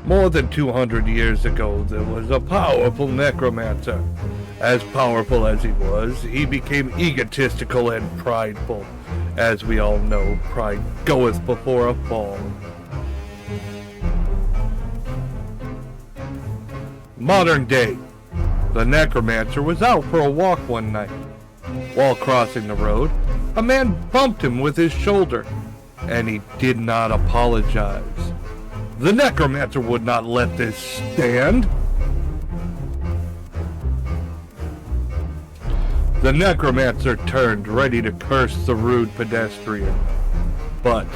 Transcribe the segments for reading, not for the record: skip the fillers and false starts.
More than 200 years ago, there was a powerful necromancer. As powerful as he was, he became egotistical and prideful. As we all know, pride goeth before a fall. Modern day. The necromancer was out for a walk one night. While crossing the road, a man bumped him with his shoulder, and he did not apologize. The necromancer would not let this stand. The necromancer turned, ready to curse the rude pedestrian. But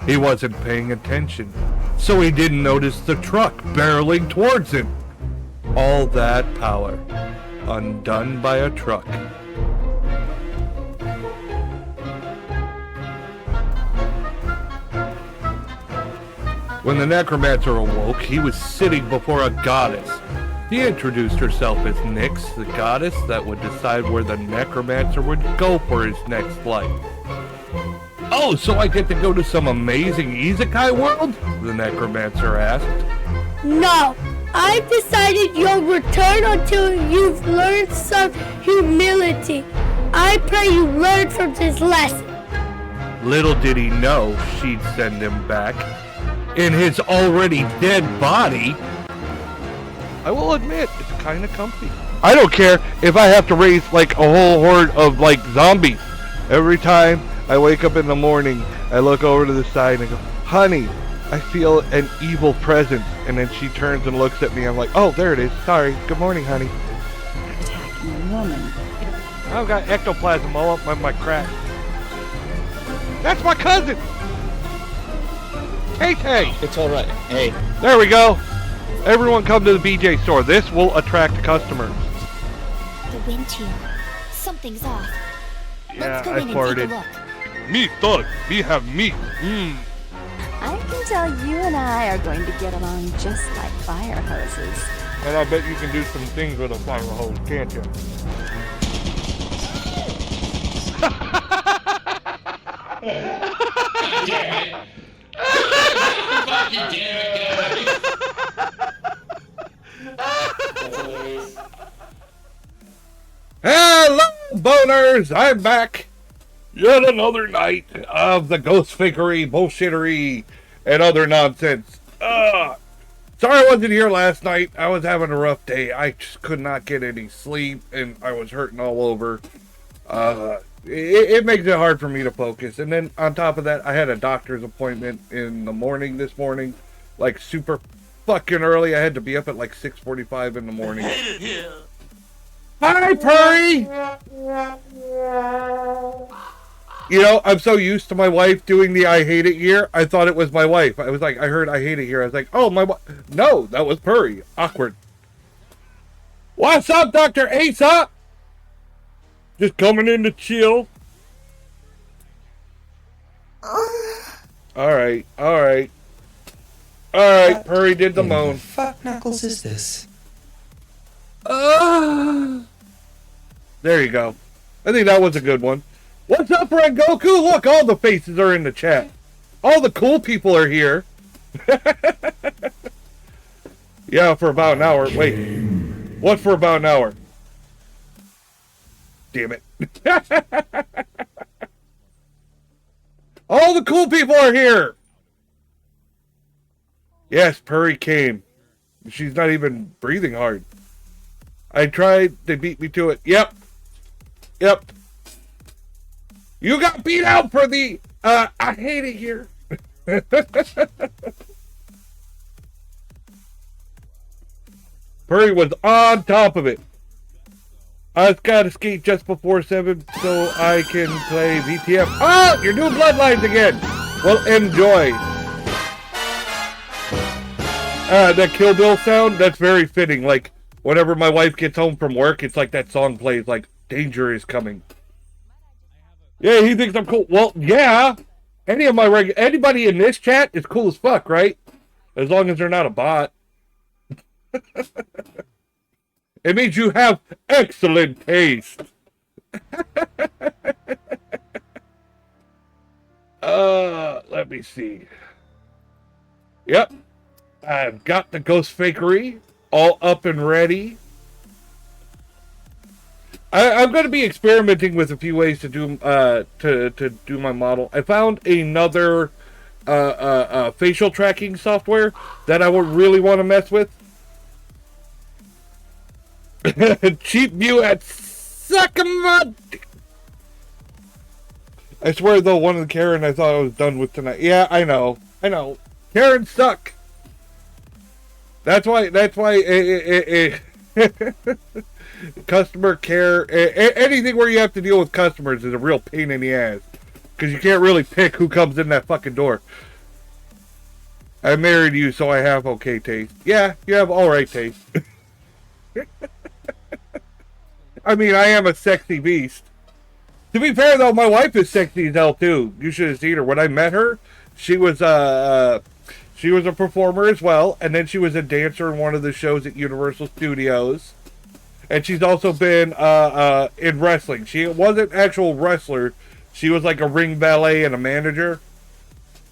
he wasn't paying attention, so he didn't notice the truck barreling towards him. All that power, undone by a truck. When the necromancer awoke, he was sitting before a goddess. He introduced herself as Nyx, the goddess that would decide where the necromancer would go for his next life. Oh, so I get to go to some amazing isekai world? The necromancer asked. No, I've decided you'll return until you've learned some humility. I pray you learn from this lesson. Little did he know she'd send him back. In his already dead body. I will admit, it's kind of comfy. I don't care if I have to raise like a whole horde of like zombies. Every time I wake up in the morning, I look over to the side and I go, honey, I feel an evil presence. And then she turns and looks at me. I'm like, oh, there it is. Sorry. Good morning, honey. Attacking a woman. I've got ectoplasm all up my crack. That's my cousin! Hey! It's alright. Hey. There we go. Everyone come to the BJ store. This will attract customers. The wind chill. Something's off. Yeah, Let's go I in and farted. take a look. Meat, thug. We have meat. I can tell you and I are going to get along just like fire hoses. And I bet you can do some things with a fire hose, can't you? Damn it. Fucking damn it, guys. Hello, boners! I'm back. Yet another night of the ghost fakery, bullshittery, and other nonsense. Sorry I wasn't here last night. I was having a rough day. I just could not get any sleep, and I was hurting all over. It makes it hard for me to focus. And then on top of that, I had a doctor's appointment in the morning this morning. Like super fucking early. I had to be up at like 6:45 in the morning. Hi, Purry! You know, I'm so used to my wife doing the I hate it here. I thought it was my wife. I was like, I heard I hate it here. I was like, oh, my wife. No, that was Purry. Awkward. What's up, Dr. Aesop? Just coming in to chill. Alright. Alright, Purry did the moan. What the fuck knuckles is this? There you go. I think that was a good one. What's up, Red Goku? Look, all the faces are in the chat. All the cool people are here. Yeah, for about an hour. Wait. What for about an hour? Damn it. All the cool people are here. Yes, Purry came. She's not even breathing hard. I tried. They beat me to it. Yep. You got beat out for the, I hate it here. Purry was on top of it. I gotta skate just before 7 so I can play VTF. Oh, you're doing Bloodlines again. Well, enjoy. That Kill Bill sound, that's very fitting. Like, whenever my wife gets home from work, it's like that song plays, like, danger is coming. Yeah, he thinks I'm cool. Well, yeah. Anybody in this chat is cool as fuck, right? As long as they're not a bot. It means you have excellent taste. Let me see. Yep. I've got the ghost fakery all up and ready. I'm going to be experimenting with a few ways to do to do my model. I found another facial tracking software that I would really want to mess with. Cheap view at Suckamud. I swear though, one of the Karen I thought I was done with tonight. Yeah, I know. Karen suck. That's why customer care, anything where you have to deal with customers is a real pain in the ass. Because you can't really pick who comes in that fucking door. I married you, so I have okay taste. Yeah, you have alright taste. I mean, I am a sexy beast. To be fair, though, my wife is sexy as hell, too. You should have seen her. When I met her, she was a performer as well, and then she was a dancer in one of the shows at Universal Studios. And she's also been in wrestling. She wasn't an actual wrestler. She was like a ring valet and a manager.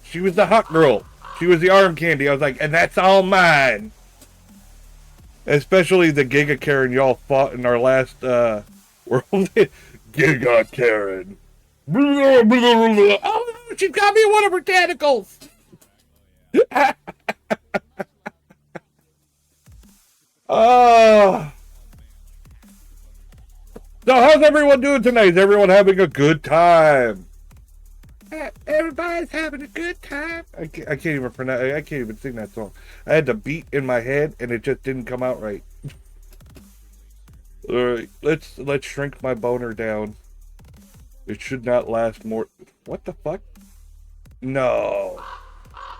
She was the hot girl. She was the arm candy. I was like, and that's all mine. Especially the Giga Karen y'all fought in our last world. Giga Karen. Oh, she got me one of her tentacles. Oh. So how's everyone doing tonight? Is everyone having a good time? Everybody's having a good time. I can't even pronounce. I can't even sing that song. I had the beat in my head and it just didn't come out right. All right, let's shrink my boner down. It should not last more. What the fuck? No.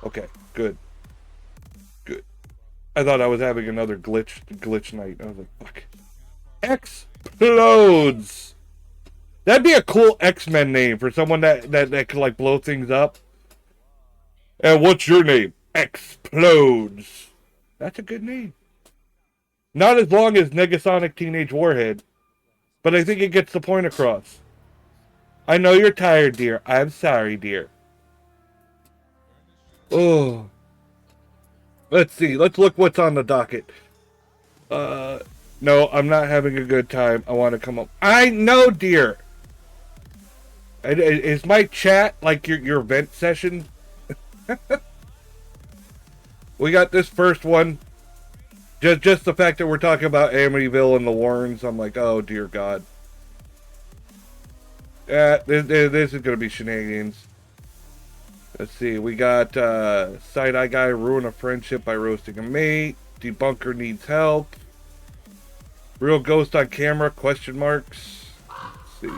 Okay, good. I thought I was having another glitch night. I was like, fuck. Explodes. That'd be a cool X-Men name for someone that could like blow things up. And what's your name? Explodes. That's a good name. Not as long as Negasonic Teenage Warhead, but I think it gets the point across. I know you're tired, dear. I'm sorry, dear. Oh. Let's see. Let's look what's on the docket. No, I'm not having a good time. I want to come up. I know, dear. Is my chat like your vent session? We got this first one. Just the fact that we're talking about Amityville and the Warrens, I'm like, oh dear God. This is gonna be shenanigans. Let's see. We got Side-Eye Guy ruin a friendship by roasting a mate. Debunker needs help. Real ghost on camera? Question marks. Let's see.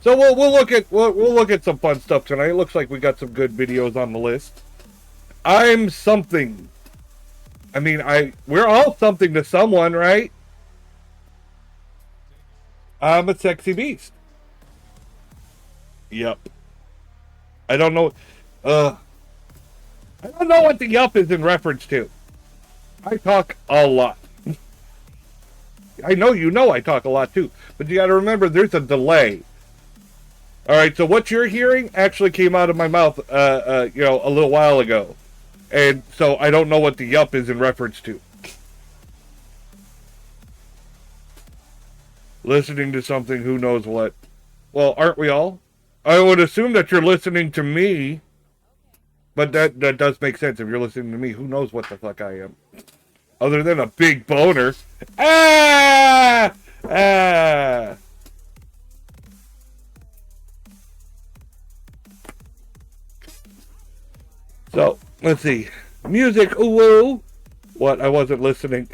So we'll look at some fun stuff tonight. It looks like we got some good videos on the list. I'm something. I mean, we're all something to someone, right? I'm a sexy beast. Yep. I don't know. I don't know what the yup is in reference to. I talk a lot. I know you know I talk a lot too, but you got to remember there's a delay. All right, so what you're hearing actually came out of my mouth, a little while ago, and so I don't know what the yup is in reference to. Listening to something, who knows what? Well, aren't we all? I would assume that you're listening to me, but that does make sense. If you're listening to me, who knows what the fuck I am? Other than a big boner. Ah! Ah! So, let's see. Music, ooh, woo. What? I wasn't listening.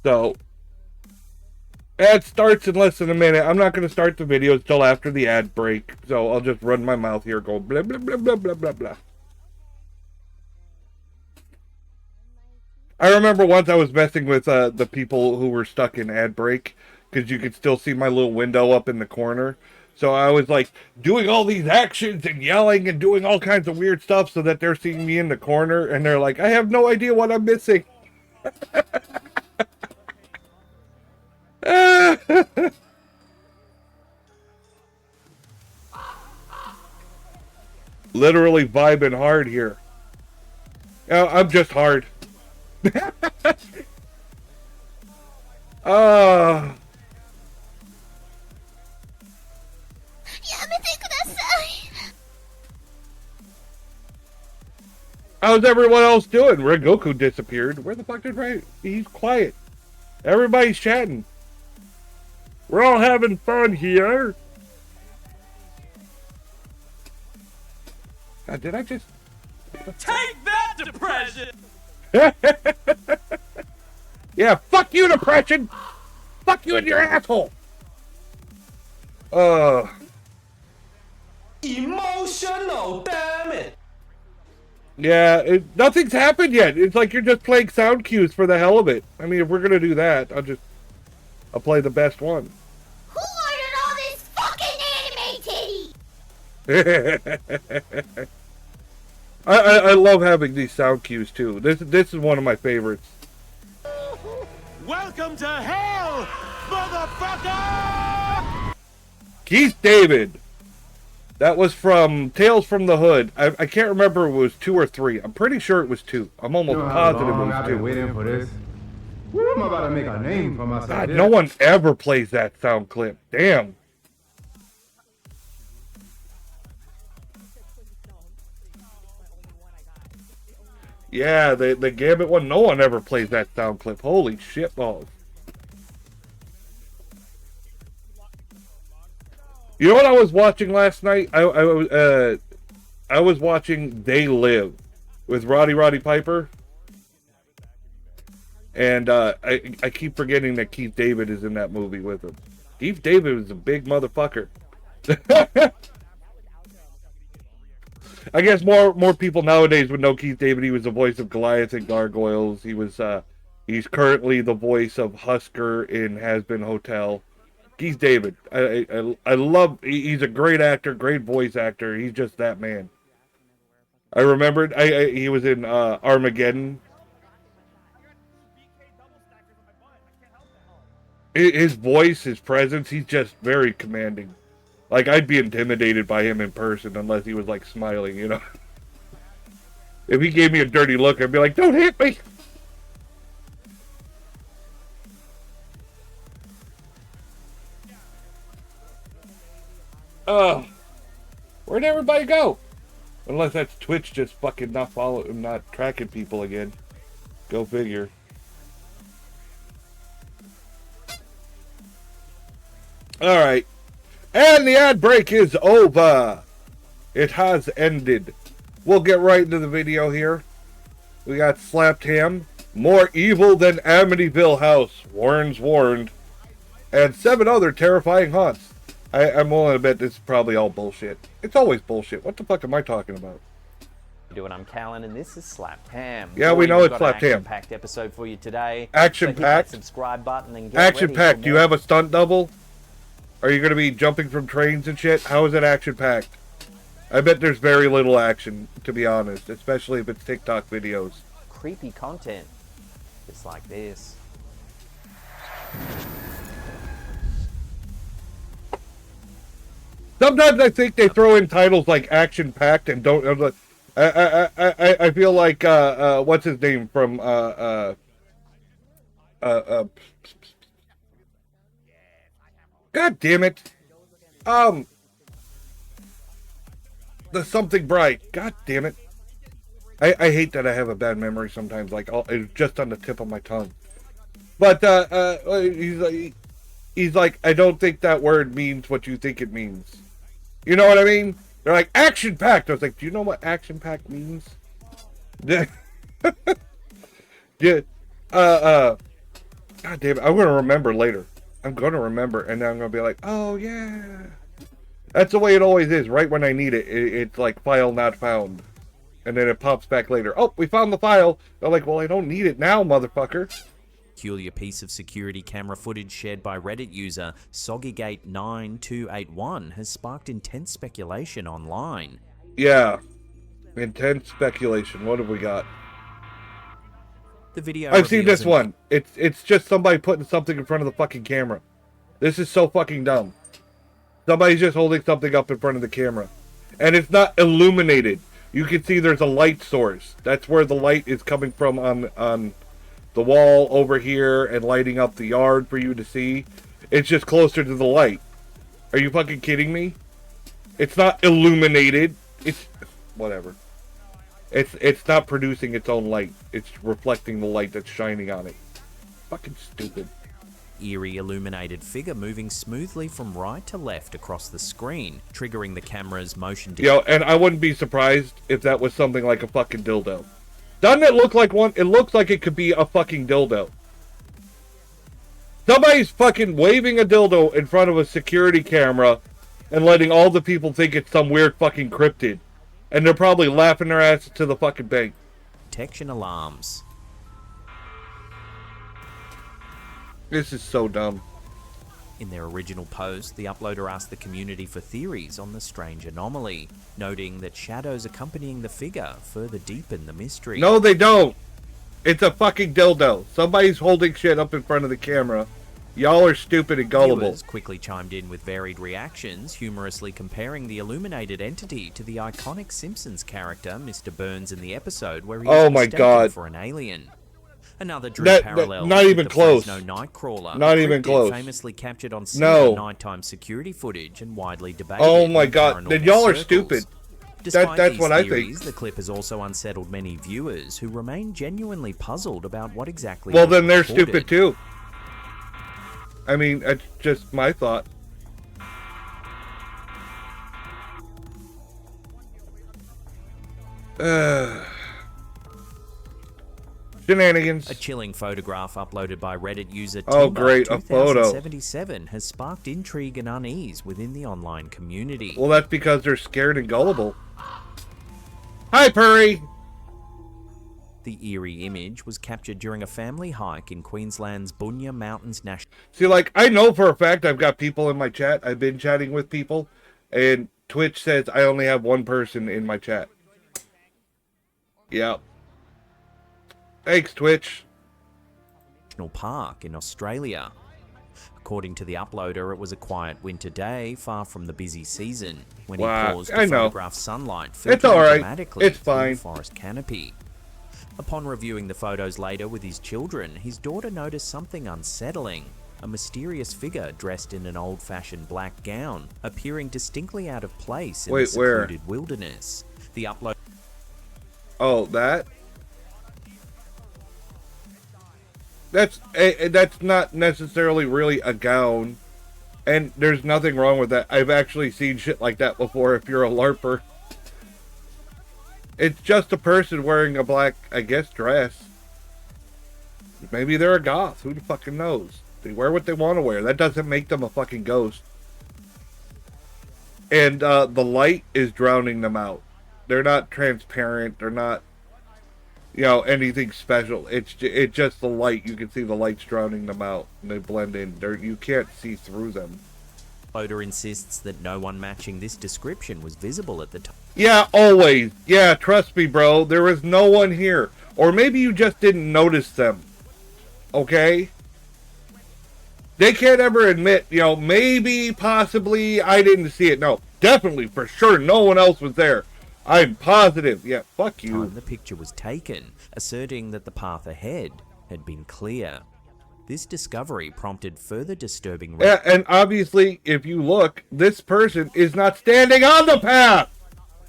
So, ad starts in less than a minute. I'm not going to start the videos till after the ad break. So, I'll just run my mouth here, go blah, blah, blah, blah, blah, blah, blah. I remember once I was messing with the people who were stuck in ad break, because you could still see my little window up in the corner. So I was like doing all these actions and yelling and doing all kinds of weird stuff so that they're seeing me in the corner and they're like, I have no idea what I'm missing. Literally vibing hard here. I'm just hard. How's everyone else doing? Rengoku disappeared. Where the fuck did Ray? He's quiet. Everybody's chatting. We're all having fun here. Did I just... Take that, depression! Yeah, fuck you, depression! Fuck you and your asshole! Emotional, damn it! Yeah, nothing's happened yet. It's like you're just playing sound cues for the hell of it. I mean, if we're gonna do that, I'll play the best one. Who ordered all this fucking anime titty? I love having these sound cues too. This is one of my favorites. Welcome to hell, motherfucker! Keith David. That was from Tales from the Hood. I can't remember if it was 2 or 3. I'm pretty sure it was 2. I'm almost positive it was 2. I've been waiting for this. Woo, I'm about to make a name for myself. God, no one ever plays that sound clip. Damn. Yeah, the Gambit one, no one ever plays that sound clip. Holy shit balls. You know what I was watching last night? I was watching They Live with Roddy Piper. And I keep forgetting that Keith David is in that movie with him. Keith David is a big motherfucker. I guess more people nowadays would know Keith David. He was the voice of Goliath in Gargoyles. He's currently the voice of Husker in Has Been Hotel. Keith David, I love. He's a great actor, great voice actor. He's just that man. I remembered. He was in Armageddon. His voice, his presence, he's just very commanding. Like, I'd be intimidated by him in person unless he was, like, smiling, you know? If he gave me a dirty look, I'd be like, don't hit me! Where'd everybody go? Unless that's Twitch just fucking not tracking people again. Go figure. Alright. And the ad break is over. It has ended. We'll get right into the video here. We got Slapped Ham, More Evil Than Amityville House, Warren's Warned, and 7 other terrifying haunts. I'm willing to bet this is probably all bullshit. It's always bullshit. What the fuck am I talking about? I'm Callan, and this is Slapped Ham. Yeah, we know it's Slapped Ham. Action-packed episode for you today. Action-packed? So hit that subscribe button and get Action-packed. Do you have a stunt double? Are you going to be jumping from trains and shit? How is it action-packed? I bet there's very little action, to be honest, especially if it's TikTok videos. Creepy content, just like this. Sometimes I think they throw in titles like action-packed and don't... I feel like, what's his name from, God damn it. The Something Bright. God damn it. I hate that I have a bad memory sometimes. Like, it's just on the tip of my tongue. But, he's like, I don't think that word means what you think it means. You know what I mean? They're like, action-packed. I was like, do you know what action-packed means? Yeah. God damn it. I'm going to remember later. I'm going to remember, and then I'm going to be like, oh, yeah. That's the way it always is. Right when I need it, it's like file not found. And then it pops back later. Oh, we found the file. They're like, well, I don't need it now, motherfucker. Peculiar piece of security camera footage shared by Reddit user Soggygate9281 has sparked intense speculation online. Yeah. Intense speculation. What have we got? The video I've seen reveals this one. It's just somebody putting something in front of the fucking camera. This is so fucking dumb. Somebody's just holding something up in front of the camera. And it's not illuminated. You can see there's a light source. That's where the light is coming from on the wall over here and lighting up the yard for you to see. It's just closer to the light. Are you fucking kidding me? It's not illuminated. It's whatever. It's not producing its own light. It's reflecting the light that's shining on it. Fucking stupid. Eerie illuminated figure moving smoothly from right to left across the screen, triggering the camera's motion detector. And I wouldn't be surprised if that was something like a fucking dildo. Doesn't it look like one? It looks like it could be a fucking dildo. Somebody's fucking waving a dildo in front of a security camera and letting all the people think it's some weird fucking cryptid. And they're probably laughing their asses to the fucking bank. Detection alarms. This is so dumb. In their original post, the uploader asked the community for theories on the strange anomaly, noting that shadows accompanying the figure further deepen the mystery. No, they don't. It's a fucking dildo. Somebody's holding shit up in front of the camera. Y'all are stupid and gullible. Viewers quickly chimed in with varied reactions, humorously comparing the illuminated entity to the iconic Simpsons character Mr. Burns in the episode where he was mistaken for an alien. Another drew parallels not even with the close. Fresno Nightcrawler, Not even close. famously captured on similar nighttime security footage and widely debated. Oh my god, then y'all are stupid. Despite That's these what I theories, think. the clip has also unsettled many viewers who remain genuinely puzzled about what exactly. Well, was then they're reported. stupid too. I mean, it's just my thought. Shenanigans. A chilling photograph uploaded by Reddit user Oh, great, a photo. 2077 has sparked intrigue and unease within the online community. Well, that's because they're scared and gullible. Hi, Purry! The eerie image was captured during a family hike in Queensland's Bunya Mountains National. See, like, I know for a fact I've got people in my chat. I've been chatting with people, and Twitch says I only have one person in my chat. Yeah. Thanks, Twitch. National Park in Australia. According to the uploader, it was a quiet winter day, far from the busy season, when he paused to photograph sunlight filtering dramatically through the forest canopy. Upon reviewing the photos later with his children, his daughter noticed something unsettling. A mysterious figure dressed in an old-fashioned black gown, appearing distinctly out of place in the secluded wilderness. The upload. Oh, that? That's not necessarily really a gown, and there's nothing wrong with that. I've actually seen shit like that before if you're a LARPer. It's just a person wearing a black, I guess, dress. Maybe they're a goth. Who the fucking knows? They wear what they want to wear. That doesn't make them a fucking ghost. And the light is drowning them out. They're not transparent. They're not, you know, anything special. It's just the light. You can see the light's drowning them out. And they blend in. You can't see through them. Uploader insists that no one matching this description was visible at the time. Yeah, always. Yeah, trust me, bro. There was no one here. Or maybe you just didn't notice them. Okay? They can't ever admit, you know, maybe, possibly, I didn't see it. No, definitely, for sure, no one else was there. I'm positive. Yeah, fuck you. The picture was taken, asserting that the path ahead had been clear. This discovery prompted further disturbing... Yeah, and obviously, if you look, this person is not standing on the path!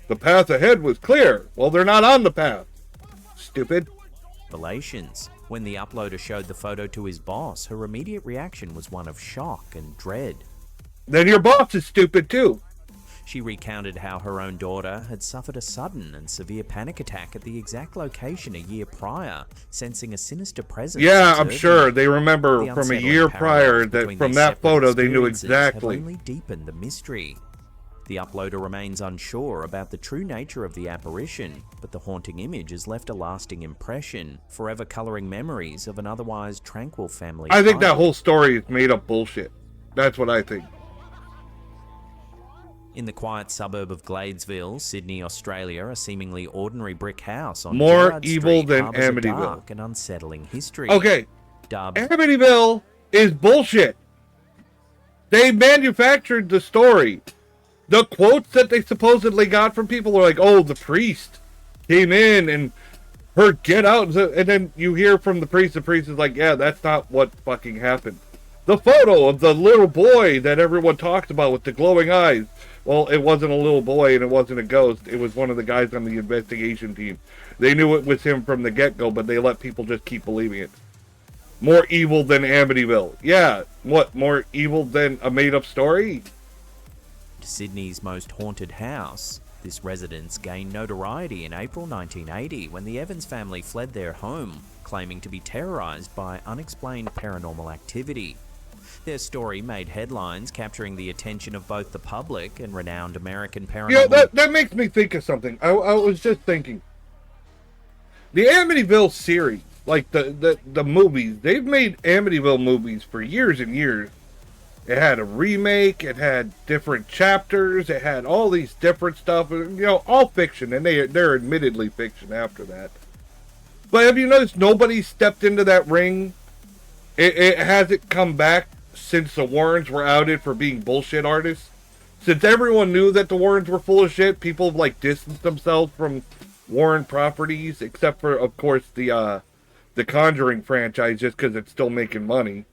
The path ahead was clear. Well, they're not on the path. Stupid. Revelations. When the uploader showed the photo to his boss, her immediate reaction was one of shock and dread. Then your boss is stupid too. She recounted how her own daughter had suffered a sudden and severe panic attack at the exact location a year prior, sensing a sinister presence. Yeah, I'm sure. They remember from a year prior that from that photo they knew exactly. Have only deepened the mystery. The uploader remains unsure about the true nature of the apparition, but the haunting image has left a lasting impression, forever coloring memories of an otherwise tranquil family. I think that whole story is made up bullshit. That's what I think. In the quiet suburb of Gladesville, Sydney, Australia, a seemingly ordinary brick house on More Gerrard evil Street than harbors a Amityville. dark and unsettling history. Okay, Dubbed Amityville is bullshit. They manufactured the story. The quotes that they supposedly got from people are like, oh, the priest came in and heard get out. And then you hear from the priest is like, yeah, that's not what fucking happened. The photo of the little boy that everyone talked about with the glowing eyes. Well, it wasn't a little boy and it wasn't a ghost. It was one of the guys on the investigation team. They knew it was him from the get-go, but they let people just keep believing it. More evil than Amityville. Yeah, what? More evil than a made-up story? Sydney's most haunted house. This residence gained notoriety in April 1980 when the Evans family fled their home, claiming to be terrorized by unexplained paranormal activity. Their story made headlines, capturing the attention of both the public and renowned American paranormal... Yeah, that makes me think of something. I was just thinking. The Amityville series, like the movies, they've made Amityville movies for years and years. It had a remake, it had different chapters, it had all these different stuff, you know, all fiction, and they're admittedly fiction after that. But have you noticed nobody stepped into that ring? It hasn't come back since the Warrens were outed for being bullshit artists. Since everyone knew that the Warrens were full of shit, people have, like, distanced themselves from Warren properties, except for, of course, the Conjuring franchise, just because it's still making money.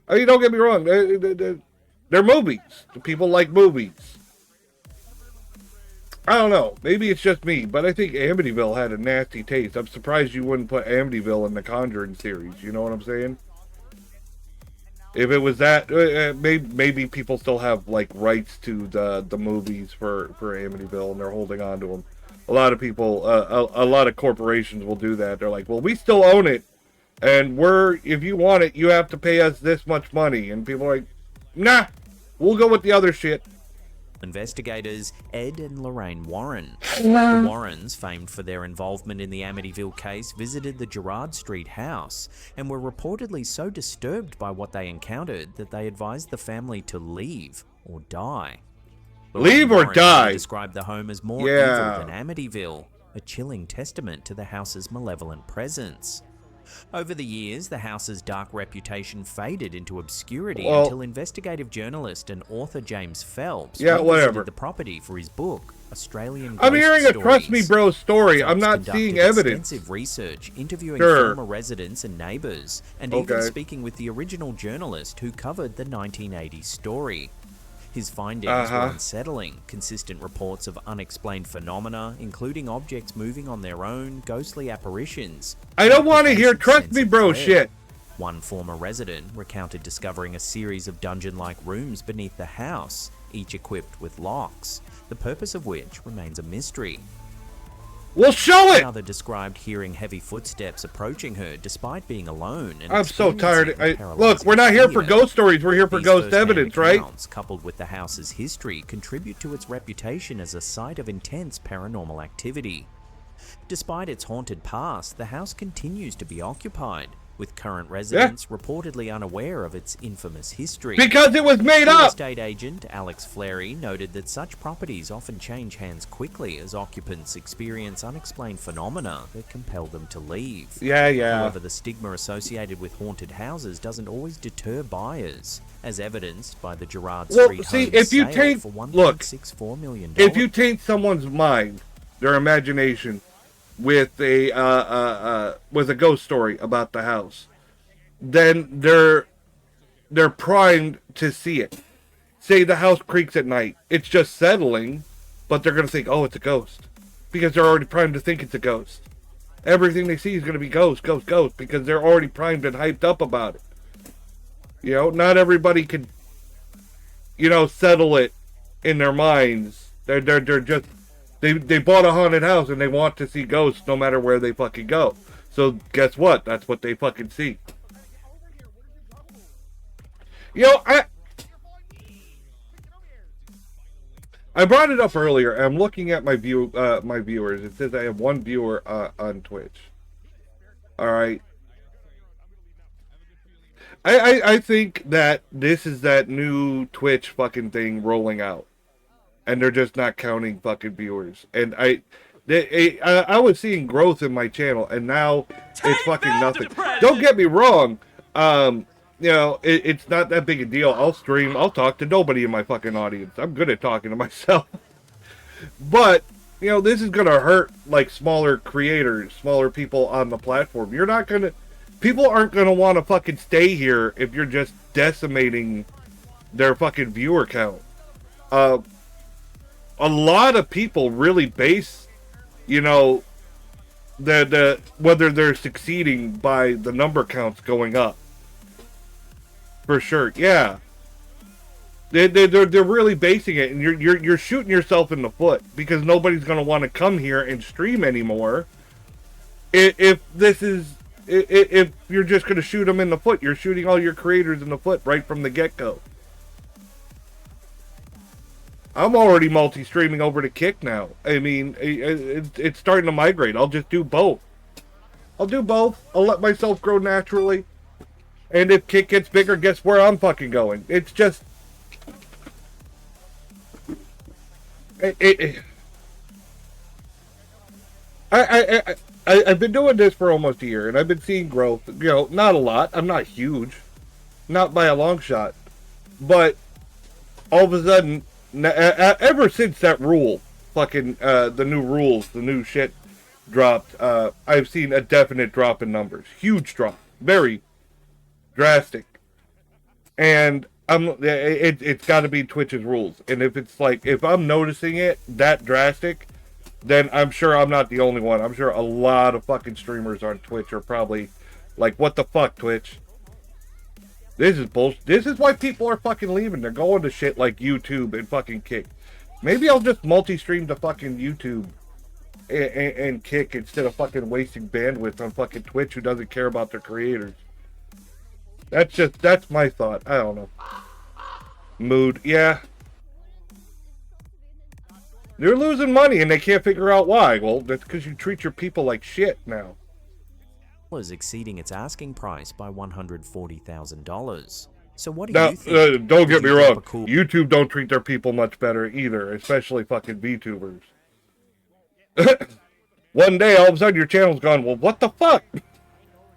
I mean, don't get me wrong, they're movies. People like movies. I don't know, maybe it's just me, but I think Amityville had a nasty taste. I'm surprised you wouldn't put Amityville in the Conjuring series, you know what I'm saying? If it was that, maybe people still have, like, rights to the movies for Amityville, and they're holding on to them. A lot of people, a lot of corporations will do that. They're like, well, we still own it, and if you want it, you have to pay us this much money. And people are like, nah, we'll go with the other shit. Investigators Ed and Lorraine Warren. The Warrens, famed for their involvement in the Amityville case, visited the Gerrard Street house and were reportedly so disturbed by what they encountered that they advised the family to leave or die. Leave or die? Described the home as more evil than Amityville, a chilling testament to the house's malevolent presence. Over the years, the house's dark reputation faded into obscurity until investigative journalist and author James Phelps visited the property for his book, Australian Ghost I'm hearing a Stories. Trust Me Bro story. I'm not seeing evidence. Extensive research, interviewing former residents and neighbors, and even speaking with the original journalist who covered the 1980s story. His findings were unsettling, consistent reports of unexplained phenomena, including objects moving on their own, ghostly apparitions. I don't want to hear Trust Me Bro shit. One former resident recounted discovering a series of dungeon-like rooms beneath the house, each equipped with locks, the purpose of which remains a mystery. We'll show it! Another described hearing heavy footsteps approaching her despite being alone. And I'm so tired. Look, we're not here for ghost stories. We're here for ghost evidence, right? Coupled with the house's history, contribute to its reputation as a site of intense paranormal activity. Despite its haunted past, the house continues to be occupied, with current residents reportedly unaware of its infamous history. Because it was made up! Real estate agent Alex Fleury noted that such properties often change hands quickly as occupants experience unexplained phenomena that compel them to leave. However, the stigma associated with haunted houses doesn't always deter buyers, as evidenced by the Gerrard Street home if you sale for $1.64 million. If you taint someone's mind, their imagination, with a ghost story about the house, then they're primed to see it. Say the house creaks at night, it's just settling, but they're gonna think, oh, it's a ghost, because they're already primed to think it's a ghost. Everything they see is gonna be ghost, because they're already primed and hyped up about it. You know, not everybody can, settle it in their minds. They're just. They bought a haunted house and they want to see ghosts no matter where they fucking go. So guess what? That's what they fucking see. I brought it up earlier. I'm looking at my viewers. It says I have one viewer on Twitch. All right. I think that this is that new Twitch fucking thing rolling out. and they're just not counting fucking viewers. And I was seeing growth in my channel, and now it's fucking nothing. Don't get me wrong. You know, it's not that big a deal. I'll stream. I'll talk to nobody in my fucking audience. I'm good at talking to myself. But, you know, this is going to hurt, like, smaller creators, smaller people on the platform. You're not going to... People aren't going to want to fucking stay here if you're just decimating their fucking viewer count. A lot of people really base, you know, whether they're succeeding by the number counts going up. For sure, yeah. They're really basing it, and you're shooting yourself in the foot because nobody's gonna want to come here and stream anymore. If you're just gonna shoot them in the foot, you're shooting all your creators in the foot right from the get-go. I'm already multi-streaming over to Kick now. I mean, it's starting to migrate. I'll just do both. I'll do both. I'll let myself grow naturally. And if Kick gets bigger, guess where I'm fucking going? It's just... I've been doing this for almost a year, and I've been seeing growth. You know, not a lot. I'm not huge. Not by a long shot. But all of a sudden, ever since that rule, fucking, the new rules, the new shit dropped, I've seen a definite drop in numbers. Huge drop. Very drastic. And it's got to be Twitch's rules. And if it's like, if I'm noticing it that drastic, then I'm sure I'm not the only one. I'm sure a lot of fucking streamers on Twitch are probably like, what the fuck, Twitch? This is bullshit. This is why people are fucking leaving. They're going to shit like YouTube and fucking Kick. Maybe I'll just multi-stream to fucking YouTube and Kick instead of fucking wasting bandwidth on fucking Twitch, who doesn't care about their creators. That's my thought. I don't know. Mood, yeah. They're losing money and they can't figure out why. Well, that's because you treat your people like shit now. Was exceeding its asking price by $140,000. So what do you think? Don't get me wrong. YouTube don't treat their people much better either, especially fucking VTubers. One day, all of a sudden, your channel's gone, well, what the fuck?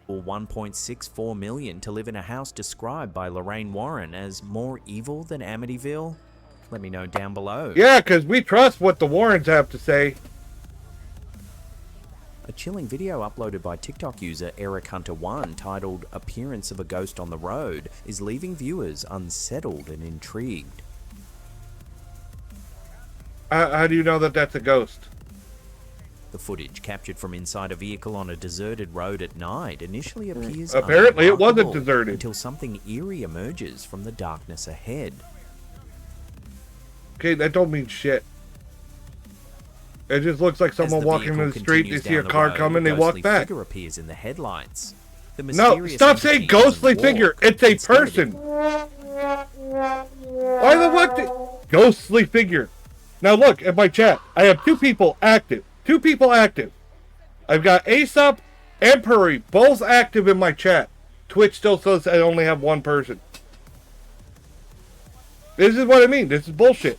Or $1.64 million to live in a house described by Lorraine Warren as more evil than Amityville? Let me know down below. Yeah, because we trust what the Warrens have to say. A chilling video uploaded by TikTok user Eric Hunter 1 titled Appearance of a Ghost on the Road is leaving viewers unsettled and intrigued. How do you know that that's a ghost? The footage, captured from inside a vehicle on a deserted road at night, initially appears apparently it wasn't deserted until something eerie emerges from the darkness ahead. Okay, that don't mean shit. It just looks like someone walking in the street, they see a car coming, they walk back. Figure appears in the headlights. No, stop saying ghostly figure. It's a person. Why the fuck? Ghostly figure. Now look at my chat. I have two people active. Two people active. I've got Aesop and Puri both active in my chat. Twitch still says I only have one person. This is what I mean. This is bullshit.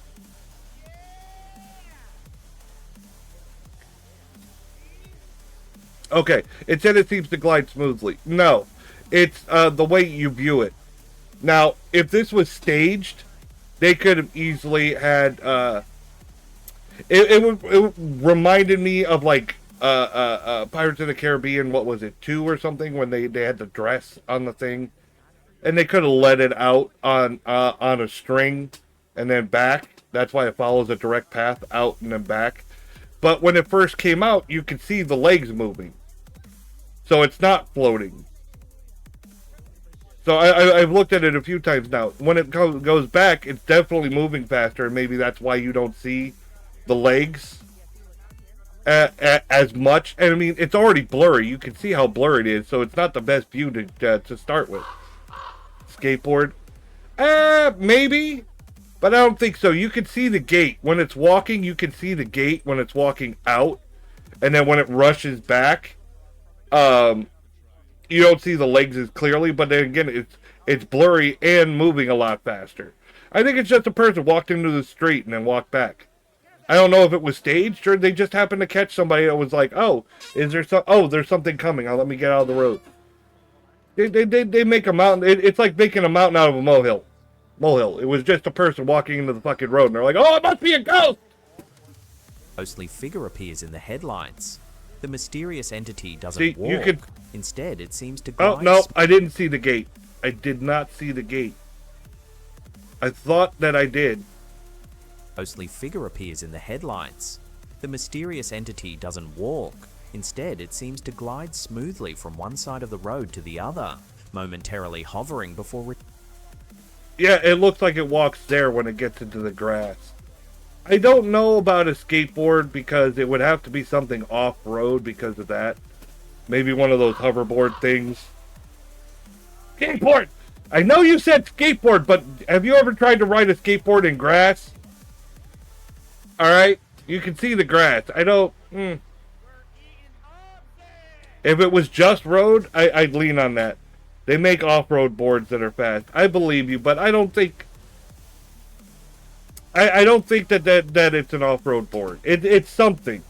Okay, it said it seems to glide smoothly. No, it's the way you view it. Now, if this was staged, they could have easily had... It reminded me of, like, Pirates of the Caribbean, what was it, 2 or something, when they had the dress on the thing. And they could have let it out on a string and then back. That's why it follows a direct path out and then back. But when it first came out, you could see the legs moving. So it's not floating. So I've looked at it a few times now. When it goes back, it's definitely moving faster, and maybe that's why you don't see the legs as much. And I mean, it's already blurry. You can see how blurry it is, so it's not the best view to start with. Skateboard? Maybe, but I don't think so. You can see the gate. When it's walking, you can see the gate when it's walking out, and then when it rushes back, you don't see the legs as clearly, but then again, it's blurry and moving a lot faster. I think it's just a person walked into the street and then walked back. I don't know if it was staged or they just happened to catch somebody that was like, oh, there's something coming. Let me get out of the road. They make a mountain. It's like making a mountain out of a molehill. It was just a person walking into the fucking road and they're like, oh, it must be a ghost. Ghostly figure appears in the headlights. The mysterious entity doesn't walk. Instead, it seems to glide. Oh, no, I didn't see the gate. I did not see the gate. I thought that I did. Ghostly figure appears in the headlights. The mysterious entity doesn't walk. Instead, it seems to glide smoothly from one side of the road to the other, momentarily hovering before... Yeah, it looks like it walks there when it gets into the grass. I don't know about a skateboard because it would have to be something off-road because of that. Maybe one of those hoverboard things. Skateboard! I know you said skateboard, but have you ever tried to ride a skateboard in grass? Alright? You can see the grass. I don't... If it was just road, I'd lean on that. They make off-road boards that are fast. I believe you, but I don't think... I don't think that it's an off-road board. It's something.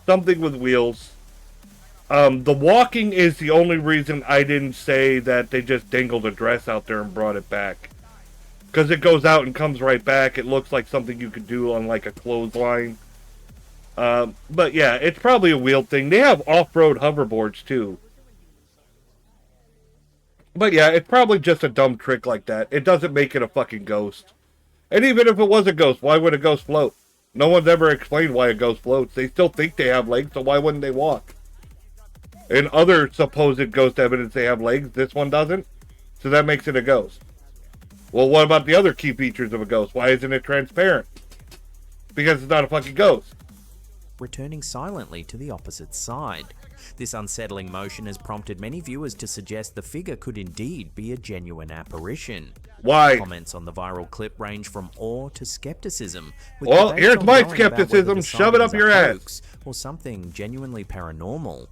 Something with wheels. The walking is the only reason I didn't say that they just dangled a dress out there and brought it back. Because it goes out and comes right back. It looks like something you could do on like a clothesline. But yeah, it's probably a wheel thing. They have off-road hoverboards too. But yeah, it's probably just a dumb trick like that. It doesn't make it a fucking ghost. And even if it was a ghost, why would a ghost float? No one's ever explained why a ghost floats. They still think they have legs, so why wouldn't they walk? In other supposed ghost evidence, they have legs. This one doesn't. So that makes it a ghost. Well, what about the other key features of a ghost? Why isn't it transparent? Because it's not a fucking ghost. Returning silently to the opposite side. This unsettling motion has prompted many viewers to suggest the figure could indeed be a genuine apparition. Why? Comments on the viral clip range from awe to skepticism. Well, here's my skepticism. Shove it up your ass. Or something genuinely paranormal.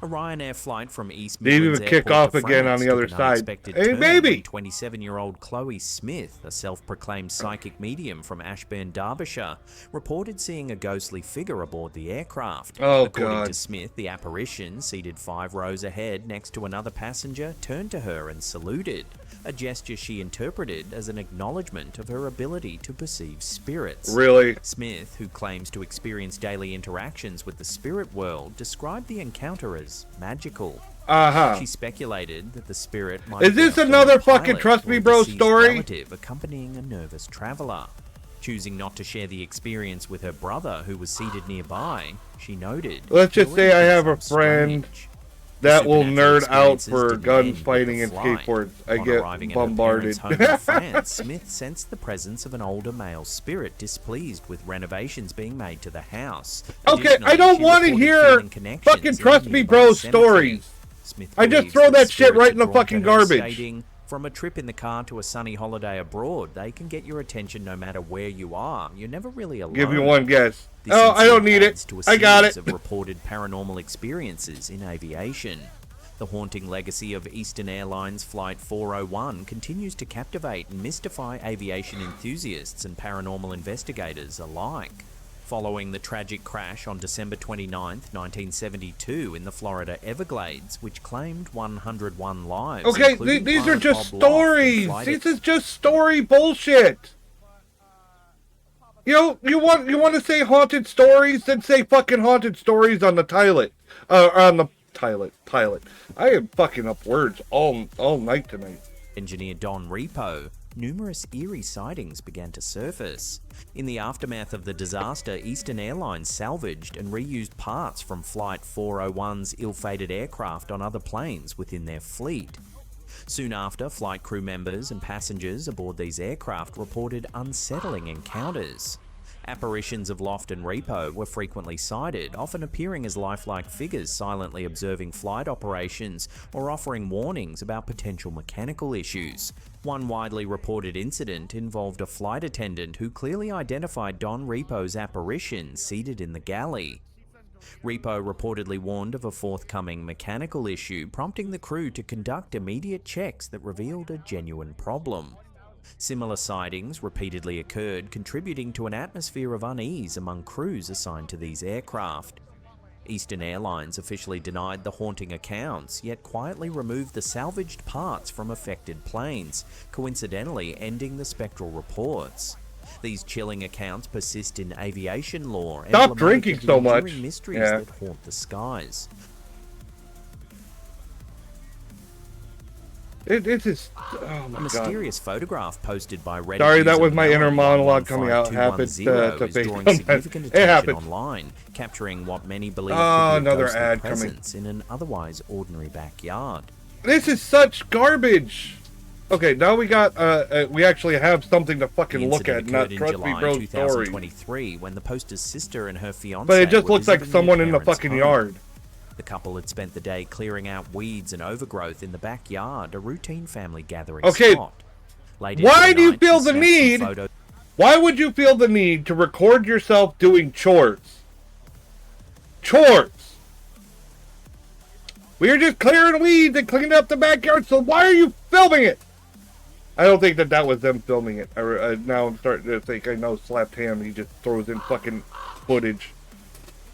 A Ryanair flight from East Midlands Airport kick off again on the other side. Hey, baby! 27-year-old Chloe Smith, a self-proclaimed psychic medium from Ashburn, Derbyshire, reported seeing a ghostly figure aboard the aircraft. Oh, According to Smith, the apparition, seated 5 rows ahead next to another passenger, turned to her and saluted, a gesture she interpreted as an acknowledgement of her ability to perceive spirits. Really? Smith, who claims to experience daily interactions with the spirit world, described the encounter as magical. She speculated that the spirit might Is this another fucking Trust Me Bro story? Relative accompanying a nervous traveler. Choosing not to share the experience with her brother, who was seated nearby, she noted, let's just say I have a friend that will nerd out for guns fighting and skateboards. I get bombarded. Home in France, Smith sensed the presence of an older male spirit displeased with renovations being made to the house. Okay, I don't want to hear fucking Trust Me Bro stories. I just throw that shit right in the fucking garbage. Stating, from a trip in the car to a sunny holiday abroad, they can get your attention no matter where you are. You're never really alone. Give me one guess. This oh, I don't need it. I got it. Of reported paranormal experiences in aviation. The haunting legacy of Eastern Airlines Flight 401 continues to captivate and mystify aviation enthusiasts and paranormal investigators alike. Following the tragic crash on December 29, 1972 in the Florida Everglades, which claimed 101 lives. Okay, these are just stories. This is just story bullshit. You want to say haunted stories? Then say fucking haunted stories on the toilet. On the toilet. I am fucking up words all night tonight. Engineer Don Repo, numerous eerie sightings began to surface. In the aftermath of the disaster, Eastern Airlines salvaged and reused parts from Flight 401's ill-fated aircraft on other planes within their fleet. Soon after, flight crew members and passengers aboard these aircraft reported unsettling encounters. Apparitions of Loft and Repo were frequently sighted, often appearing as lifelike figures silently observing flight operations or offering warnings about potential mechanical issues. One widely reported incident involved a flight attendant who clearly identified Don Repo's apparition seated in the galley. Repo reportedly warned of a forthcoming mechanical issue, prompting the crew to conduct immediate checks that revealed a genuine problem. Similar sightings repeatedly occurred, contributing to an atmosphere of unease among crews assigned to these aircraft. Eastern Airlines officially denied the haunting accounts, yet quietly removed the salvaged parts from affected planes, coincidentally ending the spectral reports. These chilling accounts persist in aviation lore. Stop drinking so much. Mysteries that haunt the skies. It's just, oh my A mysterious photograph posted by Reddit. Sorry, that was my inner monologue coming out. Happened to drawing significant attention online, capturing what many believe to be another ghostly ad presence in an otherwise ordinary backyard. This is such garbage. Okay, now we got we actually have something to fucking look at, not Trust Me Bro stories. 2023, when the poster's sister and her fiance. But it just looks like someone in the fucking yard. The couple had spent the day clearing out weeds and overgrowth in the backyard, a routine family gathering spot. Why do you feel the need? Why would you feel the need to record yourself doing chores? Chores! We were just clearing weeds and cleaning up the backyard, so why are you filming it? I don't think that was them filming it. Now I'm starting to think I know Slapped Ham. He just throws in fucking footage.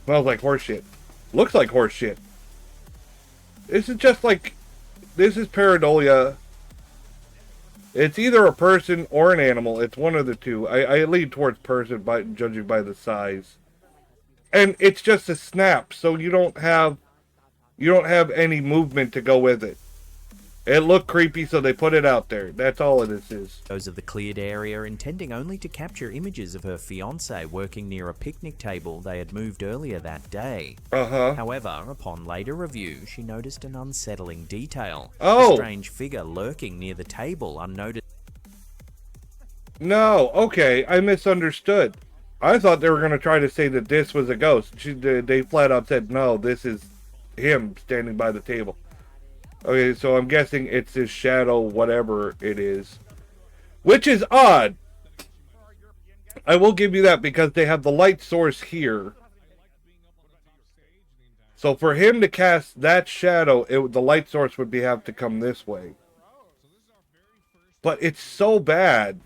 Smells like horse shit. Looks like horse shit. This is just like... This is pareidolia. It's either a person or an animal. It's one of the two. I lean towards person, judging by the size. And it's just a snap, so you don't have any movement to go with it. It looked creepy, so they put it out there. That's all it is. Those of the cleared area, intending only to capture images of her fiancé working near a picnic table they had moved earlier that day. However, upon later review, she noticed an unsettling detail. A strange figure lurking near the table, unnoticed. No, okay, I misunderstood. I thought they were going to try to say that this was a ghost. They flat out said, no, this is him standing by the table. Okay, so I'm guessing it's his shadow, whatever it is. Which is odd. I will give you that, because they have the light source here. So for him to cast that shadow, the light source would have to come this way. But it's so bad.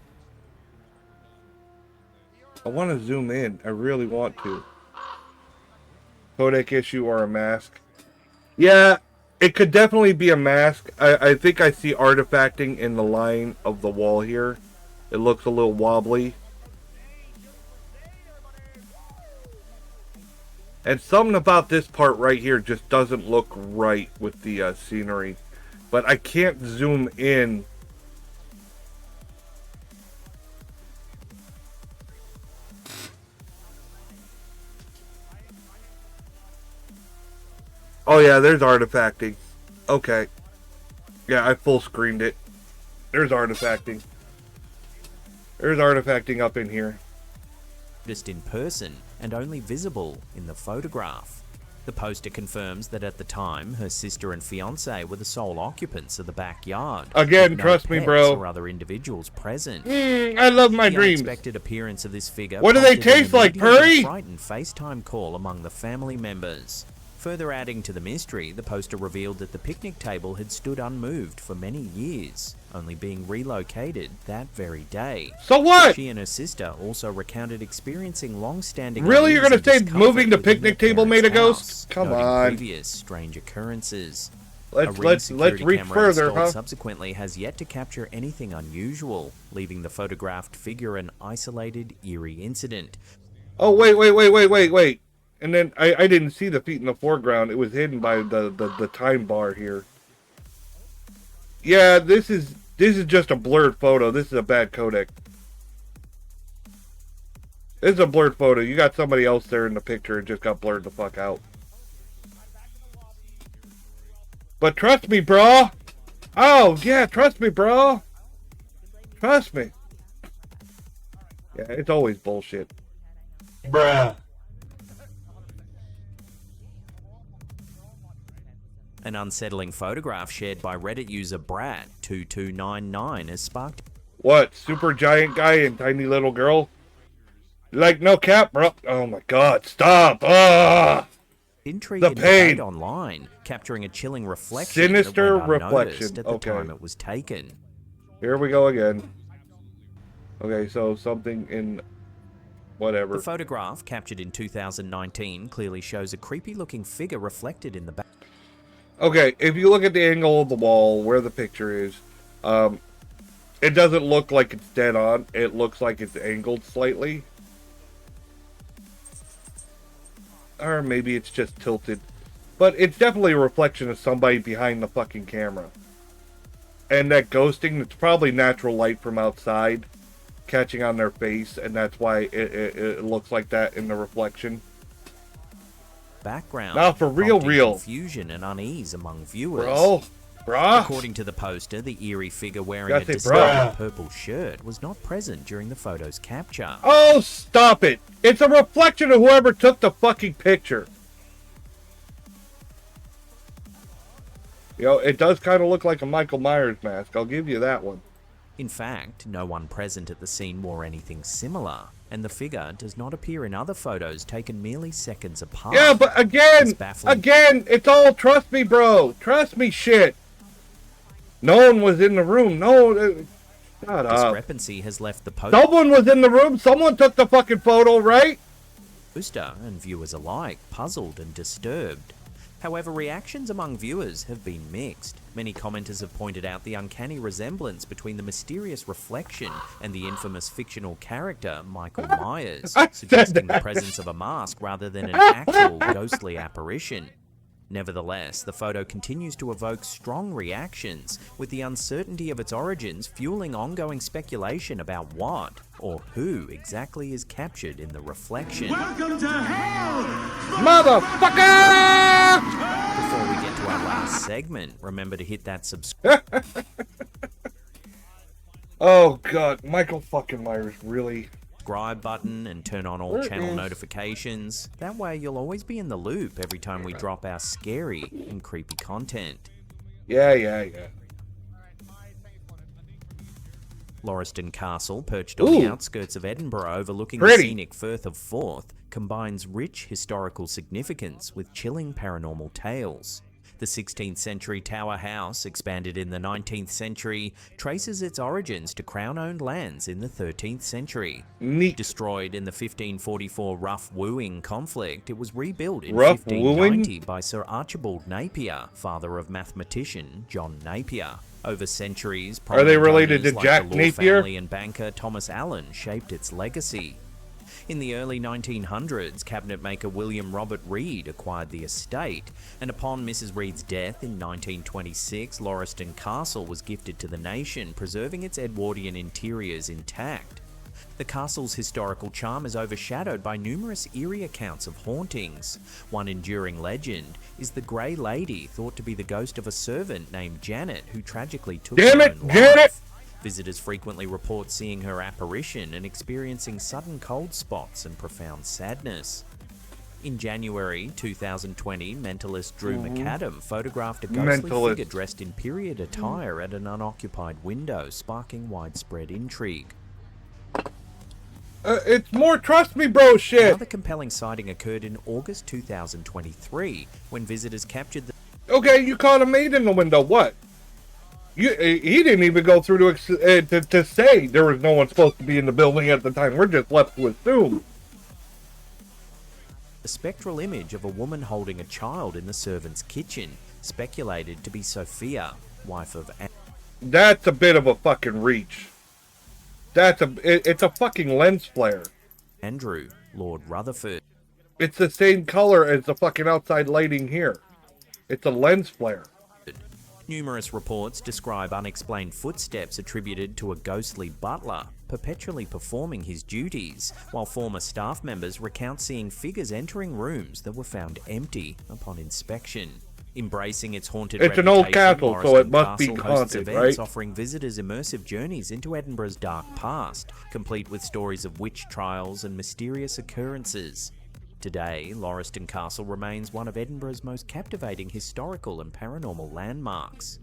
I want to zoom in. I really want to. Codec issue or a mask. Yeah, it could definitely be a mask. I think I see artifacting in the line of the wall here. It looks a little wobbly. And something about this part right here just doesn't look right with the scenery. But I can't zoom in. Oh yeah, there's artifacting. Okay. Yeah, I full screened it. There's artifacting. There's artifacting up in here. Just in person and only visible in the photograph. The poster confirms that at the time, her sister and fiance were the sole occupants of the backyard. Again, trust me, bro. Or other individuals present. I love my dreams. The unexpected appearance of this figure. What do they taste like, Purry? Frightened FaceTime call among the family members. Further adding to the mystery, the poster revealed that the picnic table had stood unmoved for many years, only being relocated that very day. So what? She and her sister also recounted experiencing long-standing... Really? You're going to say moving the picnic table made a ghost? Come on. Previous strange occurrences. Let's reach further, huh? Subsequently has yet to capture anything unusual, leaving the photographed figure an isolated, eerie incident. Oh, wait. And then I didn't see the feet in the foreground. It was hidden by the time bar here. Yeah, this is just a blurred photo. This is a bad codec. This is a blurred photo. You got somebody else there in the picture and just got blurred the fuck out. But trust me, bro. Oh, yeah, trust me, bro. Trust me. Yeah, it's always bullshit. Bruh. An unsettling photograph shared by Reddit user Brat2299 has sparked... What? Super giant guy and tiny little girl? Like, no cap, bro. Oh my god, stop! Ah! intrigue The and pain. debate online, capturing a chilling reflection Sinister that went unnoticed reflection. at the Okay. time it was taken. Here we go again. Okay, so something in whatever. The photograph, captured in 2019, clearly shows a creepy-looking figure reflected in the back. Okay, if you look at the angle of the wall where the picture is, it doesn't look like it's dead on. It looks like it's angled slightly. Or maybe it's just tilted. But it's definitely a reflection of somebody behind the fucking camera. And that ghosting, it's probably natural light from outside catching on their face, and that's why it looks like that in the reflection. Background. Now for real, Confusion and unease among viewers. Bruh. According to the poster, the eerie figure wearing That's a it, distinctive purple shirt was not present during the photo's capture. Oh, stop it! It's a reflection of whoever took the fucking picture. You know, it does kind of look like a Michael Myers mask. I'll give you that one. In fact, no one present at the scene wore anything similar, and the figure does not appear in other photos taken merely seconds apart. Yeah, but again, it's all trust me, bro. Trust me shit. No one was in the room. Shut up. Discrepancy has left the poster. Someone was in the room. Someone took the fucking photo, right? Poster and viewers alike puzzled and disturbed. However, reactions among viewers have been mixed. Many commenters have pointed out the uncanny resemblance between the mysterious reflection and the infamous fictional character Michael Myers, suggesting the presence of a mask rather than an actual ghostly apparition. Nevertheless, the photo continues to evoke strong reactions, with the uncertainty of its origins fueling ongoing speculation about what or who exactly is captured in the reflection. Welcome to hell, motherfucker! Before we get to our last segment, remember to hit that subscribe. Oh god, Michael fucking Myers, really? Subscribe button and turn on all channel notifications. That way you'll always be in the loop every time we drop our scary and creepy content. Yeah. Lauriston Castle, perched on the outskirts of Edinburgh overlooking the scenic Firth of Forth, combines rich historical significance with chilling paranormal tales. The 16th century tower house, expanded in the 19th century, traces its origins to crown-owned lands in the 13th century. Neat. Destroyed in the 1544 Rough Wooing conflict, it was rebuilt in 1590 by Sir Archibald Napier, father of mathematician John Napier. Over centuries, are they related to like Jack the Law Napier? Family and banker Thomas Allen shaped its legacy. In the early 1900s, cabinet maker William Robert Reed acquired the estate, and upon Mrs. Reed's death in 1926, Lauriston Castle was gifted to the nation, preserving its Edwardian interiors intact. The castle's historical charm is overshadowed by numerous eerie accounts of hauntings. One enduring legend is the Grey Lady, thought to be the ghost of a servant named Janet, who tragically took her own life. Visitors frequently report seeing her apparition and experiencing sudden cold spots and profound sadness. In January 2020, mentalist Drew McAdam photographed a ghostly figure dressed in period attire at an unoccupied window, sparking widespread intrigue. It's more trust me bro shit. Another compelling sighting occurred in August 2023 when visitors captured the... Okay, you caught a maid in the window, what? He didn't even go through to say there was no one supposed to be in the building at the time. We're just left to assume. A spectral image of a woman holding a child in the servant's kitchen, speculated to be Sophia, wife of... That's a bit of a fucking reach. It's a fucking lens flare. Andrew, Lord Rutherford. It's the same color as the fucking outside lighting here. It's a lens flare. Numerous reports describe unexplained footsteps attributed to a ghostly butler, perpetually performing his duties, while former staff members recount seeing figures entering rooms that were found empty upon inspection. Embracing its haunted reputation, an old castle, so it must be hosts haunted, events right? offering visitors immersive journeys into Edinburgh's dark past, complete with stories of witch trials and mysterious occurrences. Today, Lauriston Castle remains one of Edinburgh's most captivating historical and paranormal landmarks.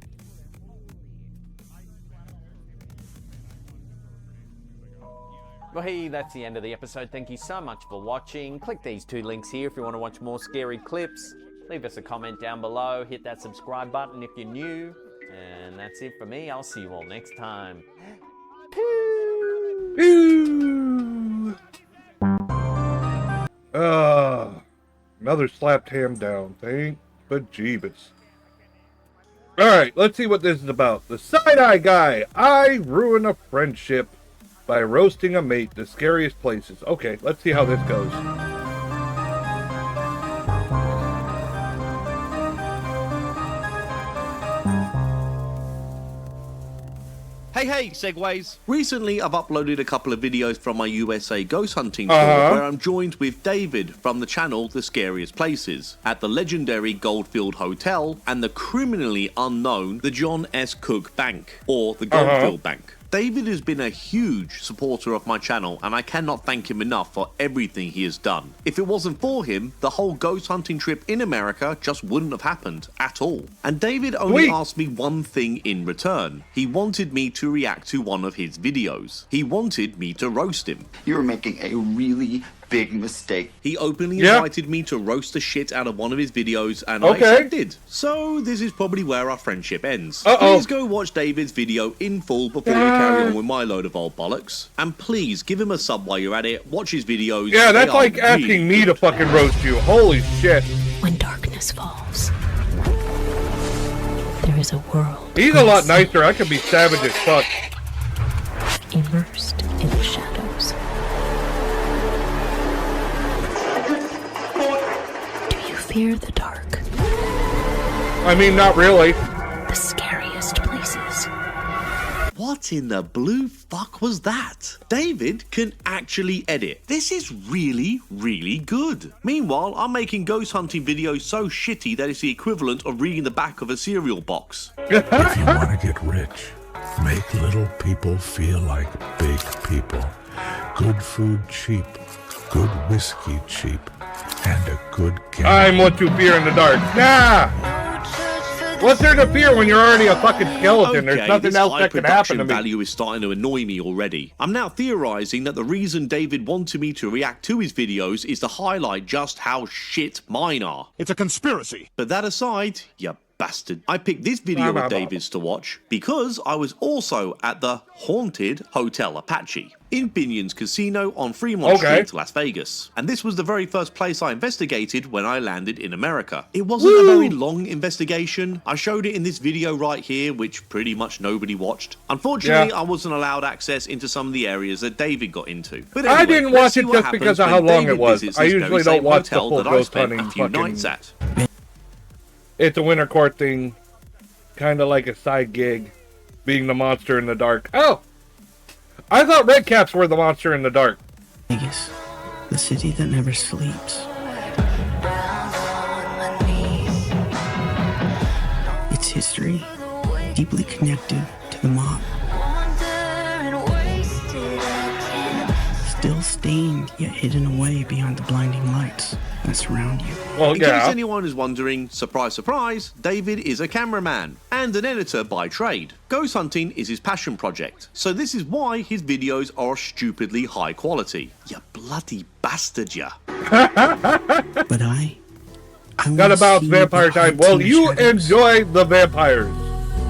Well, hey, that's the end of the episode. Thank you so much for watching. Click these 2 links here if you want to watch more scary clips. Leave us a comment down below. Hit that subscribe button if you're new. And that's it for me. I'll see you all next time. Pew. Another slapped ham down. Thank bejeebus. Alright, let's see what this is about. The Side-Eye Guy. I ruin a friendship by roasting a mate, the scariest places. Okay, let's see how this goes. Hey, Segways. Recently, I've uploaded a couple of videos from my USA ghost hunting tour where I'm joined with David from the channel The Scariest Places at the legendary Goldfield Hotel and the criminally unknown the John S. Cook Bank, or the Goldfield Bank. David has been a huge supporter of my channel and I cannot thank him enough for everything he has done. If it wasn't for him, the whole ghost hunting trip in America just wouldn't have happened at all. And David only asked me one thing in return. He wanted me to react to one of his videos. He wanted me to roast him. You were making a really big mistake. He openly invited me to roast the shit out of one of his videos and I accepted. So this is probably where our friendship ends. Please go watch David's video in full before you carry on with my load of old bollocks. And please give him a sub while you're at it. Watch his videos. Yeah, that's like asking me to fucking roast you. Holy shit. When darkness falls, there is a world. He's a lot nicer. I could be savage as fuck. Immersed in the shadows. Fear the dark. I mean, not really. The scariest places. What in the blue fuck was that? David can actually edit. This is really, really good. Meanwhile, I'm making ghost hunting videos so shitty that it's the equivalent of reading the back of a cereal box. If you want to get rich, make little people feel like big people. Good food cheap. Good whiskey cheap. And a good game. I'm what you fear in the dark. Nah! What's there to fear when you're already a fucking skeleton? There's nothing else that can happen to me. Value is starting to annoy me already. I'm now theorizing that the reason David wanted me to react to his videos is to highlight just how shit mine are. It's a conspiracy. But that aside, you bastard. I picked this video of David's to watch because I was also at the haunted Hotel Apache in Binion's Casino on Fremont Street, Las Vegas. And this was the very first place I investigated when I landed in America. It wasn't a very long investigation. I showed it in this video right here, which pretty much nobody watched. Unfortunately, I wasn't allowed access into some of the areas that David got into. But anyway, I didn't watch it just because of how long it was. I usually don't watch the full ghost hunting fucking... It's a winter court thing, kind of like a side gig, being the monster in the dark. Oh! I thought red caps were the monster in the dark. Vegas, the city that never sleeps. Its history, deeply connected to the mob. Still stained, yet hidden away beyond the blinding lights that surround you. Well, in case anyone is wondering, surprise, surprise, David is a cameraman and an editor by trade. Ghost hunting is his passion project, so this is why his videos are stupidly high quality. You bloody bastard, ya. But I got about vampire time. Well, you enjoy the vampires.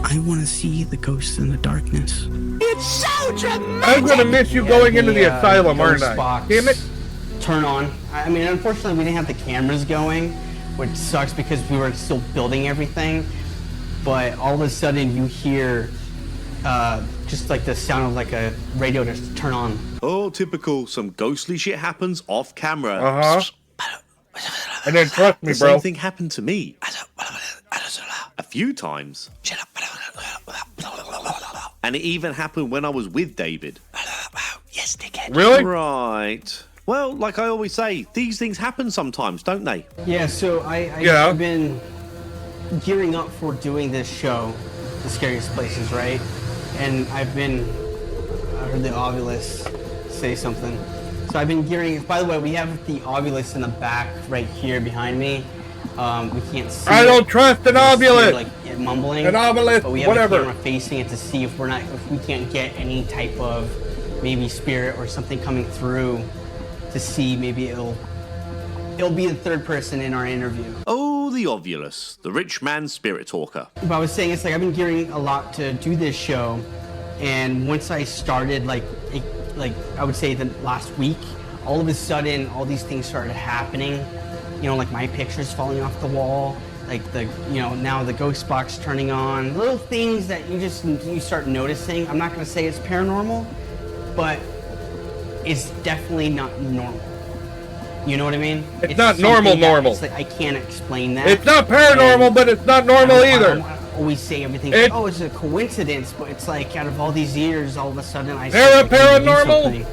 I want to see the ghosts in the darkness. It's so dramatic! I'm gonna miss you going into the asylum, aren't I? Damn it! Turn on. I mean, unfortunately, we didn't have the cameras going, which sucks because we were still building everything. But all of a sudden, you hear just like the sound of like a radio just turn on. Oh, typical. Some ghostly shit happens off camera. And then trust me, the bro. Same thing happened to me. A few times. And it even happened when I was with David. Yes, dickhead. Really? Right. Well, like I always say, these things happen sometimes, don't they? Yeah, so I've been gearing up for doing this show, The Scariest Places, right? And I heard the Ovilus say something. So I've been gearing, by the way, we have the Ovilus in the back right here behind me. We can't see I don't trust an Ovilus! Like it mumbling. An Ovilus, but we have whatever. the camera facing it to see if we can't get any type of maybe spirit or something coming through to see. Maybe it'll be the third person in our interview. Oh, the Ovulus, the rich man spirit talker. But I was saying, it's like I've been gearing a lot to do this show, and once I started, like I would say the last week, all of a sudden, all these things started happening. You know, like my pictures falling off the wall, like now the ghost box turning on, little things that you start noticing. I'm not gonna say it's paranormal, but it's definitely not normal. You know what I mean? It's not normal. It's like I can't explain that. It's not paranormal, but it's not normal either. I always say everything. It's a coincidence, but it's like out of all these years, all of a sudden I paranormal.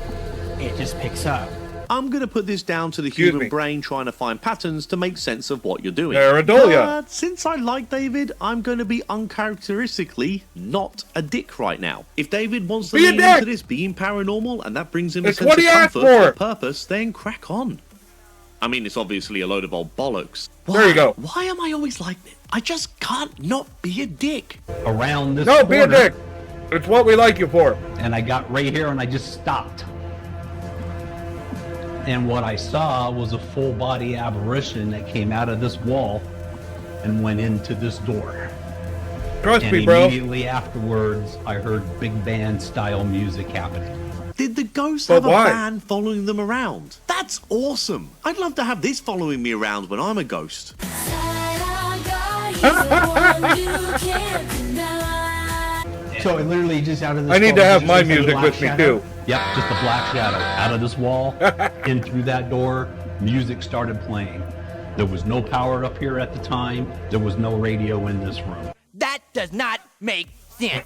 It just picks up. I'm going to put this down to the human brain trying to find patterns to make sense of what you're doing. Pareidolia. But since I like David, I'm going to be uncharacteristically not a dick right now. If David wants to lean into this being paranormal and that brings him a sense of comfort or purpose, then crack on. I mean, it's obviously a load of old bollocks. There you go. Why am I always like this? I just can't not be a dick. Around this corner. No, be a dick. It's what we like you for. And I got right here and I just stopped. And what I saw was a full body apparition that came out of this wall and went into this door. Trust me, bro. And immediately afterwards, I heard big band style music happening. Did the ghosts have a band following them around? That's awesome. I'd love to have this following me around when I'm a ghost. So it literally just out of this. I need to have my music with me too. Yep, just a black shadow out of this wall, in through that door. Music started playing. There was no power up here at the time. There was no radio in this room. That does not make sense.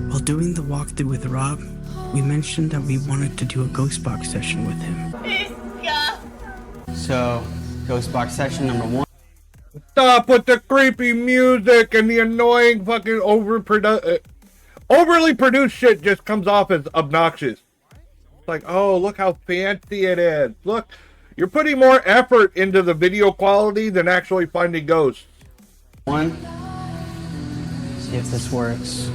While doing the walkthrough with Rob, we mentioned that we wanted to do a ghost box session with him. So, ghost box session number 1. Stop with the creepy music and the annoying fucking overly produced shit just comes off as obnoxious. It's like, oh, look how fancy it is. Look, you're putting more effort into the video quality than actually finding ghosts. 1. See if this works.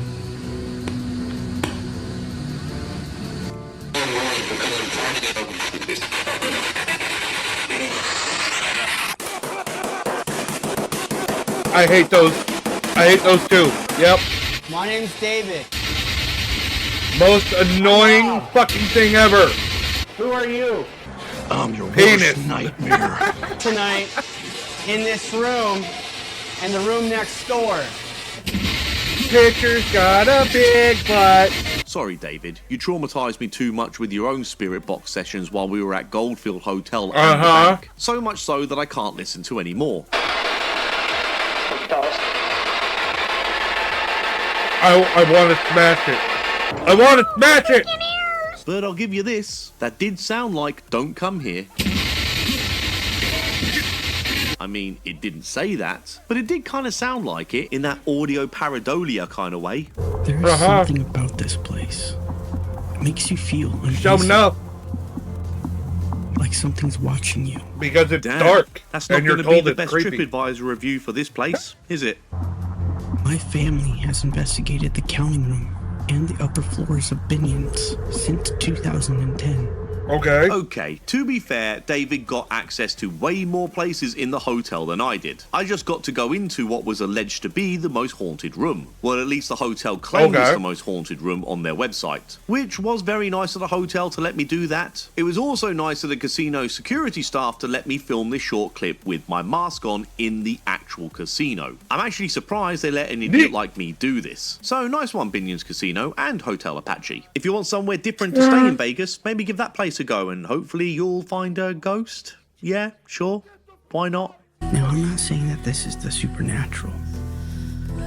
I hate those. I hate those too. Yep. My name's David. Most annoying fucking thing ever. Who are you? I'm your penis worst nightmare. Tonight, in this room, and the room next door. Picture's got a big butt. Sorry, David. You traumatized me too much with your own spirit box sessions while we were at Goldfield Hotel and the bank. So much so that I can't listen to any more. I want to smash it. I want to smash it! But I'll give you this. That did sound like "Don't come here." I mean, it didn't say that, but it did kind of sound like it in that audio pareidolia kind of way. There is something about this place. It makes you feel uneasy. Showing up. Like something's watching you. Because it's dark. That's not going to be the best TripAdvisor review for this place, is it? My family has investigated the counting room and the upper floors of Binion's since 2010. Okay, to be fair, David got access to way more places in the hotel than I did. I just got to go into what was alleged to be the most haunted room. Well, at least the hotel claimed it's the most haunted room on their website, which was very nice of the hotel to let me do that. It was also nice of the casino security staff to let me film this short clip with my mask on in the actual casino. I'm actually surprised they let an idiot like me do this. So nice one, Binion's Casino and Hotel Apache. If you want somewhere different to stay in Vegas, maybe give that place a go and hopefully you'll find a ghost. Yeah, sure. Why not? Now, I'm not saying that this is the supernatural,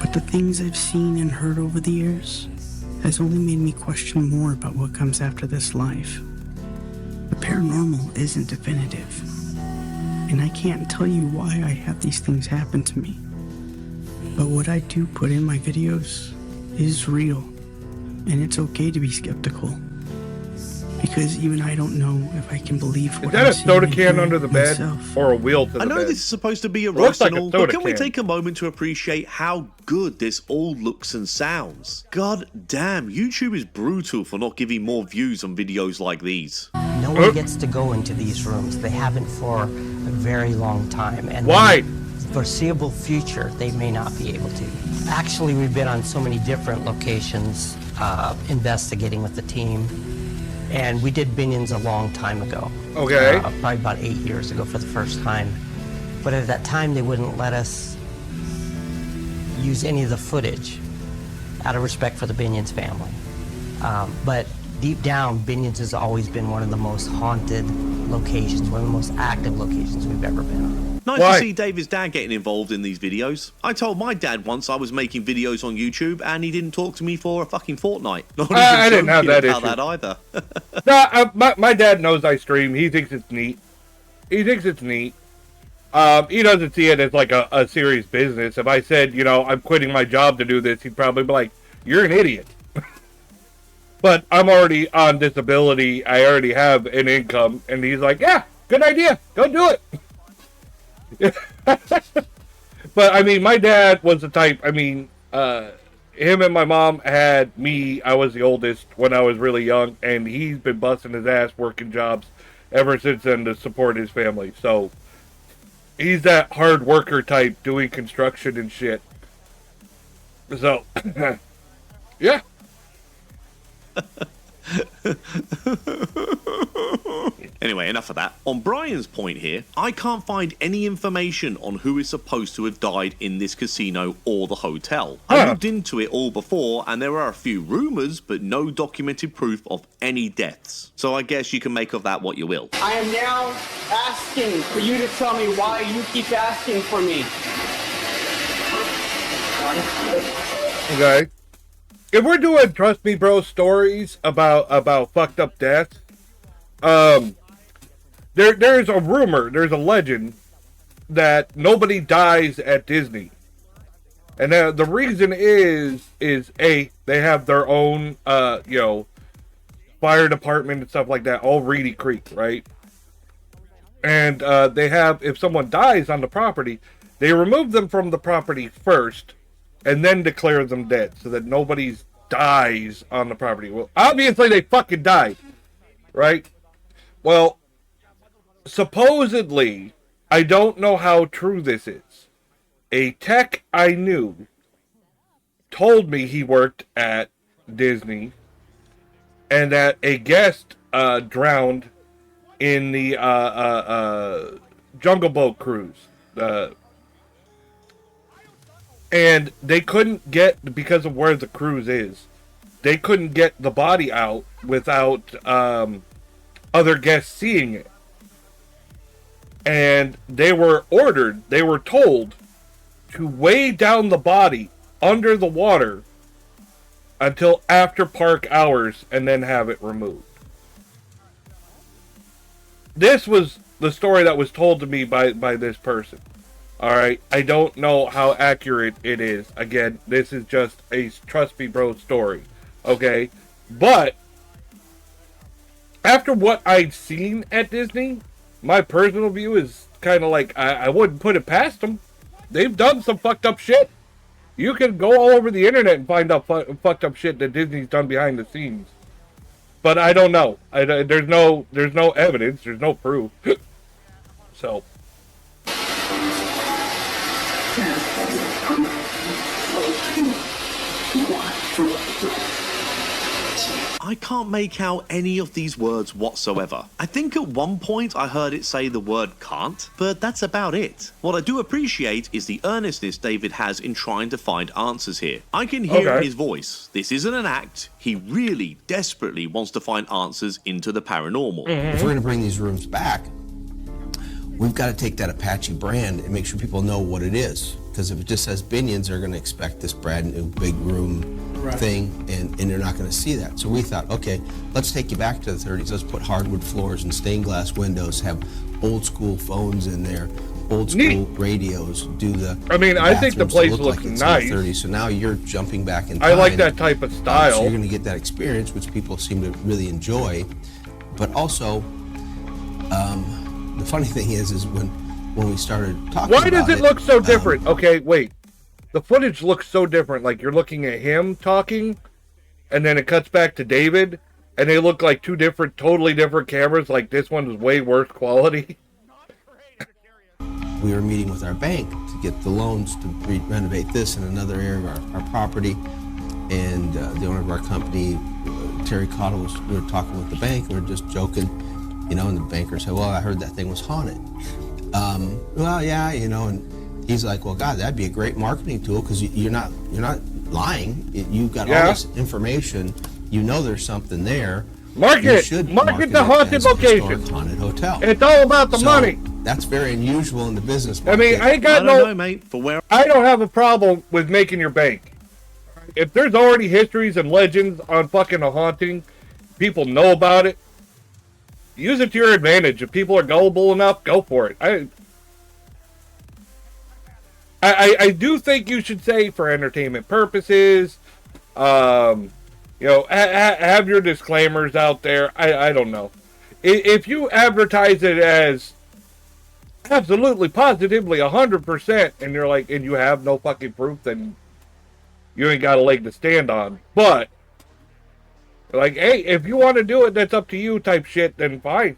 but the things I've seen and heard over the years has only made me question more about what comes after this life. The paranormal isn't definitive, and I can't tell you why I have these things happen to me. But what I do put in my videos is real, and it's okay to be skeptical. Because even I don't know if I can believe what Is that I'm a soda seeing can here under the bed myself. or a wheel to the bed? I know this is supposed to be a It looks roast like and a all, soda but can we can. take a moment to appreciate how good this all looks and sounds? God damn, YouTube is brutal for not giving more views on videos like these. No one gets to go into these rooms. They haven't for a very long time. And why? Foreseeable future, they may not be able to. Actually, we've been on so many different locations investigating with the team. And we did Binions a long time ago. Okay. Probably about 8 years ago for the first time. But at that time, they wouldn't let us use any of the footage out of respect for the Binions family. But deep down, Binions has always been one of the most haunted locations, one of the most active locations we've ever been on. Nice to see David's dad getting involved in these videos. I told my dad once I was making videos on YouTube and he didn't talk to me for a fucking fortnight. I didn't have that issue. That either. No, my dad knows I stream. He thinks it's neat. He doesn't see it as like a serious business. If I said, I'm quitting my job to do this, he'd probably be like, you're an idiot. But I'm already on disability. I already have an income. And he's like, yeah, good idea. Go do it. But I mean, my dad was the type, him and my mom had me. I was the oldest when I was really young, and he's been busting his ass working jobs ever since then to support his family. So he's that hard worker type doing construction and shit. So yeah. Anyway, enough of that. On Brian's point here, I can't find any information on who is supposed to have died in this casino or the hotel. I looked into it all before, and there are a few rumors, but no documented proof of any deaths. So I guess you can make of that what you will. I am now asking for you to tell me why you keep asking for me. Okay. If we're doing Trust Me Bro stories about fucked up deaths, there's a rumor, there's a legend that nobody dies at Disney. And the reason is A, they have their own, fire department and stuff like that, all Reedy Creek, right? And they have, if someone dies on the property, they remove them from the property first, and then declare them dead, so that nobody dies on the property. Well, obviously they fucking died, right? Well, supposedly, I don't know how true this is. A tech I knew told me he worked at Disney, and that a guest drowned in the Jungle Boat cruise. And they couldn't get, because of where the cruise is, they couldn't get the body out without other guests seeing it. And they were told to weigh down the body under the water until after park hours and then have it removed. This was the story that was told to me by this person. Alright, I don't know how accurate it is. Again, this is just a Trust Me Bro story. Okay? But, after what I've seen at Disney, my personal view is kind of like, I wouldn't put it past them. They've done some fucked up shit. You can go all over the internet and find out fucked up shit that Disney's done behind the scenes. But I don't know. There's no evidence. There's no proof. So... I can't make out any of these words whatsoever. I think at one point I heard it say the word can't, but that's about it. What I do appreciate is the earnestness David has in trying to find answers here. I can hear in his voice, this isn't an act, he really desperately wants to find answers into the paranormal. If we're going to bring these rooms back, we've got to take that Apache brand and make sure people know what it is. Because if it just says Binions, they're going to expect this brand new big room thing, and they're not going to see that. So we thought, okay, let's take you back to the 30s. Let's put hardwood floors and stained glass windows, have old school phones in there, old school radios, do the I think the place looks nice. 30s. So now you're jumping back in time. I like that type of style. So you're going to get that experience, which people seem to really enjoy. But also, the funny thing is when we started talking Why does about it look so different? Okay, wait. The footage looks so different. Like, you're looking at him talking, and then it cuts back to David, and they look like two different, totally different cameras. Like, this one is way worse quality. We were meeting with our bank to get the loans to renovate this in another area of our property. And the owner of our company, Terry Cottle, we were talking with the bank, and we were just joking, you know, and the banker said, well, I heard that thing was haunted. Well, yeah, you know, and he's like, well, God, that'd be a great marketing tool because you're not lying. You've got all this information. You know there's something there. Market the haunted location. Haunted hotel. It's all about the money. That's very unusual in the business market. I mean, I don't know, mate. I don't have a problem with making your bank. If there's already histories and legends on fucking a haunting, people know about it. Use it to your advantage. If people are gullible enough, go for it. I do think you should say for entertainment purposes. You know, have your disclaimers out there. I don't know. If you advertise it as absolutely, positively, 100%, and you're like, and you have no fucking proof, then you ain't got a leg to stand on. But, like, hey, if you want to do it, that's up to you type shit, then fine.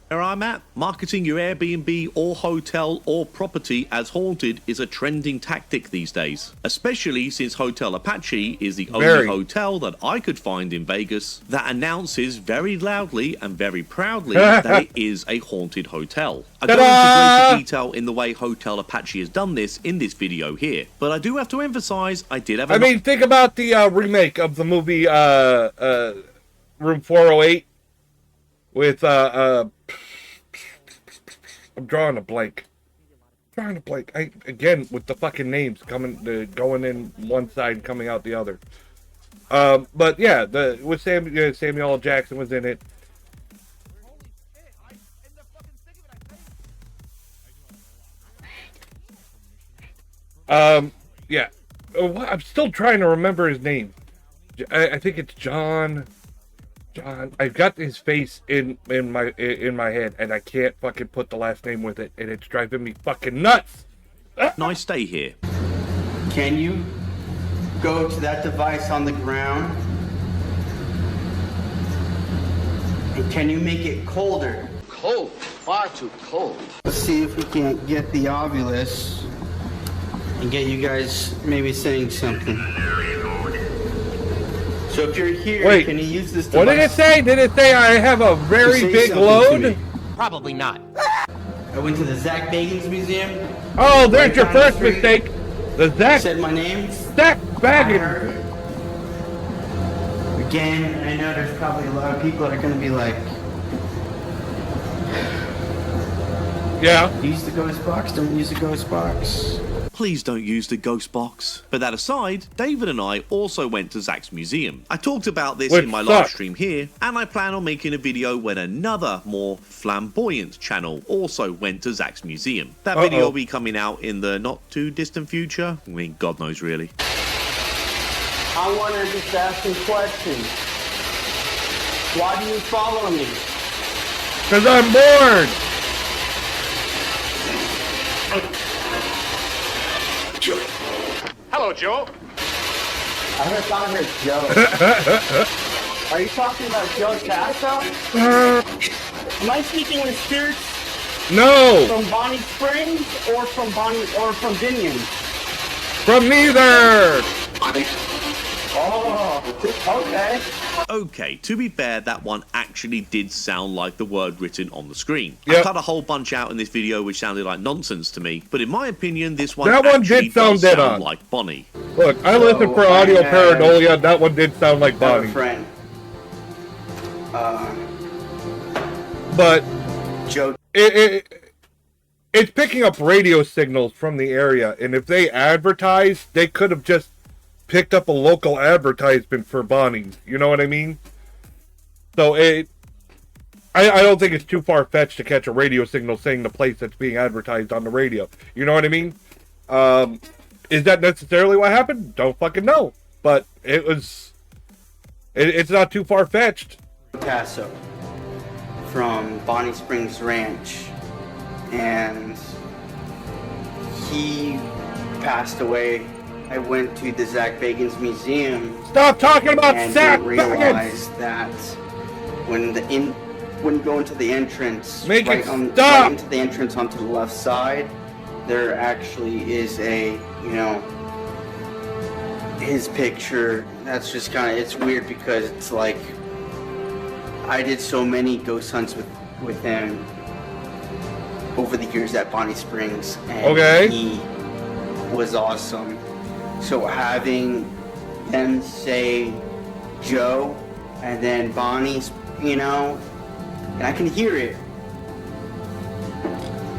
Where I'm at, marketing your Airbnb or hotel or property as haunted is a trending tactic these days. Especially since Hotel Apache is the only hotel that I could find in Vegas that announces very loudly and very proudly that it is a haunted hotel. I go into greater detail in the way Hotel Apache has done this in this video here, but I do have to emphasize I did have I mean, think about the remake of the movie Room 408 with I'm drawing a blank. Again with the fucking names going in one side and coming out the other. But yeah, with Samuel L. Jackson was in it. Yeah. I'm still trying to remember his name. I think it's John. I've got his face in my head, and I can't fucking put the last name with it, and it's driving me fucking nuts. Nice day here. Can you go to that device on the ground? And can you make it colder? Cold, far too cold. Let's see if we can't get the Ovilus and get you guys maybe saying something. So if you're here, can you use this device? What did it say? Did it say I have a very big load? Probably not. I went to the Zach Bagans Museum. Oh, there's your first mistake. The Zach. Said my name. Zach Bagans. Again, I know there's probably a lot of people that are going to be like, yeah. Use the ghost box, don't use the ghost box. Please don't use the ghost box. But that aside, David and I also went to Zach's museum. I talked about this in my live stream here, and I plan on making a video when another more flamboyant channel also went to Zach's museum. That video will be coming out in the not too distant future. I mean, God knows really. I want to just ask some questions. Why do you follow me? Because I'm bored. Hello, Joe. I thought I heard Joe. Are you talking about Joe Tasso? Am I speaking with spirits? No. From Bonnie Springs or from Binion? From neither. Oh, okay. Okay, to be fair, that one actually did sound like the word written on the screen. I cut a whole bunch out in this video which sounded like nonsense to me, but in my opinion, this one did sound dead on. Like Bonnie. Look, I listened for audio paranoia. That one did sound like Bonnie. Friend. But Joe, it's picking up radio signals from the area, and if they advertise, they could have just picked up a local advertisement for Bonnie's. You know what I mean? So I don't think it's too far-fetched to catch a radio signal saying the place that's being advertised on the radio. You know what I mean? Is that necessarily what happened? Don't fucking know. But it's not too far-fetched. Tasso. from Bonnie Springs Ranch, and he passed away. I went to the Zach Bagans Museum. Stop talking about and Zach realized that when you go into the entrance, Make right it on, stop! right into the entrance onto the left side, there actually is a, you know, his picture. That's just kind of, it's weird because it's like, I did so many ghost hunts with him over the years at Bonnie Springs, and he was awesome. So having them say Joe and then Bonnie's, you know, and I can hear it.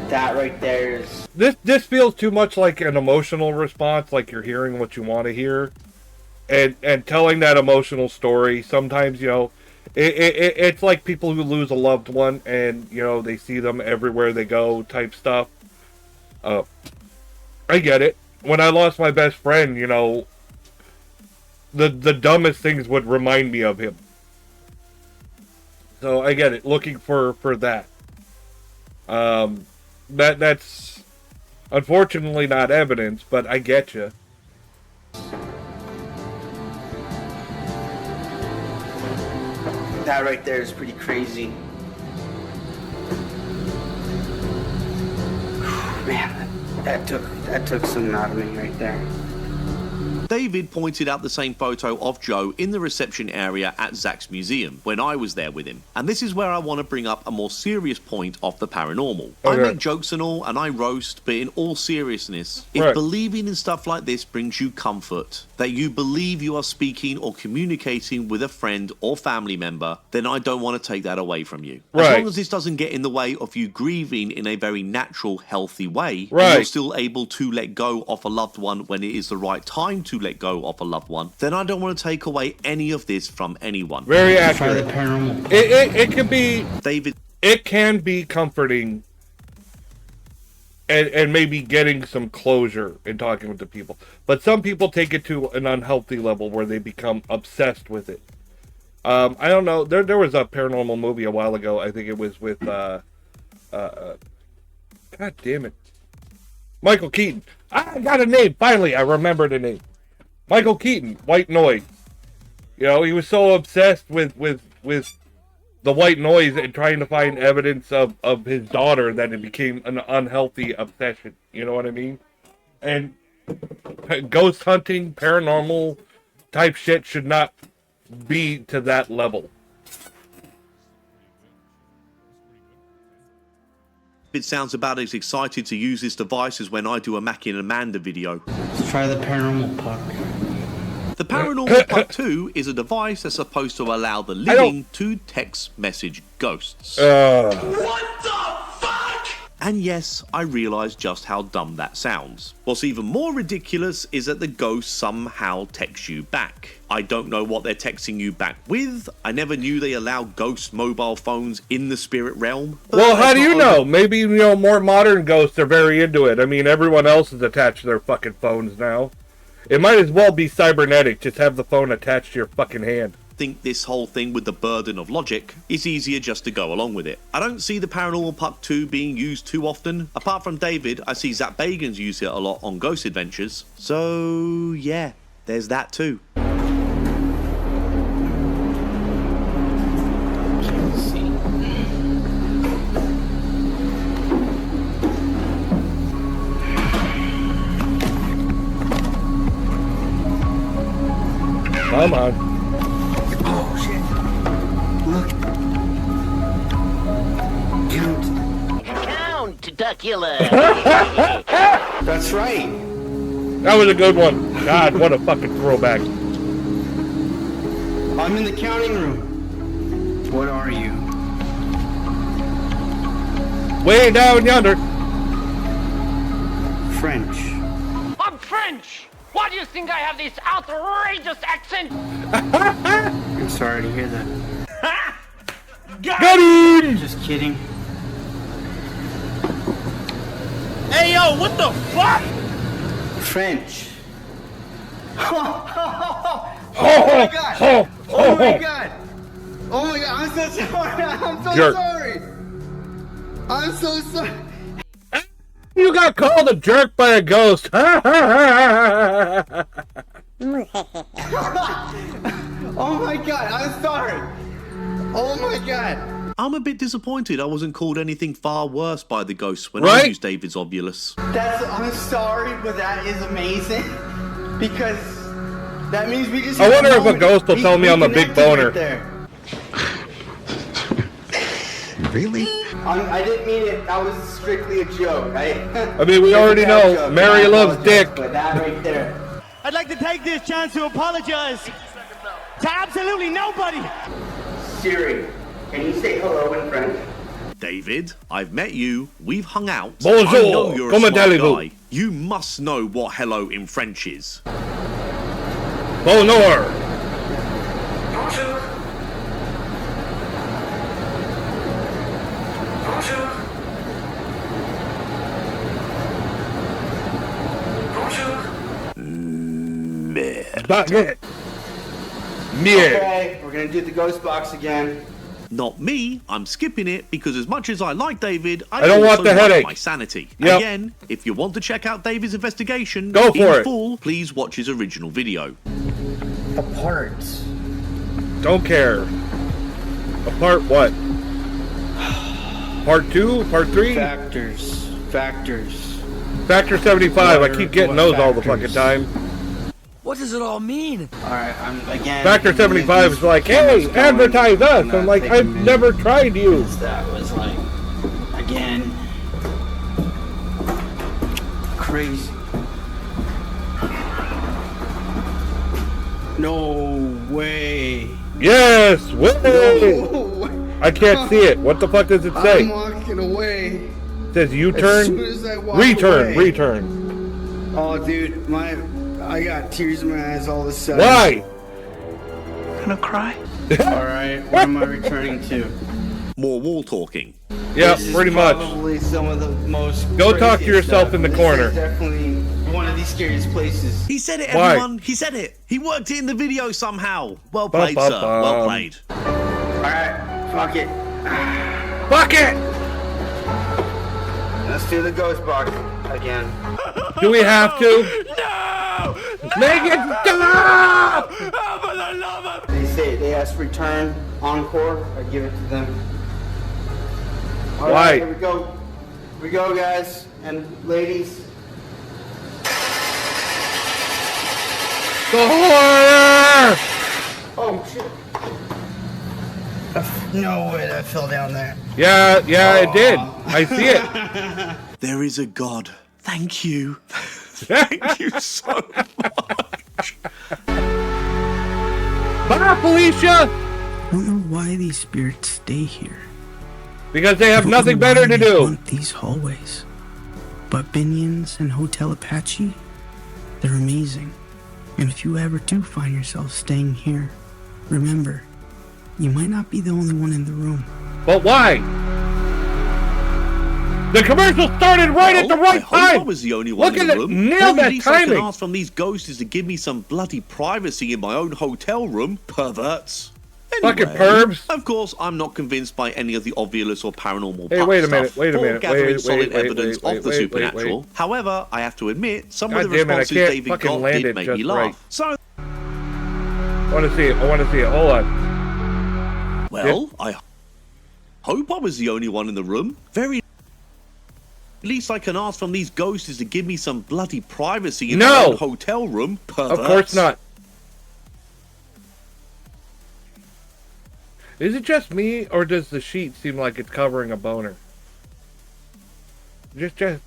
That right there is... This feels too much like an emotional response, like you're hearing what you want to hear. And telling that emotional story, sometimes, you know, it's like people who lose a loved one and, you know, they see them everywhere they go type stuff. I get it. When I lost my best friend, you know, the dumbest things would remind me of him. So I get it. Looking for that. That's unfortunately not evidence, but I get you. That right there is pretty crazy. Man, that took something out of me right there. David pointed out the same photo of Joe in the reception area at Zach's museum when I was there with him. And this is where I want to bring up a more serious point of the paranormal. I make jokes and all, and I roast, but in all seriousness, if believing in stuff like this brings you comfort, that you believe you are speaking or communicating with a friend or family member, then I don't want to take that away from you. As long as this doesn't get in the way of you grieving in a very natural, healthy way, and you're still able to let go of a loved one when it is the right time to let go of a loved one, then I don't want to take away any of this from anyone. Very accurate. It can be, David. It can be comforting, and maybe getting some closure in talking with the people. But some people take it to an unhealthy level where they become obsessed with it. I don't know. There was a paranormal movie a while ago. I think it was with God damn it, Michael Keaton. I got a name. Finally, I remembered a name. Michael Keaton, White Noise. You know, he was so obsessed with the white noise and trying to find evidence of his daughter that it became an unhealthy obsession. You know what I mean? And ghost hunting, paranormal type shit should not be to that level. It sounds about as excited to use this device as when I do a Mackie and Amanda video. Let's try the paranormal puck. The Paranormal Puck 2 is a device that's supposed to allow the living to text message ghosts. What the fuck? And yes, I realise just how dumb that sounds. What's even more ridiculous is that the ghost somehow texts you back. I don't know what they're texting you back with. I never knew they allow ghost mobile phones in the spirit realm. Well, how do you know? Maybe, you know, more modern ghosts are very into it. I mean, everyone else is attached to their fucking phones now. It might as well be cybernetic. Just have the phone attached to your fucking hand. I think this whole thing with the burden of logic is easier just to go along with it. I don't see the Paranormal Puck 2 being used too often. Apart from David, I see Zach Bagans use it a lot on Ghost Adventures. So, yeah, there's that too. Come on. Oh, shit. Look. Count, Duckula. That's right. That was a good one. God, what a fucking throwback. I'm in the counting room. What are you? Way down yonder. French. I'm French. Why do you think I have this outrageous accent? I'm sorry to hear that. Got him! Just kidding. Hey, yo, what the fuck? French. Oh my god! Oh my god! Oh my god, I'm so sorry. I'm so Jerk. sorry. I'm so sorry. You got called a jerk by a ghost. Oh my god, I'm sorry. Oh my god. I'm a bit disappointed I wasn't called anything far worse by the ghosts when I Right? used David's Ovulus. I'm sorry, but that is amazing. Because that means we just... I wonder if a ghost will tell me I'm a big boner. Really? I didn't mean it. That was strictly a joke. I mean, we already know Mary loves dick. But that right there. I'd like to take this chance to apologize to absolutely nobody. Siri, can you say hello in French? David, I've met you. We've hung out. Bonjour. I know you're a Comment smart allez-vous? guy. You must know what hello in French is. Bonjour. Bonjour. Bonjour. Bonjour. Baguette. Okay, we're gonna do the ghost box again. Not me. I'm skipping it because as much as I like David, I don't want also the like headache. my sanity. Yep. Again, if you want to check out David's investigation Go for in it. full, please watch his original video. The parts. Don't care. A part what? Part 2? Part 3? Factors. Factor 75. I keep getting those all the fucking time. What does it all mean? Alright, I'm again. Factor 75 is like, hey, advertise us. I'm like, I've never tried you. That was like, again, crazy. No way. Yes, way. No. I can't see it. What the fuck does it say? I'm walking away. It says As U-turn, soon as I walk return, away. return. Oh, dude, I got tears in my eyes all of a sudden. Why? I'm gonna cry. All right, what am I returning to? More wall talking. Yeah, This is pretty much. Probably some of the most. Go talk to craziest yourself stuff. in the This corner. is definitely one of the scariest places. He said it, Why? everyone. He said it. He worked it in the video somehow. Well played, sir. Well played. All right, fuck it. Fuck it! Let's do the ghost box again. Do we have to? No! Make it stop! They asked return, encore. I give it to them. All Why? right, here we go. Here we go, guys and ladies. The horror! Oh shit! No way that fell down there. Yeah, it did. I see it. There is a God. Thank you. Thank you so much. Bye, Felicia! I don't know why these spirits stay here. Because they have nothing better to do. Want these hallways. But Binions and Hotel Apache, they're amazing. And if you ever do find yourself staying here, remember, you might not be the only one in the room. But why? The commercial started right at the right I hope I time. was the only one Look in at the it. room. Nailed All the that least I can timing. ask from these ghosts is to give me some bloody privacy in my own hotel room. Perverts. Fucking pervs. Of course, I'm not convinced by any of the obvious or paranormal Hey, puck wait a stuff minute, wait a or minute, gathering wait, solid wait, evidence wait, of the wait, supernatural. wait. However, I have to admit, some God of the damn it, I responses can't David fucking got land did it make just me laugh. right. So, I want to see it. I want to see it. Hold on. well, I hope I was the only one in the room. Very least I can ask from these ghosts is to give me some bloody privacy in my own hotel room. Perverts. Of course not. Is it just me, or does the sheet seem like it's covering a boner? Just a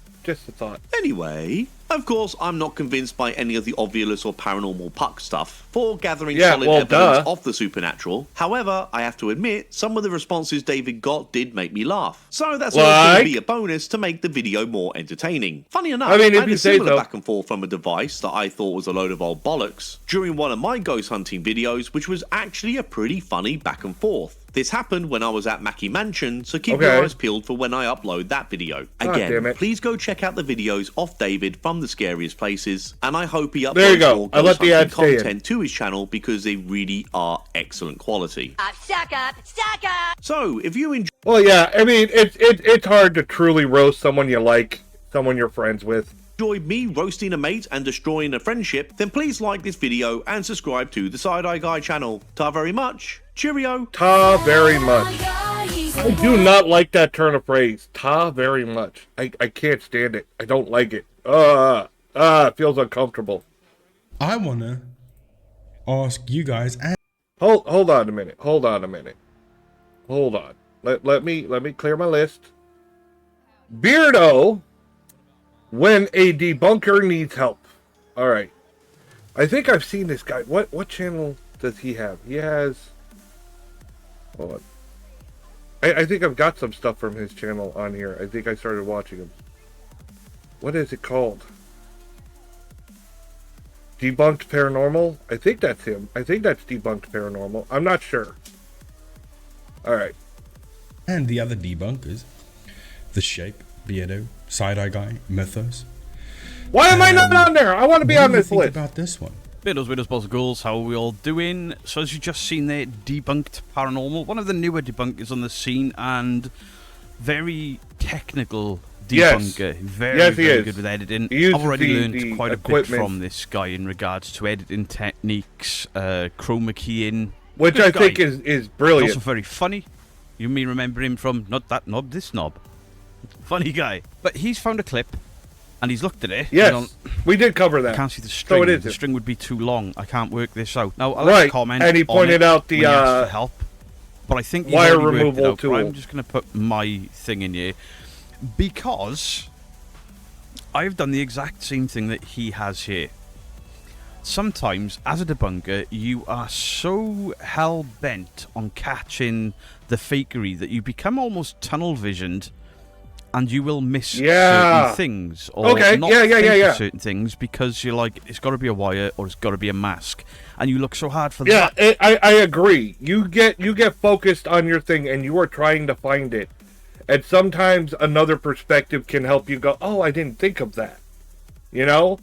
thought. Anyway, of course, I'm not convinced by any of the obvious or paranormal puck stuff for gathering Yeah, solid well, evidence duh. of the supernatural. However, I have to admit, some of the responses David got did make me laugh. So that's always going to Like? be a bonus to make the video more entertaining. Funny enough, I mean, if had you a say similar so. back and forth from a device that I thought was a load of old bollocks during one of my ghost hunting videos, which was actually a pretty funny back and forth. This happened when I was at Mackie Mansion, so keep your eyes peeled for when I upload that video. Again, please go check out the videos of David from The Scariest Places, and I hope he uploads more ghost hunting content to his channel because they really are excellent quality. Suck up! So, if you enjoy... Well, yeah, I mean, it's hard to truly roast someone you like, someone you're friends with. Enjoyed me roasting a mate and destroying a friendship, then please like this video and subscribe to the Side Eye Guy channel. Ta very much. Cheerio. Ta very much. I do not like that turn of phrase. Ta very much. I can't stand it. I don't like it. It feels uncomfortable. I wanna ask you guys. Hold on a minute. Hold on. Let me clear my list. Beardo, when a debunker needs help. All right. I think I've seen this guy. What channel does he have? He has... Hold on. I think I've got some stuff from his channel on here. I think I started watching him. What is it called? Debunked Paranormal? I think that's him. I think that's Debunked Paranormal. I'm not sure. Alright. And the other debunkers. The Shape, Beardo, Side Eye Guy, Mythos. Why am I not on there? I want to be on this list. What do you think about this one? Beardos, Widows, Balls, Ghouls, how are we all doing? So as you just seen there, Debunked Paranormal, one of the newer debunkers on the scene, and very technical debunker. Yes. Very good with editing. I've already learned quite equipment a bit from this guy in regards to editing techniques, chroma keying. Which I think is brilliant. He's also very funny. You may remember him from not that knob, this knob. Funny guy. But he's found a clip, and he's looked at it. Yes, we did cover that. I can't see the string. So it is. The string would be too long. I can't work this out. Now, I left a comment and he pointed out the when he asked for help, but I think he's wire already removal worked it out, tool. but I'm just going to put my thing in here because I've done the exact same thing that he has here. Sometimes, as a debunker, you are so hell-bent on catching the fakery that you become almost tunnel-visioned, and you will miss certain things, or not think certain things, because you're like, it's got to be a wire, or it's got to be a mask, and you look so hard for that. Yeah, I agree. You get focused on your thing, and you are trying to find it, and sometimes another perspective can help you go, oh, I didn't think of that. You know?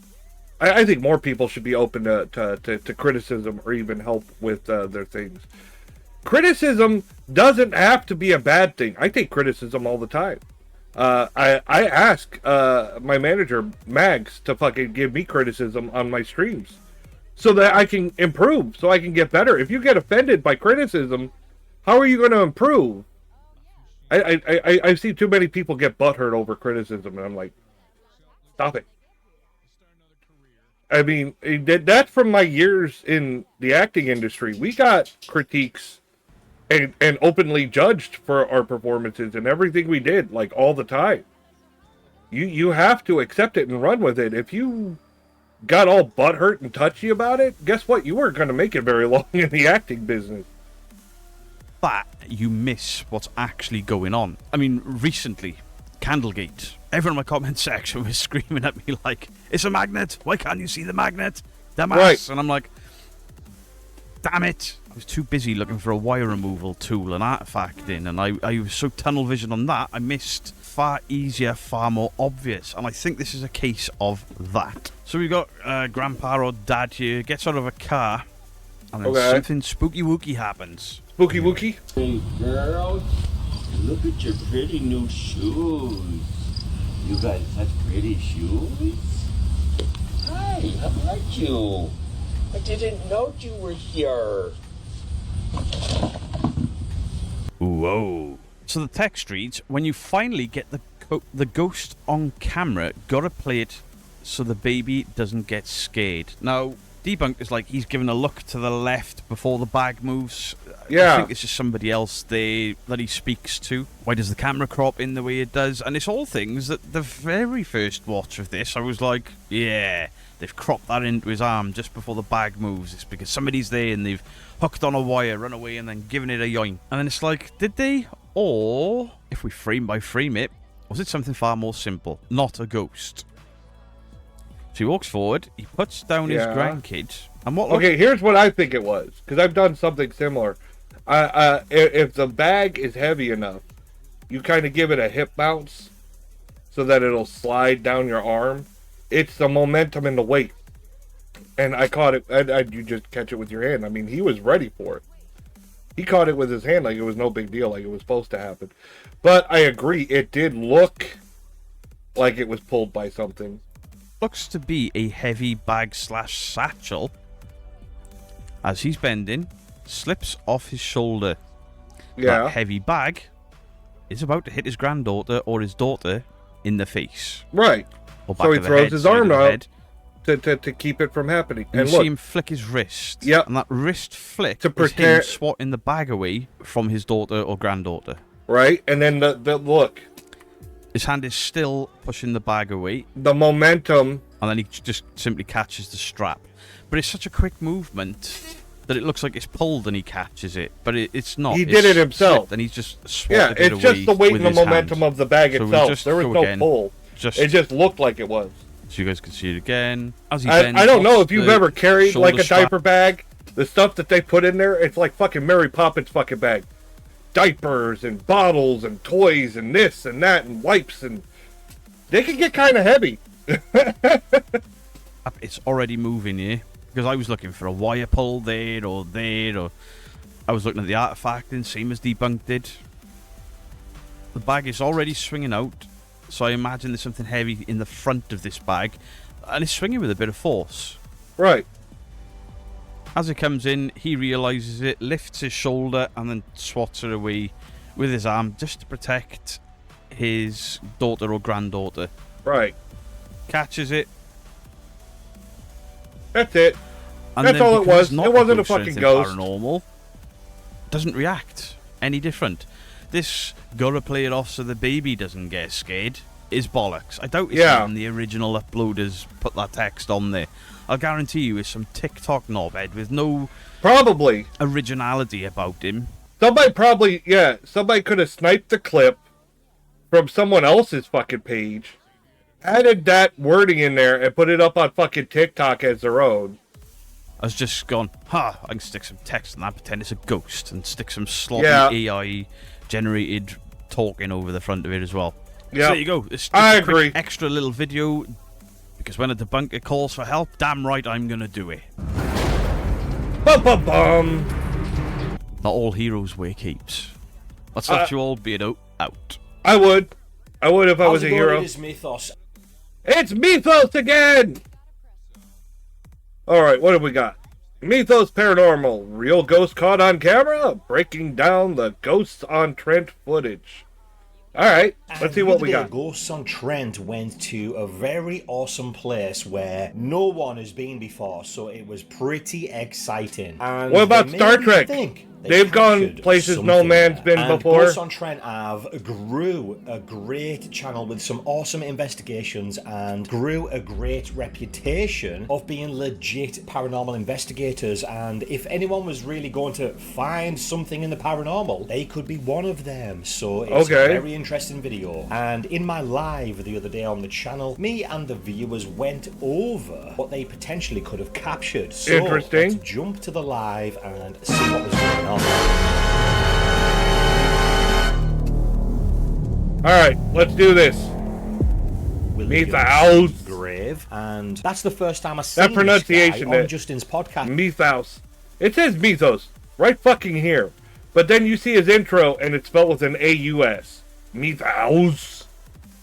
I think more people should be open to criticism or even help with their things. Criticism doesn't have to be a bad thing. I take criticism all the time. I ask my manager, Mags, to fucking give me criticism on my streams so that I can improve, so I can get better. If you get offended by criticism, how are you going to improve? I see too many people get butthurt over criticism, and I'm like, stop it. I mean, that's from my years in the acting industry. We got critiques and openly judged for our performances and everything we did, like, all the time. You have to accept it and run with it. If you got all butthurt and touchy about it, guess what? You weren't going to make it very long in the acting business. But you miss what's actually going on. I mean, recently, Candlegate. Everyone in my comment section was screaming at me like, it's a magnet. Why can't you see the magnet? Dumbass. Right. And I'm like, damn it. I was too busy looking for a wire removal tool and artifact in, and I was so tunnel vision on that, I missed far easier, far more obvious. And I think this is a case of that. So we've got Grandpa or Dad here, gets out of a car, and then something spooky wooky happens. Spooky wooky? Hey girls, look at your pretty new shoes. You got such pretty shoes. Hi, how about you? I didn't know you were here. Whoa. So the text reads, when you finally get the ghost on camera, gotta play it so the baby doesn't get scared. Now, Debunked is like he's giving a look to the left before the bag moves. Yeah. I think it's just somebody else that he speaks to. Why does the camera crop in the way it does? And it's all things that the very first watch of this, I was like, yeah, they've cropped that into his arm just before the bag moves. It's because somebody's there and they've hooked on a wire, run away, and then given it a yoink. And then it's like, did they? Or, if we frame by frame it, was it something far more simple? Not a ghost. So he walks forward, he puts down his grandkid, and what... Okay, here's what I think it was, because I've done something similar. If the bag is heavy enough, you kind of give it a hip bounce so that it'll slide down your arm. It's the momentum and the weight. And I caught it. You just catch it with your hand. I mean, he was ready for it. He caught it with his hand like it was no big deal, like it was supposed to happen. But I agree, it did look like it was pulled by something. Looks to be a heavy bag / satchel. As he's bending, slips off his shoulder. Yeah. That heavy bag is about to hit his granddaughter or his daughter in the face. Right. Or back So he of the throws head, his side arm of the out head. to keep it from happening. And And you look, see him flick his wrist. Yep. And that wrist flick To is him protect- swatting the bag away from his daughter or granddaughter. right? And then the look, His hand is still pushing the bag away. the momentum. And then he just simply catches the strap. But it's such a quick movement that it looks like it's pulled and he catches it. But it's not. He It's did it himself. slipped and he's just Yeah, swatted it it's away just the weight with and the his momentum hand. of the bag So we'll itself. just There was go no again. pull. It just looked like it was. So you guys can see it again. As he I bends don't know off if you've the ever carried like shoulder a strap. diaper bag. The stuff that they put in there, it's like fucking Mary Poppins fucking bag. Diapers and bottles and toys and this and that and wipes, and they can get kind of heavy. It's already moving here. Because I was looking for a wire pull there or I was looking at the artifact and same as debunked did. The bag is already swinging out, so I imagine there's something heavy in the front of this bag, and it's swinging with a bit of force. Right. As it comes in, he realizes it, lifts his shoulder, and then swats it away with his arm just to protect his daughter or granddaughter. Right. Catches it. That's it. And That's then all it because was. it's not It wasn't a ghost or fucking anything ghost. Paranormal. Doesn't react any different. This gotta play it off so the baby doesn't get scared is bollocks. I doubt it's even the original uploaders put that text on there. I'll guarantee you it's some TikTok knobhead with no probably originality about him. Somebody could have sniped the clip from someone else's fucking page, added that wording in there, and put it up on fucking TikTok as their own. I was just gone, I can stick some text on that, pretend it's a ghost, and stick some sloppy AI-generated talking over the front of it as well. Yeah. So there you go. It's just I a quick agree. extra little video, because when a debunker calls for help, damn right I'm gonna do it. Bum bum bum. Not all heroes wear capes. Let's let you all Beardo out. I would if I was a hero. It is Mythos. It's Mythos again! Alright, what have we got? Mythos Paranormal. Real ghost caught on camera? Breaking down the Ghosts on Trent footage. Alright, let's see what we got. Ghosts on Trent went to a very awesome place where no one has been before, so it was pretty exciting. And What about they Star made me Trek? think They've gone captured places no something man's there. been And before. Ghosts on Trent have grew a great channel with some awesome investigations and grew a great reputation of being legit paranormal investigators. And if anyone was really going to find something in the paranormal, they could be one of them. So it's a very interesting video. And in my live the other day on the channel, me and the viewers went over what they potentially could have captured. So Interesting. Let's jump to the live and see what was going on. Alright, let's do this. Mythos. Grave, and that's the first time I seen That pronunciation this guy on that- Justin's podcast. Mythos. It says Mythos right fucking here. But then you see his intro and it's spelled with an A-U-S. Mythos.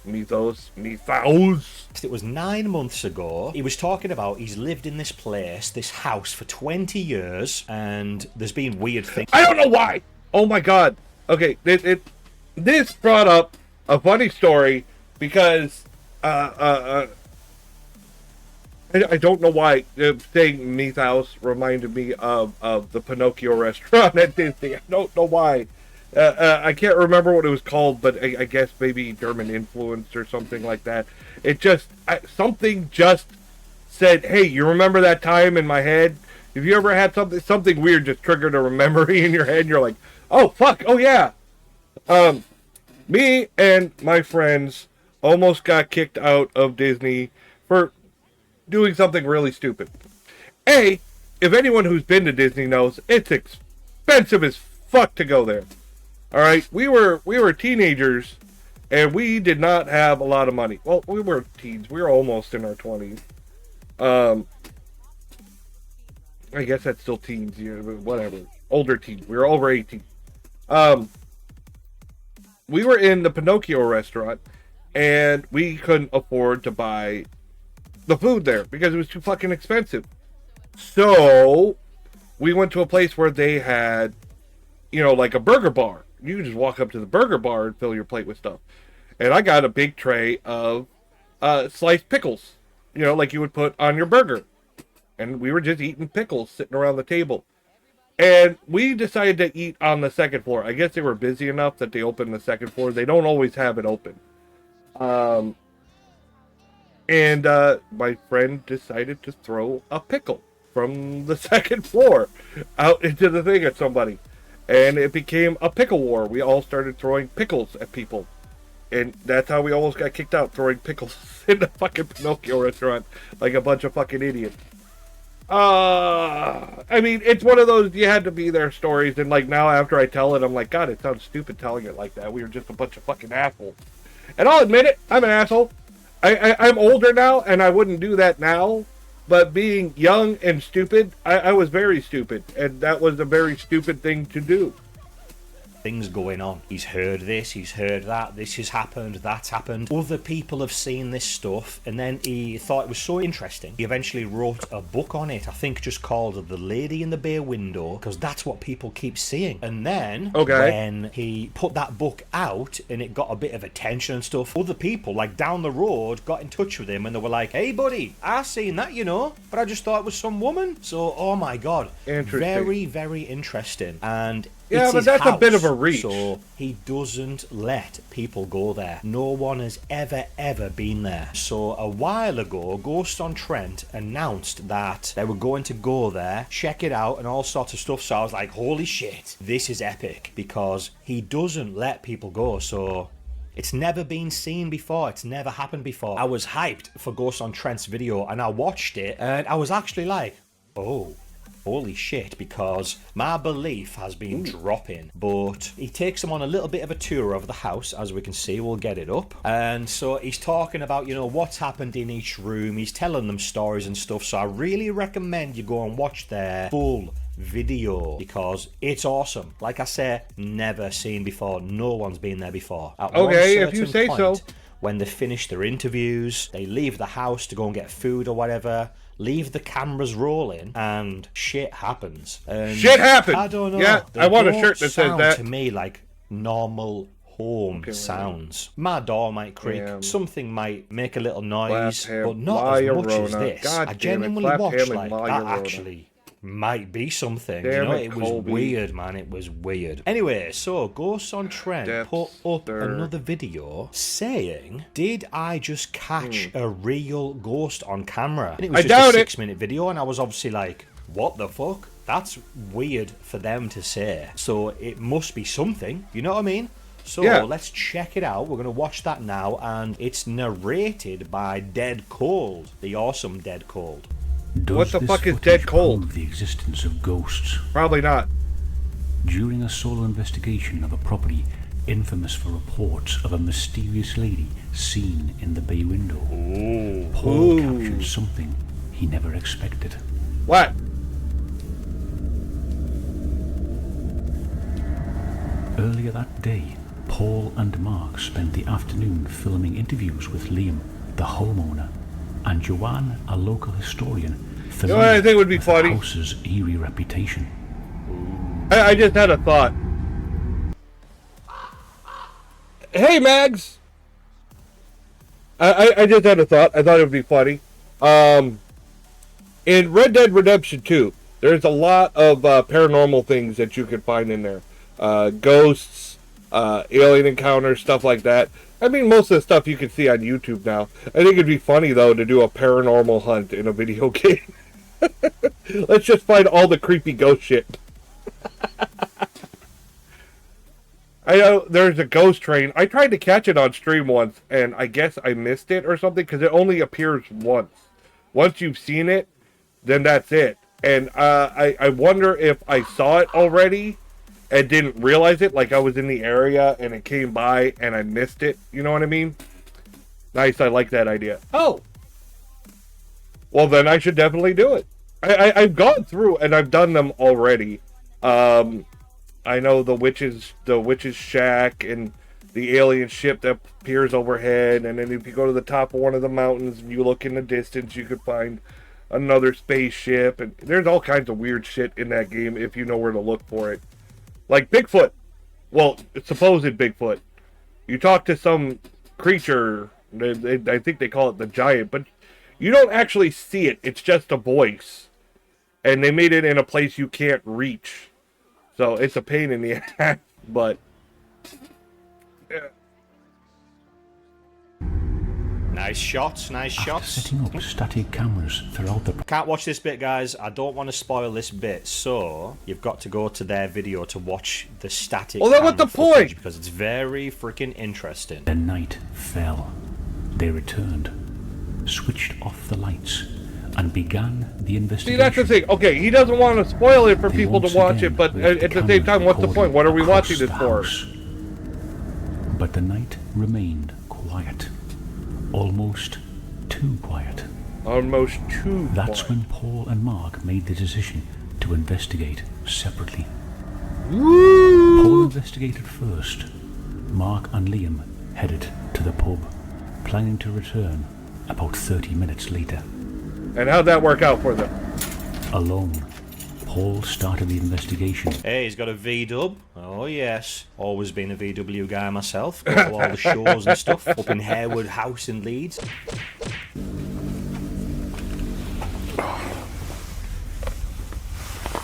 Mythos. Mythos. It was 9 months ago. He was talking about he's lived in this place, this house, for 20 years, and there's been weird things. I don't know why. Oh my god. Okay, this brought up a funny story because I don't know why saying Mythos reminded me of the Pinocchio restaurant at Disney. I don't know why. I can't remember what it was called, but I guess maybe German influence or something like that. It just something just said, "Hey, you remember that time in my head? Have you ever had something weird just triggered a memory in your head? And you're like, oh fuck, oh yeah." Me and my friends almost got kicked out of Disney for doing something really stupid. If anyone who's been to Disney knows, it's expensive as fuck to go there. All right, we were teenagers, and we did not have a lot of money. Well, we were teens. We were almost in our 20s. I guess that's still teens, but whatever. Older teens. We were over 18. We were in the Pinocchio restaurant, and we couldn't afford to buy the food there because it was too fucking expensive. So we went to a place where they had, like a burger bar. You could just walk up to the burger bar and fill your plate with stuff. And I got a big tray of sliced pickles, like you would put on your burger. And we were just eating pickles sitting around the table. And we decided to eat on the second floor. I guess they were busy enough that they opened the second floor. They don't always have it open. And my friend decided to throw a pickle from the second floor out into the thing at somebody. And it became a pickle war. We all started throwing pickles at people. And that's how we almost got kicked out, throwing pickles in the fucking Pinocchio restaurant like a bunch of fucking idiots. I mean, it's one of those you had to be there stories, and like now after I tell it, I'm like, God, it sounds stupid telling it like that. We were just a bunch of fucking assholes. And I'll admit it, I'm an asshole. I'm older now, and I wouldn't do that now. But being young and stupid, I was very stupid, and that was a very stupid thing to do. Things going on. He's heard this, he's heard that, this has happened, that's happened. Other people have seen this stuff, and then he thought it was so interesting. He eventually wrote a book on it, I think just called The Lady in the Bay Window, because that's what people keep seeing. And then, when he put that book out, and it got a bit of attention and stuff, other people, like down the road, got in touch with him, and they were like, hey buddy, I seen that, but I just thought it was some woman. So, oh my God. Very, very interesting. And yeah, but that's a bit of a reach. So he doesn't let people go there. No one has ever been there. So a while ago, Ghost on Trent announced that they were going to go there, check it out, and all sorts of stuff. So I was like, holy shit, this is epic, because he doesn't let people go. So it's never been seen before. It's never happened before. I was hyped for Ghost on Trent's video, and I watched it, and I was actually like, oh, holy shit, because my belief has been dropping. But he takes them on a little bit of a tour of the house, as we can see. We'll get it up. And so he's talking about, what's happened in each room. He's telling them stories and stuff. So I really recommend you go and watch their full video, because it's awesome. Like I say, never seen before. No one's been there before. At okay, if you say so. When they finish their interviews, they leave the house to go and get food or whatever, leave the cameras rolling, and shit happens. And shit happens! I don't know. Yeah, I want a shirt that says that. To me, like normal home sounds. My door might creak, something might make a little noise, but not as much as this. God I genuinely watched like that actually might be something. It was weird, man. It was weird. Anyway, so Ghost on Trent put up another video saying, did I just catch a real ghost on camera? And it was just a 6-minute video, and I was obviously like, what the fuck? That's weird for them to say. So it must be something, you know what I mean? So let's check it out. We're going to watch that now, and it's narrated by Dead Cold, the awesome Dead Cold. What the fuck is Dead Cold? The existence of ghosts. Probably not. During a solo investigation of a property infamous for reports of a mysterious lady seen in the bay window, Paul captured something he never expected. What? Earlier that day, Paul and Mark spent the afternoon filming interviews with Liam, the homeowner, and Joanne, a local historian, I think it would be funny. The house's eerie reputation. I just had a thought. Hey, Mags! I just had a thought. I thought it would be funny. In Red Dead Redemption 2, there's a lot of paranormal things that you can find in there. Ghosts, alien encounters, stuff like that. I mean, most of the stuff you can see on YouTube now. I think it'd be funny, though, to do a paranormal hunt in a video game. Let's just find all the creepy ghost shit. I know there's a ghost train. I tried to catch it on stream once, and I guess I missed it or something, because it only appears once. Once you've seen it, then that's it. And I wonder if I saw it already, and didn't realize it, like I was in the area and it came by and I missed it. You know what I mean? Nice, I like that idea. Oh! Well, then I should definitely do it. I've gone through and I've done them already. I know the witch's shack and the alien ship that appears overhead, and then if you go to the top of one of the mountains and you look in the distance, you could find another spaceship, and there's all kinds of weird shit in that game if you know where to look for it. Like Bigfoot. Well, supposed Bigfoot. You talk to some creature, I think they call it the giant, but you don't actually see it. It's just a voice. And they made it in a place you can't reach. So it's a pain in the ass, but... yeah. Nice shots, nice shots. Setting up static cameras throughout the... Can't watch this bit, guys. I don't want to spoil this bit, so you've got to go to their video to watch the static well, then what's the point? Because it's very freaking interesting. The night fell. They returned, switched off the lights, and began the investigation. See, that's the thing. Okay, he doesn't want to spoil it for people to watch it, but at the same time, what's the point? What are we watching this for? But the night remained quiet. Almost too quiet. Almost too quiet. That's when Paul and Mark made the decision to investigate separately. Woo! Paul investigated first. Mark and Liam headed to the pub, planning to return about 30 minutes later. And how'd that work out for them? Alone, Paul started the investigation. Hey, he's got a V-dub. Oh, yes. Always been a VW guy myself. Go to all the shows and stuff up in Harewood House in Leeds.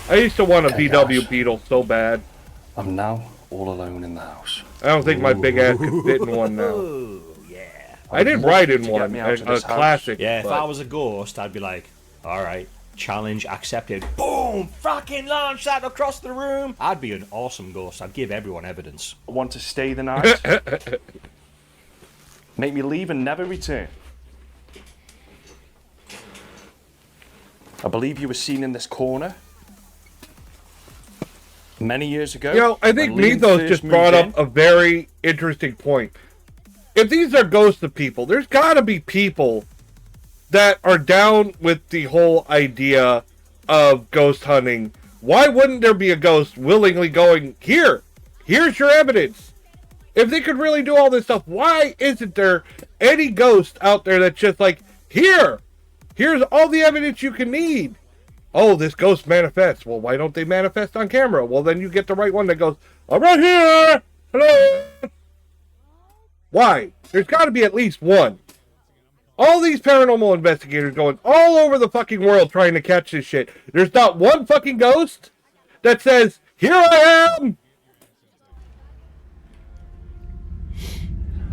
I used to want a VW Beetle so bad. I'm now all alone in the house. I don't think my big ass could fit in one now. I did ride in one, a classic. Yeah, if but... I was a ghost, I'd be like, alright, challenge accepted. Boom! Fucking launch that across the room! I'd be an awesome ghost. I'd give everyone evidence. I want to stay the night. Make me leave and never return. I believe you were seen in this corner many years ago. You know, I think Mythos just brought up a very interesting point. If these are ghosts of people, there's got to be people that are down with the whole idea of ghost hunting. Why wouldn't there be a ghost willingly going, here's your evidence? If they could really do all this stuff, why isn't there any ghost out there that's just like, here's all the evidence you can need? Oh, this ghost manifests. Well, why don't they manifest on camera? Well, then you get the right one that goes, I'm right here. Hello. Why? There's got to be at least one. All these paranormal investigators going all over the fucking world trying to catch this shit. There's not one fucking ghost that says, here I am.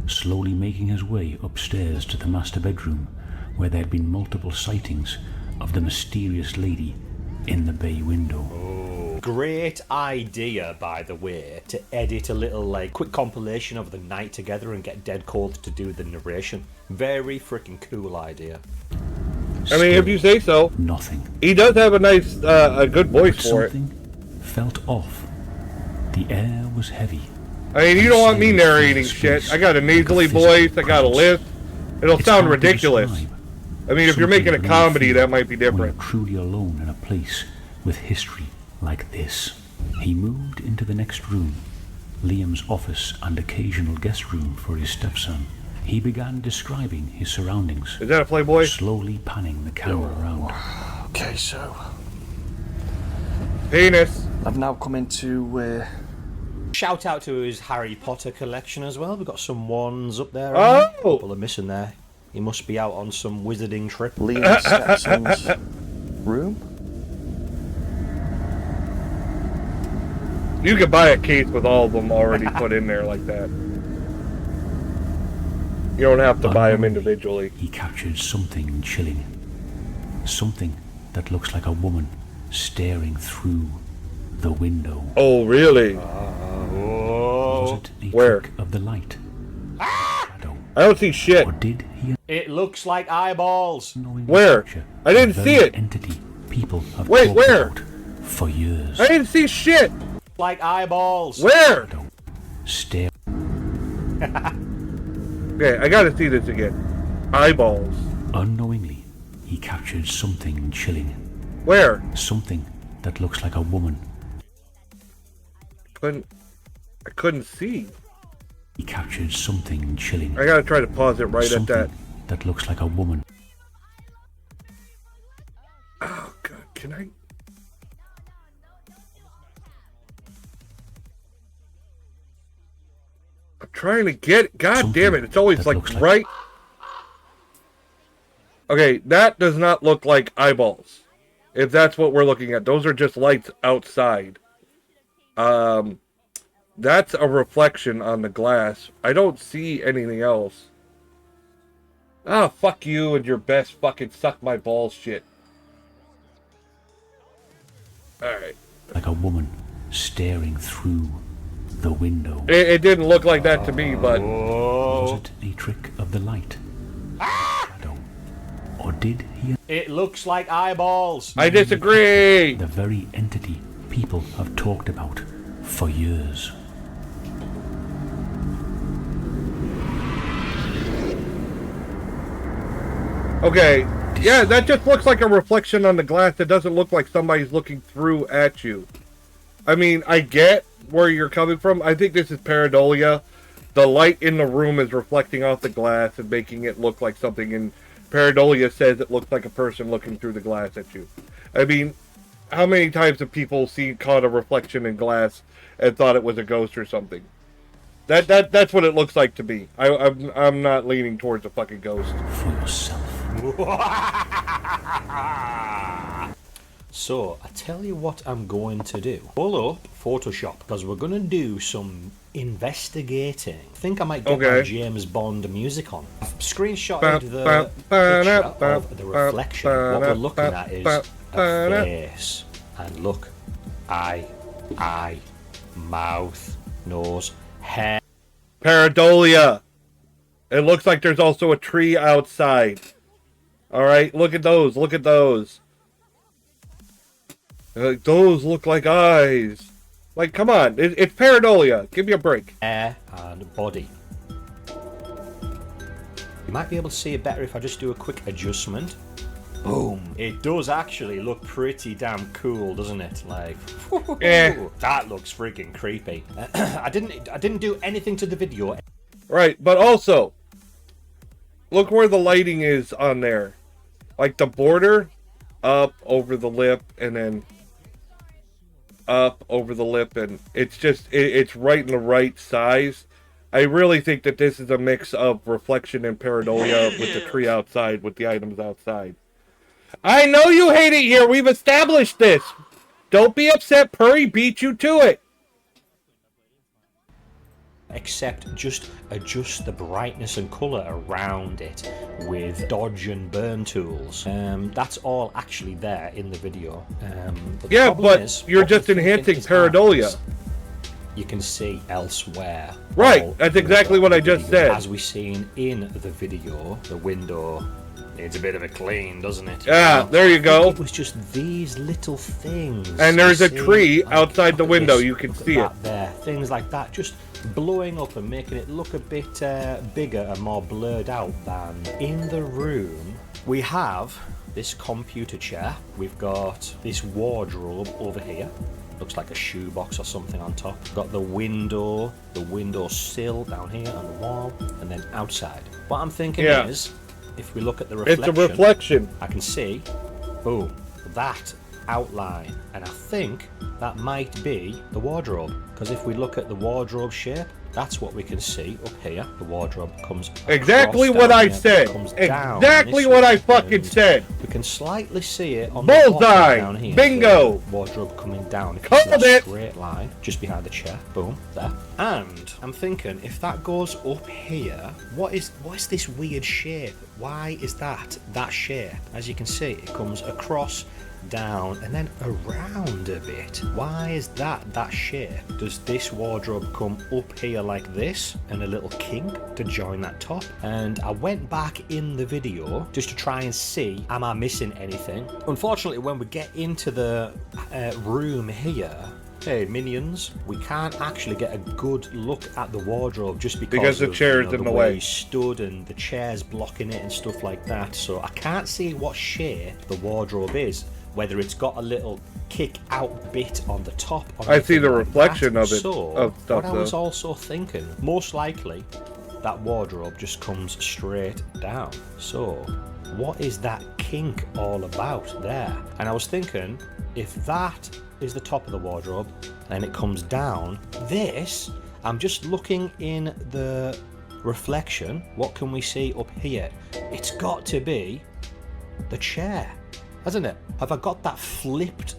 Slowly making his way upstairs to the master bedroom, where there had been multiple sightings of the mysterious lady in the bay window. Great idea, by the way, to edit a little quick compilation of the night together and get Dead Cold to do the narration. Very freaking cool idea. I mean, if you say so. Nothing. He does have a nice, a good voice for it. Something felt off. The air was heavy. I mean, you don't want me narrating shit. I got a nasally voice. I got a lisp. It'll sound ridiculous. I mean, if you're making a comedy, that might be different. Truly alone in a place with history like this. He moved into the next room, Liam's office and occasional guest room for his stepson. He began describing his surroundings. Is that a Playboy? Slowly panning the camera around. Okay, so... Penis. I've now come into... Shout out to his Harry Potter collection as well. We've got some wands up there. Oh! A couple are missing there. He must be out on some wizarding trip. Liam's stepson's room? You could buy a case with all of them already put in there like that. You don't have to buy them individually. He captured something chilling. Something that looks like a woman staring through the window. Oh, really? Was it a Where? trick of the light? I don't see shit. Or did he? It looks like eyeballs. Where? I didn't see it. Entity people have Wait, talked where? about for years. I didn't see shit. Like eyeballs. Where? Stare. Okay, I gotta see this again. Eyeballs. Unknowingly, he captured something chilling. Where? Something that looks like a woman. I couldn't see. He captured something chilling. I gotta try to pause it right something at that. That looks like a woman. Oh god, can I? I'm trying to get. God Something damn it! It's always like right. Okay, that does not look like eyeballs. If that's what we're looking at, those are just lights outside. That's a reflection on the glass. I don't see anything else. Ah, fuck you and your best fucking suck my balls shit. Alright. Like a woman staring through the window. It didn't look like that to me, but... Was it a trick of the light? Shadow? Or did he... It looks like eyeballs. I disagree! The very entity people have talked about for years. Okay, yeah, that just looks like a reflection on the glass. It doesn't look like somebody's looking through at you. I mean, I get where you're coming from. I think this is pareidolia. The light in the room is reflecting off the glass and making it look like something, and pareidolia says it looks like a person looking through the glass at you. I mean, how many times have people caught a reflection in glass and thought it was a ghost or something? That's what it looks like to me. I'm not leaning towards a fucking ghost. For yourself. So, I tell you what I'm going to do. Pull up Photoshop, because we're going to do some investigating. I think I might get my James Bond music on. I've screenshotted the picture of the reflection. What we're looking at is a face. And look, eye, mouth, nose, hair. Pareidolia. It looks like there's also a tree outside. Alright, look at those. Look at those. Those look like eyes. Like, come on. It's pareidolia. Give me a break. Hair and body. You might be able to see it better if I just do a quick adjustment. Boom. It does actually look pretty damn cool, doesn't it? Like, that looks freaking creepy. I didn't do anything to the video. Right, but also, look where the lighting is on there. Like the border, up over the lip, and then up over the lip, and it's just, it's right in the right size. I really think that this is a mix of reflection and pareidolia with the tree outside, with the items outside. I know you hate it here. We've established this. Don't be upset. Purry beat you to it. Except just adjust the brightness and colour around it with dodge and burn tools. That's all actually there in the video. Yeah, but you're just enhancing pareidolia. You can see elsewhere. Right, that's exactly what I just said. As we seen in the video, the window needs a bit of a clean, doesn't it? Yeah, there you go. It was just these little things. And there's a tree outside the window. You can see it. There, things like that, just blowing up and making it look a bit bigger and more blurred out than in the room. We have this computer chair. We've got this wardrobe over here. Looks like a shoebox or something on top. Got the window sill down here on the wall, and then outside. What I'm thinking is, if we look at the reflection, it's a reflection. I can see, boom, that outline, and I think that might be the wardrobe, because if we look at the wardrobe shape, that's what we can see up here. The wardrobe comes exactly what I said. Exactly what I fucking said. We can slightly see it on bullseye. The bottom down here. Bingo. The wardrobe coming down. Called it. Straight line just behind the chair. Boom, there. And I'm thinking, if that goes up here, what is this weird shape? Why is that shape? As you can see, it comes across, down, and then around a bit. Why is that shape? Does this wardrobe come up here like this and a little kink to join that top? And I went back in the video just to try and see, am I missing anything? Unfortunately, when we get into the room here, Hey, minions, we can't actually get a good look at the wardrobe just because the of, chair's in the way. He stood and the chair's blocking it and stuff like that. So I can't see what shape the wardrobe is. Whether it's got a little kick out bit on the top. Or I see the like reflection that. of it. So of stuff, what I was also thinking, most likely, that wardrobe just comes straight down. So what is that kink all about there? And I was thinking, if that is the top of the wardrobe and it comes down, this, I'm just looking in the reflection, what can we see up here? It's got to be the chair, hasn't it? Have I got that flipped,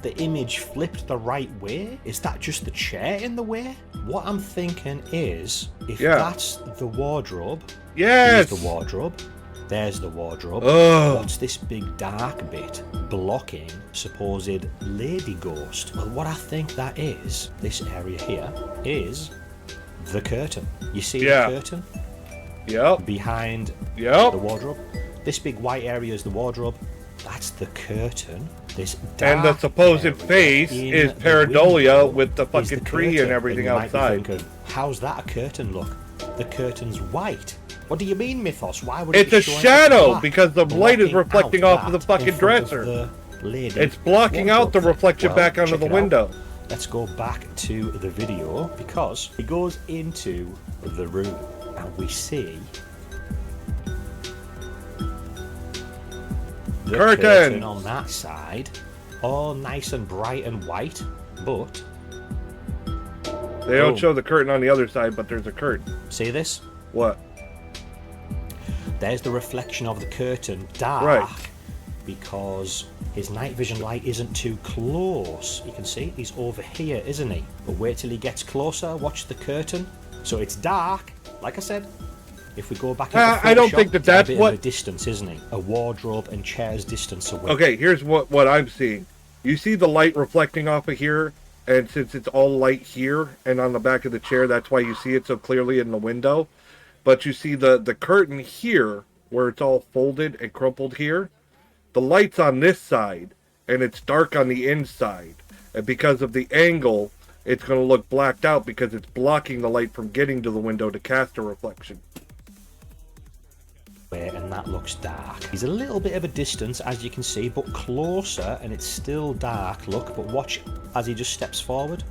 the image flipped the right way? Is that just the chair in the way? What I'm thinking is, if that's the wardrobe, here's the wardrobe, there's the wardrobe. What's this big dark bit blocking supposed lady ghost? Well, what I think that is, this area here, is the curtain. You see the curtain? Yep. Behind the wardrobe. This big white area is the wardrobe. That's the curtain. This dark and the supposed face is pareidolia with the fucking tree and everything outside. Thinking, how's that a curtain look? The curtain's white. What do you mean, Mythos? Why would it's it be a showing shadow black, because the light is reflecting off of the fucking in front dresser. of the lady It's blocking out the reflection back onto check the it window. out. Let's go back to the video because he goes into the room and we see the curtain on that side, all nice and bright and white, but they don't show the curtain on the other side, but there's a curtain. See this? What? There's the reflection of the curtain, dark, because his night vision light isn't too close. You can see he's over here, isn't he? But wait till he gets closer, watch the curtain. So it's dark, like I said. If we go back into Photoshop, I don't think that's a bit what... of a distance, isn't he? A wardrobe and chairs distance away. Okay, here's what I'm seeing. You see the light reflecting off of here, and since it's all light here and on the back of the chair, that's why you see it so clearly in the window. But you see the curtain here, where it's all folded and crumpled here. The light's on this side, and it's dark on the inside. And because of the angle, it's going to look blacked out because it's blocking the light from getting to the window to cast a reflection. And that looks dark. He's a little bit of a distance, as you can see, but closer, and it's still dark, look. But watch as he just steps forward.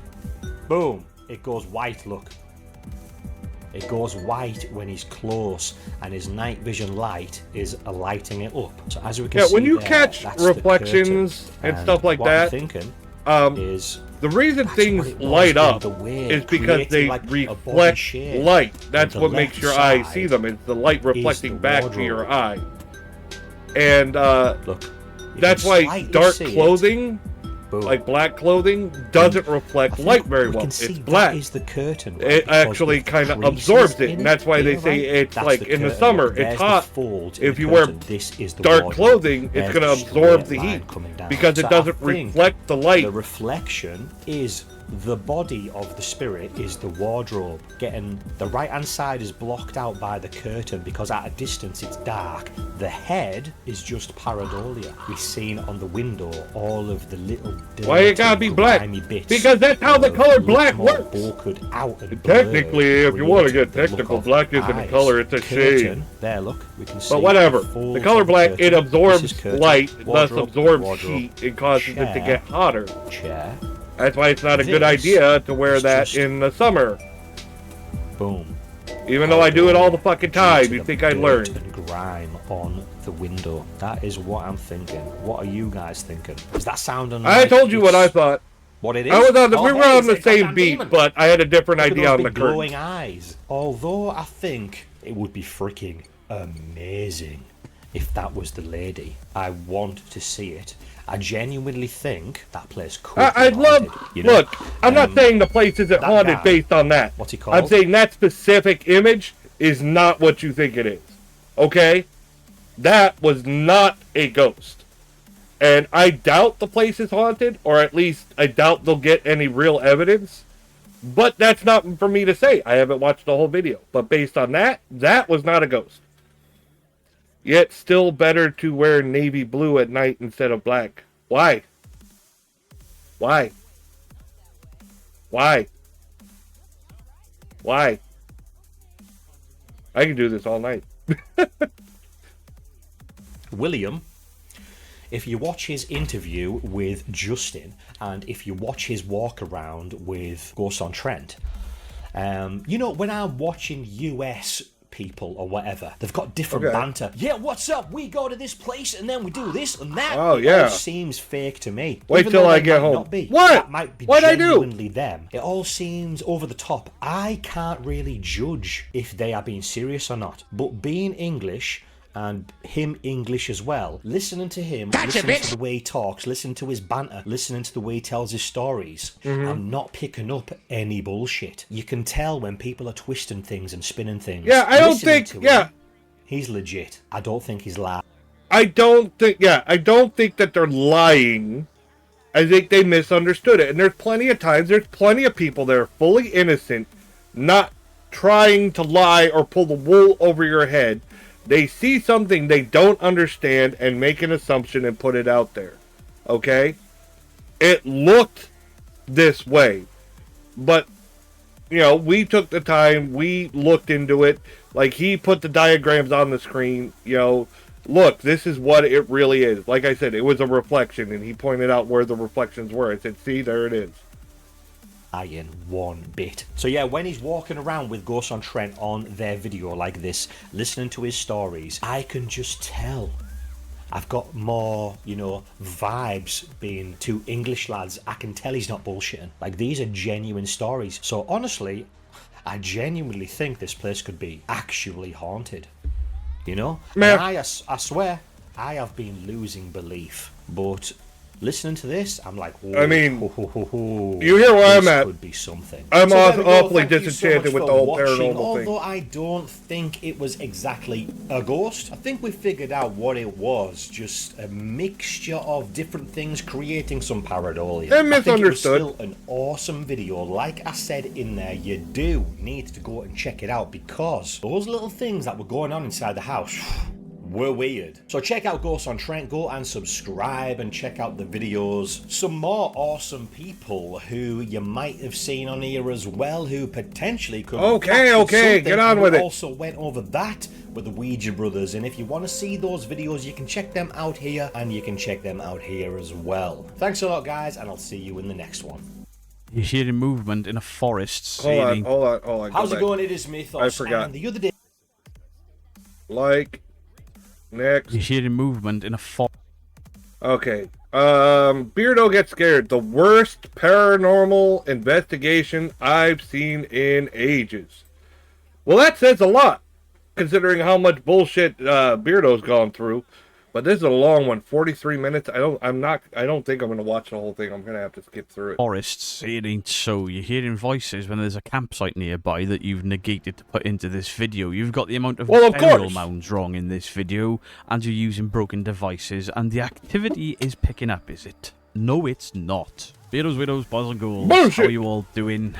Boom. It goes white, look. It goes white when he's close, and his night vision light is lighting it up. So as we can see, when you there, catch reflections and stuff like what that, I'm thinking is the reason things light up is because they reflect light. That's what makes your eye see them. It's the light reflecting back to your eye. And that's why dark clothing, like black clothing, doesn't reflect light very well. It's black. That is the curtain. It actually kind of absorbs it, and that's why they say it's like in the summer, it's hot. If you wear dark clothing, it's going to absorb the heat because it doesn't reflect the light. The reflection is the body of the spirit, is the wardrobe. Getting the right hand side is blocked out by the curtain because at a distance it's dark. The head is just pareidolia. We've seen on the window all of the little why it gotta be black? Because that's how the color black works. Technically, if you want to get technical, black isn't a color, it's a shade. There, look, we can see. But whatever. The color black, it absorbs light, thus absorbs heat, and causes it to get hotter. Chair. That's why it's not a good idea to wear that in the summer. Boom. Even though I do it all the fucking time, you think I learned. And grime on the window. That is what I'm thinking. What are you guys thinking? Is that sounding like I told you what I thought. What it is? I was on we were on the same beat, but I had a different idea on the curtain. Glowing eyes. Although I think it would be freaking amazing if that was the lady. I want to see it. I genuinely think that place could I'd love... You know? Look, I'm not saying the place isn't haunted based on that. What's he called? I'm saying that specific image is not what you think it is. Okay? That was not a ghost. And I doubt the place is haunted, or at least I doubt they'll get any real evidence. But that's not for me to say. I haven't watched the whole video. But based on that, that was not a ghost. Yet still better to wear navy blue at night instead of black. Why? Why? Why? Why? I can do this all night. William, if you watch his interview with Justin, and if you watch his walk around with Ghost on Trent, you know, when I'm watching US people or whatever, they've got different banter. Yeah, what's up? We go to this place and then we do this and that. Oh, It yeah. all seems fake to me. Wait Even till though I they get might home. not be. What? That might be What'd I do? genuinely them. It all seems over the top. I can't really judge if they are being serious or not. But being English, and him English as well, listening to him, listening to the way he talks, listening to his banter, listening to the way he tells his stories, I'm not picking up any bullshit. You can tell when people are twisting things and spinning things. Yeah, I don't Listening think. to Yeah, him, he's legit. I don't think he's lying. I don't think. Yeah, I don't think that they're lying. I think they misunderstood it. And there's plenty of times. There's plenty of people that are fully innocent, not trying to lie or pull the wool over your head. They see something they don't understand and make an assumption and put it out there. Okay? It looked this way. But, you know, we took the time. We looked into it. Like, he put the diagrams on the screen. You know, look, this is what it really is. Like I said, it was a reflection. And he pointed out where the reflections were. I said, see, there it is. In one bit. So yeah, when he's walking around with Ghost on Trent on their video like this, listening to his stories, I can just tell I've got more, you know, vibes being two English lads. I can tell he's not bullshitting. Like, these are genuine stories. So honestly, I genuinely think this place could be actually haunted. You know? Man. And I swear, I have been losing belief. But listening to this, I'm like, whoa, I mean, you hear where I'm at. Could be something. I'm So there we go. awfully Thank you so disenchanted much with for the whole watching. paranormal thing. Although I don't think it was exactly a ghost, I think we figured out what it was. Just a mixture of different things creating some pareidolia. And I think it was misunderstood. still an awesome video. Like I said in there, you do need to go and check it out because those little things that were going on inside the house were weird. So check out Ghost on Trent, go and subscribe and check out the videos. Some more awesome people who you might have seen on here as well, who potentially could Okay, something. get on And with we it. also went over that with the Ouija brothers, and if you want to see those videos, you can check them out here, and you can check them out here as well. Thanks a lot, guys, and I'll see you in the next one. You hear movement in a forest. Hold on. How's Go it back. going? It is Mythos. I forgot. And the other day, Next. You hear movement in a forest. Okay. Beardo gets scared. The worst paranormal investigation I've seen in ages. Well, that says a lot, considering how much bullshit Beardo's gone through. But this is a long one, 43 minutes. I don't think I'm gonna watch the whole thing. I'm gonna have to skip through it. Forests, it ain't so. You're hearing voices when there's a campsite nearby that you've negated to put into this video. You've got the amount of Well, of burial course. mounds wrong in this video, and you're using broken devices, and the activity is picking up, is it? No, it's not. Beardos, widows, boys and ghouls, Bullshit. how are you all doing?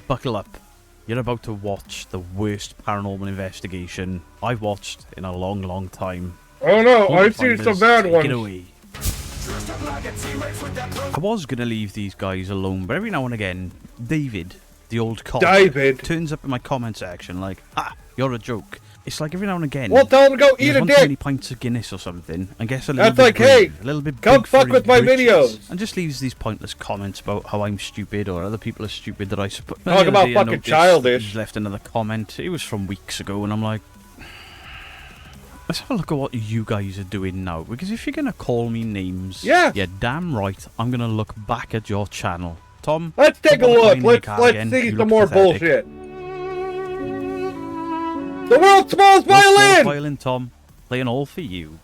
Buckle up. You're about to watch the worst paranormal investigation I've watched in a long, long time. Oh no, Hold I've the seen some finders, bad take ones. it away. I was going to leave these guys alone, but every now and again, David, the old cop, turns up in my comment section like, ah, you're a joke. It's like every now and again. Well, tell him to go eat a Too dick. many pints of Guinness or something, and gets a little That's bit like, green, hey, a little bit come big for fuck his with my britches, videos. and just leaves these pointless comments about how I'm stupid or other people are stupid that I suppose. Talk about fucking childish. He's left another comment. It was from weeks ago, and I'm like, let's have a look at what you guys are doing now. Because if you're going to call me names, Yeah. you're damn right I'm going to look back at your channel. Tom, Let's take a put that look. line in your Let's car again. see You some look more pathetic. bullshit. The world's smallest World's smallest violin. violin, Tom. Playing all for you.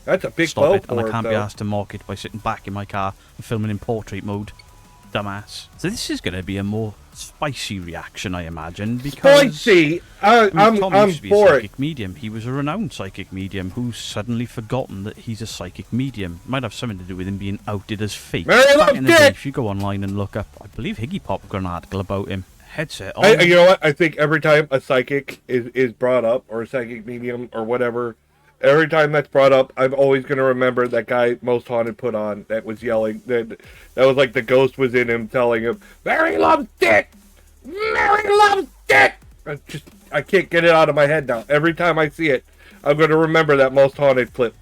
That's a big Stop bow it, and I for can't it, be though. asked to mark it by sitting back in my car and filming in portrait mode. Dumbass. So this is going to be a more spicy reaction, I imagine, because Spicy. Tom I'm used to be a for psychic it. medium. He was a renowned psychic medium who's suddenly forgotten that he's a psychic medium. Might have something to do with him being outed as fake. Mary Back loves in the day, dick. if you go online and look up, I believe Higgy Pop got an article about him. Headset on. You know what? I think every time a psychic is brought up, or a psychic medium, or whatever, Every time that's brought up, I'm always going to remember that guy Most Haunted put on that was yelling. That was like the ghost was in him telling him, Mary loves dick! Mary loves dick! I can't get it out of my head now. Every time I see it, I'm going to remember that Most Haunted clip.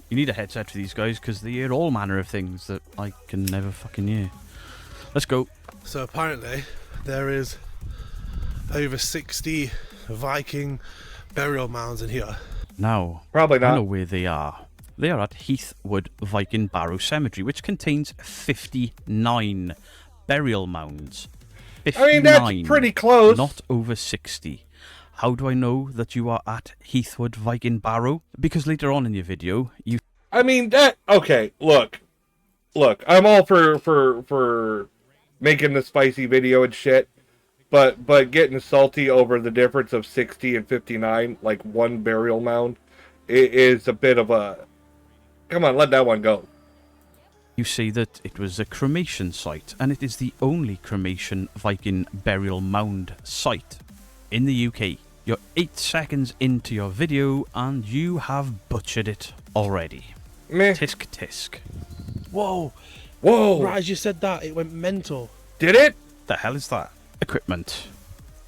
You need a headset for these guys because they hear all manner of things that I can never fucking hear. Let's go. So apparently, there is over 60 Viking burial mounds in here. Now, probably not. I know where they are. They are at Heathwood Viking Barrow Cemetery, which contains 59 burial mounds. 59, I mean, that's pretty close. Not over 60. How do I know that you are at Heathwood Viking Barrow? Because later on in your video, you... I mean, okay, look, I'm all for making the spicy video and shit, but getting salty over the difference of 60 and 59, like one burial mound, is a bit of a... Come on, let that one go. You say that it was a cremation site, and it is the only cremation Viking burial mound site in the UK. You're 8 seconds into your video, and you have butchered it already. Meh. Tisk tisk. Whoa. Whoa. Right as you said that, it went mental. Did it? The hell is that? Equipment.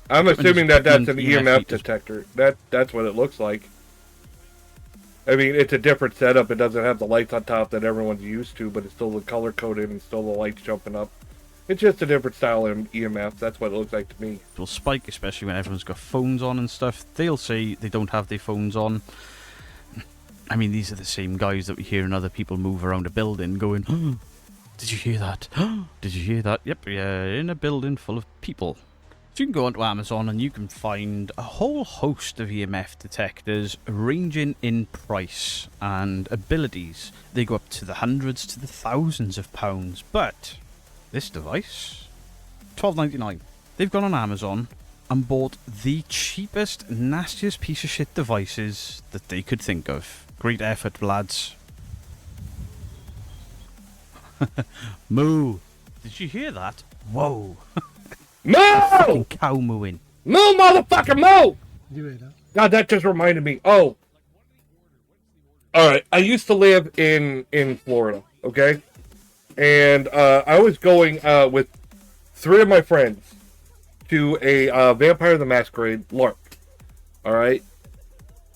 I'm assuming that that's an equipment, EMF detector. That's what it looks like. I mean, it's a different setup. It doesn't have the lights on top that everyone's used to, but it's still the color coded and still the lights jumping up. It's just a different style of EMF. That's what it looks like to me. It will spike, especially when everyone's got phones on and stuff. They'll say they don't have their phones on. I mean, these are the same guys that we hear in other people move around a building going, oh, did you hear that? Did you hear that? Yep, yeah, in a building full of people. So you can go onto Amazon and you can find a whole host of EMF detectors ranging in price and abilities. They go up to the hundreds to the thousands of pounds, but this device, $12.99. They've gone on Amazon and bought the cheapest, nastiest piece of shit devices that they could think of. Great effort, lads. Moo! Did you hear that? Whoa! Moo! Fucking cow mooing. Moo, motherfucker, moo! You hear that? God, that just reminded me. Oh. Alright, I used to live in Florida, okay? And I was going with 3 of my friends to a Vampire the Masquerade LARP. Alright?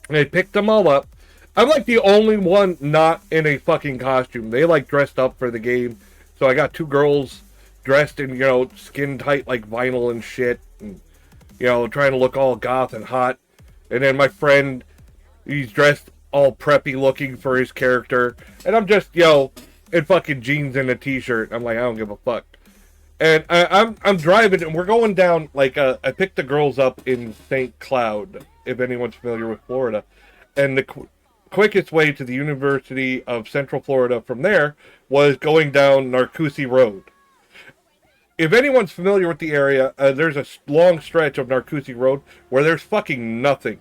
And I picked them all up. I'm like the only one not in a fucking costume. They like dressed up for the game. So I got 2 girls dressed in, skin tight like vinyl and shit. And, trying to look all goth and hot. And then my friend, he's dressed all preppy looking for his character. And I'm just, in fucking jeans and a t-shirt. I'm like, I don't give a fuck. And I'm driving and we're going down, like, I picked the girls up in St. Cloud, if anyone's familiar with Florida. And the quickest way to the University of Central Florida from there was going down Narcoossee Road. If anyone's familiar with the area, there's a long stretch of Narcoossee Road where there's fucking nothing.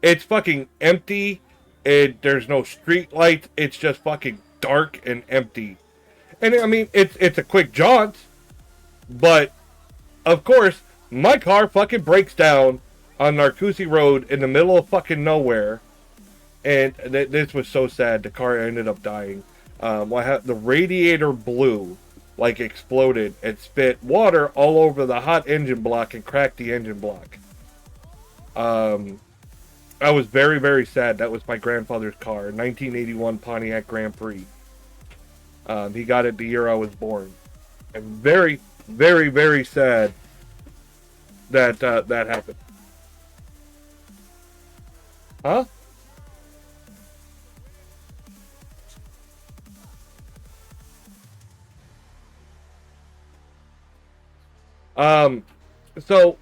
It's fucking empty. There's no street lights. It's just fucking dark and empty. And I mean, it's a quick jaunt, but of course, my car fucking breaks down on Narcoossee Road in the middle of fucking nowhere. And this was so sad. The car ended up dying. The radiator blew, like exploded, and spit water all over the hot engine block and cracked the engine block. I was very, very sad. That was my grandfather's car, 1981 Pontiac Grand Prix. He got it the year I was born. And very, very, very sad that that happened. Huh? So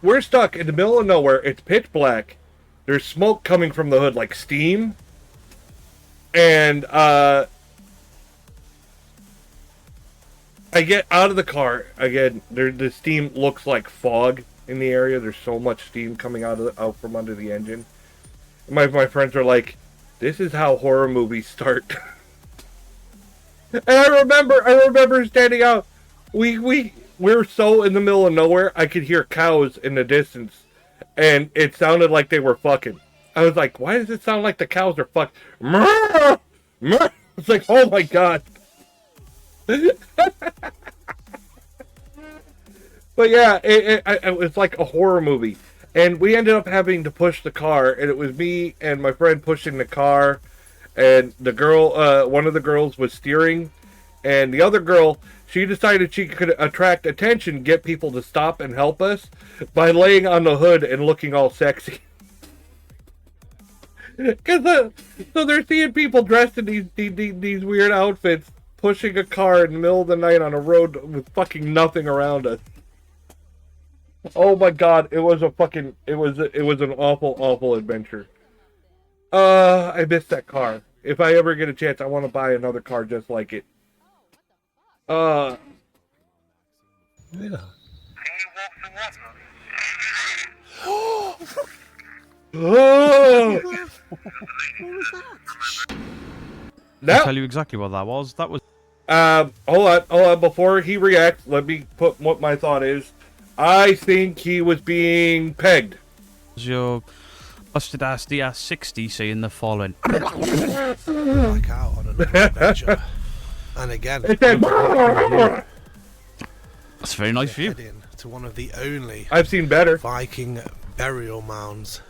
we're stuck in the middle of nowhere. It's pitch black. There's smoke coming from the hood like steam. And I get out of the car again. The steam looks like fog in the area. There's so much steam coming out from under the engine. My friends are like, "This is how horror movies start." And I remember standing out. We're so in the middle of nowhere. I could hear cows in the distance, and it sounded like they were fucking. I was like, why does it sound like the cows are fucked? It's like, oh my god. But yeah, it was like a horror movie. And we ended up having to push the car, and it was me and my friend pushing the car, and the girl, one of the girls was steering, and the other girl, she decided she could attract attention, get people to stop and help us by laying on the hood and looking all sexy. So they're seeing people dressed in these weird outfits, pushing a car in the middle of the night on a road with fucking nothing around us. Oh my god, it was an awful adventure. I missed that car. If I ever get a chance, I want to buy another car just like it. Yeah. Oh! I'll tell you exactly what that was. That was... Hold on. Before he reacts, let me put what my thought is. I think he was being pegged. Your busted ass DS60 saying the following. Back out on an adventure. And again, that's a very nice view. To one of the only I've seen better Viking burial mounds.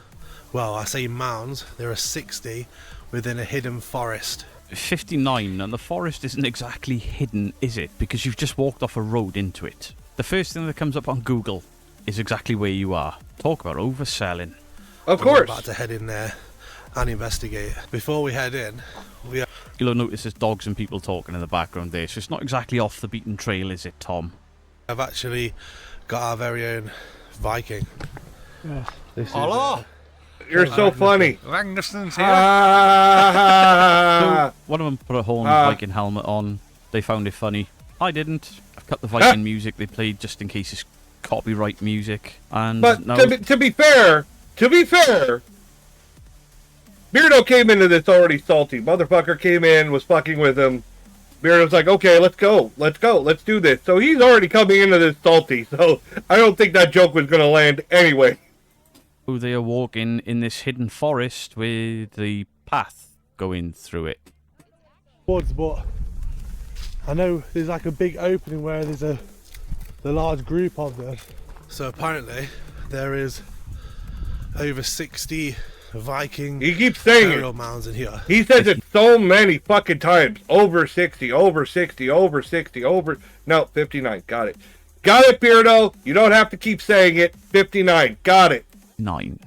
Well, I say mounds. There are 60 within a hidden forest. 59, and the forest isn't exactly hidden, is it? Because you've just walked off a road into it. The first thing that comes up on Google is exactly where you are. Talk about overselling. Of course. We're about to head in there and investigate. Before we head in, you'll notice there's dogs and people talking in the background there, so it's not exactly off the beaten trail, is it, Tom? I've actually got our very own Viking. Yeah. Hello! You're so funny. Ragnarson's here. So one of them put a horn Viking helmet on. They found it funny. I didn't. I've cut the Viking music they played just in case it's copyright music. And but no. to be fair, Beardo came into this already salty. Motherfucker came in, was fucking with him. Beardo's like, okay, let's go, let's do this. So he's already coming into this salty. So I don't think that joke was gonna land anyway. They are walking in this hidden forest with the path going through it. Woods, but I know there's like a big opening where there's the large group of them. So apparently there is over 60 Viking he keeps saying burial mounds in here. He says it so many fucking times. Over 60, over 60, over 60, over... No, 59. Got it. Got it, Beardo. You don't have to keep saying it. 59. Got it. 9,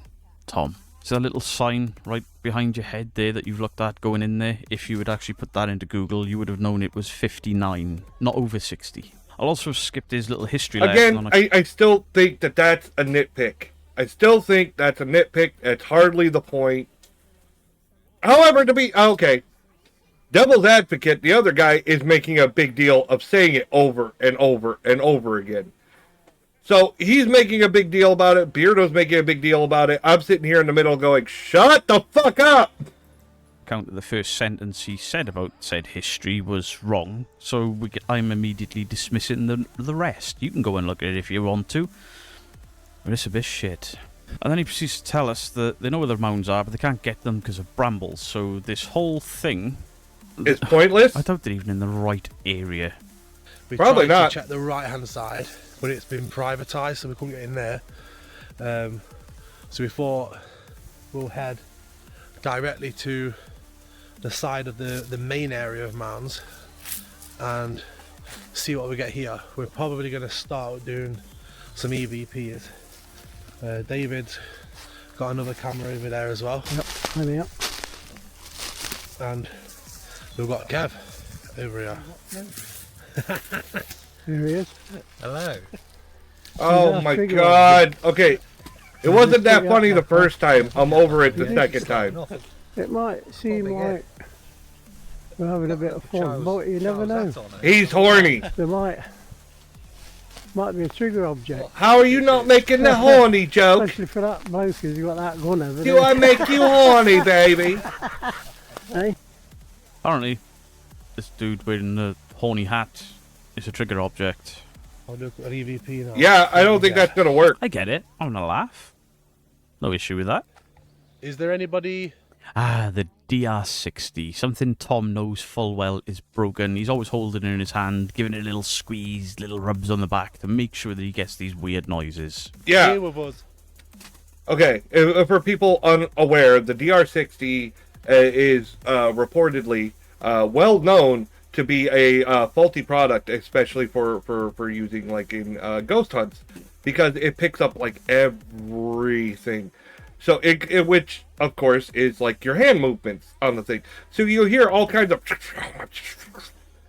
Tom. Is there a little sign right behind your head there that you've looked at going in there? If you would actually put that into Google, you would have known it was 59, not over 60. I'll also skip his little history lesson. Again, I still think that's a nitpick. I still think that's a nitpick. It's hardly the point. However, to be... Okay. Devil's advocate, the other guy is making a big deal of saying it over and over and over again. So he's making a big deal about it. Beardo's making a big deal about it. I'm sitting here in the middle going, shut the fuck up! Count the first sentence he said about said history was wrong, so I'm immediately dismissing the rest. You can go and look at it if you want to. But it's a bit shit. And then he proceeds to tell us that they know where their mounds are, but they can't get them because of brambles. So this whole thing... It's pointless? I doubt they're even in the right area. We Probably tried not. to check the right hand side, but it's been privatised, so we couldn't get in there. So we thought we'll head directly to the side of the main area of mounds and see what we get here. We're probably going to start doing some EVPs. David's got another camera over there as well. Yep, maybe yep. And we've got Kev over here. Here he is. Hello. Oh my god. Okay. It wasn't that funny the first time. I'm over it the second time. It might seem like we're having a bit of fun, but you never know. He's horny. There might be a trigger object. How are you not making the horny joke? Especially for that bloke, because you got that gun over there. Do I make you horny, baby? Hey? Apparently, this dude wearing the horny hat is a trigger object. I'll look at an EVP now. Yeah, I don't think that's gonna work. I get it. I'm gonna laugh. No issue with that. Is there anybody? Ah, the DR60. Something Tom knows full well is broken. He's always holding it in his hand, giving it a little squeeze, little rubs on the back to make sure that he gets these weird noises. Yeah. Here with us. Okay, for people unaware, the DR60 is reportedly well known to be a faulty product, especially for using like in ghost hunts, because it picks up like everything. So it which of course is like your hand movements on the thing. So you hear all kinds of,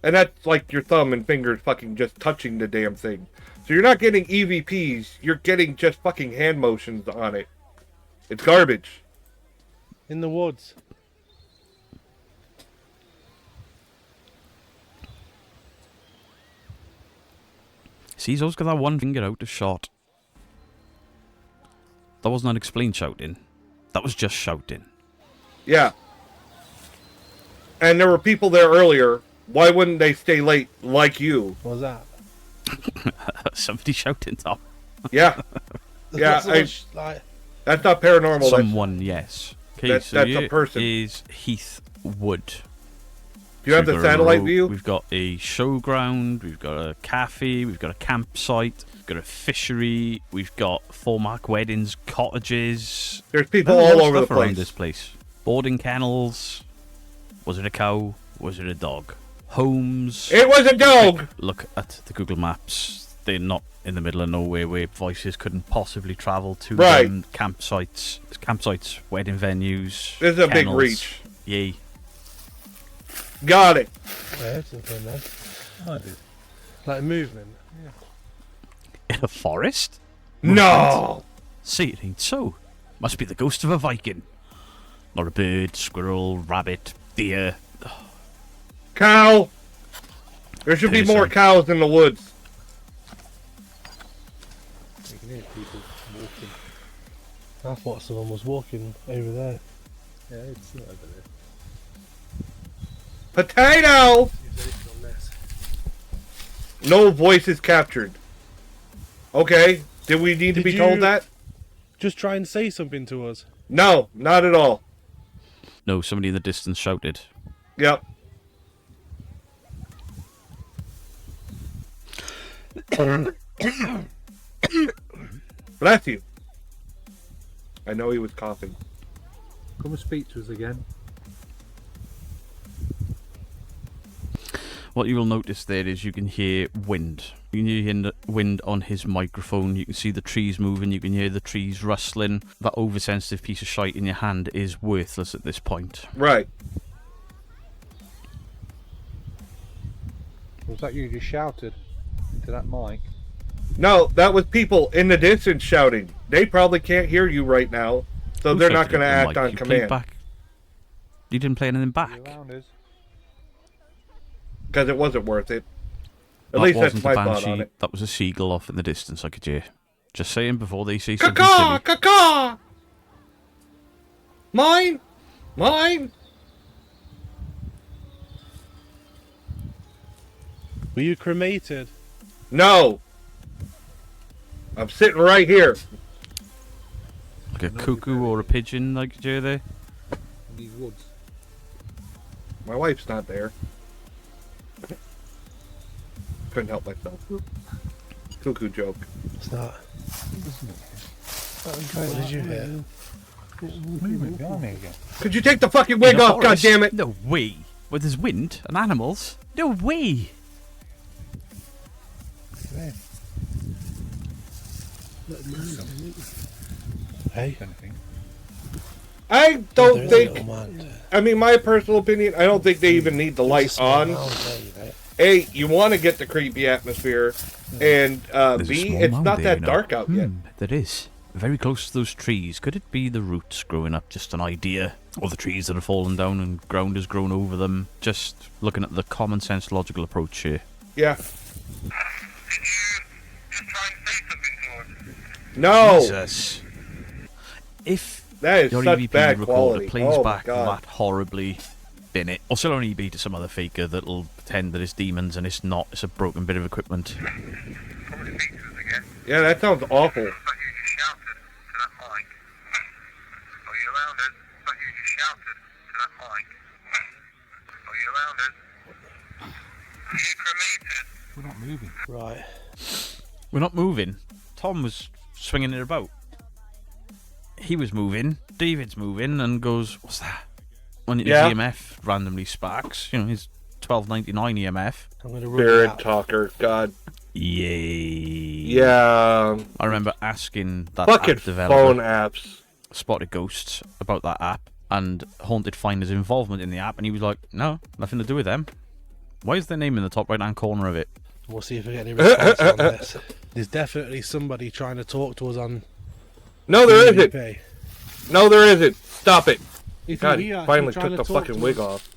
and that's like your thumb and fingers fucking just touching the damn thing. So you're not getting EVPs, you're getting just fucking hand motions on it. It's garbage. In the woods. See, he's always got that one finger out of shot. That wasn't unexplained shouting. That was just shouting. Yeah. And there were people there earlier. Why wouldn't they stay late like you? What was that? Somebody shouting, Tom. Yeah. Yeah, that's not paranormal. Someone, yes. Okay, that's a person. Is Heath Wood. Do you have the satellite view? We've got a showground, we've got a cafe, we've got a campsite, we've got a fishery, we've got Formac weddings, cottages. There's people all over the around place. this place. Boarding kennels. Was it a cow? Was it a dog? Homes. It was a dog! Look at the Google Maps. They're not in the middle of nowhere where voices couldn't possibly travel to. Right. Them. Campsites, wedding venues. This is a big kennels. reach. Yay. Got it. Yeah, something there. I did. Like movement. Yeah. In a forest? No! See, it ain't so. Must be the ghost of a Viking. Not a bird, squirrel, rabbit, deer. Cow! There should be more cows in the woods. You can hear people walking. I thought someone was walking over there. Yeah, it's not over there. Potato! No voice is captured. Okay, did we need to be told that? Just try and say something to us. No, not at all. No, somebody in the distance shouted. Yep. Bless you. I know he was coughing. Come and speak to us again. What you will notice there is you can hear wind. You can hear the wind on his microphone. You can see the trees moving. You can hear the trees rustling. That oversensitive piece of shite in your hand is worthless at this point. Right. Was that you just shouted into that mic? No, that was people in the distance shouting. They probably can't hear you right now, so they're not going to act on command. You didn't play anything back. Because it wasn't worth it. At That least that's wasn't my a thought banshee, on it. That was a seagull off in the distance I could hear. Just saying before they say something Caw-caw! silly. Caw-caw! Mine! Mine! Were you cremated? No! I'm sitting right here. Like a cuckoo or a pigeon I could hear there. In these woods. My wife's not there. Couldn't help myself. Cuckoo joke. It's not. What did you hear? Movement behind me again. Could you take the fucking wig In a off, forest? goddammit? No way. Where there's wind and animals? No way. There. Hey. I don't There's a think. little man. I mean, my personal opinion, I don't think they even need the light on. A, you want to get the creepy atmosphere, and There's a B, small it's mound not there, that you know. dark out yet. There is. Very close to those trees. Could it be the roots growing up? Just an idea. Or the trees that have fallen down and ground has grown over them. Just looking at the common sense logical approach here. Yeah. No. Jesus. If that is your such EVP bad recorder quality. plays Oh my back God. that horribly, bin it. Or sell on eBay to some other faker that'll pretend that it's demons and it's not. It's a broken bit of equipment. Yeah, that sounds awful. We're not moving. Right. We're not moving. Tom was swinging it about. He was moving. David's moving and goes, "What's that?" When his EMF randomly sparks, you know, his 1299 EMF. I'm gonna Spirit talker, God. Yay. Yeah. I remember asking that fucking app developer, phone apps, Spotted Ghosts, about that app and Haunted Finder's involvement in the app, and he was like, "No, nothing to do with them." Why is their name in the top right hand corner of it? We'll see if we get any response on this. There's definitely somebody trying to talk to us on. No, there PvP. isn't. No, there isn't. Stop it. If God, we he are finally trying took to the talk fucking to wig us. off.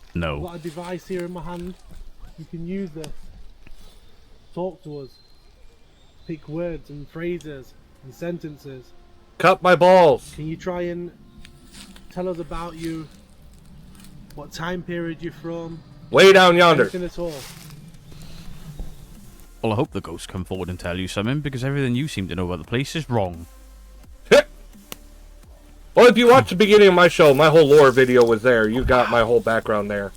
I've No. got a device here in my hand. You can use this. Talk to us. Pick words and phrases and sentences. Cut my balls. Can you try and tell us about you? What time period you're from? Way down yonder. Anything at all. Well, I hope the ghosts come forward and tell you something, because everything you seem to know about the place is wrong. Well, if you watch the beginning of my show, my whole lore video was there. You got my whole background there.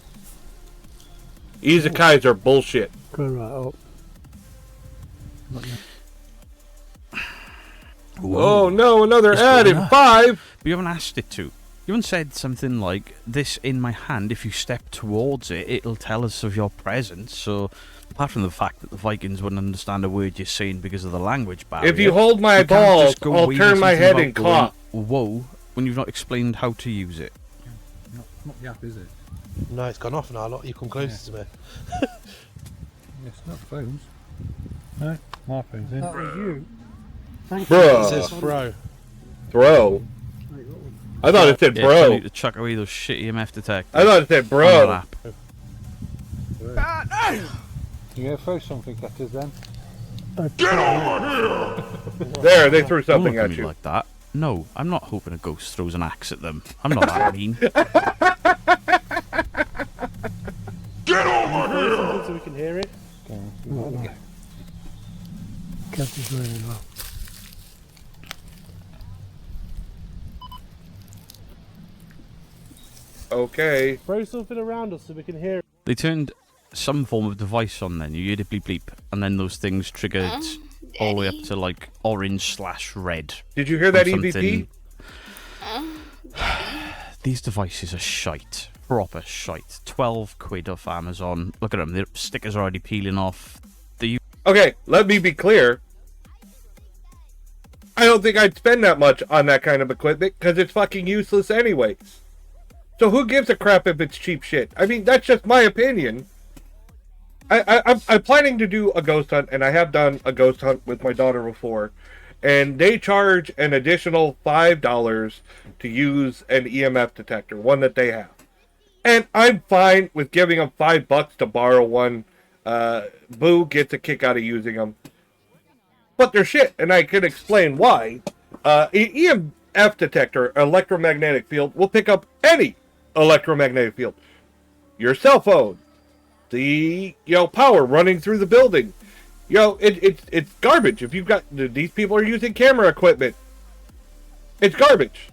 Izakais are bullshit. Go right up. Oh no, another It's ad going in up. 5. But you haven't asked it to. You haven't said something like, "This in my hand, if you step towards it, it'll tell us of your presence." So, apart from the fact that the Vikings wouldn't understand a word you're saying because of the language barrier, If you hold my you can't balls, just go I'll waving turn my something head about and going, cough. "Whoa," when you've not explained how to use it. Not the app, is it? No, it's gone off now. Look, you come closer to me. It's not phones. No, my phone's in. That was you. Thank Bruh. It says throw. Throw. I thought it said Yeah, bro. telling you to chuck away those shit EMF detectors. I thought it said on bro. an app. You gonna throw something at us then? Get over here! There, they threw something Don't look at me you. like that. No, I'm not hoping a ghost throws an axe at them. I'm not that mean. Get over here! So we can hear it. Catches really well. Okay. Throw something around us so we can hear it. They turned some form of device on then. You heard it bleep bleep, and then those things triggered all the way up to like orange/red. Did you hear that Or EVP? These devices are shite. Proper shite. 12 quid off Amazon. Look at them. Their stickers are already peeling off. Okay, let me be clear. I don't think I'd spend that much on that kind of equipment because it's fucking useless anyway. So who gives a crap if it's cheap shit? I mean, that's just my opinion. I'm planning to do a ghost hunt, and I have done a ghost hunt with my daughter before, and they charge an additional $5 to use an EMF detector, one that they have. And I'm fine with giving them $5 to borrow one. Boo gets a kick out of using them. But they're shit, and I can explain why. EMF detector, electromagnetic field, will pick up any electromagnetic field. Your cell phone, the power running through the building. It's garbage. If you've got these people are using camera equipment, it's garbage.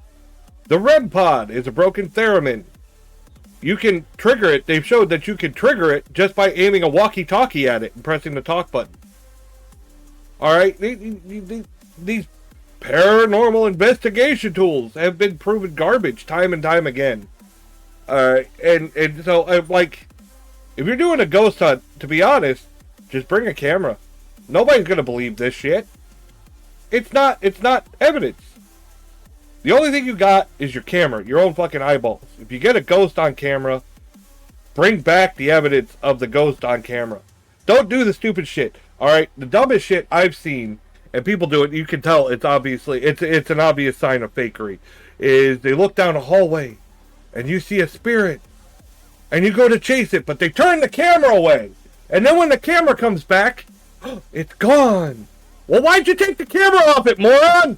The REM pod is a broken theremin. You can trigger it. They've showed that you can trigger it just by aiming a walkie-talkie at it and pressing the talk button. Alright? These paranormal investigation tools have been proven garbage time and time again. And so, if you're doing a ghost hunt, to be honest, just bring a camera. Nobody's gonna believe this shit. It's not evidence. The only thing you got is your camera, your own fucking eyeballs. If you get a ghost on camera, bring back the evidence of the ghost on camera. Don't do the stupid shit. Alright, the dumbest shit I've seen, and people do it, you can tell it's obviously, it's an obvious sign of fakery, is they look down a hallway, and you see a spirit, and you go to chase it, but they turn the camera away. And then when the camera comes back, it's gone. Well, why'd you take the camera off it, moron?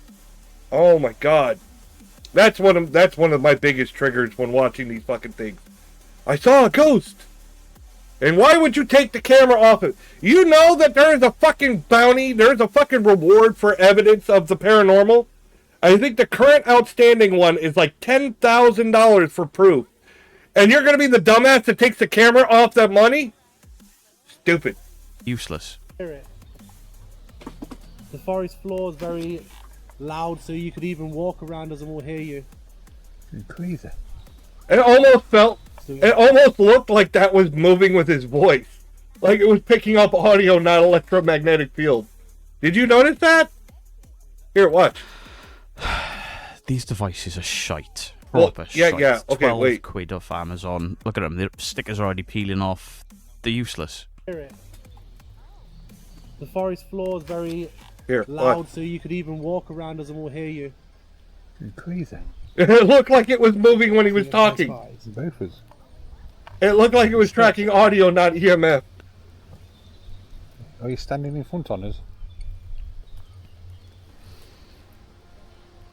Oh my god. That's one of my biggest triggers when watching these fucking things. I saw a ghost. And why would you take the camera off it? You know that there is a fucking bounty, there's a fucking reward for evidence of the paranormal? I think the current outstanding one is like $10,000 for proof. And you're gonna be the dumbass that takes the camera off that money? stupid. Useless. Hear it. The forest floor is very loud, so you could even walk around us and we'll hear you. Crazy. It almost looked like that was moving with his voice. Like it was picking up audio, not electromagnetic field. Did you notice that? Here, watch. These devices are shite. Well, Proper yeah, shite. yeah, okay, 12 wait. quid off Amazon. Look at them. Their stickers are already peeling off. They're useless. Hear it. The forest floor is very Here, loud, watch. so you could even walk around us and we'll hear you. Crazy. It looked like it was moving when he was talking. Both us. It looked like it was tracking audio, not EMF. Are you standing in front on us?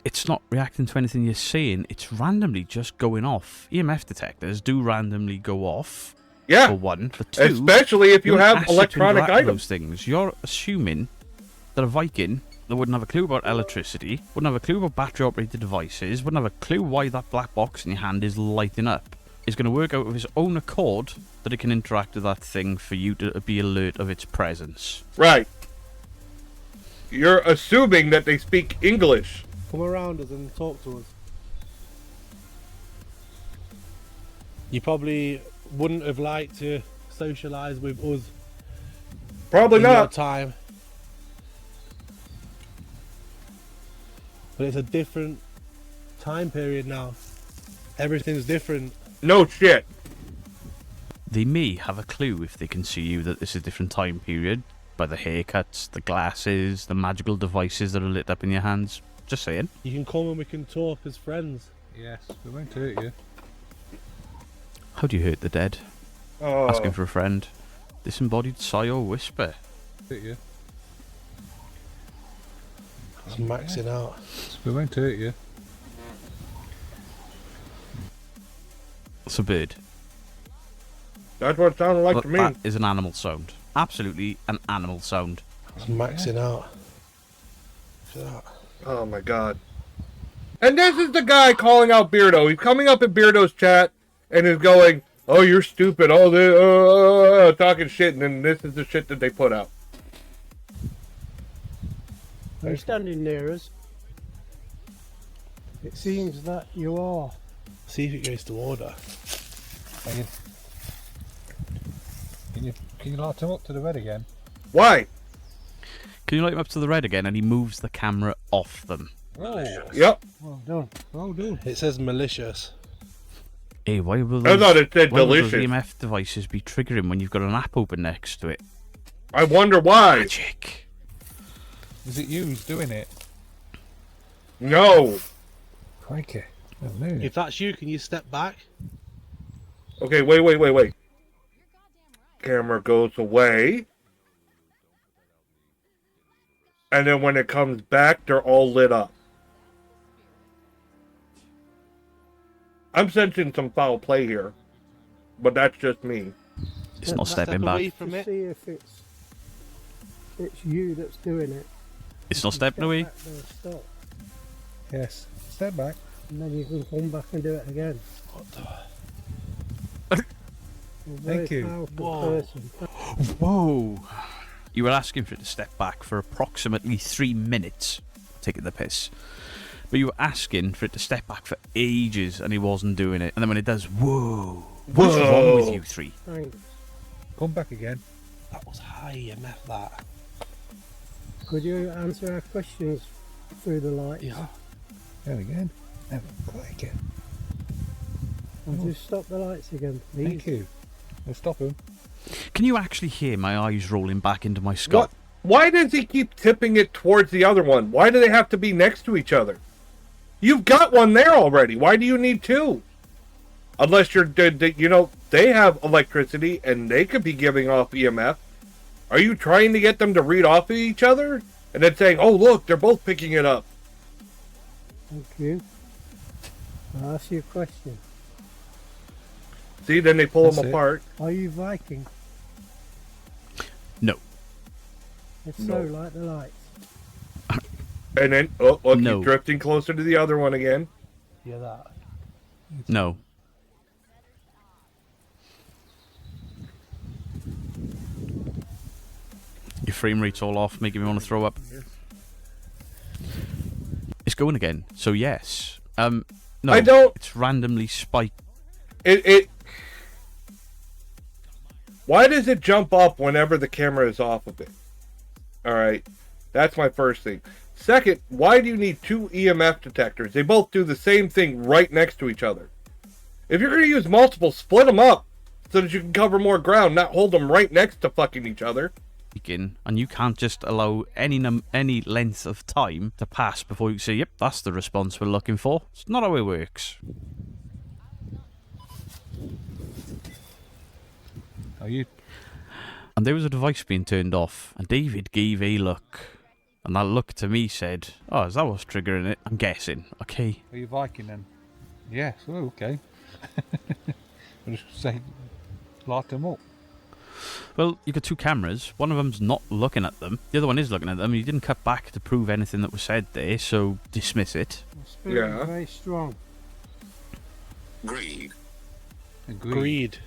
It's not reacting to anything you're saying. It's randomly just going off. EMF detectors do randomly go off. Yeah. For one. For two, Especially if you don't have ask to electronic interact with items. those things. You're assuming that a Viking that wouldn't have a clue about electricity, wouldn't have a clue about battery-operated devices, wouldn't have a clue why that black box in your hand is lighting up, is going to work out of his own accord that it can interact with that thing for you to be alert of its presence. Right. You're assuming that they speak English. Come around us and talk to us. You probably wouldn't have liked to socialise with us. Probably in your not. time. But it's a different time period now. Everything's different. No shit. They may have a clue if they can see you that this is a different time period by the haircuts, the glasses, the magical devices that are lit up in your hands. Just saying. You can come and we can talk as friends. Yes, we won't hurt you. How do you hurt the dead? Oh. Asking for a friend. Disembodied sigh or whisper. Hurt you. It's maxing out. We won't hurt you. It's a bird. That's what it sounded like Look, to me. that is an animal sound. Absolutely an animal sound. It's maxing out. Look at that. Oh my god. And this is the guy calling out Beardo. He's coming up in Beardo's chat and is going, oh, you're stupid. Oh, they talking shit. And then this is the shit that they put out. Are you standing near us? It seems that you are. See if it goes to order. Can you light him up to the red again? Why? Can you light him up to the red again? And he moves the camera off them. Oh. Yep. Well done. Well done. It says malicious. Hey, why will I those, thought it said why will those delicious. EMF devices be triggering when you've got an app open next to it? I wonder why. Magic. Is it you who's doing it? No. Crikey. If that's you, can you step back? Okay, wait. Camera goes away. And then when it comes back, they're all lit up. I'm sensing some foul play here. But that's just me. It's not stepping Step away back. from To it. see if it's you that's doing it. It's not stepping Step away. back there, stop. Yes. Step back. And then you can come back and do it again. What the? You're a very Thank you. powerful Whoa. person. Whoa. You were asking for it to step back for approximately 3 minutes. Taking the piss. But you were asking for it to step back for ages and he wasn't doing it. And then when it does, whoa. What's wrong with you three? Thanks. Come back again. That was high EMF, that. Could you answer our questions through the lights? Yeah. There again. Crikey. And just stop the lights again, please. Thank you. We'll stop him. Can you actually hear my eyes rolling back into my skull? What? Why does he keep tipping it towards the other one? Why do they have to be next to each other? You've got one there already. Why do you need two? Unless you're, they have electricity and they could be giving off EMF. Are you trying to get them to read off of each other? And then saying, oh, look, they're both picking it up. Thank you. I'll ask you a question. See, then they pull them That's it. apart. Are you Viking? No. If No. so, light the lights. And then, oh, look, No. he's drifting closer to the other one again. Yeah, that. frame rate's all off, making me want to throw up. It's going again, so yes. No, I don't. It's randomly spiked. Why does it jump up whenever the camera is off of it? Alright, that's my first thing. Second, why do you need 2 EMF detectors? They both do the same thing right next to each other. If you're going to use multiple, split them up so that you can cover more ground, not hold them right next to fucking each other. And you can't just allow any length of time to pass before you say, yep, that's the response we're looking for. It's not how it works. Are you? And there was a device being turned off, and David gave a look. And that look to me said, oh, is that what's triggering it? I'm guessing. Okay. Are you Viking then? Yes. Oh, okay. I'll just say, light them up. Well, you got 2 cameras. One of them's not looking at them. The other one is looking at them. You didn't cut back to prove anything that was said there, so dismiss it. The spirit is very strong. Greed. Greed.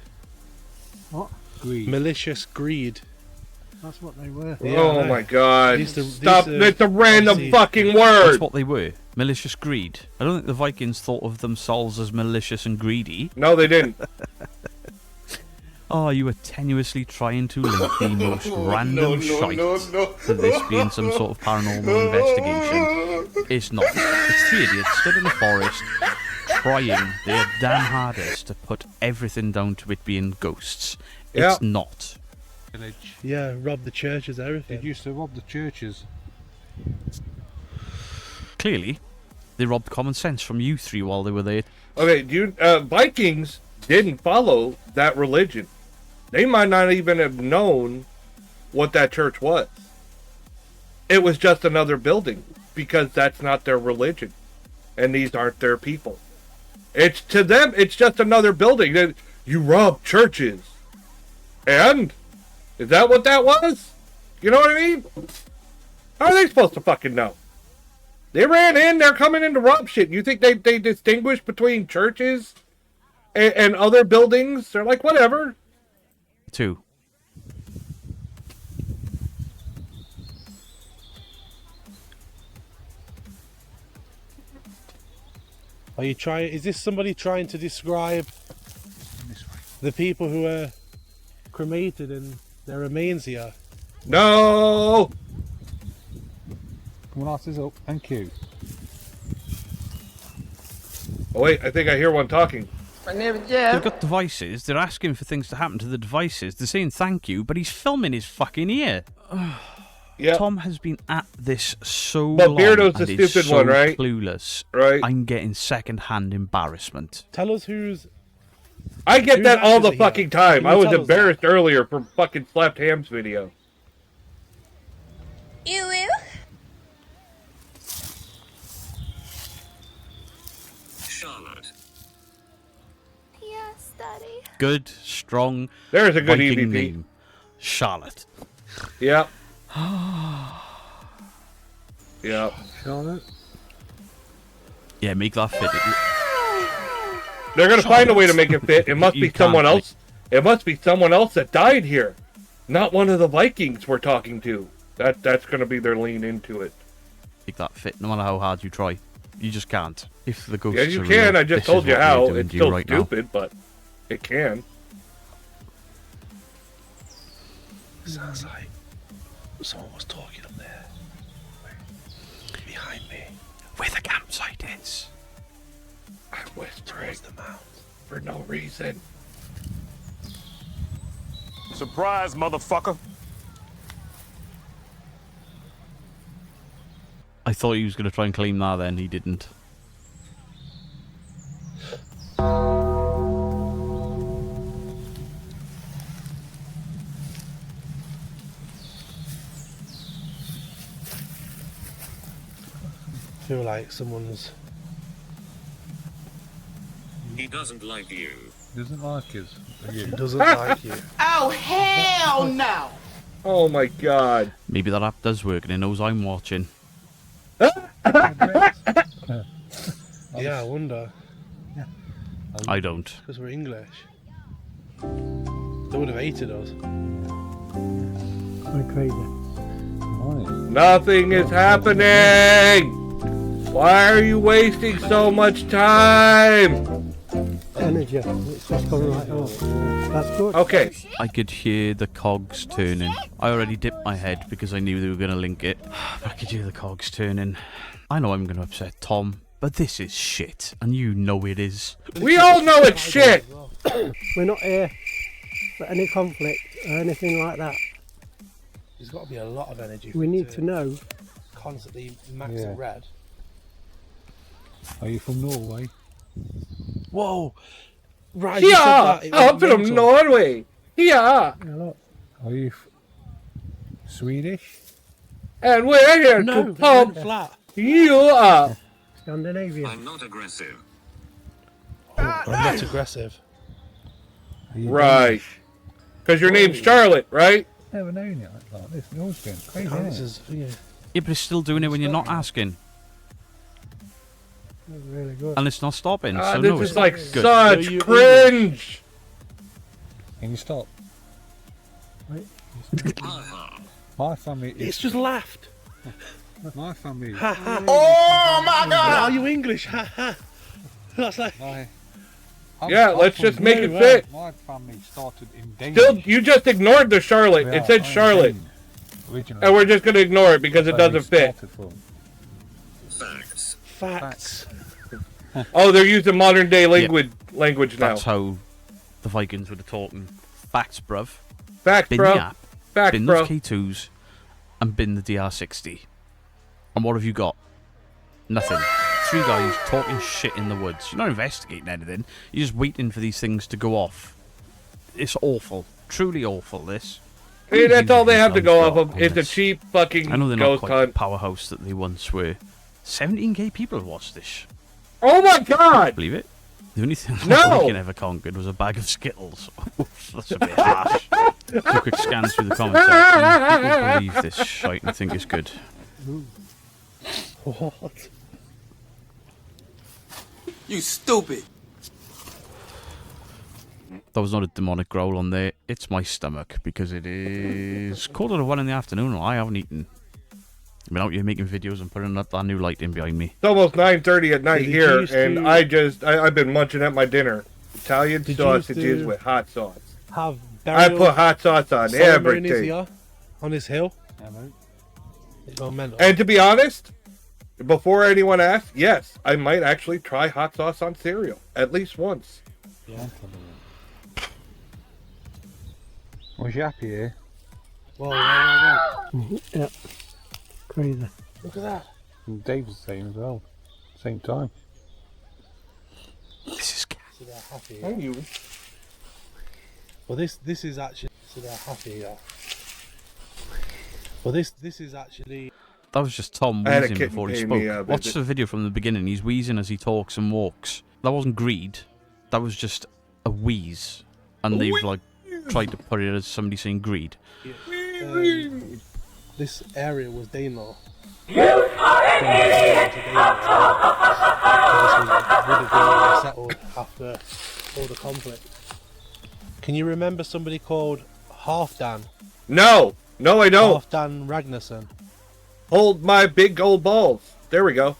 What? Greed. Malicious greed. That's what they were. Yeah, oh my god. Stop. These are it's a random fucking word. That's what they were. Malicious greed. I don't think the Vikings thought of themselves as malicious and greedy. No, they didn't. Oh, you were tenuously trying to link the most random shite to this being some sort of paranormal investigation. It's not. It's 3 idiots stood in the forest trying their damn hardest to put everything down to it being ghosts. It's not. Yeah, rob the churches, everything. They used to rob the churches. Clearly, they robbed common sense from you 3 while they were there. Okay, Vikings didn't follow that religion. They might not even have known what that church was. It was just another building, because that's not their religion. And these aren't their people. It's to them, it's just another building. You rob churches. And? Is that what that was? You know what I mean? How are they supposed to fucking know? They ran in, they're coming in to rob shit. You think they distinguish between churches and other buildings? They're like, whatever. 2. Are you trying? Is this somebody trying to describe the people who are cremated and their remains here? No. Come on, arses up. Thank you. Oh wait, I think I hear one talking. They've got devices. They're asking for things to happen to the devices. They're saying thank you, but he's filming his fucking ear. Yeah. Tom has been at this so long. But Beardo's the and is stupid so one, right? Clueless. Right. I'm getting second-hand embarrassment. Tell us who's. I get whose that all actors the are fucking here? time. Can I you was tell us embarrassed earlier for fucking Slapped Hams video. Ew, ew. Charlotte. Yes, Daddy. Good, strong. There's a good Viking EVP. name. Charlotte. Yep. Yep. Charlotte. Yeah, make that fit. They're gonna find a way to make it fit. It must You be can't someone make- else. It must be someone else that died here, not one of the Vikings we're talking to. That's gonna be their lean into it. Make that fit, no matter how hard you try. You just can't. If the ghosts Yeah, you are can. real, I just this told is you what how. we're doing It's to you still right now. stupid, but it can. Sounds like someone was talking up there. Behind me. Where the campsite is. I'm whispering for no reason. Surprise, motherfucker. I thought he was going to try and claim that, then he didn't. I feel like someone's. He doesn't like you. Doesn't like us. He doesn't like you. Oh, hell no! Oh my god. Maybe that app does work and it knows I'm watching. Yeah, I wonder. I don't. Because we're English. They would have hated us. I'm crazy. Nothing is happening! Why are you wasting so much time? Energy. It's just coming right off. That's good. Okay. I could hear the cogs turning. I already dipped my head because I knew they were going to link it. But I could hear the cogs turning. I know I'm going to upset Tom, but this is shit, and you know it is. We all know it's shit! We're not here for any conflict or anything like that. There's got to be a lot of energy. We need to know. Constantly max Yeah. and red. Are you from Norway? Whoa! Right, you said Yeah, that, it was I'm from mental. Norway. Yeah, Are you Swedish? and we're here No, to pump flat. you up. Scandinavian. I'm not aggressive. I'm not aggressive. Are you Right. Because your name's Charlotte, right? Never known you like this. You're always been crazy. Oh, isn't this it? is, yeah. Yeah, but it's still doing it when you're not asking. That's really good. And it's not stopping, Ah, so this no, is it's like good. such cringe. Can you stop? Wait. My family is. It's just laughed. My family. Ha ha. Oh my Are you English? Ha ha. That's like. Yeah, let's just make it fit. My family started in Danish. Still, you just ignored the Charlotte. Yeah, It said I'm Charlotte. Danish, originally. And we're just going to ignore it because it That's where doesn't we fit. started from. Facts. Facts. Oh, they're using modern day language now. That's how the Vikings were talking. Facts, bruv. Facts, bin bro. the app, Facts, bin bro. those K2s, and bin the DR60. And what have you got? Nothing. 3 guys talking shit in the woods. You're not investigating anything. You're just waiting for these things to go off. It's awful. Truly awful, this. Hey, that's all they have to go off got of. It's a this? cheap fucking I know they're not ghost quite hunt. the powerhouse that they once were. 17k people watched this. Oh my god! Believe it? The only thing No! Lincoln ever conquered was a bag of Skittles. That's a bit harsh. Do a quick scan through the comment section. People believe this shite and think it's good. What? You stupid. That was not a demonic growl on there. It's my stomach because it is quarter to 1 in the afternoon and I haven't eaten. I've been out here making videos and putting up that new light in behind me. It's almost 9:30 at night Did you here, used and to- I've been munching at my dinner. Italian Did you used sausages to with hot sauce. Have I burial put hot sauce on ceremonies everything. here on this hill. It's gone mental. And to be honest, before anyone asks, yes, I might actually try hot sauce on cereal at least once. Yeah. Was you happy here? Whoa. Yeah. Crazy. Look at that. And Dave was the same as well. Same time. This is So they're happy. Thank you. Well, this is actually. So they're happy. Yeah. Well, this is actually. That was just Tom I had a wheezing kitten before he pay spoke. me a Watch visit. the video from the beginning. He's wheezing as he talks and walks. That wasn't greed. That was just a wheeze. And they've like tried to put it as somebody saying greed. This area was Danelaw. You are an idiot! This would have been settled after all the conflict. Can you remember somebody called Halfdan? No, I don't. Halfdan Ragnarsson. Hold my big gold balls. There we go.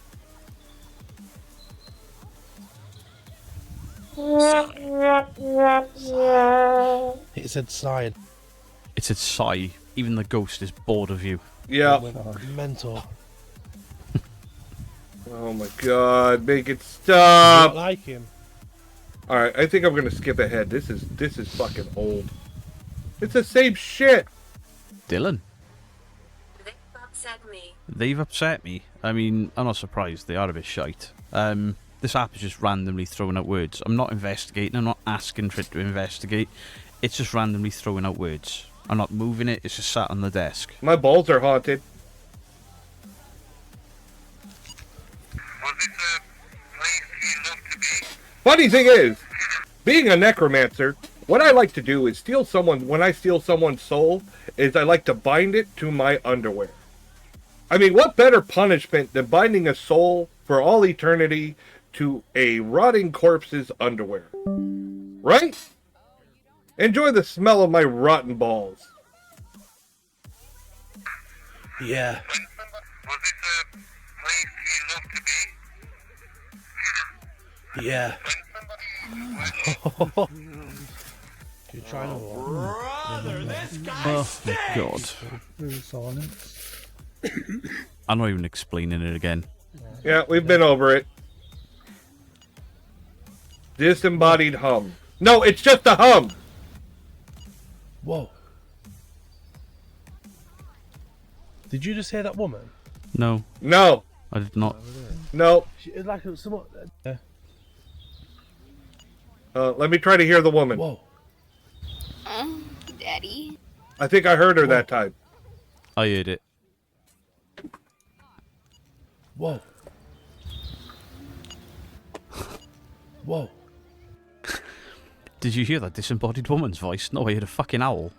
It said sign. It's a sigh. Even the ghost is bored of you. Yeah. Mental. Oh my god, make it I stop. like him. Alright, I think I'm gonna skip ahead. This is fucking old. It's the same shit. Dylan. They've upset me. They've upset me. I mean, I'm not surprised. They are a bit shite. This app is just randomly throwing out words. I'm not investigating. I'm not asking for it to investigate. It's just randomly throwing out words. I'm not moving it. It's just sat on the desk. My balls are haunted. Funny thing is, being a necromancer, what I like to do is when I steal someone's soul, is I like to bind it to my underwear. I mean, what better punishment than binding a soul for all eternity to a rotting corpse's underwear? Right? Enjoy the smell of my rotten balls. Yeah. Yeah. You're trying to Oh my god. I'm not even explaining it again. Yeah, we've been over it. Disembodied hum. No, it's just a hum. Whoa. Did you just hear that woman? No. No. I did not. No. It's like somewhat. Let me try to hear the woman. Whoa. Daddy. I think I heard her that time. I heard it. Whoa. Whoa. Did you hear that disembodied woman's voice? No, I heard a fucking owl.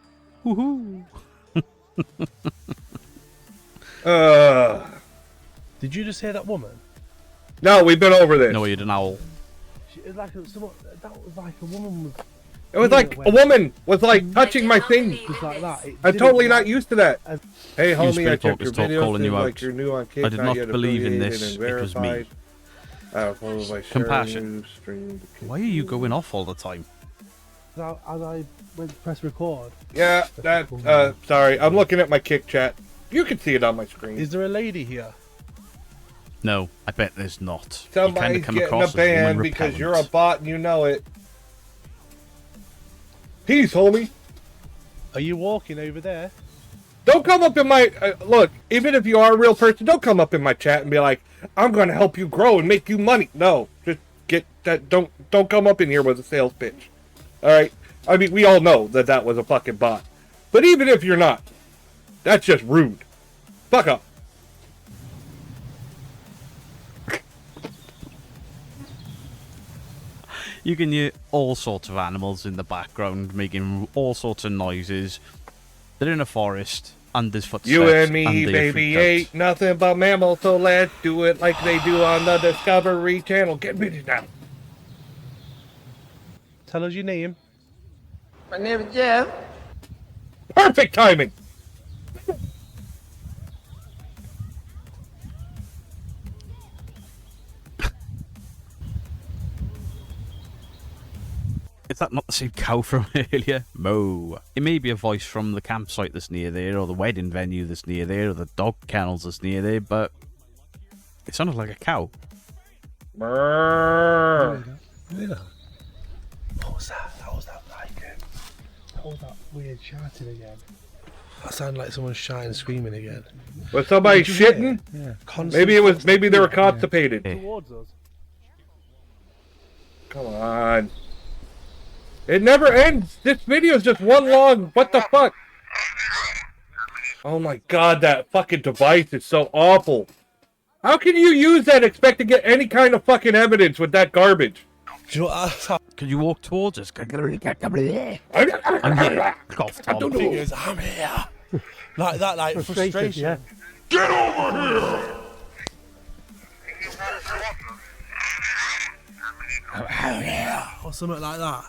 Woohoo! Did you just hear that woman? No, we've been over this. No, I heard an owl. It's like somewhat. That was like a woman was. It was like a woman was like touching my thing. Just like that. I'm totally not used to that. Hey, You homie, I spirit checked your talkers talk videos. calling you Seems out. like you're new on Kick. I did not believe in this. It was me. Compassion. Why are you going off all the time? As I went to press record. Yeah, that. Sorry, I'm looking at my Kick chat. You can see it on my screen. Is there a lady here? No, I bet there's not. Somebody's you come getting across a ban as because you're a bot and you know it. Peace, homie. Are you walking over there? Don't come up in my look. Even if you are a real person, don't come up in my chat and be like, "I'm going to help you grow and make you money." No, just get that. Don't come up in here with a sales pitch. All right. I mean, we all know that that was a fucking bot. But even if you're not, that's just rude. Fuck up. You can hear all sorts of animals in the background making all sorts of noises. They're in a forest, and there's footsteps. You and me, and they're baby, freaked out. ain't nothing but mammals, so let's do it like they do on the Discovery Channel. Get busy now. Tell us your name. My name is Jeff. Perfect timing. Is that not the same cow from earlier? Moo. It may be a voice from the campsite that's near there, or the wedding venue that's near there, or the dog kennels that's near there, but it sounded like a cow. Brrr. Yeah. What was that? That was that like that was that weird shouting again. That sounded like someone shouting, screaming again. Was somebody shitting? Yeah. Maybe it was. Maybe they were constipated. Towards us. Come on. It never ends. This video is just one long. What the fuck? Oh my god, that fucking device is so awful. How can you use that and expect to get any kind of fucking evidence with that garbage? Do you know what Could you walk towards us? I'm here. Cough, Tom. I'm here. Like that, like frustration. Yeah. Get over here! Or something like that.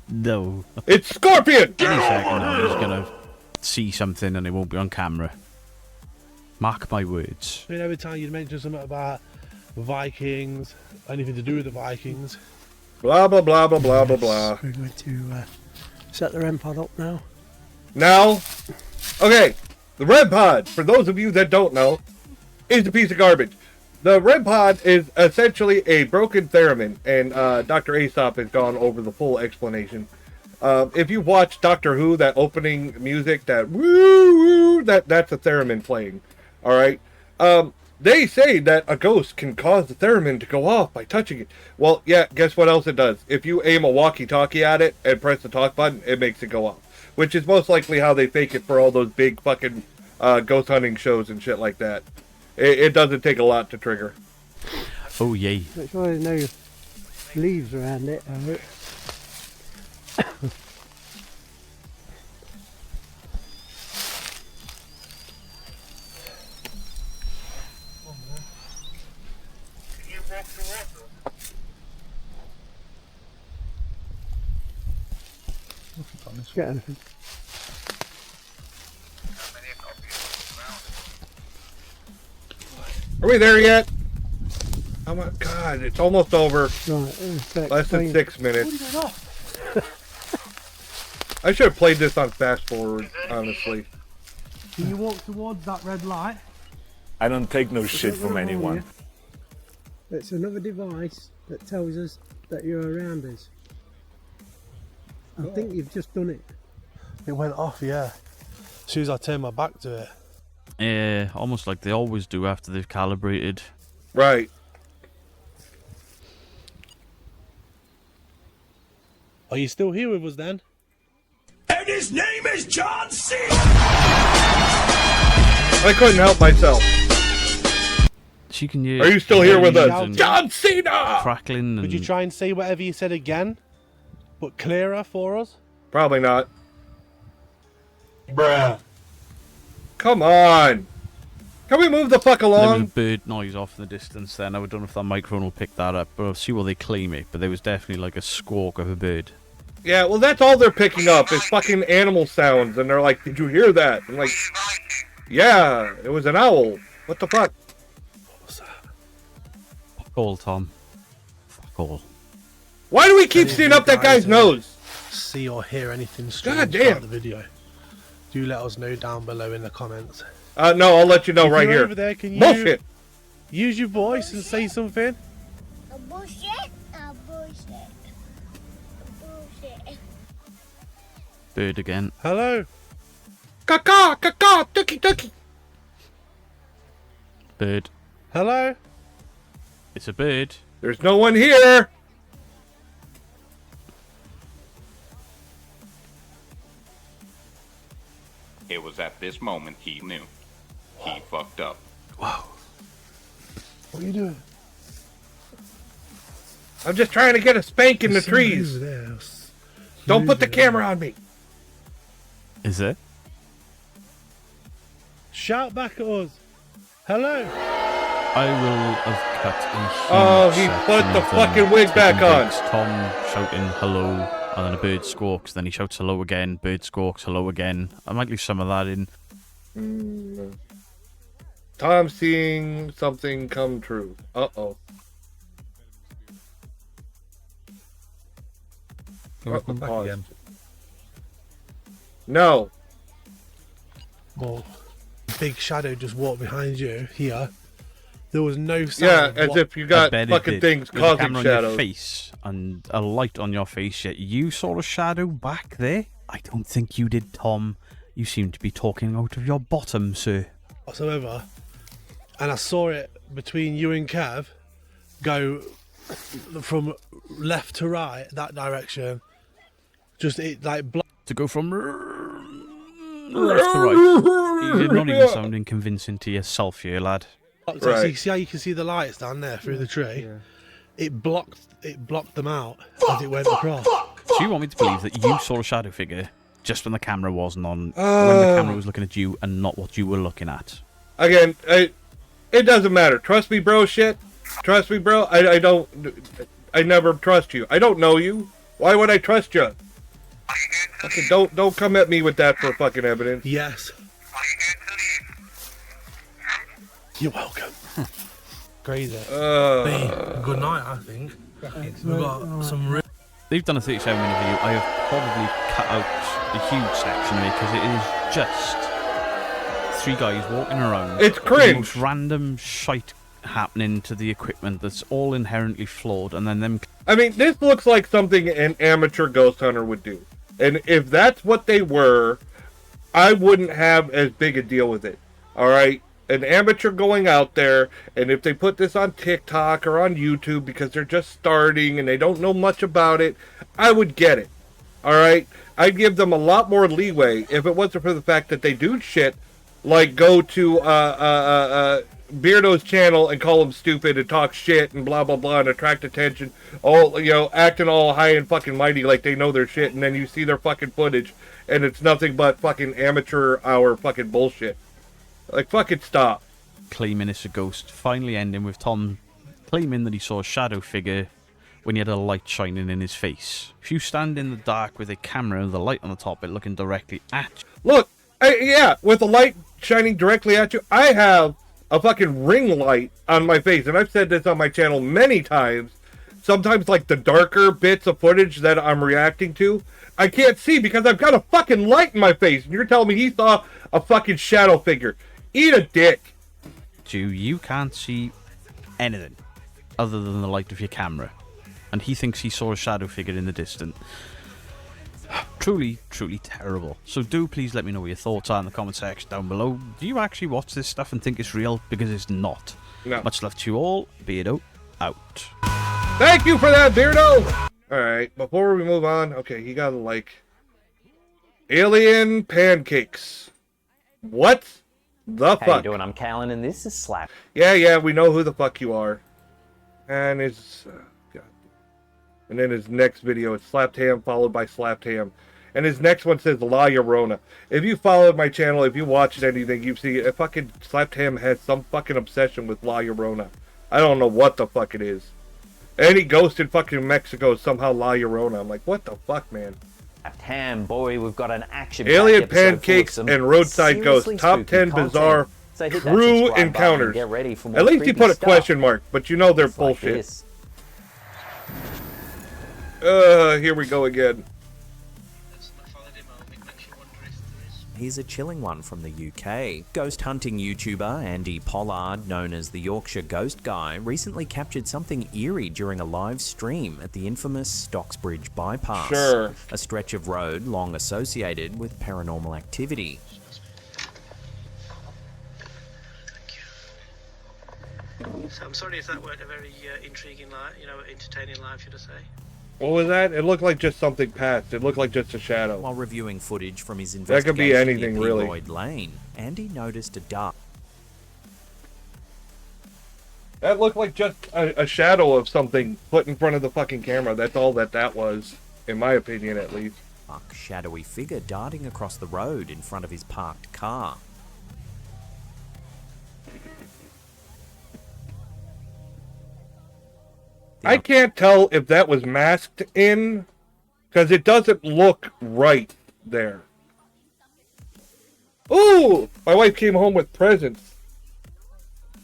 No. It's Scorpion! Any second now, he's gonna see something and it won't be on camera. Mark my words. I mean, every time you'd mention something about Vikings, anything to do with the Vikings. Blah, blah, blah, blah, blah, blah, blah. We're going to set the REM pod up now. Now, okay, the REM pod, for those of you that don't know, is a piece of garbage. The REM pod is essentially a broken theremin, and Dr. Aesop has gone over the full explanation. If you watch Doctor Who, that opening music, that woo, that's a theremin playing. All right. They say that a ghost can cause the theremin to go off by touching it. Well, yeah, guess what else it does? If you aim a walkie-talkie at it and press the talk button, it makes it go off. Which is most likely how they fake it for all those big fucking ghost hunting shows and shit like that. It doesn't take a lot to trigger. Oh, yay. Make sure there's no leaves around it. Get anything. Are we there yet? Oh my god, it's almost over. Right, Less than 6 minutes. I should have played this on fast forward, honestly. Can you walk towards that red light? I don't take no shit from anyone. It's another device that tells us that you're around us. I think you've just done it. It went off, yeah. As soon as I turned my back to it. Yeah, almost like they always do after they've calibrated. Right. Are you still here with us then? And his name is John C. I couldn't help myself. She can hear. Are you still here with us? John Cena! Crackling. Would you try and say whatever you said again, but clearer for us? Probably not. Bruh. Come on. Can we move the fuck There was a along? bird noise off in the distance then. I don't know if that microphone will pick that up, but I'll see what they claim it. But there was definitely like a squawk of a bird. Yeah, well, that's all they're picking up is fucking animal sounds, and they're like, "Did you hear that?" I'm like, "Yeah, it was an owl." What the fuck? Fuck all, Tom. Fuck all. Why do we keep seeing up that guy's nose? See or hear anything strange God about damn. the video? Do let us know down below in the comments. No, I'll let you know If right you're here. over there, can you Bullshit. use your voice and say something? Bullshit. Bullshit. Bullshit. Bird again. Hello. Caca, caca, tucky, tucky. Bird. Hello. It's a bird. There's no one here. It was at this moment he knew. He fucked up. Wow. What are you doing? I'm just trying to get a spank in the trees. Don't put the camera on me. Is it? Shout back at us. Hello. I will have cut a huge Oh, he section put the of them fucking wig back taking on. breaks. Tom shouting hello, and then a bird squawks. Then he shouts hello again. Bird squawks hello again. I might leave some of that in. Tom seeing something come true. Uh-oh. Can we come back Pause. again? No. Well, big shadow just walked behind you here. There was no Yeah, sound. as if you got I bet it fucking did. things With a causing camera on your shadows. face and a light on your face, yet you saw a shadow back there? I don't think you did, Tom. You seem to be talking out of your bottom, sir. whatsoever. And I saw it between you and Kev go from left to right, that direction. Just it like to go from left to right. You're not even sounding convincing to yourself here, lad. So you see how you can see the lights down there through the tree? Yeah. It blocked them out as it went across. So you want me to believe that you saw a shadow figure just when the camera wasn't on, when the camera was looking at you and not what you were looking at? Again, it doesn't matter. Trust me, bro. Shit. Trust me, bro. I never trust you. I don't know you. Why would I trust you? Fucking don't come at me with that for fucking evidence. Yes. You're welcome. Crazy. Good night, I think. We've got some. They've done a 37-minute video. I have probably cut out a huge section of it because it is just three guys walking around. It's cringe. The most random shite happening to the equipment that's all inherently flawed, and then them. I mean, this looks like something an amateur ghost hunter would do. And if that's what they were, I wouldn't have as big a deal with it. Alright? An amateur going out there, and if they put this on TikTok or on YouTube because they're just starting and they don't know much about it, I would get it. Alright? I'd give them a lot more leeway if it wasn't for the fact that they do shit like go to Beardo's channel and call him stupid and talk shit and blah blah blah and attract attention, all acting all high and fucking mighty like they know their shit, and then you see their fucking footage and it's nothing but fucking amateur hour fucking bullshit. Like, fucking stop. Claiming it's a ghost, finally ending with Tom claiming that he saw a shadow figure when he had a light shining in his face. If you stand in the dark with a camera with a light on the top, it looking directly at you. Look, yeah, with the light shining directly at you, I have a fucking ring light on my face. And I've said this on my channel many times. Sometimes, like, the darker bits of footage that I'm reacting to, I can't see because I've got a fucking light in my face. And you're telling me he saw a fucking shadow figure. Eat a dick. You can't see anything other than the light of your camera. And he thinks he saw a shadow figure in the distance. Truly, truly terrible. So do please let me know what your thoughts are in the comment section down below. Do you actually watch this stuff and think it's real? Because it's not. No. Much love to you all. Beardo out. Thank you for that, Beardo! Alright, before we move on, okay, he got like alien pancakes. What the fuck? How you doing? I'm Callan and this is Slap. Yeah, we know who the fuck you are. And his God. And then his next video is Slapped Ham followed by Slapped Ham. And his next one says La Llorona. If you followed my channel, if you watched anything, you see a fucking Slapped Ham has some fucking obsession with La Llorona. I don't know what the fuck it is. Any ghost in fucking Mexico is somehow La Llorona. I'm like, what the fuck, man? Ham, boy, we've got an action. Alien pancakes and roadside ghosts. Top 10 bizarre true encounters. At least he put a question mark, but you know they're bullshit. Here we go again. Here's a chilling one from the UK. Ghost hunting YouTuber Andy Pollard, known as the Yorkshire Ghost Guy, recently captured something eerie during a live stream at the infamous Stocksbridge Bypass. Sure. A stretch of road long associated with paranormal activity. So I'm sorry if that weren't a very intriguing live, entertaining live, should I say? What was that? It looked like just something passed. It looked like just a shadow. While reviewing footage from his that could be anything, near really. Lloyd Lane, Andy noticed a dark. That looked like just a shadow of something put in front of the fucking camera. That's all that was, in my opinion, at least. Shadowy figure darting across the road in front of his parked car. I can't tell if that was masked in, because it doesn't look right there. Ooh! My wife came home with presents.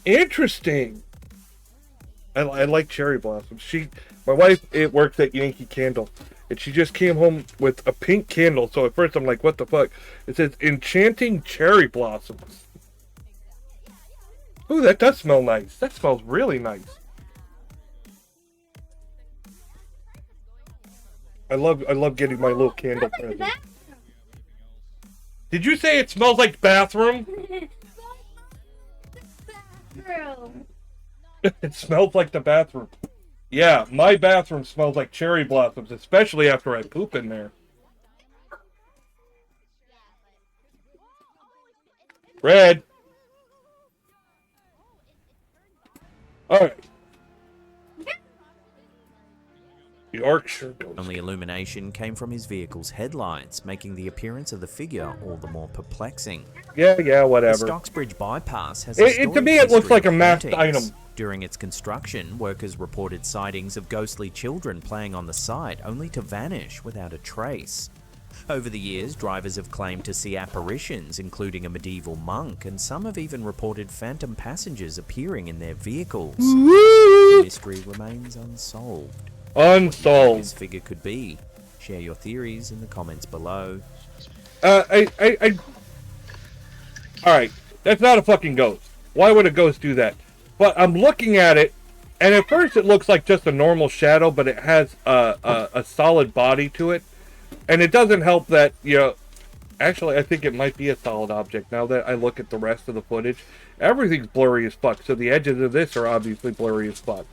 Interesting. I like cherry blossoms. My wife, it works at Yankee Candle, and she just came home with a pink candle, so at first I'm like, what the fuck? It says, enchanting cherry blossoms. Ooh, that does smell nice. That smells really nice. I love getting my little candle present. Did you say it smells like bathroom? It smells like the bathroom. Yeah, my bathroom smells like cherry blossoms, especially after I poop in there. Red. Alright. Yorkshire Ghost. Only illumination came from his vehicle's headlights, making the appearance of the figure all the more perplexing. Yeah, whatever. The Stocksbridge Bypass has to me it looks like a masked item. During its construction, workers reported sightings of ghostly children playing on the site, only to vanish without a trace. Over the years, drivers have claimed to see apparitions, including a medieval monk, and some have even reported phantom passengers appearing in their vehicles. The mystery remains unsolved. Unsolved. What this figure could be. Share your theories in the comments below. Alright, that's not a fucking ghost. Why would a ghost do that? But I'm looking at it, and at first it looks like just a normal shadow, but it has a solid body to it. And it doesn't help that, actually I think it might be a solid object now that I look at the rest of the footage. Everything's blurry as fuck, so the edges of this are obviously blurry as fuck.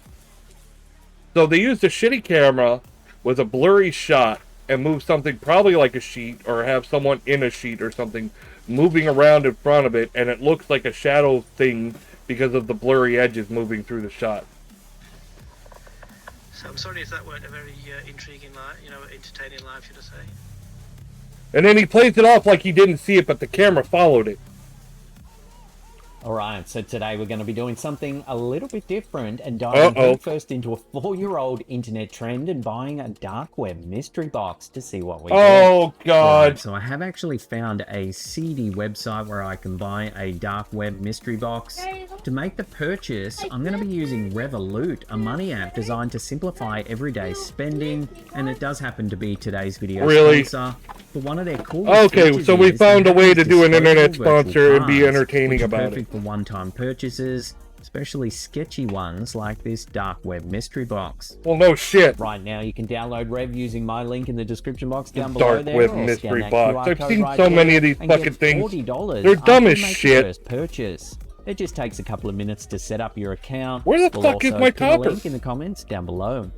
So they used a shitty camera with a blurry shot and move something probably like a sheet, or have someone in a sheet or something moving around in front of it, and it looks like a shadow thing because of the blurry edges moving through the shot. So I'm sorry if that weren't a very intriguing live, entertaining live, should I say? And then he plays it off like he didn't see it, but the camera followed it. Alright, so today we're going to be doing something a little bit different and diving first into a 4-year-old internet trend and buying a dark web mystery box to see what we get. Oh, God. Right, so I have actually found a seedy website where I can buy a dark web mystery box. To make the purchase, I'm going to be using Revolut, a money app designed to simplify everyday spending, and it does happen to be today's video sponsor. But one of their coolest features so we is found they a way have to these do an internet disposable virtual sponsor and be cards, entertaining which are about it. perfect for one-time purchases, especially sketchy ones like this dark web mystery box. Well, no shit. Right now, you can download Rev using my link in the description box down below Dark there. web or scan mystery that box. QR I've code seen right so many there of these and get fucking things. $40 They're dumb after as you make shit. your first purchase. It just takes a couple of minutes to set up your account. Where the fuck is also my put a topper? link in the comments down below.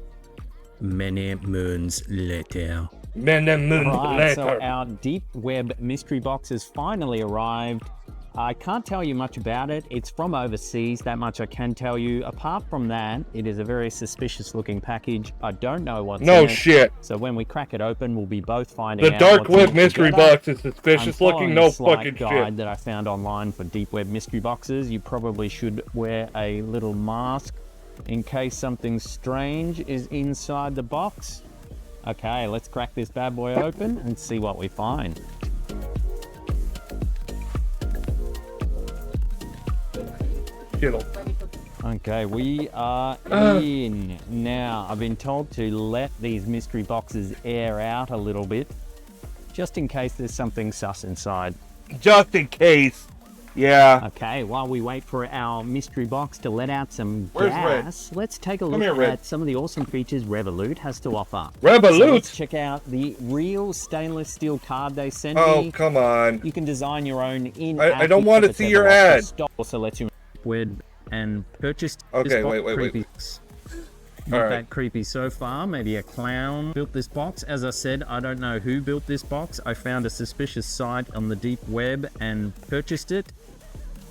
Many moons later. Many moons Right, so later. our deep web mystery box has finally arrived. I can't tell you much about it. It's from overseas, that much I can tell you. Apart from that, it is a very suspicious looking package. I don't know what's in No it. shit. So when we crack it open, we'll be both finding The out dark what's in web it mystery together. box is suspicious I'm looking. following No a slight fucking guide shit. that I found online for deep web mystery boxes. You probably should wear a little mask in case something strange is inside the box. Okay, let's crack this bad boy open and see what we find. Skittle. Okay, we are in. Now, I've been told to let these mystery boxes air out a little bit, just in case there's something sus inside. Just in case. Yeah. Okay, while we wait for our mystery box to let out some Where's gas, let's take a look here, Red. at some of the awesome features Revolut has to offer. Revolut? So let's check out the real stainless steel card they sent me. Oh, come on. You can design your own in-app. I don't want to see your ad. Also lets you web and purchase. Okay, wait. Not All right. that creepy so far. Maybe a clown built this box. As I said, I don't know who built this box. I found a suspicious site on the deep web and purchased it.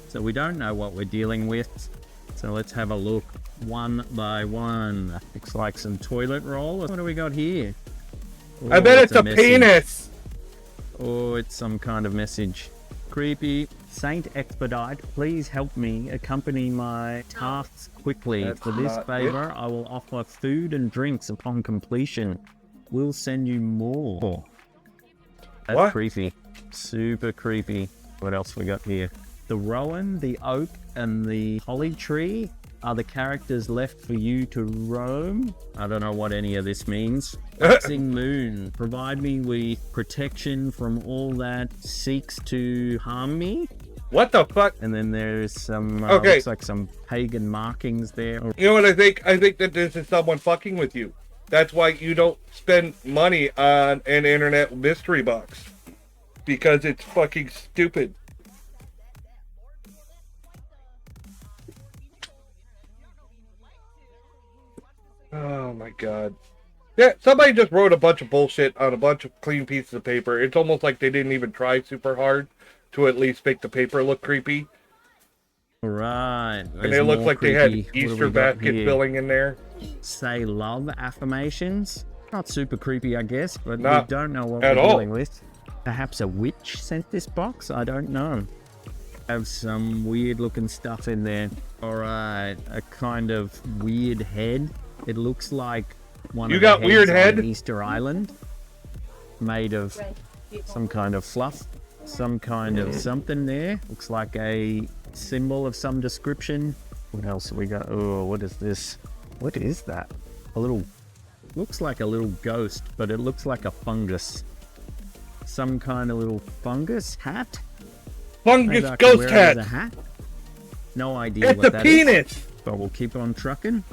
So we don't know what we're dealing with. So let's have a look one by one. Looks like some toilet roll. What do we got here? I bet it's a message. penis. Oh, it's some kind of message. Creepy. Saint Expedite, please help me accompany my tasks quickly. That's For this not favor, I will offer food and drinks upon completion. We'll send you more. That's What? creepy. Super creepy. What else we got here? The rowan, the oak, and the holly tree are the characters left for you to roam. I don't know what any of this means. Waxing moon, provide me with protection from all that seeks to harm me. What the fuck? And then there's some, Okay. looks like some pagan markings there. You know what I think? I think that this is someone fucking with you. That's why you don't spend money on an internet mystery box. Because it's fucking stupid. Oh my god. Yeah, somebody just wrote a bunch of bullshit on a bunch of clean pieces of paper. It's almost like they didn't even try super hard to at least make the paper look creepy. Right. And it looks like they had Easter basket here? filling in there. Say love affirmations. Not super creepy, I guess, but we Not don't know what at we're all. dealing with. Perhaps a witch sent this box? I don't know. Have some weird looking stuff in there. Alright, a kind of weird head. It looks like one You of got the weird heads head? on Easter Island. Made of some kind of fluff. Some kind of something there. Looks like a symbol of some description. What else have we got? Oh, what is this? What is that? A little... Looks like a little ghost, but it looks like a fungus. Some kind of little fungus hat? Fungus Maybe I can ghost wear it hat. as a hat? No idea It's what a that is, penis. but we'll keep on trucking.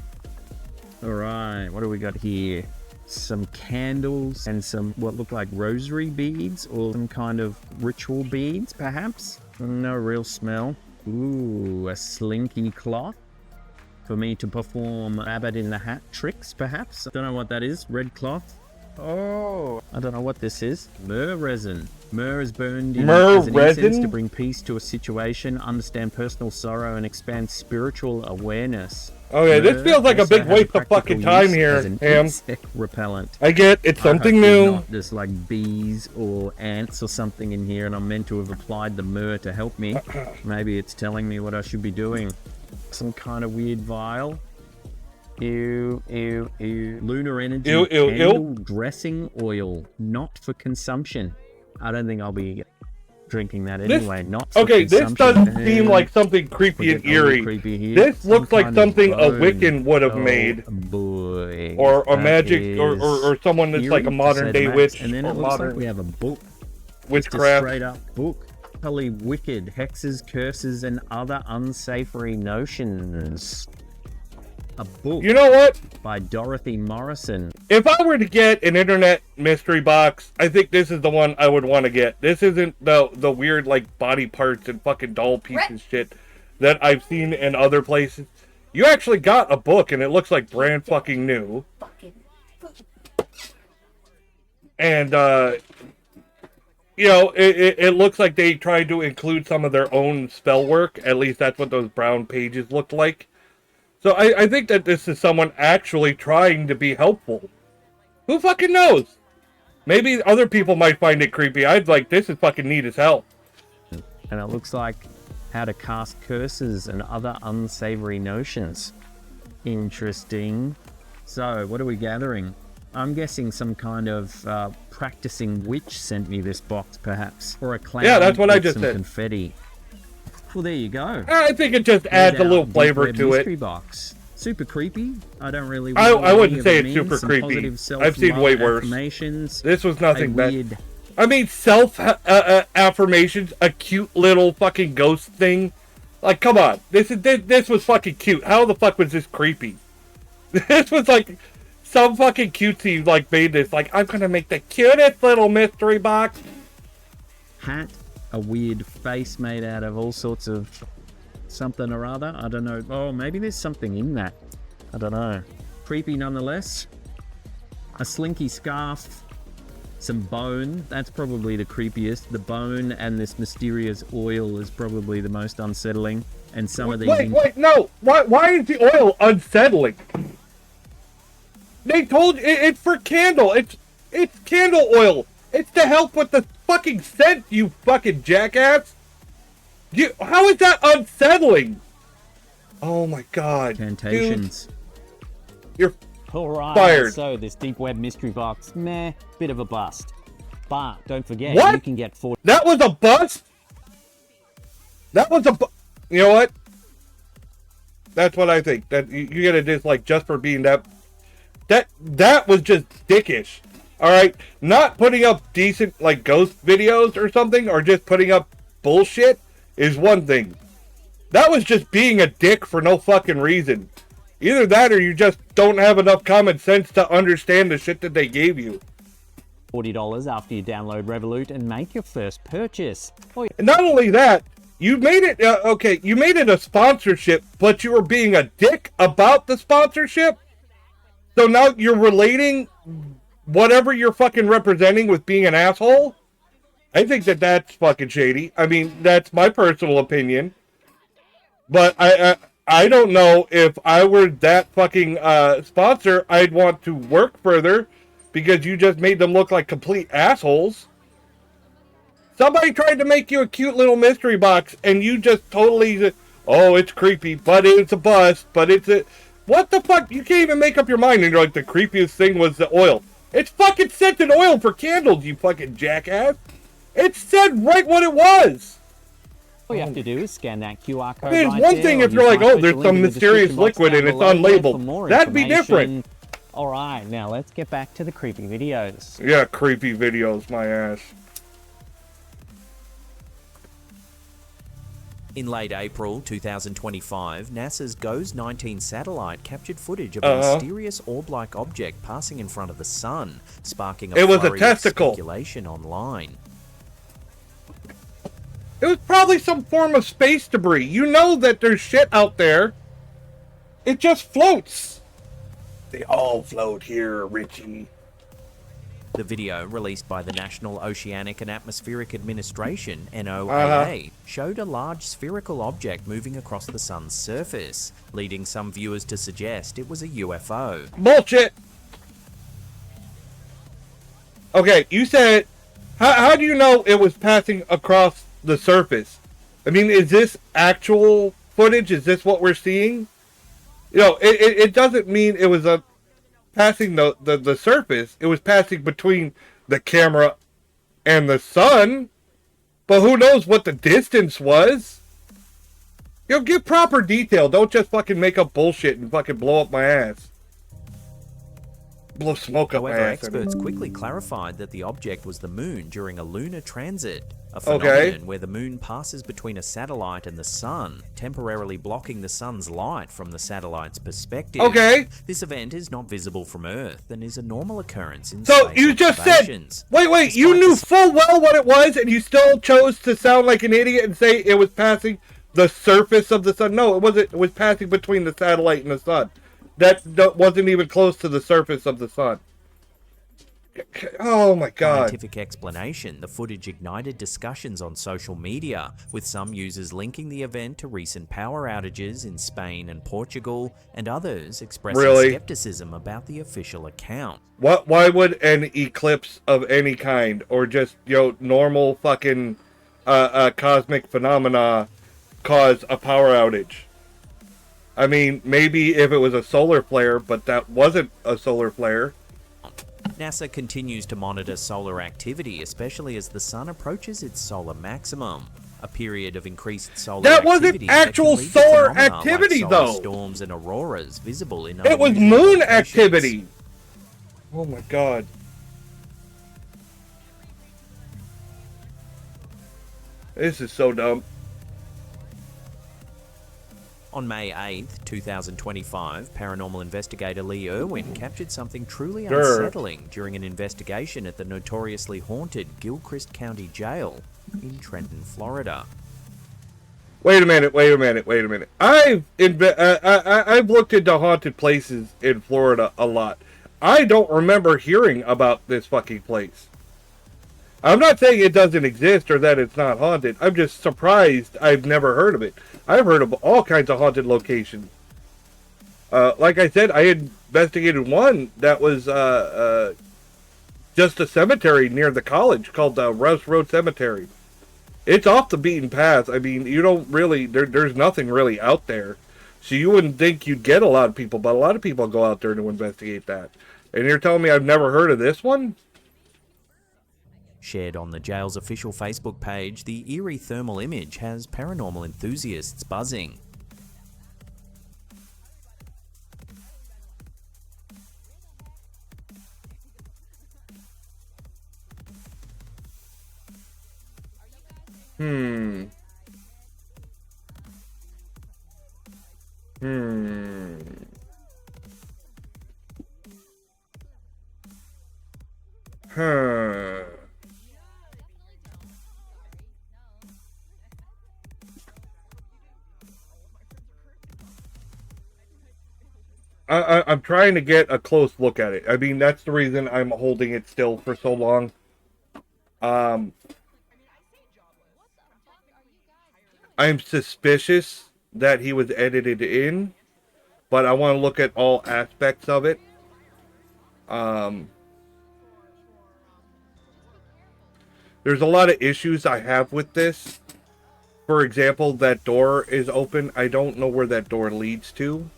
Alright, what do we got here? Some candles and some what look like rosary beads or some kind of ritual beads, perhaps? No real smell. Ooh, a slinky cloth for me to perform rabbit in the hat tricks, perhaps? Don't know what that is. Red cloth. Oh, I don't know what this is. Myrrh resin. Myrrh is burned in Myrrh as an incense resin? to bring peace to a situation, understand personal sorrow, and expand spiritual awareness. Okay, this Myrrh feels like a also big has waste of practical fucking time use here, as an Ham. insect repellent. I get it's I hope something there's new. not just like bees or ants or something in here, and I'm meant to have applied the myrrh to help me. Maybe it's telling me what I should be doing. Some kind of weird vial. Ew, ew, ew. Lunar energy Ew, ew, ew. candle dressing oil, not for consumption. I don't think I'll be drinking that anyway. Not for okay, this consumption. doesn't seem like something creepy and eerie. Creepy here. This looks Some like kind of something a bone. Wiccan would have Oh, made. Boy, Or a that magic, or is someone that's like a eerie, to modern say day the max. witch. And then or it looks modern like we have a book. Just a witchcraft. straight up book. Holy wicked hexes, curses, and other unsavory notions. A book. You know what? By Dorothy Morrison. If I were to get an internet mystery box, I think this is the one I would want to get. This isn't the weird like body parts and fucking doll pieces shit that I've seen in other places. You actually got a book and it looks like brand fucking new. And you know, it looks like they tried to include some of their own spell work. At least that's what those brown pages looked like. So I think that this is someone actually trying to be helpful. Who fucking knows? Maybe other people might find it creepy. I'd like, this is fucking neat as hell. And it looks like how to cast curses and other unsavory notions. Interesting. So, what are we gathering? I'm guessing some kind of practicing witch sent me this box, perhaps. Or a clown. Yeah, that's what I with just some said. Confetti. Well, there you go. I think it just adds a little flavor to mystery it. box. Super creepy. I don't really. I wouldn't say it's super creepy. I've seen way worse. This was nothing bad. I mean, self affirmations, a cute little fucking ghost thing. Like, come on, this was fucking cute. How the fuck was this creepy? This was like some fucking cutesy like made this. Like, I'm gonna make the cutest little mystery box. Hat. A weird face made out of all sorts of something or other. I don't know. Oh, maybe there's something in that. I don't know. Creepy nonetheless. A slinky scarf. Some bone. That's probably the creepiest. The bone and this mysterious oil is probably the most unsettling. And some of these... Wait, no! Why is the oil unsettling? They told you it's for candle. It's candle oil. It's to help with the fucking scent, you fucking jackass. How is that unsettling? Oh my god. Incantations. Dude. You're Alright, fired. So this deep web mystery box, meh, bit of a bust. But don't forget, What? you can get 40. That was a bust? That was a You know what? That's what I think. That you get a dislike just for being that was just dickish. Alright? Not putting up decent like ghost videos or something, or just putting up bullshit is one thing. That was just being a dick for no fucking reason. Either that or you just don't have enough common sense to understand the shit that they gave you. $40 after you download Revolut and make your first purchase. Oh, And not only that, you made it, you made it a sponsorship, but you were being a dick about the sponsorship? So now you're relating whatever you're fucking representing with being an asshole? I think that that's fucking shady. I mean, that's my personal opinion. But I don't know if I were that fucking sponsor, I'd want to work further because you just made them look like complete assholes. Somebody tried to make you a cute little mystery box and you just totally, oh, it's creepy, but it's a bust, but it's a... What the fuck? You can't even make up your mind and you're like, the creepiest thing was the oil. It's fucking scented oil for candles, you fucking jackass. It said right what it was. All you have to do is scan that QR code. I mean, it's right one there, thing or if you're use like, my oh, special there's link some in the mysterious description box liquid down and it's below there for unlabeled. more That'd be different. information. All right, now let's get back to the creepy videos. Yeah, creepy videos, my ass. In late April 2025, NASA's GOES-19 satellite captured footage of a mysterious orb-like object passing in front of the sun, sparking a It was a flurry of testicle. speculation online. It was probably some form of space debris. You know that there's shit out there. It just floats. They all float here, Richie. The video, released by the National Oceanic and Atmospheric Administration, NOAA, showed a large spherical object moving across the sun's surface, leading some viewers to suggest it was a UFO. Bullshit! Okay, you said... How do you know it was passing across the surface? I mean, is this actual footage? Is this what we're seeing? You know, it doesn't mean it was a... passing the surface. It was passing between the camera and the sun. But who knows what the distance was? Yo, give proper detail. Don't just fucking make up bullshit and fucking blow up my ass. Blow smoke up my However, ass. experts quickly clarified that the object was the moon during a lunar transit, a phenomenon where the moon passes between a satellite and the sun, temporarily blocking the sun's light from the satellite's perspective. Okay. This event is not visible from Earth and is a normal occurrence in So space you just said, observations. wait, you knew full well what it was and you still chose to sound like an idiot and say it was passing the surface of the sun? No, it wasn't. It was passing between the satellite and the sun. That wasn't even close to the surface of the sun. Oh my god. Scientific explanation, the footage ignited discussions on social media, with some users linking the event to recent power outages in Spain and Portugal, and others expressing skepticism about the official account. Why would an eclipse of any kind, or just, normal fucking cosmic phenomena cause a power outage? I mean, maybe if it was a solar flare, but that wasn't a solar flare. NASA continues to monitor solar activity, especially as the sun approaches its solar maximum. A period of increased solar activity wasn't actual that can lead to solar phenomena activity, like solar though. storms and auroras visible in It was unusual moon locations. activity. Oh my god. This is so dumb. On May 8th, 2025, paranormal investigator Lee Irwin captured something truly unsettling during an investigation at the notoriously haunted Gilchrist County Jail in Trenton, Florida. Wait a minute. I've looked into haunted places in Florida a lot. I don't remember hearing about this fucking place. I'm not saying it doesn't exist or that it's not haunted. I'm just surprised I've never heard of it. I've heard of all kinds of haunted locations. Like I said, I investigated one that was just a cemetery near the college called Rouse Road Cemetery. It's off the beaten path. I mean, you don't really, there's nothing really out there. So you wouldn't think you'd get a lot of people, but a lot of people go out there to investigate that. And you're telling me I've never heard of this one? Shared on the jail's official Facebook page, the eerie thermal image has paranormal enthusiasts buzzing. I'm trying to get a close look at it. I mean, that's the reason I'm holding it still for so long. I'm suspicious that he was edited in, but I want to look at all aspects of it. There's a lot of issues I have with this. For example, that door is open. I don't know where that door leads to.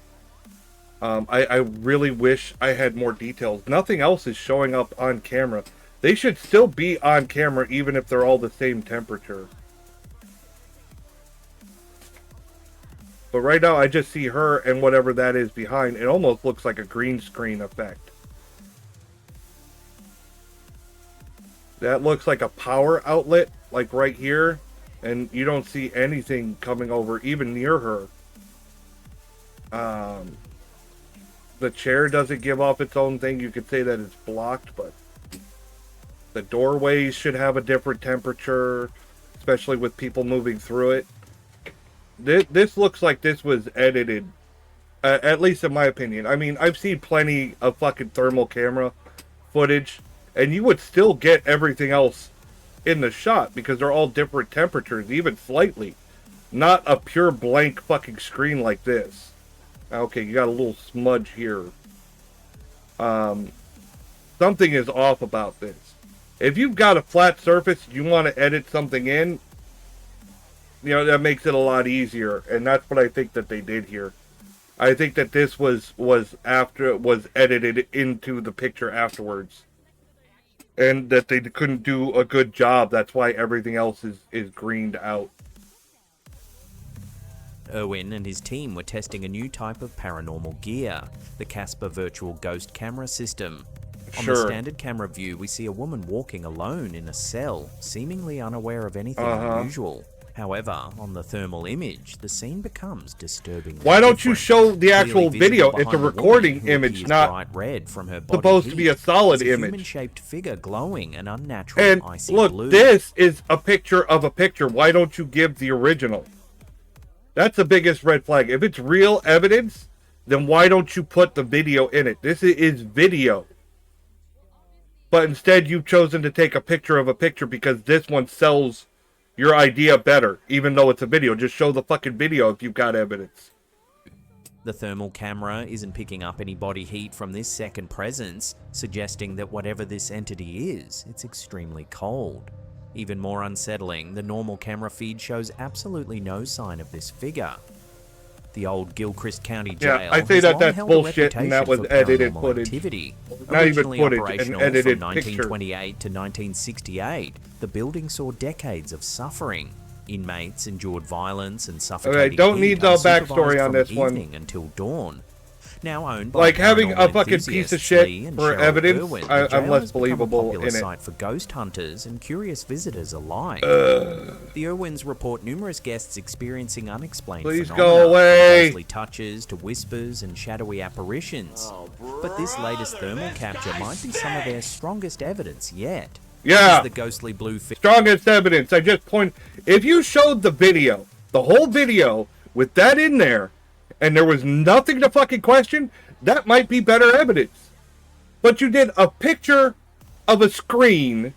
I really wish I had more details. Nothing else is showing up on camera. They should still be on camera even if they're all the same temperature. But right now I just see her and whatever that is behind. It almost looks like a green screen effect. That looks like a power outlet, like right here. And you don't see anything coming over even near her. The chair doesn't give off its own thing. You could say that it's blocked, but the doorways should have a different temperature, especially with people moving through it. This looks like this was edited, at least in my opinion. I mean, I've seen plenty of fucking thermal camera footage, and you would still get everything else in the shot because they're all different temperatures, even slightly. Not a pure blank fucking screen like this. Okay, you got a little smudge here. Something is off about this. If you've got a flat surface, you want to edit something in, that makes it a lot easier. And that's what I think that they did here. I think that this was edited into the picture afterwards. and that they couldn't do a good job. That's why everything else is greened out. Irwin and his team were testing a new type of paranormal gear, the Casper Virtual Ghost Camera System. On the standard camera view, we see a woman walking alone in a cell, seemingly unaware of anything unusual. However, on the thermal image, the scene becomes disturbingly Why don't you different. show the actual Clearly video? visible It's a behind the recording woman, who image, appears not bright red from her body supposed to be a heat, solid is a image. human-shaped figure glowing an unnatural And icy look, blue. this is a picture of a picture. Why don't you give the original? That's the biggest red flag. If it's real evidence, then why don't you put the video in it? This is video. But instead, you've chosen to take a picture of a picture because this one sells your idea better, even though it's a video. Just show the fucking video if you've got evidence. The thermal camera isn't picking up any body heat from this second presence, suggesting that whatever this entity is, it's extremely cold. Even more unsettling, the normal camera feed shows absolutely no sign of this figure. The old Gilchrist County Jail Yeah, I say has that long that's held a bullshit and that was reputation for edited paranormal footage. activity. Not even Originally footage, an operational edited from picture. 1928 to 1968, the building saw decades of suffering. Inmates endured violence and suffocating don't heat need the unsupervised backstory on from this one. evening until dawn. Now owned by Like having a paranormal fucking piece of enthusiasts shit Lee and for Cheryl evidence, Irwin, I'm the jail less has become a believable popular in it. site for ghost hunters and curious visitors alike. Ugh. The Irwins report numerous guests experiencing unexplained Please go phenomena, away. from ghostly touches to whispers and shadowy apparitions. But this latest thermal capture might be some of their strongest evidence yet. Yeah. This is the ghostly blue Strongest evidence. I just point. If you showed the video, the whole video, with that in there, and there was nothing to fucking question, that might be better evidence. But you did a picture of a screen,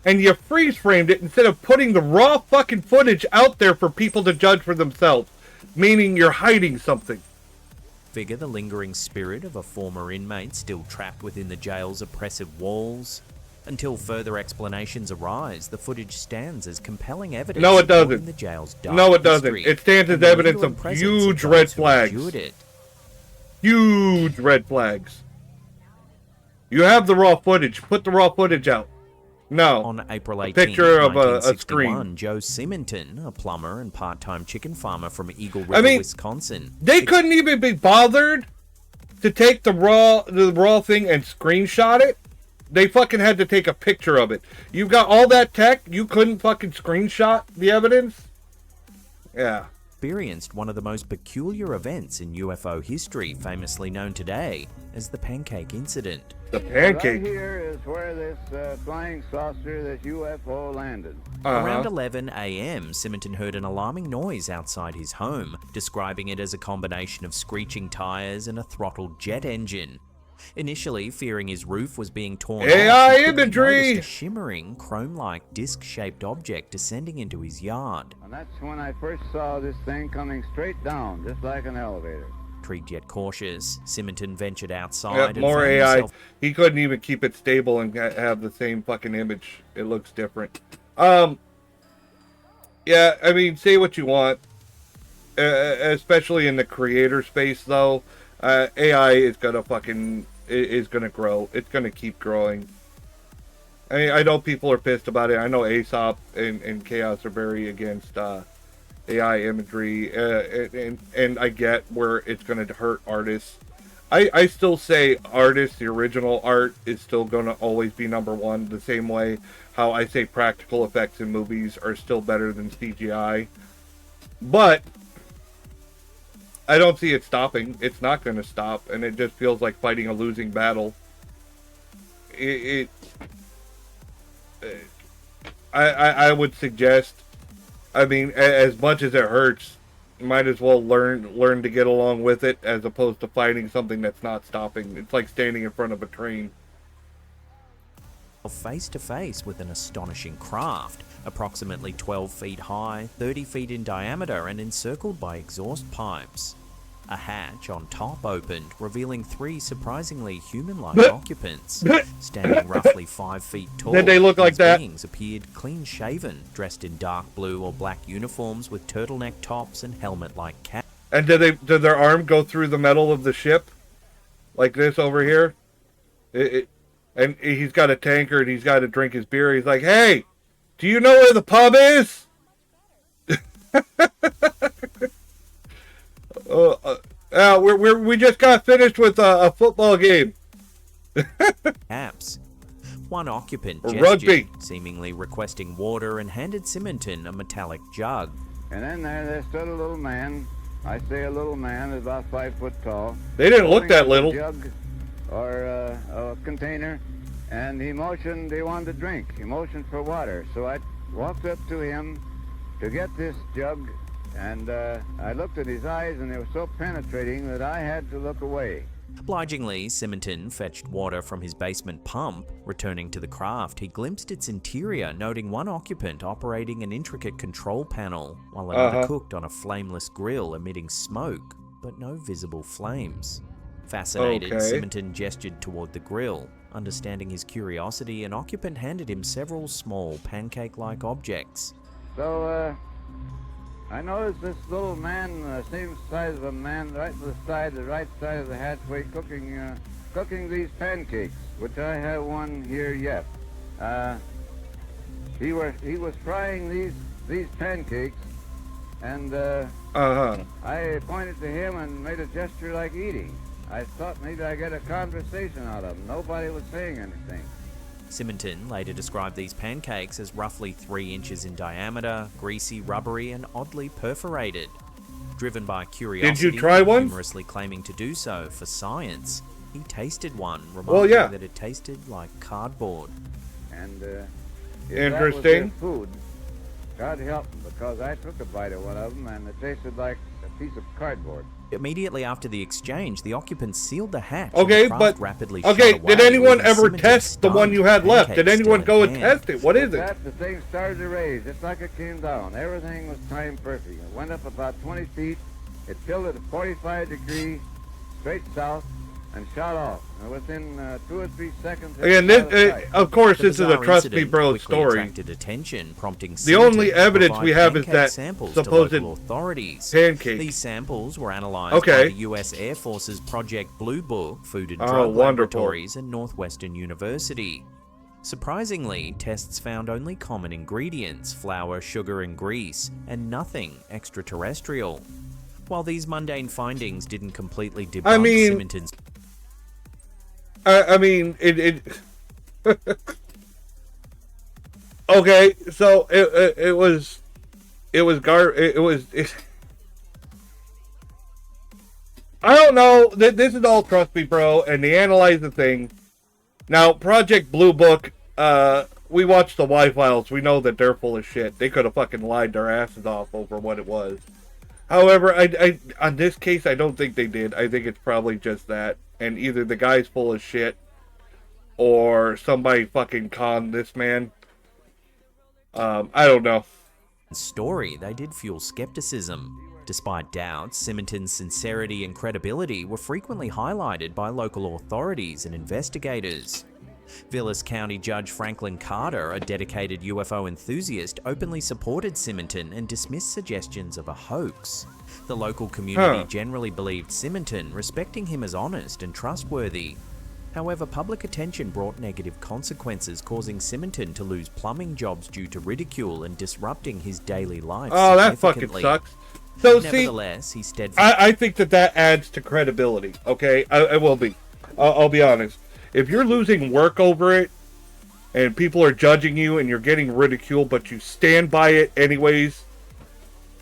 and you freeze framed it instead of putting the raw fucking footage out there for people to judge for themselves. Meaning you're hiding something. figure the lingering spirit of a former inmate still trapped within the jail's oppressive walls. Until further explanations arise, the footage stands as compelling evidence. No, it supporting doesn't. The jail's dark No, it doesn't. history It stands as and the evidence lingering of presence huge those red who flags. endured it. Huge red flags. You have the raw footage. Put the raw footage out. No. On April 18, picture of a 1961, screen. Joe Simonton, a plumber and part-time chicken farmer from Eagle River, Wisconsin. They couldn't even be bothered to take the raw thing and screenshot it. They fucking had to take a picture of it. You've got all that tech, you couldn't fucking screenshot the evidence? Yeah. Experienced one of the most peculiar events in UFO history, famously known today as the Pancake Incident. The pancake. Right here is where this flying saucer, this UFO landed. Around 11 a.m., Simonton heard an alarming noise outside his home, describing it as a combination of screeching tires and a throttled jet engine. Initially, fearing his roof was being torn AI off, he quickly imagery! noticed a shimmering, chrome-like disc-shaped object descending into his yard. And that's when I first saw this thing coming straight down, just like an elevator. Intrigued yet cautious, Simonton ventured outside Yeah, and more found AI. himself He couldn't even keep it stable and have the same fucking image. It looks different. Yeah, I mean, say what you want. Especially in the creator space, though. AI is gonna grow. It's gonna keep growing. I mean, I know people are pissed about it. I know Aesop and Chaos are very against AI imagery, and I get where it's going to hurt artists. I still say artists, the original art, is still going to always be number one, the same way how I say practical effects in movies are still better than CGI. But I don't see it stopping. It's not going to stop, and it just feels like fighting a losing battle. I would suggest, I mean, as much as it hurts, you might as well learn to get along with it as opposed to fighting something that's not stopping. It's like standing in front of a train. face to face with an astonishing craft, approximately 12 feet high, 30 feet in diameter, and encircled by exhaust pipes. A hatch on top opened, revealing three surprisingly human-like occupants, standing roughly 5 feet tall. Did they look like These that? beings appeared clean-shaven, dressed in dark blue or black uniforms with turtleneck tops and helmet-like caps. And did their arm go through the metal of the ship? Like this over here? and he's got a tanker and he's got to drink his beer. He's like, "Hey, do you know where the pub is?" We just got finished with a football game. Apps. One occupant Rugby. gestured, seemingly requesting water, and handed Simonton a metallic jug. And then there stood a little man. I say a little man, about 5 foot tall. They didn't look that little. A jug or a container, and he motioned he wanted to drink. He motioned for water. So I walked up to him to get this jug, and I looked at his eyes, and they were so penetrating that I had to look away. Obligingly, Simonton fetched water from his basement pump. Returning to the craft, he glimpsed its interior, noting one occupant operating an intricate control panel, while another cooked on a flameless grill emitting smoke, but no visible flames. Fascinated, Simonton gestured toward the grill. Understanding his curiosity, an occupant handed him several small pancake-like objects. So, I noticed this little man, same size of a man, right to the right side of the hatchway, cooking these pancakes, which I have one here yet. He was frying these pancakes, and I pointed to him and made a gesture like eating. I thought maybe I'd get a conversation out of him. Nobody was saying anything. Simonton later described these pancakes as roughly 3 inches in diameter, greasy, rubbery, and oddly perforated. Driven by curiosity, did you try one? Humorously claiming to do so for science, he tasted one, remarking that it tasted like cardboard. And if interesting. That was their food, God help them, because I took a bite of one of them, and it tasted like a piece of cardboard. Immediately after the exchange, the occupants sealed the hatch. Okay, and the but craft rapidly shot did away, anyone leaving ever Simonton test the one you had left? Did anyone go and test it? What is it? The thing started to raise, just like it came down. Everything was timed perfect. It went up about 20 feet. It filled at a 45 degree, straight south, and shot off. And within 2 or 3 seconds. Again, of course, this is a trust me, bro story. Attention, prompting the only evidence we have is that supposed authorities. pancake. These samples were analyzed by the U.S. Air Force's Project Blue Book, Food and Drug Laboratories, and Northwestern University. Surprisingly, tests found only common ingredients, flour, sugar, and grease, and nothing extraterrestrial. While these mundane findings didn't completely debunk Simonton's... Okay, so I don't know. This is all trust me, bro, and they analyze the thing. Now, Project Blue Book, we watched the Y-Files. We know that they're full of shit. They could have fucking lied their asses off over what it was. However, I on this case, I don't think they did. I think it's probably just that. And either the guy's full of shit, or somebody fucking conned this man. I don't know. Story, they did fuel skepticism. Despite doubts, Simonton's sincerity and credibility were frequently highlighted by local authorities and investigators. Vilas County Judge Franklin Carter, a dedicated UFO enthusiast, openly supported Simonton and dismissed suggestions of a hoax. The local community generally believed Simonton, respecting him as honest and trustworthy. However, public attention brought negative consequences, causing Simonton to lose plumbing jobs due to ridicule and disrupting his daily life. Oh, that fucking sucks. So nevertheless, he I think that adds to credibility. Okay, I will be. I'll be honest. If you're losing work over it, and people are judging you, and you're getting ridiculed, but you stand by it anyways,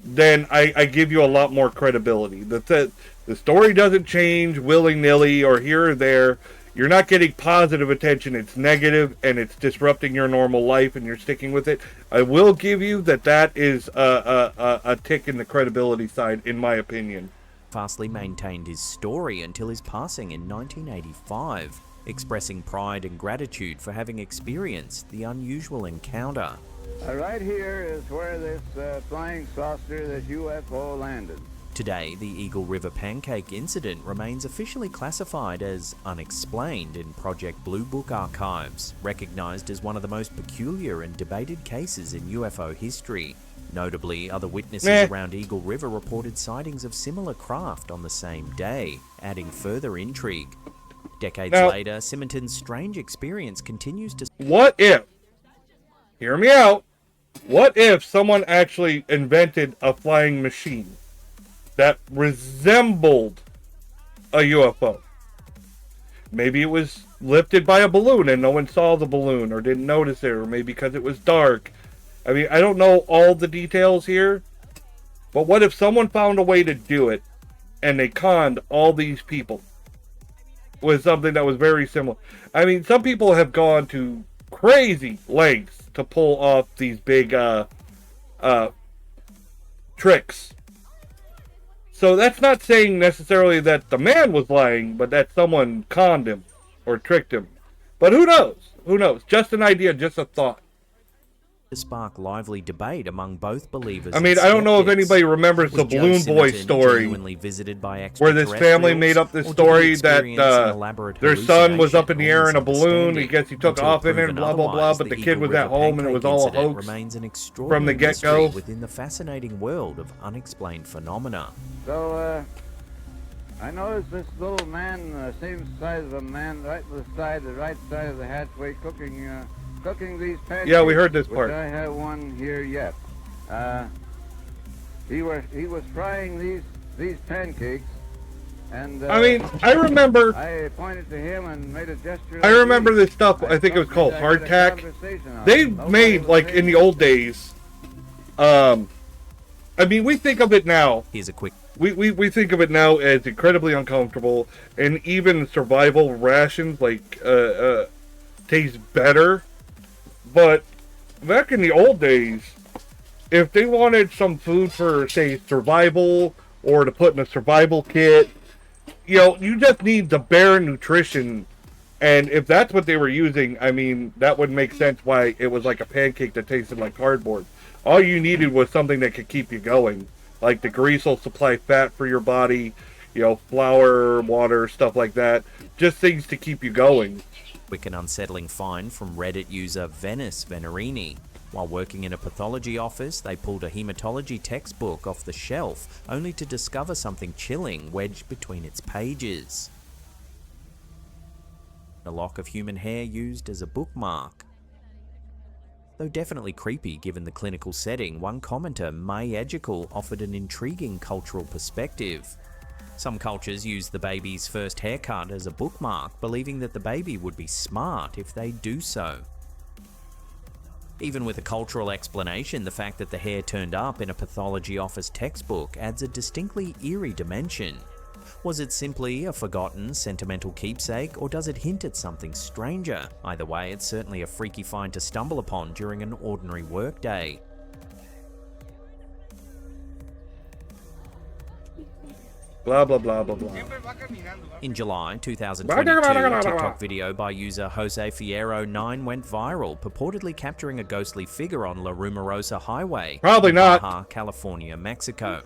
then I give you a lot more credibility. The story doesn't change willy-nilly or here or there. You're not getting positive attention. It's negative, and it's disrupting your normal life, and you're sticking with it. I will give you that is a tick in the credibility side, in my opinion. Fastly maintained his story until his passing in 1985, expressing pride and gratitude for having experienced the unusual encounter. Right here is where this flying saucer, this UFO, landed. Today, the Eagle River Pancake incident remains officially classified as unexplained in Project Blue Book archives, recognized as one of the most peculiar and debated cases in UFO history. Notably, other witnesses around Eagle River reported sightings of similar craft on the same day, adding further intrigue. Decades Now- later, Simonton's strange experience continues to... What if, hear me out, what if someone actually invented a flying machine that resembled a UFO? Maybe it was lifted by a balloon and no one saw the balloon or didn't notice it, or maybe because it was dark. I mean, I don't know all the details here, but what if someone found a way to do it and they conned all these people with something that was very similar? I mean, some people have gone to crazy lengths to pull off these big tricks. So that's not saying necessarily that the man was lying, but that someone conned him or tricked him. But who knows? Who knows? Just an idea, just a thought. spark lively debate among both believers. I mean, I don't know if anybody remembers the Balloon Boy story, where this family made up this story that their son was up in the air in a balloon. I guess he took off in it, and blah blah blah. But the kid was at home, and it was all a hoax from the get-go. Within the fascinating world of unexplained phenomena. So, I noticed this little man, same size of a man, right to the right side of the hatchway, cooking these pancakes. Yeah, we heard this part. I have one here yet. He was frying these pancakes, and I mean, I remember. I pointed to him and made a gesture. I remember this stuff. I think it was called hardtack. They made like in the old days. I mean, we think of it now. Here's a quick. We think of it now as incredibly uncomfortable, and even survival rations like taste better. But back in the old days, if they wanted some food for, say, survival, or to put in a survival kit, you know, you just need the bare nutrition. And if that's what they were using, I mean, that would make sense why it was like a pancake that tasted like cardboard. All you needed was something that could keep you going. Like the grease will supply fat for your body, you know, flour, water, stuff like that. Just things to keep you going. Quick and unsettling find from Reddit user Venice Venerini. While working in a pathology office, they pulled a hematology textbook off the shelf, only to discover something chilling wedged between its pages. A lock of human hair used as a bookmark. Though definitely creepy given the clinical setting, one commenter, Mayegical, offered an intriguing cultural perspective. Some cultures use the baby's first haircut as a bookmark, believing that the baby would be smart if they do so. Even with a cultural explanation, the fact that the hair turned up in a pathology office textbook adds a distinctly eerie dimension. Was it simply a forgotten, sentimental keepsake, or does it hint at something stranger? Either way, it's certainly a freaky find to stumble upon during an ordinary workday. Blah, blah, blah, blah, blah. In July 2022, a TikTok video by user Jose Fierro9 went viral, purportedly capturing a ghostly figure on La Rumorosa Highway. Probably not. Baja, California, Mexico.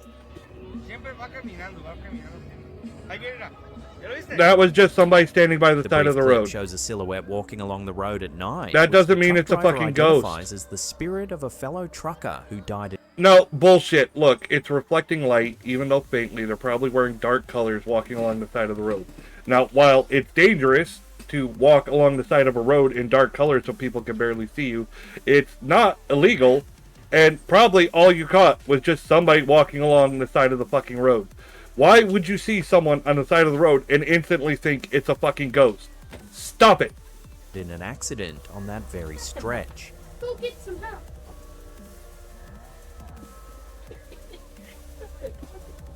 That was just somebody standing by the side of the road. Shows a silhouette walking along the road at night. That doesn't mean it's a fucking ghost. As the spirit of a fellow trucker who died. No, bullshit. Look, it's reflecting light, even though faintly. They're probably wearing dark colors walking along the side of the road. Now, while it's dangerous to walk along the side of a road in dark colors so people can barely see you, it's not illegal, and probably all you caught was just somebody walking along the side of the fucking road. Why would you see someone on the side of the road and instantly think it's a fucking ghost? Stop it! In an accident on that very stretch. Go get some help.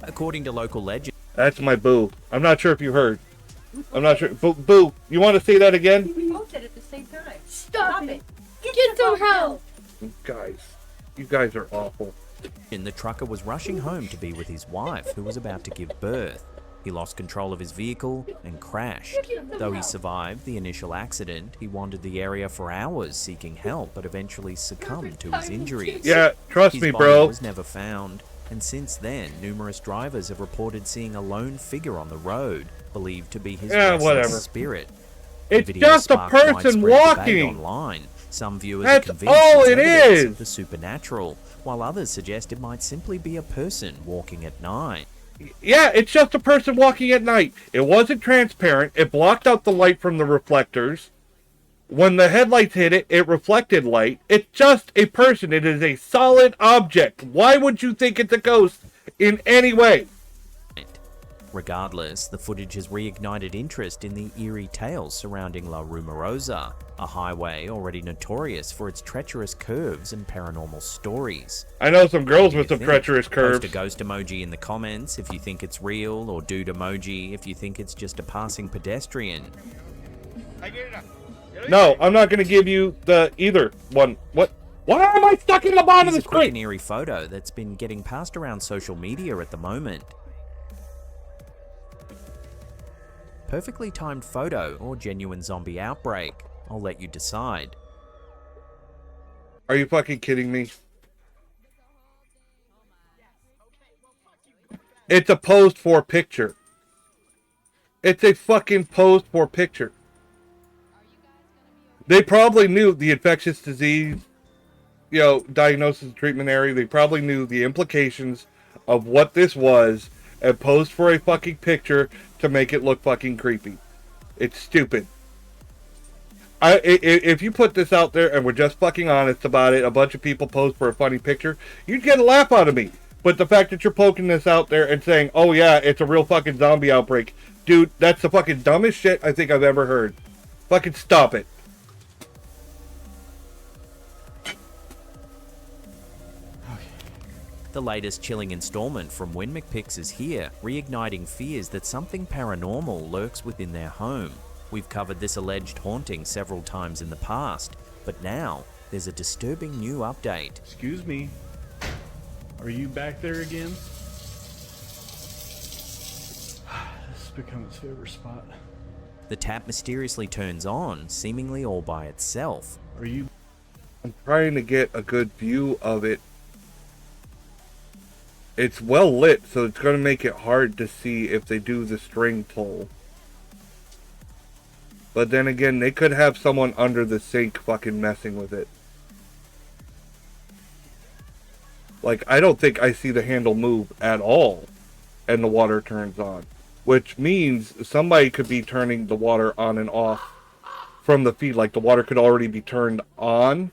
According to local legend. That's my boo. I'm not sure if you heard. I'm not sure. Boo, you want to say that again? We both said it at the same time. Stop it! Get some help! You guys are awful. The trucker was rushing home to be with his wife, who was about to give birth. He lost control of his vehicle and crashed. Though he survived the initial accident, he wandered the area for hours seeking help, but eventually succumbed to his injuries. Yeah, trust me, bro. His body was never found, and since then, numerous drivers have reported seeing a lone figure on the road, believed to be his restless spirit. It's just a person walking. Online. Some viewers That's are convinced all it's it evidence is. of the supernatural, while others suggest it might simply be a person walking at night. Yeah, it's just a person walking at night. It wasn't transparent. It blocked out the light from the reflectors. When the headlights hit it, it reflected light. It's just a person. It is a solid object. Why would you think it's a ghost in any way? Regardless, the footage has reignited interest in the eerie tales surrounding La Rumorosa, a highway already notorious for its treacherous curves and paranormal stories. I know some girls with some treacherous curves. Post a ghost emoji in the comments if you think it's real, or dude emoji if you think it's just a passing pedestrian. No, I'm not going to give you the either one. What? Why am I stuck in the bottom of the screen? An eerie photo that's been getting passed around social media at the moment. Perfectly timed photo or genuine zombie outbreak? I'll let you decide. Are you fucking kidding me? It's a posed for picture. It's a fucking posed for picture. They probably knew the infectious disease, diagnosis and treatment area. They probably knew the implications of what this was and posed for a fucking picture to make it look fucking creepy. It's stupid. If you put this out there and we're just fucking honest about it, a bunch of people posed for a funny picture, you'd get a laugh out of me. But the fact that you're poking this out there and saying, oh yeah, it's a real fucking zombie outbreak. Dude, that's the fucking dumbest shit I think I've ever heard. Fucking stop it. The latest chilling installment from Win McPix is here, reigniting fears that something paranormal lurks within their home. We've covered this alleged haunting several times in the past, but now there's a disturbing new update. Excuse me, are you back there again? This has become its favorite spot. The tap mysteriously turns on, seemingly all by itself. Are you? I'm trying to get a good view of it. It's well lit, so it's going to make it hard to see if they do the string pull. But then again, they could have someone under the sink fucking messing with it. Like, I don't think I see the handle move at all, and the water turns on. Which means somebody could be turning the water on and off from the feed. Like, the water could already be turned on,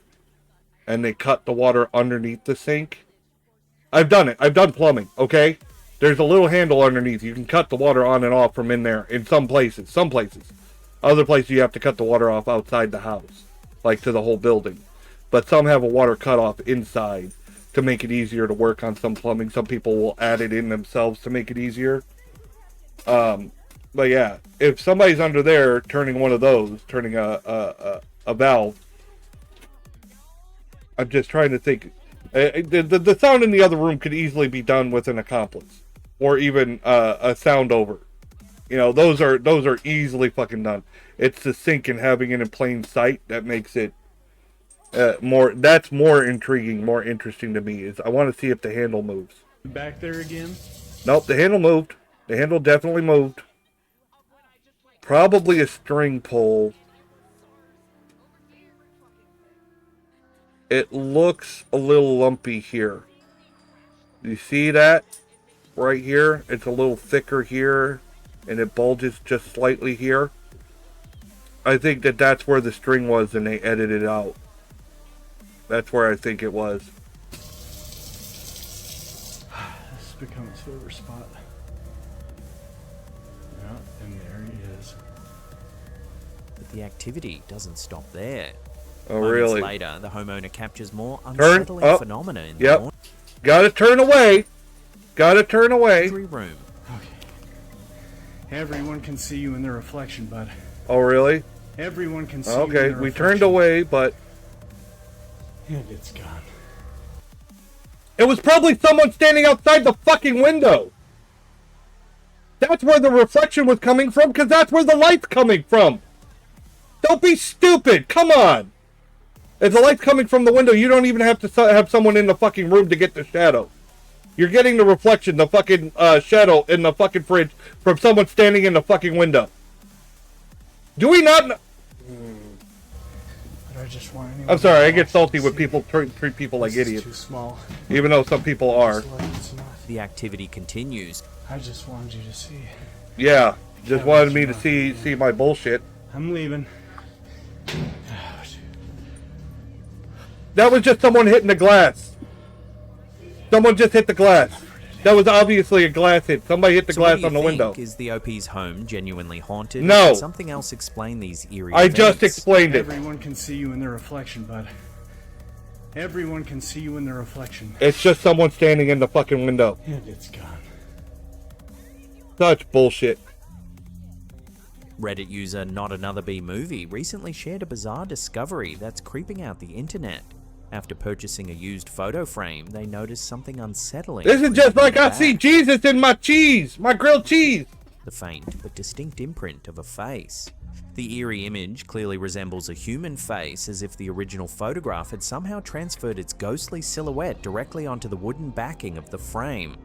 and they cut the water underneath the sink. I've done it. I've done plumbing, okay? There's a little handle underneath. You can cut the water on and off from in there in some places. Some places. Other places you have to cut the water off outside the house. Like to the whole building. But some have a water cutoff inside to make it easier to work on some plumbing. Some people will add it in themselves to make it easier. But yeah, if somebody's under there turning one of those, turning a valve, I'm just trying to think. The sound in the other room could easily be done with an accomplice, or even a sound over. Those are easily fucking done. It's the sink and having it in plain sight that makes it more. That's more intriguing, more interesting to me. Is I want to see if the handle moves. Back there again? Nope, the handle moved. The handle definitely moved. Probably a string pull. It looks a little lumpy here. You see that? Right here? It's a little thicker here. And it bulges just slightly here. I think that's where the string was and they edited it out. That's where I think it was. This has become its favorite spot. Yeah, and there he is. But the activity doesn't stop there. Oh, Moments really? later, the homeowner captures more unsettling phenomena in the Yep. Gotta turn away. Gotta turn away. room. Everyone can see you in the reflection, bud. Oh, really? Everyone can see you in Okay, the we reflection. turned away, but And it's gone. it was probably someone standing outside the fucking window. That's where the reflection was coming from, because that's where the light's coming from. Don't be stupid. Come on. If the light's coming from the window, you don't even have to have someone in the fucking room to get the shadow. You're getting the reflection, the fucking shadow in the fucking fridge from someone standing in the fucking window. Do we not know? But I just want anyone I'm sorry, I get to salty see when it. people treat people like This is idiots. too small. Even though some people are. The activity continues, I just wanted you to see. Yeah, just wanted me to see my bullshit. I'm leaving. That was just someone hitting the glass. Someone just hit the glass. That was obviously a glass hit. Somebody hit the glass on the window. Is the OP's home genuinely haunted? No. Or can something else explain these eerie I events? just explained it. Everyone can see you in their reflection, bud. Everyone can see you in their reflection. It's just someone standing in the fucking window. And it's gone. Such bullshit. Reddit user Not Another B Movie recently shared a bizarre discovery that's creeping out the internet. After purchasing a used photo frame, they noticed something unsettling. This is just like I see Jesus in my cheese, my grilled cheese. The faint but distinct imprint of a face. The eerie image clearly resembles a human face, as if the original photograph had somehow transferred its ghostly silhouette directly onto the wooden backing of the frame.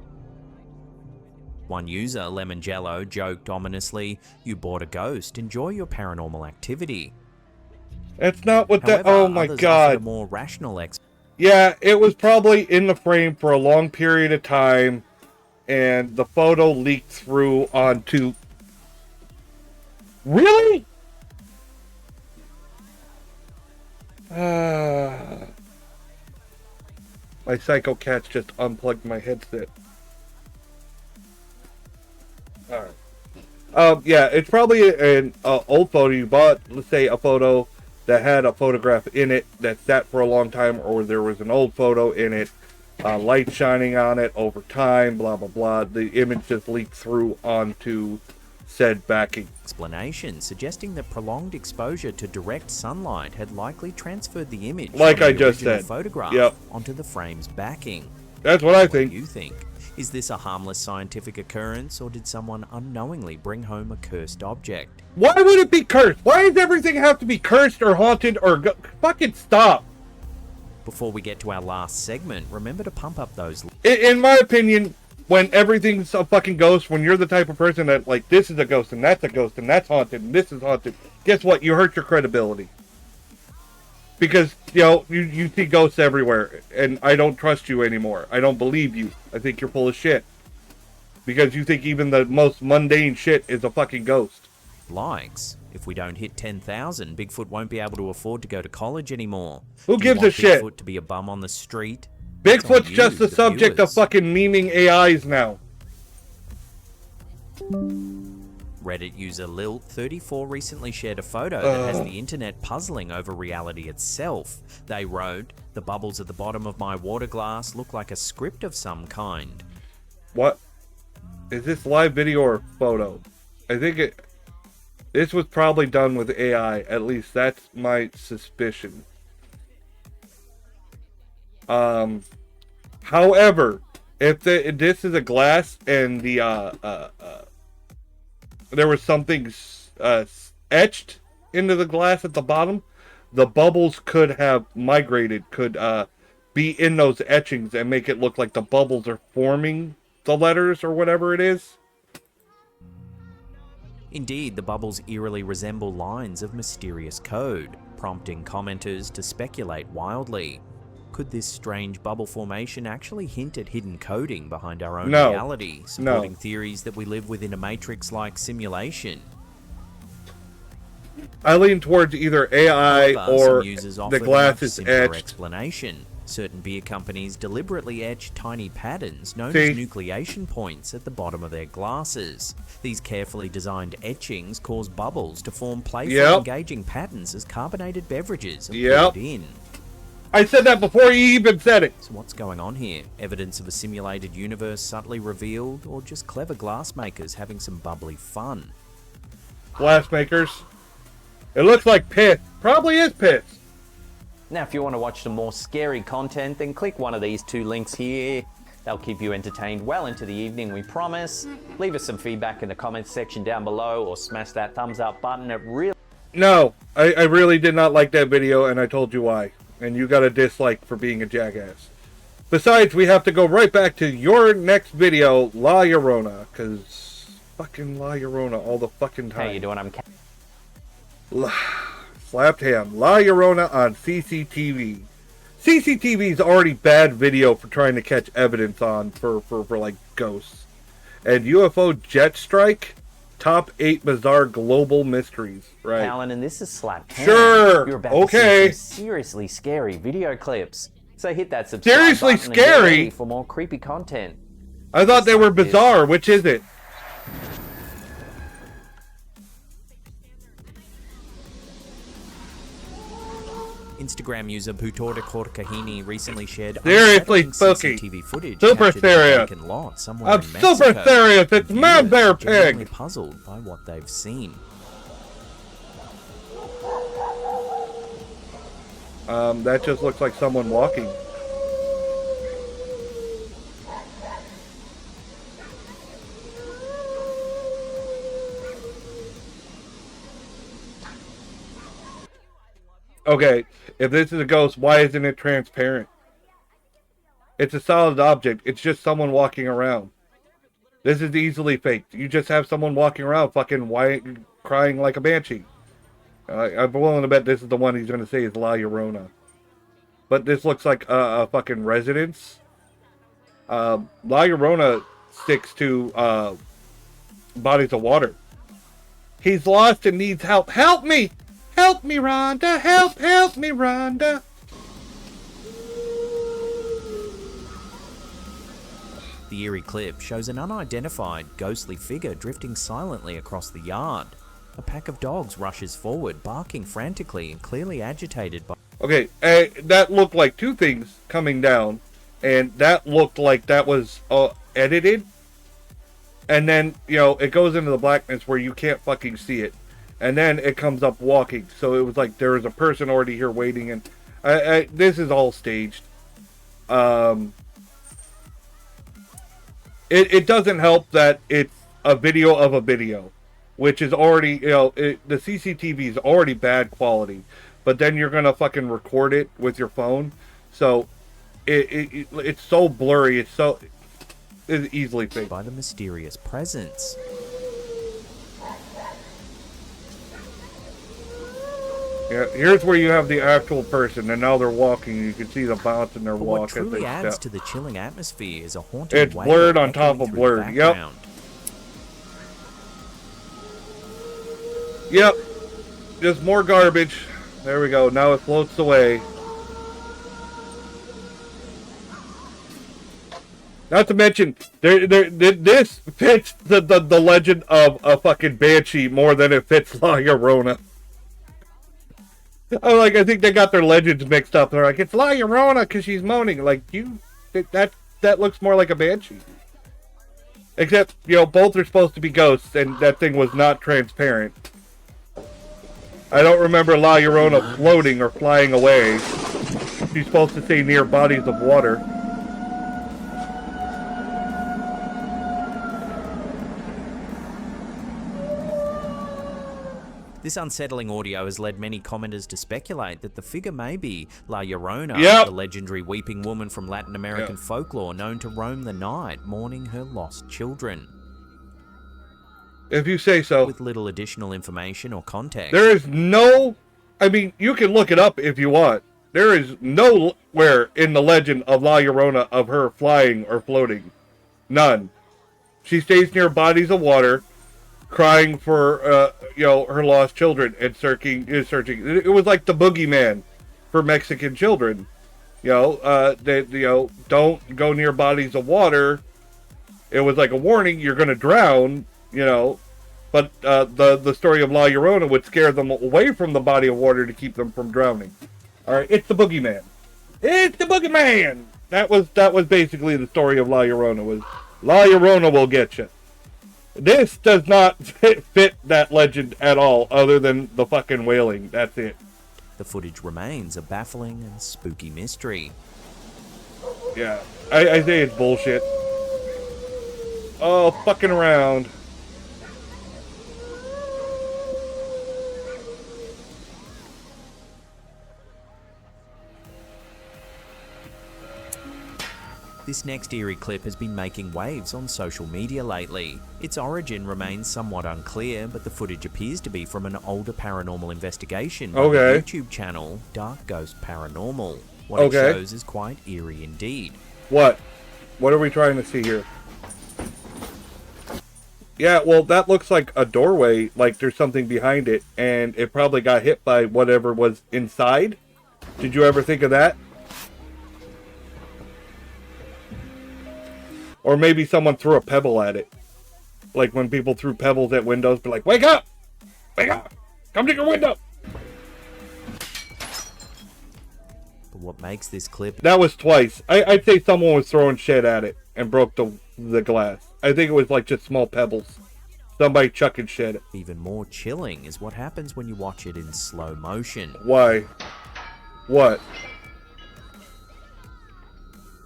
One user, Lemon Jello, joked ominously, "You bought a ghost, enjoy your paranormal activity." That's not what However, that. Oh my others offered god. a more rational Yeah, it was probably in the frame for a long period of time, and the photo leaked through onto. Really? My psycho cats just unplugged my headset. Alright. Yeah, it's probably an old photo. You bought, let's say, a photo that had a photograph in it that sat for a long time, or there was an old photo in it, light shining on it over time, blah, blah, blah. The image just leaked through onto said backing. Explanation suggesting that prolonged exposure to direct sunlight had likely transferred the image like from I the just original said. photograph Yep. onto the frame's backing. That's what I think. What do you think? Is this a harmless scientific occurrence, or did someone unknowingly bring home a cursed object? Why would it be cursed? Why does everything have to be cursed or haunted or fucking stop? Before we get to our last segment, remember to pump up those. In my opinion, when everything's a fucking ghost, when you're the type of person that, like, this is a ghost and that's haunted and this is haunted, guess what? You hurt your credibility. Because, you know, you see ghosts everywhere, and I don't trust you anymore. I don't believe you. I think you're full of shit. Because you think even the most mundane shit is a fucking ghost. Likes. If we don't hit 10,000, Bigfoot won't be able to afford to go to college anymore. Who gives a shit? Bigfoot to be a bum on the street? Bigfoot's just the subject of fucking memeing AIs now. Reddit user Lilt34 recently shared a photo that has the internet puzzling over reality itself. They wrote, "The bubbles at the bottom of my water glass look like a script of some kind." What? Is this live video or photo? I think this was probably done with AI. At least that's my suspicion. However, if this is a glass and the there was something etched into the glass at the bottom, the bubbles could have migrated, could be in those etchings and make it look like the bubbles are forming the letters or whatever it is. Indeed, the bubbles eerily resemble lines of mysterious code, prompting commenters to speculate wildly. Could this strange bubble formation actually hint at hidden coding behind our own reality, supporting theories that we live within a matrix-like simulation? I lean towards either AI or the glass is etched. Explanation. Certain beer companies deliberately etch tiny patterns known See? as nucleation points at the bottom of their glasses. These carefully designed etchings cause bubbles to form playful, engaging patterns as carbonated beverages are poured in. I said that before you even said it. So what's going on here? Evidence of a simulated universe subtly revealed, or just clever glassmakers having some bubbly fun? Glass makers. It looks like piss. Probably is piss. Now, if you want to watch some more scary content, then click one of these two links here. They'll keep you entertained well into the evening, we promise. Leave us some feedback in the comments section down below, or smash that thumbs up button. It really... No, I really did not like that video, and I told you why. And you got a dislike for being a jackass. Besides, we have to go right back to your next video, La Llorona, because fucking La Llorona all the fucking time. How you doing? I'm... Slapped hand. La Llorona on CCTV. CCTV is already bad video for trying to catch evidence on for like ghosts. and UFO jet strike. Top 8 bizarre global mysteries. Right. Alan, and this is Slap 10. Sure. You're about Okay. to see some seriously scary video clips. So hit that subscribe Seriously button and get scary? ready for more creepy content. I thought they were bizarre. Which is it? Instagram user Butora Korkahini recently shared Seriously unsettling spooky. CCTV footage Super captured in a serious. vacant lot somewhere I'm in Mexico. super serious. It's Man Bear Genuinely Pig. puzzled by what they've seen. That just looks like someone walking. Okay, if this is a ghost, why isn't it transparent? It's a solid object. It's just someone walking around. This is easily faked. You just have someone walking around fucking crying like a banshee. I'm willing to bet this is the one he's going to say is La Llorona. But this looks like a fucking residence. La Llorona sticks to bodies of water. He's lost and needs help. Help me! Help me, Rhonda! Help me, Rhonda! The eerie clip shows an unidentified, ghostly figure drifting silently across the yard. A pack of dogs rushes forward, barking frantically and clearly agitated by... Okay, that looked like two things coming down, and that looked like that was edited. And then, you know, it goes into the blackness where you can't fucking see it. And then it comes up walking. So it was like there was a person already here waiting, and this is all staged. It doesn't help that it's a video of a video, which is already, you know, the CCTV is already bad quality. But then you're gonna fucking record it with your phone, so it's so blurry. It's easily faked by the mysterious presence. Yeah, here's where you have the actual person, and now they're walking. You can see the bounce in their But walk. what truly as they adds step. to the chilling atmosphere is a haunting It's blurred on top of blurred. Yep. Yep. Just more garbage. There we go. Now it floats away. Not to mention, this fits the legend of a fucking banshee more than it fits La Llorona. I think they got their legends mixed up. They're like, it's La Llorona because she's moaning. Like, that looks more like a banshee. Except, you know, both are supposed to be ghosts, and that thing was not transparent. I don't remember La Llorona floating or flying away. She's supposed to stay near bodies of water. This unsettling audio has led many commenters to speculate that the figure may be La Llorona, Yep. the legendary weeping woman from Latin American folklore known to roam the night, mourning her lost children. If you say so. With little additional information or context. There is no... I mean, you can look it up if you want. There is nowhere in the legend of La Llorona of her flying or floating. None. She stays near bodies of water, crying for, you know, her lost children and searching. It was like the boogeyman for Mexican children. You know, don't go near bodies of water. It was like a warning, you're going to drown, you know. But the story of La Llorona would scare them away from the body of water to keep them from drowning. All right, it's the boogeyman. It's the boogeyman. That was basically the story of La Llorona. Was La Llorona will get you. This does not fit that legend at all, other than the fucking wailing. That's it. The footage remains a baffling and spooky mystery. Yeah, I say it's bullshit. Oh, fucking around. This next eerie clip has been making waves on social media lately. Its origin remains somewhat unclear, but the footage appears to be from an older paranormal investigation by the YouTube channel Dark Ghost Paranormal. What it shows is quite eerie indeed. What? What are we trying to see here? Yeah, well, that looks like a doorway, like there's something behind it, and it probably got hit by whatever was inside. Did you ever think of that? Or maybe someone threw a pebble at it. Like when people threw pebbles at windows, be like, wake up! Wake up! Come to your window! But what makes this clip... That was twice. I'd say someone was throwing shit at it and broke the glass. I think it was like just small pebbles. Somebody chucking shit. Even more chilling is what happens when you watch it in slow motion. Why? What?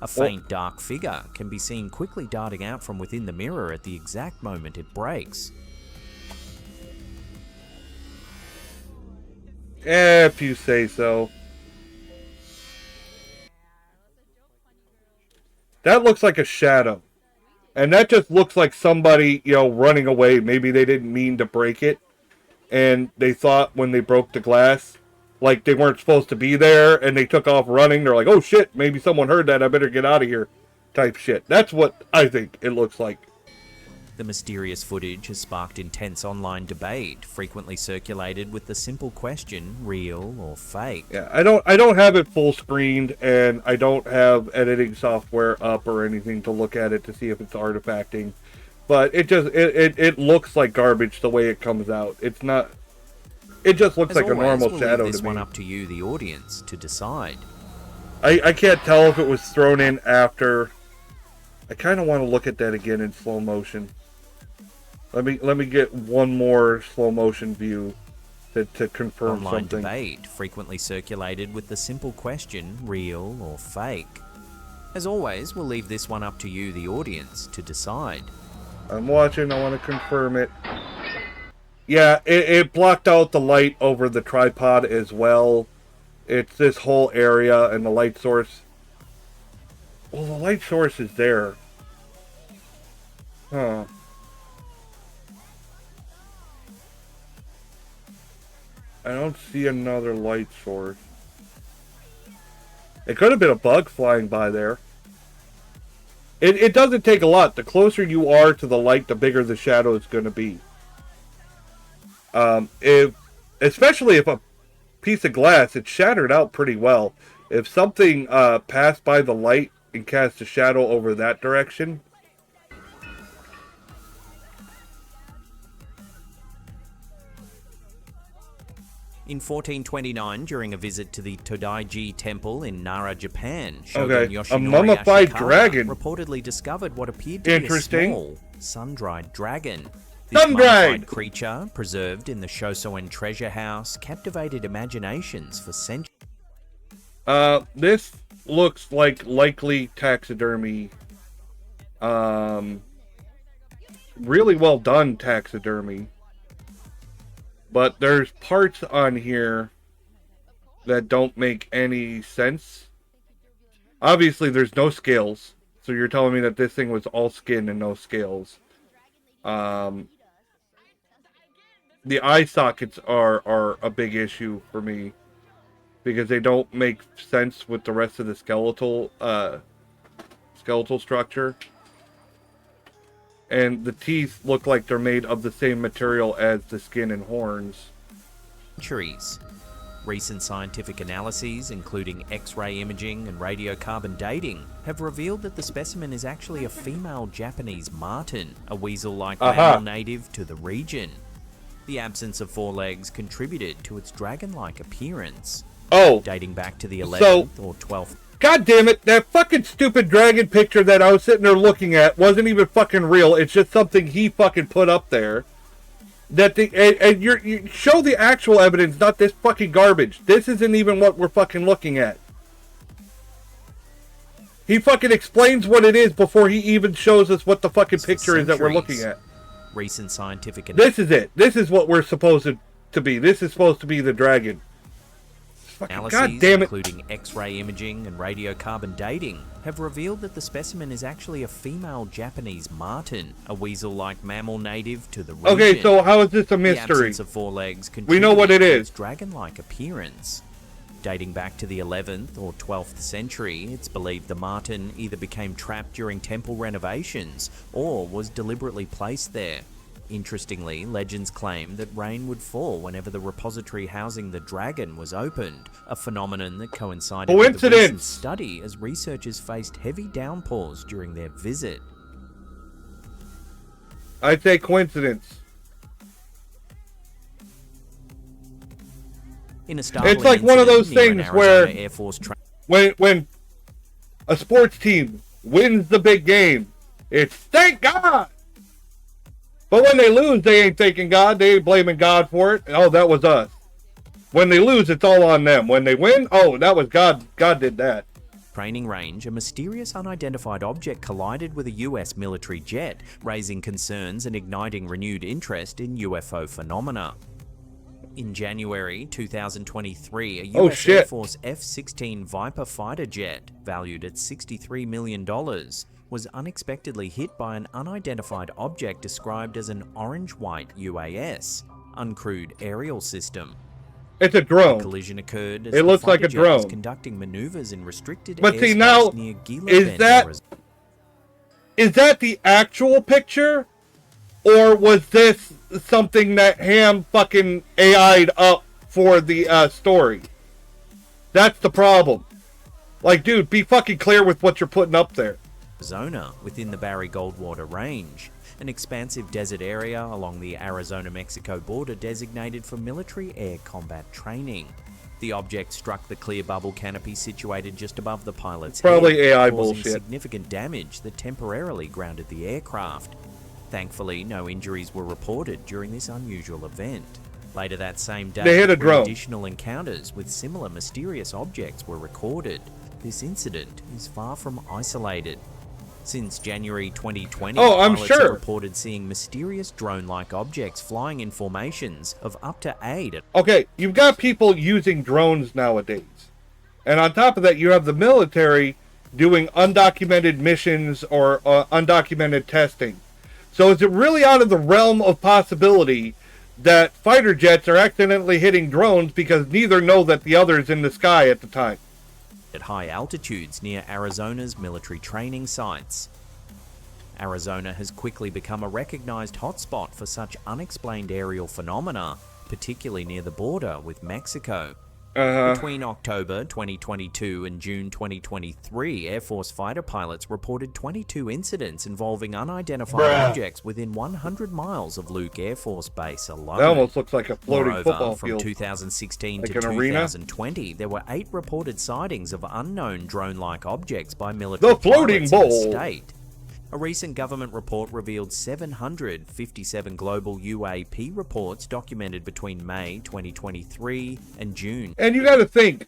A faint dark figure can be seen quickly darting out from within the mirror at the exact moment it breaks. If you say so. That looks like a shadow. And that just looks like somebody, you know, running away. Maybe they didn't mean to break it. And they thought when they broke the glass, like they weren't supposed to be there. And they took off running. They're like, oh shit, maybe someone heard that. I better get out of here. Type shit. That's what I think it looks like. The mysterious footage has sparked intense online debate, frequently circulated with the simple question, real or fake. Yeah, I don't have it full screened, and I don't have editing software up or anything to look at it to see if it's artifacting. But it looks like garbage the way it comes out. It's not. It just looks like a normal shadow to me. This one up to you, the audience, to decide. I can't tell if it was thrown in after. I kind of want to look at that again in slow motion. Let me get one more slow motion view to confirm Online something. debate frequently circulated with the simple question, real or fake. As always, we'll leave this one up to you, the audience, to decide. I'm watching, I want to confirm it. Yeah, it blocked out the light over the tripod as well. It's this whole area and the light source. Well, the light source is there. Huh. I don't see another light source. It could have been a bug flying by there. It doesn't take a lot. The closer you are to the light, the bigger the shadow is going to be. Especially if a piece of glass, it's shattered out pretty well. If something passed by the light and cast a shadow over that direction... In 1429, during a visit to the Todaiji Temple in Nara, Japan, Shogun Yoshinori a mummified Ashikaga dragon. reportedly discovered what appeared to be a small, sun-dried dragon. This Sun-dried! mummified creature, preserved in the Shosoen treasure house, captivated imaginations for centuries. This looks like likely taxidermy. Really well done taxidermy. But there's parts on here that don't make any sense. Obviously, there's no scales. So you're telling me that this thing was all skin and no scales. The eye sockets are a big issue for me. Because they don't make sense with the rest of the skeletal structure. And the teeth look like they're made of the same material as the skin and horns. Recent scientific analyses, including X-ray imaging and radiocarbon dating, have revealed that the specimen is actually a female Japanese marten, a weasel-like mammal native to the region. The absence of forelegs contributed to its dragon-like appearance. Dating back to the 11th or 12th. God damn it, that fucking stupid dragon picture that I was sitting there looking at wasn't even fucking real. It's just something he fucking put up there. And you show the actual evidence, not this fucking garbage. This isn't even what we're fucking looking at. He fucking explains what it is before he even shows us what the fucking picture is that we're looking at. Recent scientific This is it. This is what we're supposed to be. This is supposed to be the dragon. Analyses, including X-ray imaging and radiocarbon dating, have revealed that the specimen is actually a female Japanese marten, a weasel-like mammal native to the region. Okay, so how is this a mystery? The absence of forelegs we know what it contributed to is. its dragon-like appearance. Dating back to the 11th or 12th century, it's believed the marten either became trapped during temple renovations or was deliberately placed there. Interestingly, legends claim that rain would fall whenever the repository housing the dragon was opened, a phenomenon that coincided with the recent study as researchers faced heavy downpours during their visit. I'd say coincidence. In a startling it's like one of those incident things near an Arizona where Air Force when a sports team wins the big game, it's thank God. But when they lose, they ain't thanking God. They ain't blaming God for it. Oh, that was us. When they lose, it's all on them. When they win, oh, that was God. God did that. Training range, a mysterious unidentified object collided with a US military jet, raising concerns and igniting renewed interest in UFO phenomena. In January 2023, a US Air Force F-16 Viper fighter jet, valued at $63 million, was unexpectedly hit by an unidentified object described as an orange-white UAS, uncrewed aerial system. It's a drone. The collision occurred as it looks like a drone. Was conducting maneuvers in restricted but see now, near is that the actual picture, or was this something that Ham fucking AI'd up for the story? That's the problem. Like, dude, be fucking clear with what you're putting up there. Arizona, within the Barry Goldwater Range, an expansive desert area along the Arizona-Mexico border designated for military air combat training. The object struck the clear bubble canopy situated just above the pilot's Probably head, AI causing bullshit. significant damage that temporarily grounded the aircraft. Thankfully, no injuries were reported during this unusual event. Later that same day, they hit a drone. Additional encounters with similar mysterious objects were recorded. This incident is far from isolated. Since January 2020, pilots have reported seeing mysterious drone-like objects flying in formations of up to 8. Okay, you've got people using drones nowadays. And on top of that, you have the military doing undocumented missions or undocumented testing. So is it really out of the realm of possibility that fighter jets are accidentally hitting drones because neither know that the other is in the sky at the time? At high altitudes near Arizona's military training sites. Arizona has quickly become a recognized hotspot for such unexplained aerial phenomena, particularly near the border with Mexico. Between October 2022 and June 2023, Air Force fighter pilots reported 22 incidents involving unidentified objects within 100 miles of Luke Air Force Base alone. That almost looks like a floating football from field. 2016 like to an 2020, arena? There were 8 reported sightings of unknown drone-like objects by military the floating pilots bowl. in the state. A recent government report revealed 757 global UAP reports documented between May 2023 and June. And you got to think,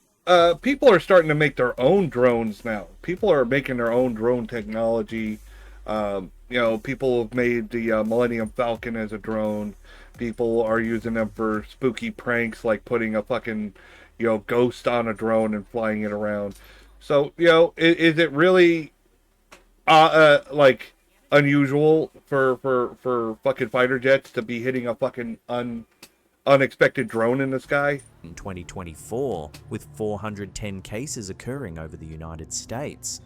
people are starting to make their own drones now. People are making their own drone technology. You know, people have made the Millennium Falcon as a drone. People are using them for spooky pranks, like putting a fucking, you know, ghost on a drone and flying it around. So, you know, is it really like unusual for fucking fighter jets to be hitting a fucking unexpected drone in the sky? In 2024, with 410 cases occurring over the United States.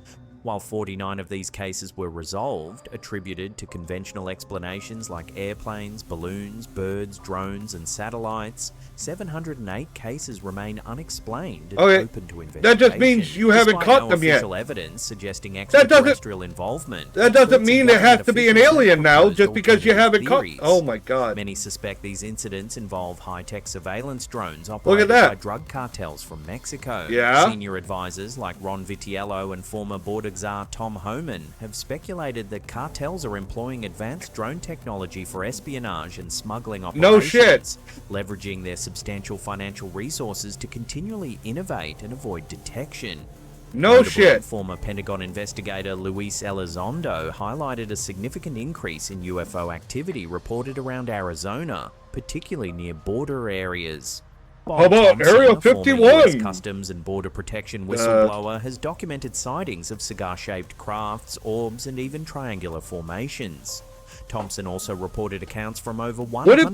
While 49 of these cases were resolved, attributed to conventional explanations like airplanes, balloons, birds, drones, and satellites, 708 cases remain unexplained and open to investigation. That just means you haven't caught them yet. Official evidence suggesting extraterrestrial involvement. That doesn't mean it has to be an alien now, just because you haven't caught. Oh my God! Many suspect these incidents involve high-tech surveillance drones operated by drug cartels from Mexico. Yeah. Senior advisors like Ron Vitiello and former border czar Tom Homan have speculated that cartels are employing advanced drone technology for espionage and smuggling operations. No shit. Leveraging their substantial financial resources to continually innovate and avoid detection. No shit. Former Pentagon investigator Luis Elizondo highlighted a significant increase in UFO activity reported around Arizona, particularly near border areas. How about Area 51? US Customs and Border Protection whistleblower has documented sightings of cigar-shaped crafts, orbs, and even triangular formations. Thompson also reported accounts from over 100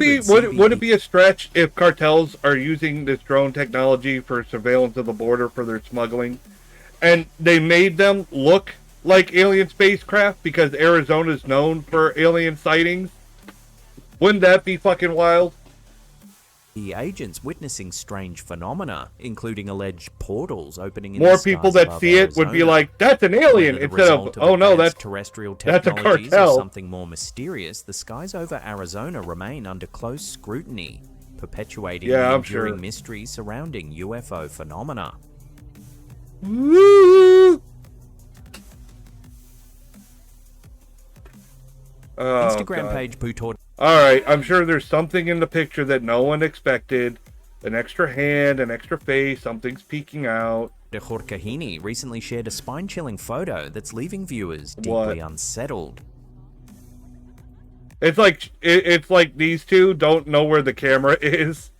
would it be a stretch if cartels are using this drone technology for surveillance of the border for their smuggling, and they made them look like alien spacecraft because Arizona is known for alien sightings? Wouldn't that be fucking wild? The agents witnessing strange phenomena, including alleged portals opening in More the skies people that above see it would be Arizona. like, that's an alien, Whether the instead of, result oh no, advanced that's terrestrial a technologies or cartel. something more mysterious, the skies over Arizona remain under close scrutiny, perpetuating the I'm enduring sure. mystery surrounding UFO phenomena. Woo! Oh, Instagram God. page Putor. Alright, I'm sure there's something in the picture that no one expected. An extra hand, an extra face, something's peeking out. De Jorcahini recently shared a spine-chilling photo that's leaving viewers deeply unsettled. It's like these two don't know where the camera is.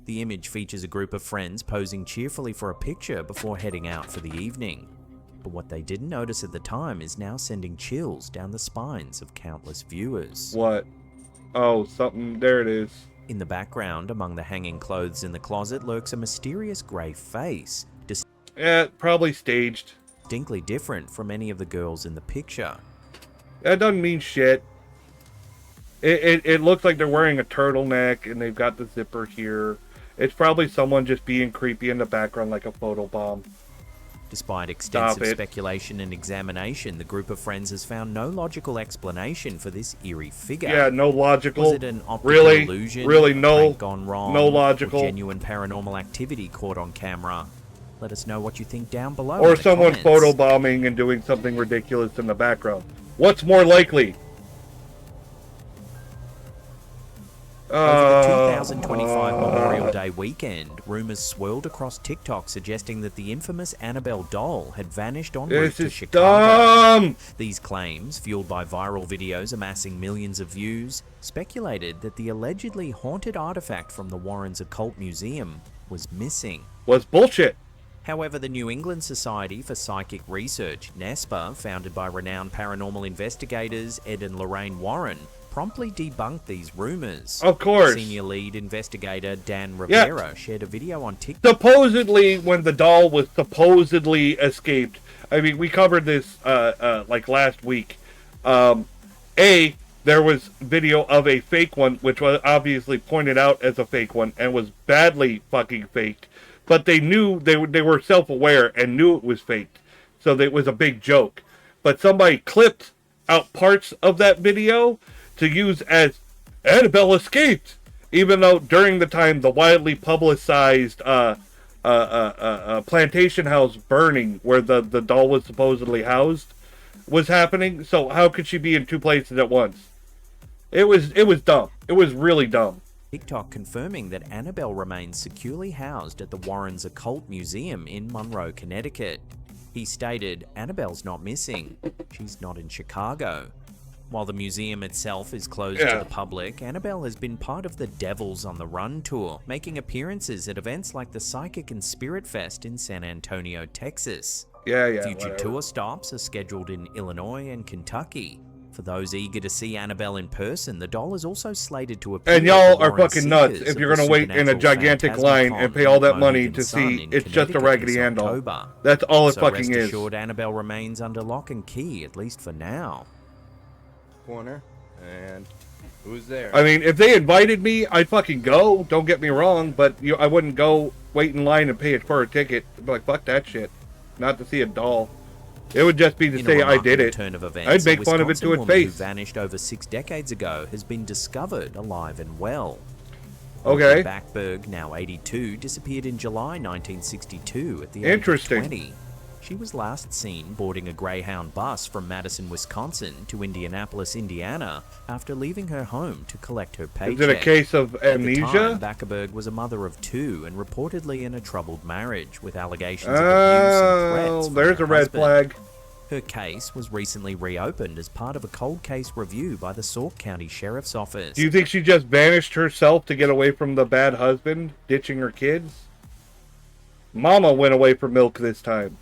The image features a group of friends posing cheerfully for a picture before heading out for the evening. But what they didn't notice at the time is now sending chills down the spines of countless viewers. What? Oh, something. There it is. In the background, among the hanging clothes in the closet, lurks a mysterious grey face. Yeah, probably staged. Distinctly different from any of the girls in the picture. That doesn't mean shit. It looks like they're wearing a turtleneck and they've got the zipper here. It's probably someone just being creepy in the background like a photobomb. Despite extensive speculation and examination, the group of friends has found no logical explanation for this eerie figure. Yeah, no logical. Was it an optical Really? illusion? Really, a no. prank gone wrong? No logical. Or genuine paranormal activity caught on camera? Let us know what you think down below. Or in the someone comments. photobombing and doing something ridiculous in the background. What's more likely? Over the 2025 Memorial Day weekend, rumors swirled across TikTok suggesting that the infamous Annabelle doll had vanished en route This to is Chicago. dumb. These claims, fueled by viral videos amassing millions of views, speculated that the allegedly haunted artifact from the Warrens Occult Museum was missing. Was bullshit. However, the New England Society for Psychic Research, NESPA, founded by renowned paranormal investigators Ed and Lorraine Warren, promptly debunked these rumors. Of course. Senior lead investigator Dan Rivera shared a video on TikTok. Supposedly, when the doll was supposedly escaped, I mean, we covered this like last week. There was video of a fake one, which was obviously pointed out as a fake one and was badly fucking faked. But they knew, they were self-aware and knew it was faked. So it was a big joke. But somebody clipped out parts of that video to use as Annabelle escaped, even though during the time the widely publicized plantation house burning where the doll was supposedly housed was happening. So how could she be in two places at once? It was dumb. It was really dumb. TikTok confirming that Annabelle remains securely housed at the Warrens Occult Museum in Monroe, Connecticut. He stated, "Annabelle's not missing. She's not in Chicago." While the museum itself is closed to the public, Annabelle has been part of the Devils on the Run tour, making appearances at events like the Psychic and Spirit Fest in San Antonio, Texas. Future whatever. tour stops are scheduled in Illinois and Kentucky. For those eager to see Annabelle in person, the doll is also slated to appear. And y'all are fucking nuts if you're going to wait in a gigantic line and pay all that money to see it's just a Raggedy Ann doll. That's all it fucking rest is. assured, Annabelle remains under lock and key, at least for now. Corner, and who's there? I mean, if they invited me, I'd fucking go. Don't get me wrong, but I wouldn't go wait in line and pay it for a ticket. I'd be like, fuck that shit. Not to see a doll. It would just be to say I did it. Turn of events, I'd make fun of it to its face. Who vanished over 6 decades ago has been discovered alive and well. Okay. Backberg, now 82, disappeared in July 1962 at the age of Interesting. 20. She was last seen boarding a Greyhound bus from Madison, Wisconsin to Indianapolis, Indiana, after leaving her home to collect her paycheck. Is it a case of amnesia? At the time, Backerberg was a mother of 2 and reportedly in a troubled marriage with allegations of abuse and threats from there's her a red husband. flag. Her case was recently reopened as part of a cold case review by the Sauk County Sheriff's Office. Do you think she just vanished herself to get away from the bad husband, ditching her kids? Mama went away for milk this time.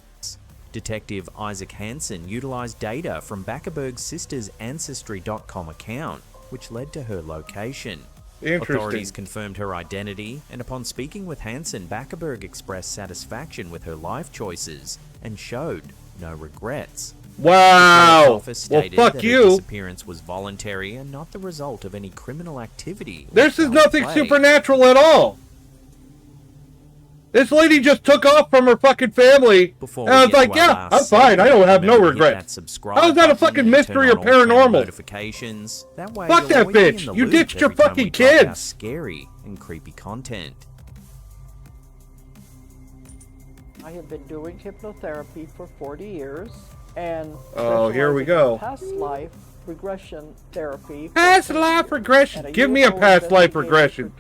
Detective Isaac Hansen utilized data from Backerberg's sister's Ancestry.com account, which led to her location. Interesting. Authorities confirmed her identity, and upon speaking with Hansen, Backerberg expressed satisfaction with her life choices and showed no regrets. Wow. The office Well, stated fuck that you. her disappearance was voluntary and not the result of any criminal activity. or This is foul nothing play. supernatural at all. This lady just took off from her fucking family. Before And I we was get like, to our yeah, last I'm fine. I segment, don't have no remember to hit regrets. that subscribe How is that a button fucking and mystery turn or on all camera paranormal? notifications. That way Fuck you'll that always be in bitch. the You loop ditched your every time fucking we drop our kids. Scary and creepy content. I have been doing hypnotherapy for 40 years and Oh, here we specializing go. in past life regression therapy. Past life regression. Give me a past life regression.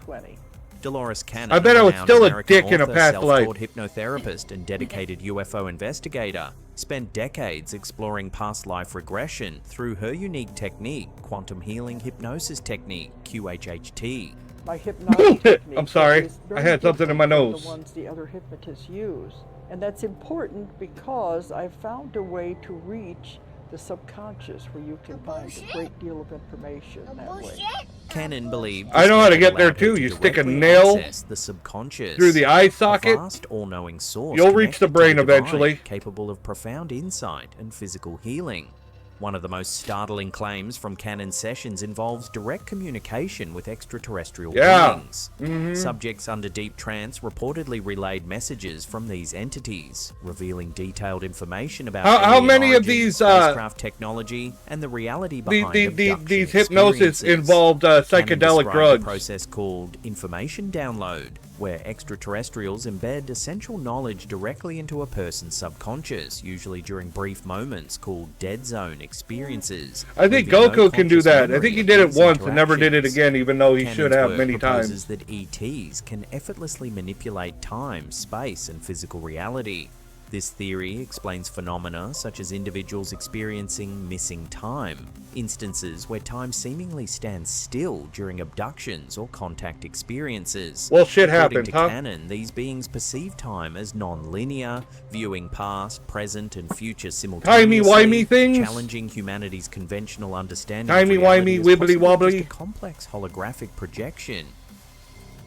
Dolores Cannon, I bet I was renowned still a American dick in a author, past life. self-taught hypnotherapist and dedicated UFO investigator, spent decades exploring past life regression through her unique technique, quantum healing hypnosis technique, QHHT. My hypnotic technique I'm sorry. is I very had something in my different from nose. The ones the other hypnotists use, and that's important because I've found a way to reach the subconscious where you can find a great deal of information that way. Cannon believed I know how to this get there allowed her too. to You stick a directly nail access the subconscious, through the eye a socket. vast all-knowing source You'll reach the connected to brain divine, eventually. capable of profound insight and physical healing. One of the most startling claims from Cannon sessions involves direct communication with extraterrestrial beings. Subjects under deep trance reportedly relayed messages from these entities, revealing detailed information about How alien many of origins, these, spacecraft technology, and the reality behind these hypnosis experiences. involved Cannon psychedelic described drugs. a process called information download, where extraterrestrials embed essential knowledge directly into a person's subconscious, usually during brief moments called dead zone experiences. I think leaving no Goku can do conscious that. I memory think he of did it these once and never did it interactions. again, even though he Cannon's should have work many proposes times. that ETs can effortlessly manipulate time, space, and physical reality. This theory explains phenomena such as individuals experiencing missing time, instances where time seemingly stands still during abductions or contact experiences. Well, shit According happened, to huh? Cannon, these beings perceive time as non-linear, viewing past, present, and future simultaneously, Timey-wimey things? challenging humanity's conventional understanding Timey-wimey, of reality as possibly wibbly-wobbly? just a complex holographic projection.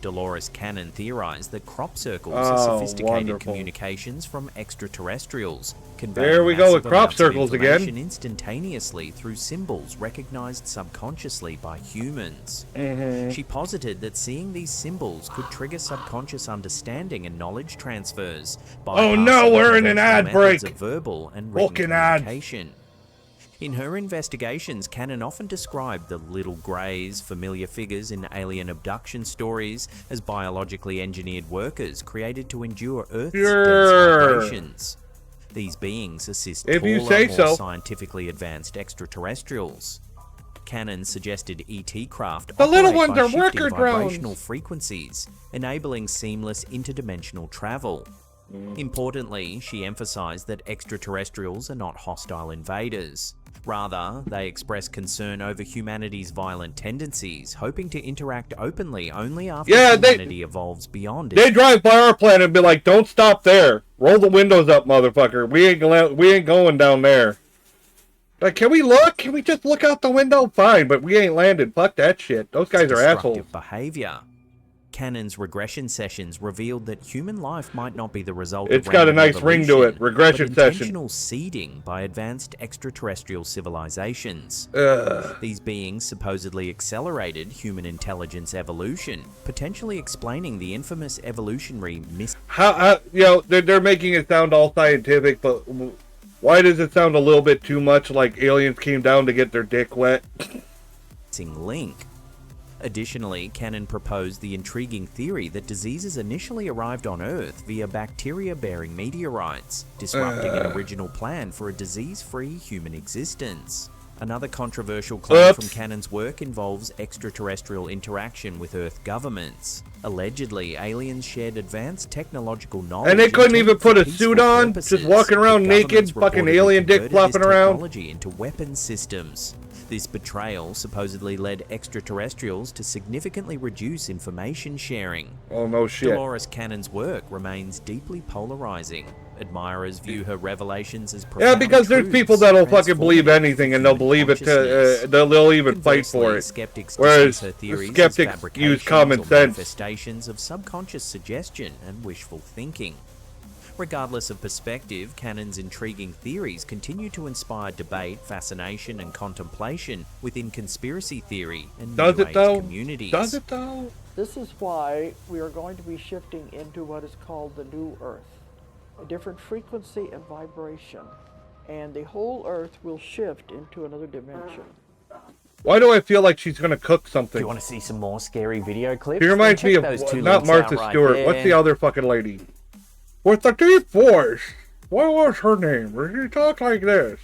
Dolores Cannon theorized that crop circles are Oh, sophisticated wonderful. communications from extraterrestrials, There we go with crop circles again. instantaneously through symbols recognized subconsciously by humans. Mhm. She posited that seeing these symbols could trigger subconscious understanding and knowledge transfers. Oh no, bypassing we're in an conventional ad methods break. of verbal and written Fucking ad. communication. In her investigations, Cannon often described the little greys, familiar figures in alien abduction stories, as biologically engineered workers created to endure Earth's dense vibrations. These beings assist If you taller, say more so. scientifically advanced extraterrestrials. Cannon suggested ET craft The little operate ones by are shifting worker vibrational drones. frequencies, enabling seamless interdimensional travel. Importantly, she emphasized that extraterrestrials are not hostile invaders. Rather, they express concern over humanity's violent tendencies, hoping to interact openly only after humanity evolves beyond it. They drive by our planet and be like, "Don't stop there. Roll the windows up, motherfucker. We ain't going down there." Like, can we look? Can we just look out the window? Fine, but we ain't landed. Fuck that shit. Those guys are assholes. Destructive behavior. Cannon's regression sessions revealed that human life might not be the result It's of got a random nice ring to it. evolution, Regression but session. intentional seeding by advanced extraterrestrial civilizations. Ugh. These beings supposedly accelerated human intelligence evolution, potentially explaining the infamous evolutionary How you know, they're making it sound all scientific, but why does it sound a little bit too much like aliens came down to get their dick wet? missing link. Additionally, Cannon proposed the intriguing theory that diseases initially arrived on Earth via bacteria-bearing meteorites, disrupting an original plan for a disease-free human existence. Another controversial claim from Cannon's work involves extraterrestrial interaction with Earth governments. Allegedly, aliens shared advanced technological knowledge And they couldn't even intended for put a peaceful suit on, purposes, just walking around but naked, governments fucking reportedly alien dick converted flopping this around. technology into weapon systems. This betrayal supposedly led extraterrestrials to significantly reduce information sharing. Oh no shit. Dolores Cannon's work remains deeply polarizing. Admirers view her revelations as Yeah, profound because there's truths, people that'll fucking believe transformative anything and they'll believe it to, they'll even fight for Conversely, it. skeptics Whereas dismiss her theories as skeptics use fabrications common or sense. manifestations of subconscious suggestion and wishful thinking. Regardless of perspective, Cannon's intriguing theories continue to inspire debate, fascination, and contemplation within conspiracy theory and New Age communities. Does it though? This is why we are going to be shifting into what is called the New Earth, a different frequency and vibration, and the whole Earth will shift into another dimension. Why do I feel like she's gonna cook something? Do you want to see some more scary video clips? She reminds me of not Martha Stewart. What's the other fucking lady? With the deep voice. What was her name? She talk like this.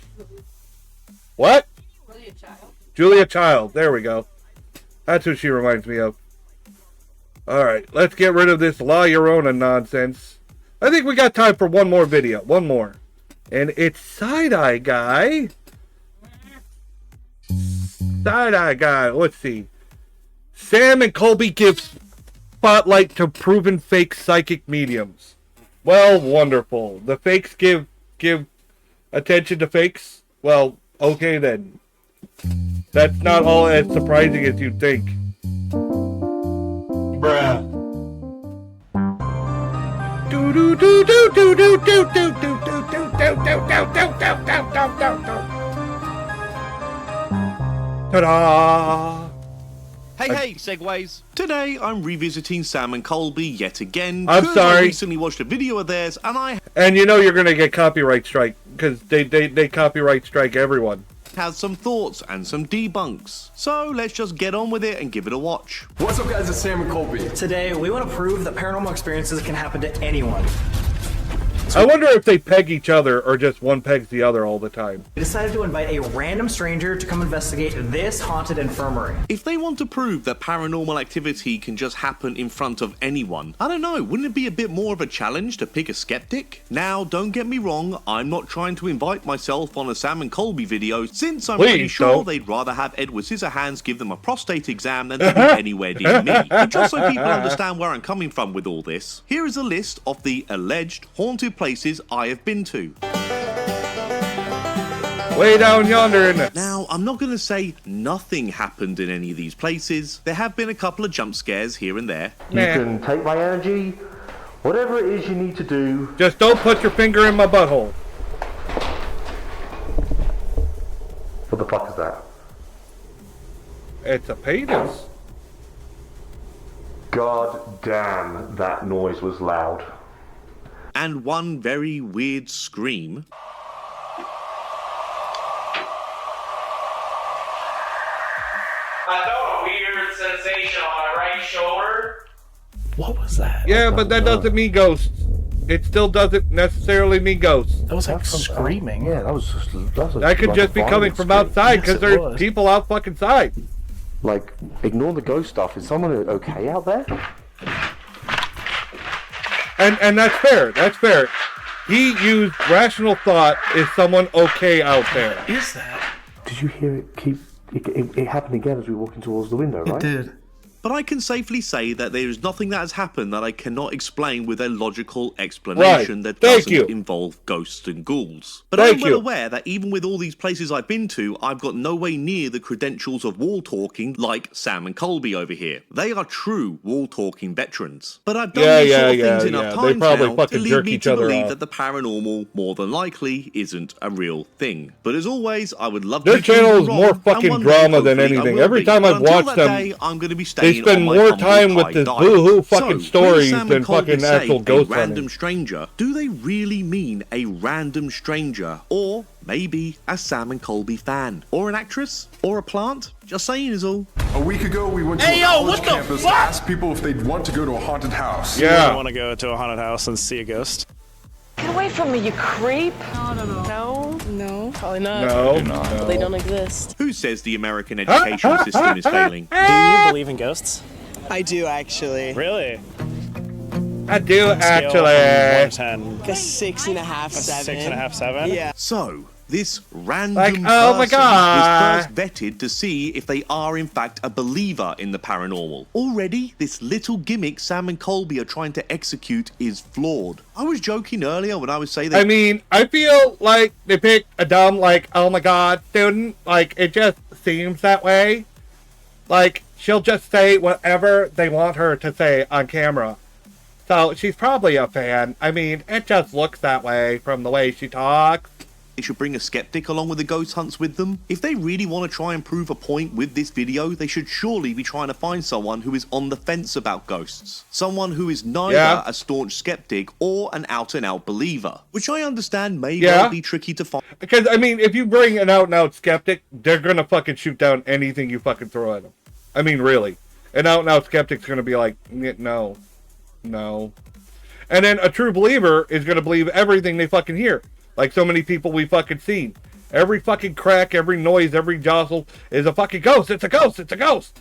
What? Julia Child. Julia Child. There we go. That's who she reminds me of. Alright, let's get rid of this La Llorona nonsense. I think we got time for one more video. One more. And it's Side-Eye Guy. Side-Eye Guy. Let's see. Sam and Colby give spotlight to proven fake psychic mediums. Well, wonderful. The fakes give attention to fakes? Well, okay then. That's not all as surprising as you'd think. Bruh. Do do do do do do do do do do do do do do do do. Ta-da! Hey, segues. Today I'm revisiting Sam and Colby yet again. I'm sorry. I recently watched a video of theirs and you know you're gonna get copyright strike because they copyright strike everyone. Had some thoughts and some debunks. So let's just get on with it and give it a watch. What's up guys, it's Sam and Colby. Today we want to prove that paranormal experiences can happen to anyone. I wonder if they peg each other or just one pegs the other all the time. We decided to invite a random stranger to come investigate this haunted infirmary. If they want to prove that paranormal activity can just happen in front of anyone, I don't know, wouldn't it be a bit more of a challenge to pick a skeptic? Now, don't get me wrong, I'm not trying to invite myself on a Sam and Colby video, since I'm pretty sure they'd rather have Edward Scissorhands give them a prostate exam than to be anywhere near me. But just so people understand where I'm coming from with all this, here is a list of the alleged haunted places I have been to. Way down yonder, isn't it? Now, I'm not going to say nothing happened in any of these places. There have been a couple of jump scares here and there. You can take my energy, whatever it is you need to do. Just don't put your finger in my butthole. What the fuck is that? It's a penis. God damn, that noise was loud. And one very weird scream. I felt a weird sensation on my right shoulder. What was that? Yeah, but that doesn't mean ghosts. It still doesn't necessarily mean ghosts. That was like screaming. Yeah, that was just... That could just be coming from outside because there's people out fucking side. Like, ignore the ghost stuff. Is someone okay out there? And that's fair. That's fair. He used rational thought. Is someone okay out there? Is that? Did you hear it it happened again as we were walking towards the window, right? It did. But I can safely say that there is nothing that has happened that I cannot explain with a logical explanation that doesn't involve ghosts and ghouls. But I'm well aware that even with all these places I've been to, I've got no way near the credentials of wall talking like Sam and Colby over here. They are true wall talking veterans. But I've done these sort of things enough times now to lead me to believe that the paranormal more than likely isn't a real thing. But as always, I would love to Their channel is more fucking drama than anything. Every time I've watched them, I'm going to be they spend more time with this boo-hoo fucking stories than fucking actual ghost hunting. Random stranger. Do they really mean a random stranger? Or maybe a Sam and Colby fan? Or an actress? Or a plant? Just saying is all. A week ago, we went to a college campus to ask people if they'd want to go to a haunted house. Yeah. I want to go to a haunted house and see a ghost. Get away from me, you creep. No, probably not. No. They don't exist. Who says the American education system is failing? Do you believe in ghosts? I do, actually. Really? I do, actually. 1 to 10. Like a 6.5, 7. 6.5, 7? Yeah. So, this random oh my person God. was first vetted to see if they are in fact a believer in the paranormal. Already, this little gimmick Sam and Colby are trying to execute is flawed. I was joking earlier when I was saying that... I mean, I feel like they picked a dumb, like, oh my God student. Like, it just seems that way. Like, she'll just say whatever they want her to say on camera. So she's probably a fan. I mean, it just looks that way from the way she talks. They should bring a skeptic along with the ghost hunts with them. If they really want to try and prove a point with this video, they should surely be trying to find someone who is on the fence about ghosts. Someone who is neither a staunch skeptic or an out-and-out believer. Which I understand may well be tricky to find. Because, I mean, if you bring an out-and-out skeptic, they're gonna fucking shoot down anything you fucking throw at them. I mean, really. An out-and-out skeptic's gonna be like, no. No. And then a true believer is gonna believe everything they fucking hear. Like so many people we fucking seen. Every fucking crack, every noise, every jostle is a fucking ghost. It's a ghost. It's a ghost.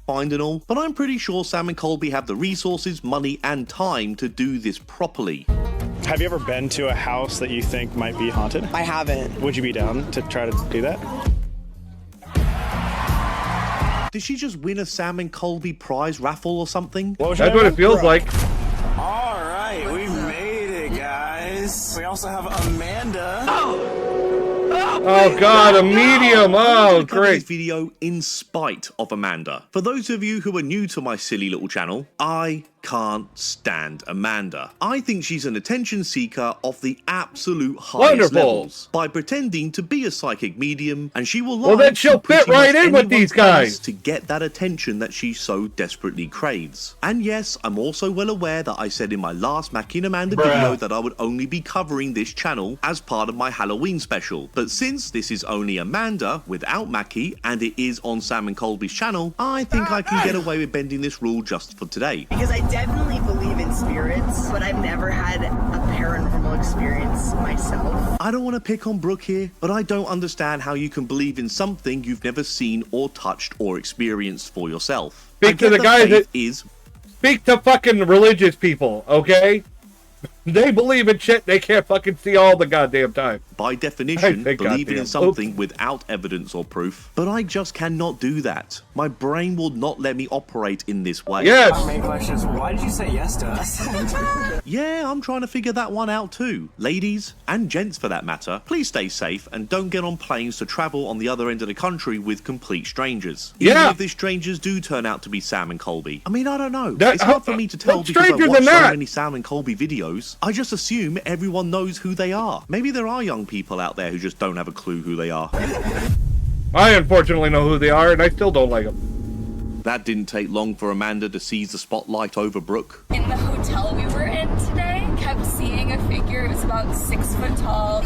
Find and all, but I'm pretty sure Sam and Colby have the resources, money, and time to do this properly. Have you ever been to a house that you think might be haunted? I haven't. Would you be down to try to do that? Did she just win a Sam and Colby prize raffle or something? That's what it feels like. All right, we made it, guys. We also have Amanda. Oh god, a medium! Oh, great. This video in spite of Amanda. For those of you who are new to my silly little channel, I can't stand Amanda. I think she's an attention seeker of the absolute highest levels by pretending to be a psychic medium, and she will lie. Well, then she'll fit right in with these guys to get that attention that she so desperately craves. And yes, I'm also well aware that I said in my last Mackie and Amanda video that I would only be covering this channel as part of my Halloween special. But since this is only Amanda without Mackie, and it is on Sam and Colby's channel, I think I can get away with bending this rule just for today. Because I definitely believe in spirits, but I've never had a paranormal experience myself. I don't want to pick on Brooke here, but I don't understand how you can believe in something you've never seen or touched or experienced for yourself. Speak to the guys that speak to fucking religious people, okay? They believe in shit they can't fucking see all the goddamn time. By definition, believing in something without evidence or proof. But I just cannot do that. My brain will not let me operate in this way. Our main question is, why did you say yes to us? Yeah, I'm trying to figure that one out too. Ladies, and gents for that matter, please stay safe and don't get on planes to travel on the other end of the country with complete strangers. Even if these strangers do turn out to be Sam and Colby. I mean, I don't know. It's hard for me to tell because I watch so many Sam and Colby videos. I just assume everyone knows who they are. Maybe there are young people out there who just don't have a clue who they are. I unfortunately know who they are, and I still don't like them. That didn't take long for Amanda to seize the spotlight over Brooke. In the hotel we were in today, kept seeing a figure. It was about 6 foot tall,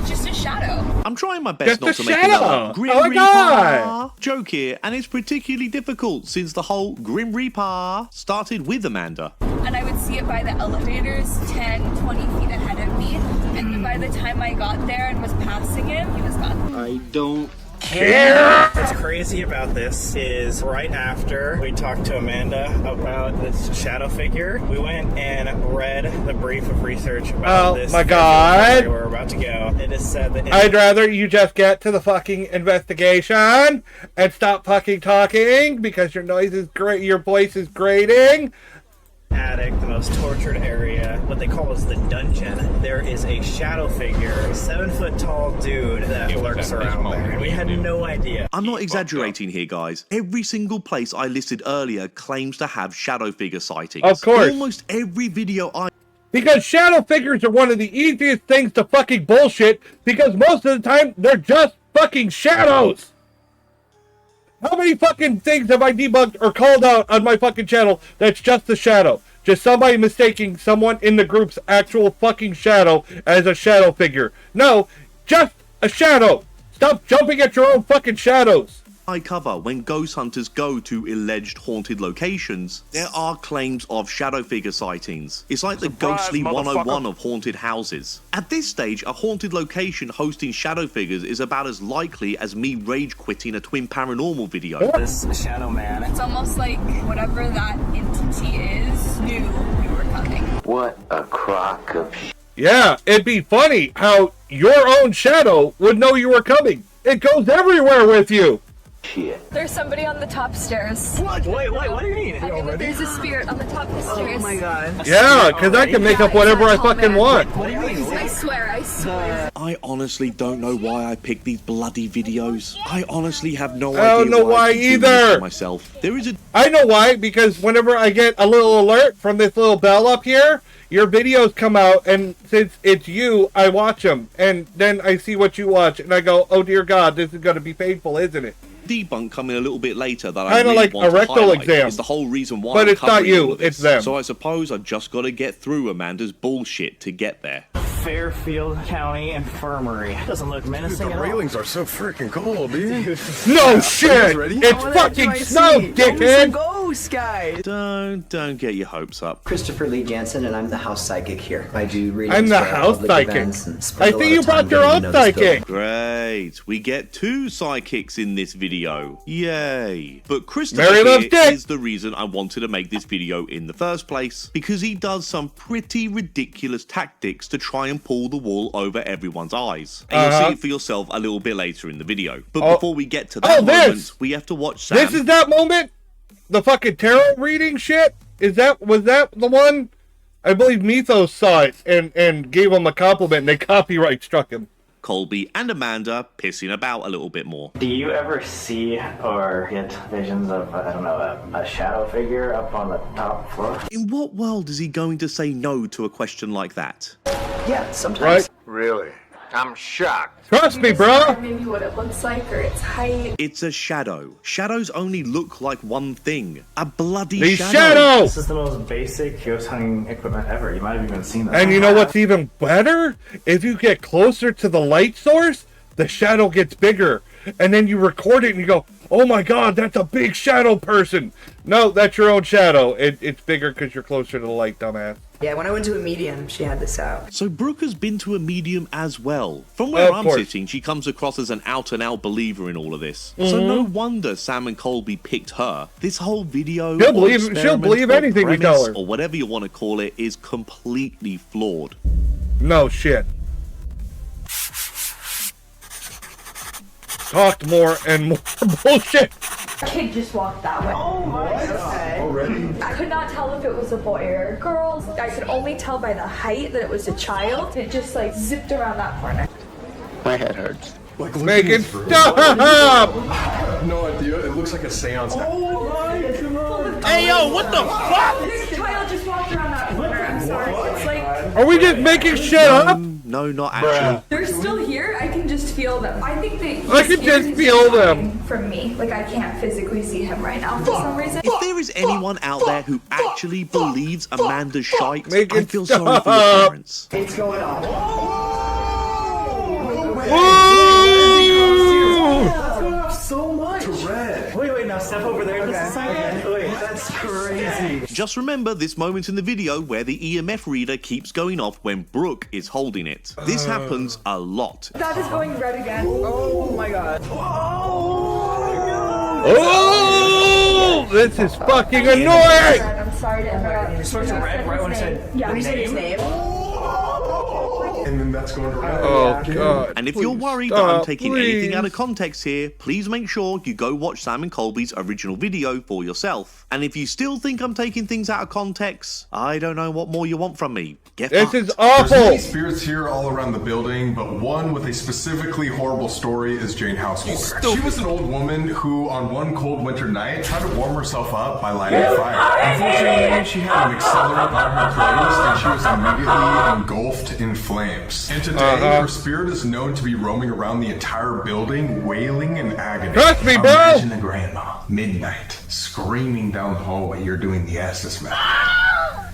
just a shadow. I'm trying my best not to make another Grim Reaper joke here, and it's particularly difficult since the whole Grim Reaper started with Amanda. And I would see it by the elevators 10, 20 feet ahead of me. And by the time I got there and was passing him, he was gone. I don't care. What's crazy about this is right after we talked to Amanda about this shadow figure, we went and read the brief of research about this. Oh my god. Where we're about to go. It is said that I'd rather you just get to the fucking investigation and stop fucking talking because your noise is great, your voice is grating. Attic, the most tortured area, what they call is the dungeon. There is a shadow figure, 7 foot tall dude that lurks around there, and we had no idea. I'm not exaggerating here, guys. Every single place I listed earlier claims to have shadow figure sightings. Of course. Almost every video because shadow figures are one of the easiest things to fucking bullshit because most of the time they're just fucking shadows. How many fucking things have I debunked or called out on my fucking channel that's just a shadow? Just somebody mistaking someone in the group's actual fucking shadow as a shadow figure. No, just a shadow. Stop jumping at your own fucking shadows. I cover when ghost hunters go to alleged haunted locations, there are claims of shadow figure sightings. It's like the ghostly 101 of haunted houses. At this stage, a haunted location hosting shadow figures is about as likely as me rage quitting a Twin Paranormal video. This shadow man. It's almost like whatever that entity is knew we were coming. What a crock of shit. Yeah, it'd be funny how your own shadow would know you were coming. It goes everywhere with you. shit. There's somebody on the top stairs. What? Wait, what do you mean? I mean, there's a spirit on the top of the stairs. Oh my god. Yeah, because I can make up whatever I fucking want. What do you mean? I swear. I honestly don't know why I picked these bloody videos. I honestly have no idea. I don't know why either. Myself. There is a. I know why, because whenever I get a little alert from this little bell up here, your videos come out, and since it's you, I watch them, and then I see what you watch, and I go, oh dear God, this is going to be painful, isn't it? Debunk coming a little bit later that I Kinda really like want a rectal to highlight exam. is the whole reason why But I'm it's not covering you, all of this. it's them. So I suppose I've just got to get through Amanda's bullshit to get there. Fairfield County Infirmary. Doesn't look menacing at all. The railings are so freaking cold, dude. No shit! It's fucking snow, dickhead! Ghost, guys! Don't get your hopes up. Christopher Lee Jansen, and I'm the house psychic here. I do readings I'm the for house public psychic. events and I spend a lot see you of time brought your getting own to know this building. psychic. Great. We get 2 psychics in this video. Yay. But Christopher Mary loves here dick. is the reason I wanted to make this video in the first place, because he does some pretty ridiculous tactics to try and pull the wool over everyone's eyes. And you'll see it for yourself a little bit later in the video. But before we get to that moment, we have to watch Sam. This is that moment? The fucking tarot reading shit? Was that the one? I believe Mythos saw it and gave him a compliment, and they copyright struck him. Colby and Amanda pissing about a little bit more. Do you ever see or get visions of, I don't know, a shadow figure up on the top floor? In what world is he going to say no to a question like that? Yeah, sometimes. Right? Really? I'm shocked. Trust me, bro. Maybe what it looks like or its height. It's a shadow. Shadows only look like one thing. A bloody The shadow. shadow! This is the most basic ghost hunting equipment ever. You might have even seen that. And you know what's even better? If you get closer to the light source, the shadow gets bigger. And then you record it and you go, oh my God, that's a big shadow person. No, that's your own shadow. It's bigger because you're closer to the light, dumbass. Yeah, when I went to a medium, she had this out. So Brooke has been to a medium as well. From where I'm course. sitting, she comes across as an out-and-out believer in all of this. So no wonder Sam and Colby picked her. This whole video, She'll or believe experiment, or anything we tell premise, her. or whatever you want to call it, is completely flawed. No shit. Talked more and more bullshit. A kid just walked that way. Oh my god. Already? I could not tell if it was a boy or a girl. I could only tell by the height that it was a child. It just like zipped around that corner. My head hurts. Like, Megan, stop! No idea. It looks like a seance. Oh my god. Hey yo, what the fuck? This child just walked around that corner. I'm sorry. It's like Are we just making shit up? No, not actually. they're still here. I can just feel them. I think that I can just feel them. from me. Like I can't physically see him right now for some reason. If there is anyone out there who actually believes Amanda's shite, Make I it feel sorry for your stop. parents. It's going on. That's going up so much. To red. Wait, now step over there just a second. Wait, that's crazy. Just remember this moment in the video where the EMF reader keeps going off when Brooke is holding it. This happens a lot. That is going red again. Oh my god. Oh! This is fucking annoying! I'm sorry to interrupt. You're supposed to red right when I said Yeah. When you said his name. And then that's going to red. Oh God. And if you're worried that I'm taking anything out of context here, please make sure you go watch Sam and Colby's original video for yourself. And if you still think I'm taking things out of context, I don't know what more you want from me. Get This fucked. is There's awful! many spirits here all around the building, but one with a specifically horrible story is Jane Householder. She was an old woman who, on one cold winter night, tried to warm herself up by lighting a fire. Unfortunately, she had an accelerant on her clothes, and she was immediately engulfed in flames. And today, her spirit is known to be roaming around the entire building, wailing in agony. Trust me, bro! Imagine a grandma, midnight, screaming down the hallway, you're doing the Estes method. I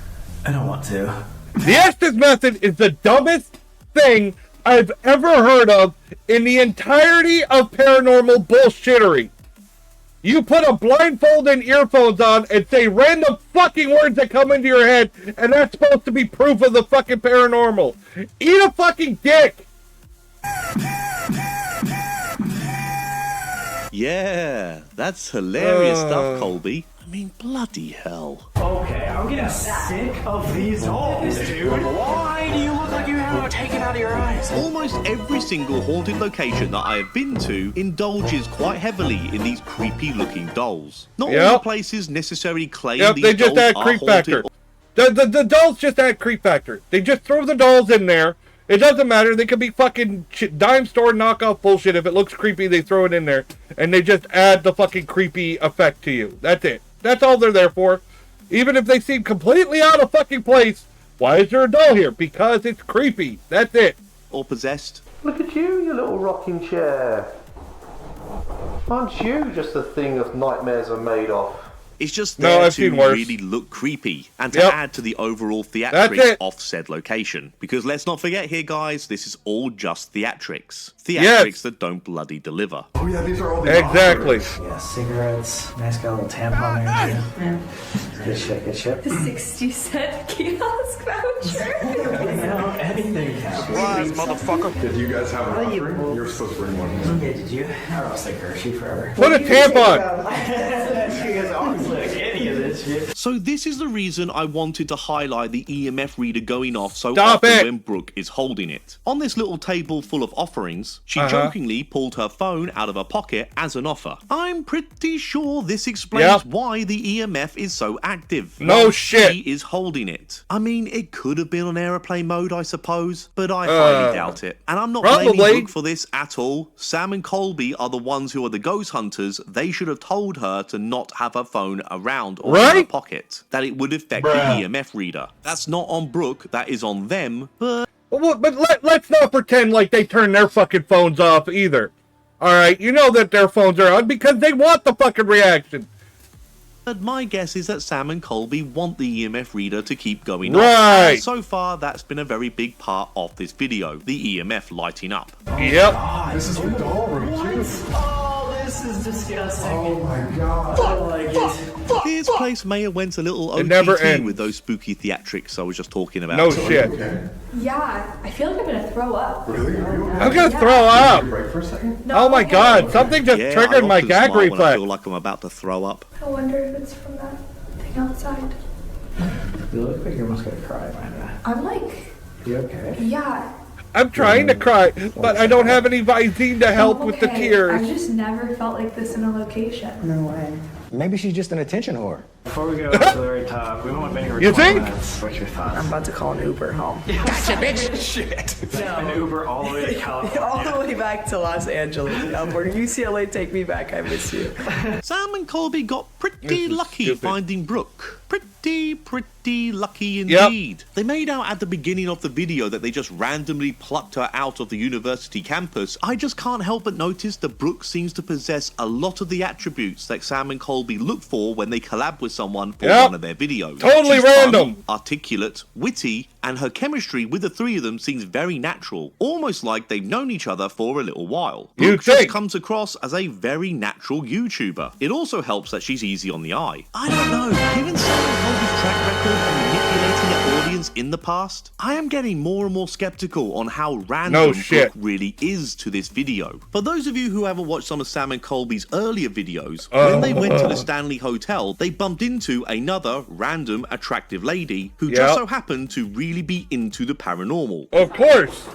don't want to. The Estes method is the dumbest thing I've ever heard of in the entirety of paranormal bullshittery. You put a blindfold and earphones on and say random fucking words that come into your head, and that's supposed to be proof of the fucking paranormal. Eat a fucking dick! Yeah, that's hilarious stuff, Colby. I mean, bloody hell. Okay, I'm getting sick of these dolls, dude. Why do you look like you have a taken out of your eyes? Almost every single haunted location that I have been to indulges quite heavily in these creepy-looking dolls. Not all the places necessarily claim these they just dolls add are creep haunted. factor. The dolls just add creep factor. They just throw the dolls in there. It doesn't matter. They could be fucking dime store knockoff bullshit. If it looks creepy, they throw it in there. And they just add the fucking creepy effect to you. That's it. That's all they're there for. Even if they seem completely out of fucking place. Why is there a doll here? Because it's creepy. That's it. Or possessed. Look at you, you little rocking chair. Aren't you just the thing that nightmares are made of? It's just there to really look creepy and to add to the overall theatrics of said location. Because let's not forget here, guys, this is all just theatrics. Theatrics that don't bloody deliver. Oh yeah, these are all the Exactly. Yeah, cigarettes. Nice, got a little tampon there. Yeah. Good shit, good shit. The 60-cent kiosk voucher. Anything counts. Surprise, motherfucker. Did you guys have an offering? You're supposed to bring one. Yeah, did you? I was like Hershey forever. Put a tampon. You guys always like any of this shit. So this is the reason I wanted to highlight the EMF reader going off so Stop often it. when Brooke is holding it. On this little table full of offerings, she jokingly pulled her phone out of her pocket as an offer. I'm pretty sure this explains why the EMF is so active. No shit. She is holding it. I mean, it could have been on airplane mode, I suppose, but I highly doubt it. And I'm not blaming Brooke for this at all. Sam and Colby are the ones who are the ghost hunters. They should have told her to not have her phone around or in her pocket, that it would affect the EMF reader. That's not on Brooke, that is on them, but... But let's not pretend like they turn their fucking phones off either. Alright, you know that their phones are on because they want the fucking reaction. But my guess is that Sam and Colby want the EMF reader to keep going off. Right. And so far, that's been a very big part of this video, the EMF lighting up. Yep. God, this is the doll room, too. Oh, this is disgusting. Oh my god. I don't like it. This place may have went a little OTT with those spooky theatrics I was just talking about. No shit. Yeah, I feel like I'm gonna throw up. Really? Are you okay? I'm gonna throw up. Break for a second? No, Oh my god, something just triggered my gag When I reflex. feel like I'm about to throw up. I wonder if it's from that thing outside. You look like you're almost gonna cry, Amanda. I'm like, You okay? yeah. I'm trying to cry, but I don't have any Visine to help with the I've tears. just never felt like this in a location. No way. Maybe she's just an attention whore. Before we go to the very top, we won't been here for You 20 think? minutes. What's your thoughts? I'm about to call an Uber home. Gotcha, bitch! Shit! An Uber all the way to California. All the way back to Los Angeles. Or UCLA, take me back. I miss you. Sam and Colby got pretty lucky finding Brooke. Pretty lucky indeed. They made out at the beginning of the video that they just randomly plucked her out of the university campus. I just can't help but notice that Brooke seems to possess a lot of the attributes that Sam and Colby look for when they collab with someone for one of their videos. Totally She's random. funny, articulate, witty, and her chemistry with the three of them seems very natural, almost like they've known each other for a little while. Brooke just comes across as a very natural YouTuber. It also helps that she's easy on the eye. I don't know, given Sam and Colby's track record of manipulating their audience in the past, I am getting more and more skeptical on how random Brooke really is to this video. For those of you who haven't watched some of Sam and Colby's earlier videos, when they went to the Stanley Hotel, they bumped into another random attractive lady who just so happened to really be into the paranormal. Of course.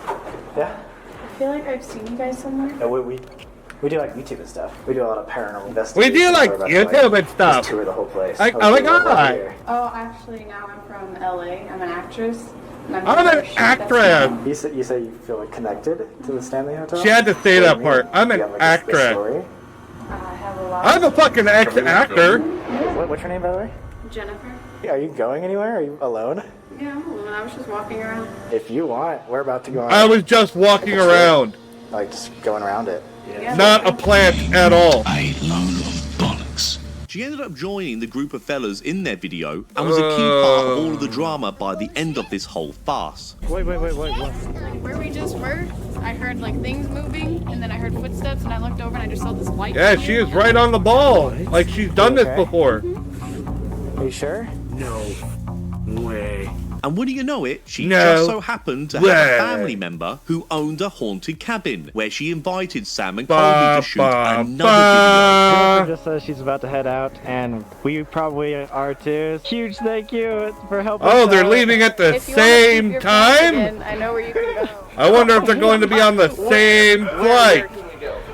Yeah? I feel like I've seen you guys somewhere. No, we do like YouTube and stuff. We do a lot of paranormal investigations. We do like YouTube and stuff. Just tour the whole place. Oh my god. Oh, actually, now I'm from LA. I'm an actress. I'm an actress. You say you feel like connected to the Stanley Hotel? She had to say that part. I'm an actress. I'm a fucking ex-actor. What's your name, by the way? Jennifer. Are you going anywhere? Are you alone? Yeah, I'm alone. I was just walking around. If you want, we're about to go on. I was just walking around. Like, just going around it. Not a plant at all. She ended up joining the group of fellas in their video and was a key part of all of the drama by the end of this whole farce. Wait. Where we just were, I heard like things moving, and then I heard footsteps, and I looked over and I just saw this light. Yeah, she is right on the ball. Like she's done this before. Are you sure? No way. And wouldn't you know it, she just so happened to have a family member who owned a haunted cabin, where she invited Sam and Colby to shoot another video. Just says she's about to head out, and we probably are too. Huge thank you for helping Oh, us they're out. leaving at the same time? I know where you can go. I wonder if they're going to be on the same flight.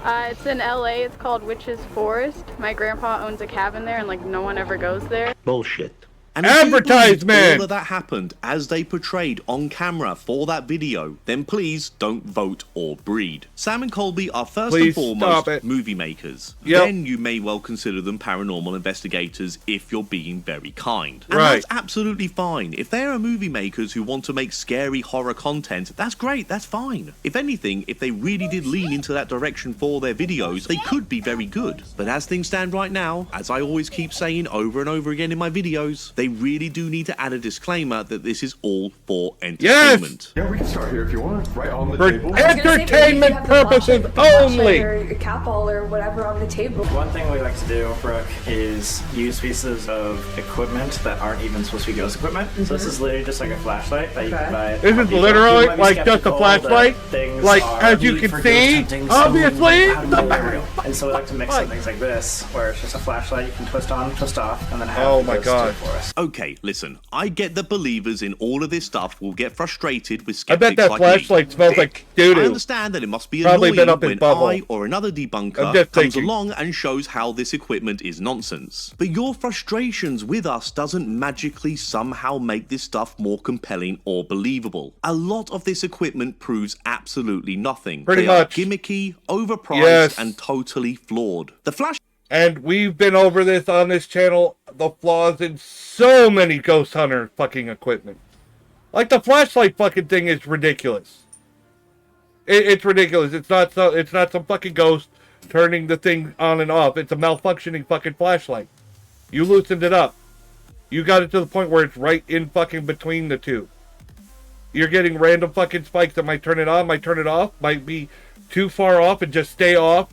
It's in LA. It's called Witch's Forest. My grandpa owns a cabin there, and like no one ever goes there. Bullshit. And advertisement! All of that happened as they portrayed on camera for that video, then please don't vote or breed. Sam and Colby are first and foremost movie makers. Then you may well consider them paranormal investigators if you're being very kind. And that's absolutely fine. If there are movie makers who want to make scary horror content, that's great, that's fine. If anything, if they really did lean into that direction for their videos, they could be very good. But as things stand right now, as I always keep saying over and over again in my videos, they really do need to add a disclaimer that this is all for entertainment. Yeah, we can start here if you want. Right on the For table. entertainment purposes only. Or your cat ball or whatever on the table. One thing we like to do, Brooke, is use pieces of equipment that aren't even supposed to be ghost equipment. So this is literally just like a flashlight that you can buy. This is literally like just a flashlight. Like, as you can see, obviously, and so we like to mix in things like this, where it's just a flashlight you can twist on, twist off, and then have oh my god. for us. Okay, listen, I get that believers in all of this stuff will get frustrated with I bet skeptics that flashlight smells like doo-doo. I understand that it must be Probably annoying been up in when bubble. I or another debunker I'm just comes thinking. along and shows how this equipment is nonsense. But your frustrations with us doesn't magically somehow make this stuff more compelling or believable. A lot of this equipment proves absolutely nothing. Pretty They much. are gimmicky, overpriced, Yes. and totally flawed. The flash. And we've been over this on this channel, the flaws in so many Ghost Hunter fucking equipment. Like the flashlight fucking thing is ridiculous. It's ridiculous. It's not some fucking ghost turning the thing on and off. It's a malfunctioning fucking flashlight. You loosened it up. You got it to the point where it's right in fucking between the two. You're getting random fucking spikes that might turn it on, might turn it off, might be too far off and just stay off.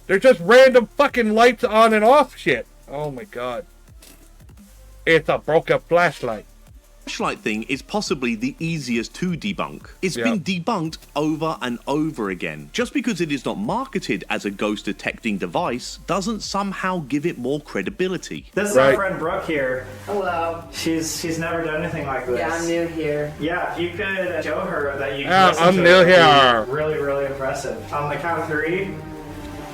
They're just random fucking lights on and off shit. Oh my god. It's a broken flashlight. Flashlight thing is possibly the easiest to debunk. It's been debunked over and over again. Just because it is not marketed as a ghost detecting device doesn't somehow give it more credibility. This is our friend Brooke here. Hello. She's never done anything like this. Yeah, I'm new here. Yeah, if you could show her that you Yeah, listen I'm to new it, it'd be here. really, really impressive. On the count of 3.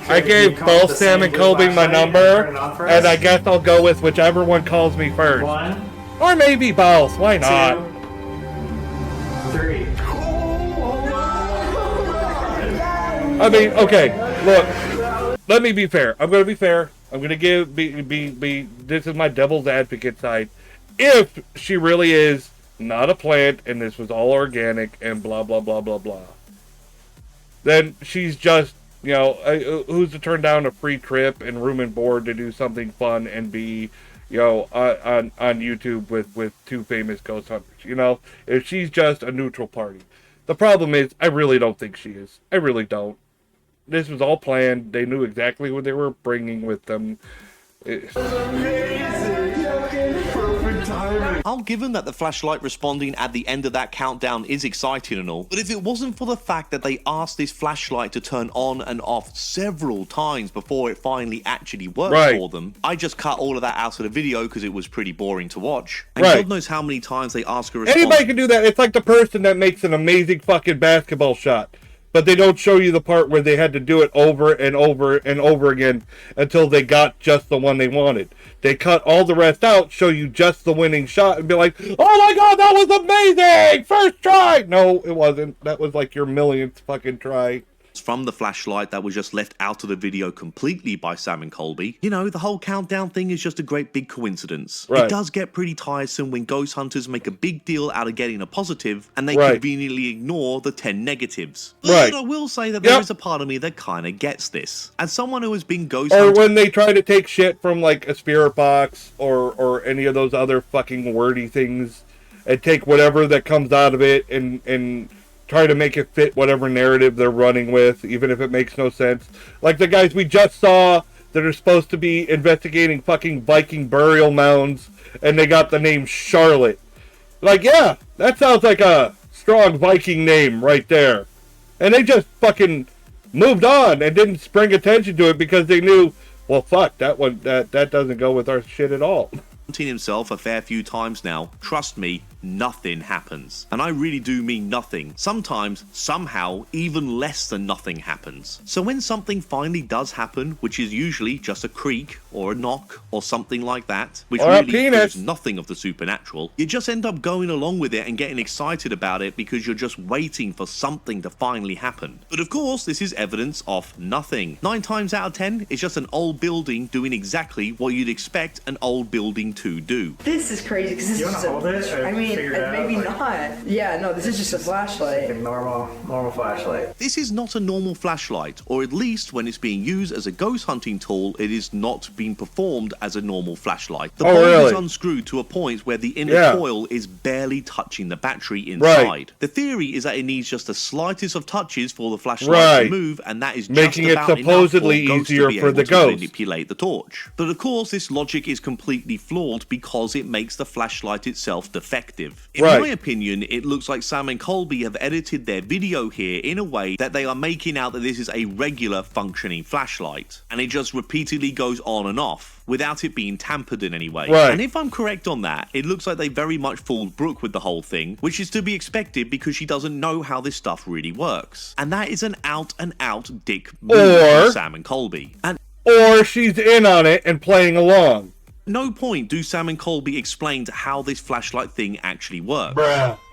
I gave both Sam and Colby my number, and I guess I'll go with whichever one calls me first. 1. Or maybe both. Why not? 2, 3. I mean, okay, look. Let me be fair. I'm going to be fair. I'm going to be. This is my devil's advocate side. If she really is not a plant and this was all organic and blah blah blah blah blah, then she's just, you know, who's to turn down a free trip and room and board to do something fun and be, you know, on YouTube with two famous ghost hunters. You know, if she's just a neutral party. The problem is, I really don't think she is. I really don't. This was all planned. They knew exactly what they were bringing with them. I'll give him that the flashlight responding at the end of that countdown is exciting and all, but if it wasn't for the fact that they asked this flashlight to turn on and off several times before it finally actually worked for them, I just cut all of that out of the video because it was pretty boring to watch. And God knows how many times they ask a response. Anybody can do that. It's like the person that makes an amazing fucking basketball shot, but they don't show you the part where they had to do it over and over and over again until they got just the one they wanted. They cut all the rest out, show you just the winning shot, and be like, oh my god, that was amazing! First try! No, it wasn't. That was like your millionth fucking try. From the flashlight that was just left out of the video completely by Sam and Colby. You know, the whole countdown thing is just a great big coincidence. It does get pretty tiresome when ghost hunters make a big deal out of getting a positive and they conveniently ignore the 10 negatives. But I will say that there is a part of me that kind of gets this. As someone who has been ghost hunting... Or when they try to take shit from like a spirit box or any of those other fucking wordy things and take whatever that comes out of it and try to make it fit whatever narrative they're running with, even if it makes no sense. Like the guys we just saw that are supposed to be investigating fucking Viking burial mounds, and they got the name Charlotte. Like, yeah, that sounds like a strong Viking name right there. And they just fucking moved on and didn't spring attention to it because they knew, well, fuck, that doesn't go with our shit at all. Hunting himself a fair few times now. Trust me, nothing happens. And I really do mean nothing. Sometimes, somehow, even less than nothing happens. So when something finally does happen, which is usually just a creak or a knock or something like that, which really proves nothing of the supernatural, you just end up going along with it and getting excited about it because you're just waiting for something to finally happen. But of course, this is evidence of nothing. 9 times out of 10, it's just an old building doing exactly what you'd expect an old building to do. This is crazy because this is just I mean, maybe not. Yeah, no, this is just a flashlight. Like a normal flashlight. This is not a normal flashlight, or at least when it's being used as a ghost hunting tool, it is not being performed as a normal flashlight. The bulb is unscrewed to a point where the inner coil is barely touching the battery inside. Right. The theory is that it needs just the slightest of touches for the flashlight to move, and that is making just about it supposedly enough easier for the ghost to manipulate the torch. But of course, this logic is completely flawed because it makes the flashlight itself defective. In my opinion, it looks like Sam and Colby have edited their video here in a way that they are making out that this is a regular functioning flashlight, and it just repeatedly goes on and off without it being tampered in any way. And if I'm correct on that, it looks like they very much fooled Brooke with the whole thing, which is to be expected because she doesn't know how this stuff really works. And that is an out-and-out dick move from Sam and Colby. Or she's in on it and playing along. No point do Sam and Colby explain how this flashlight thing actually works.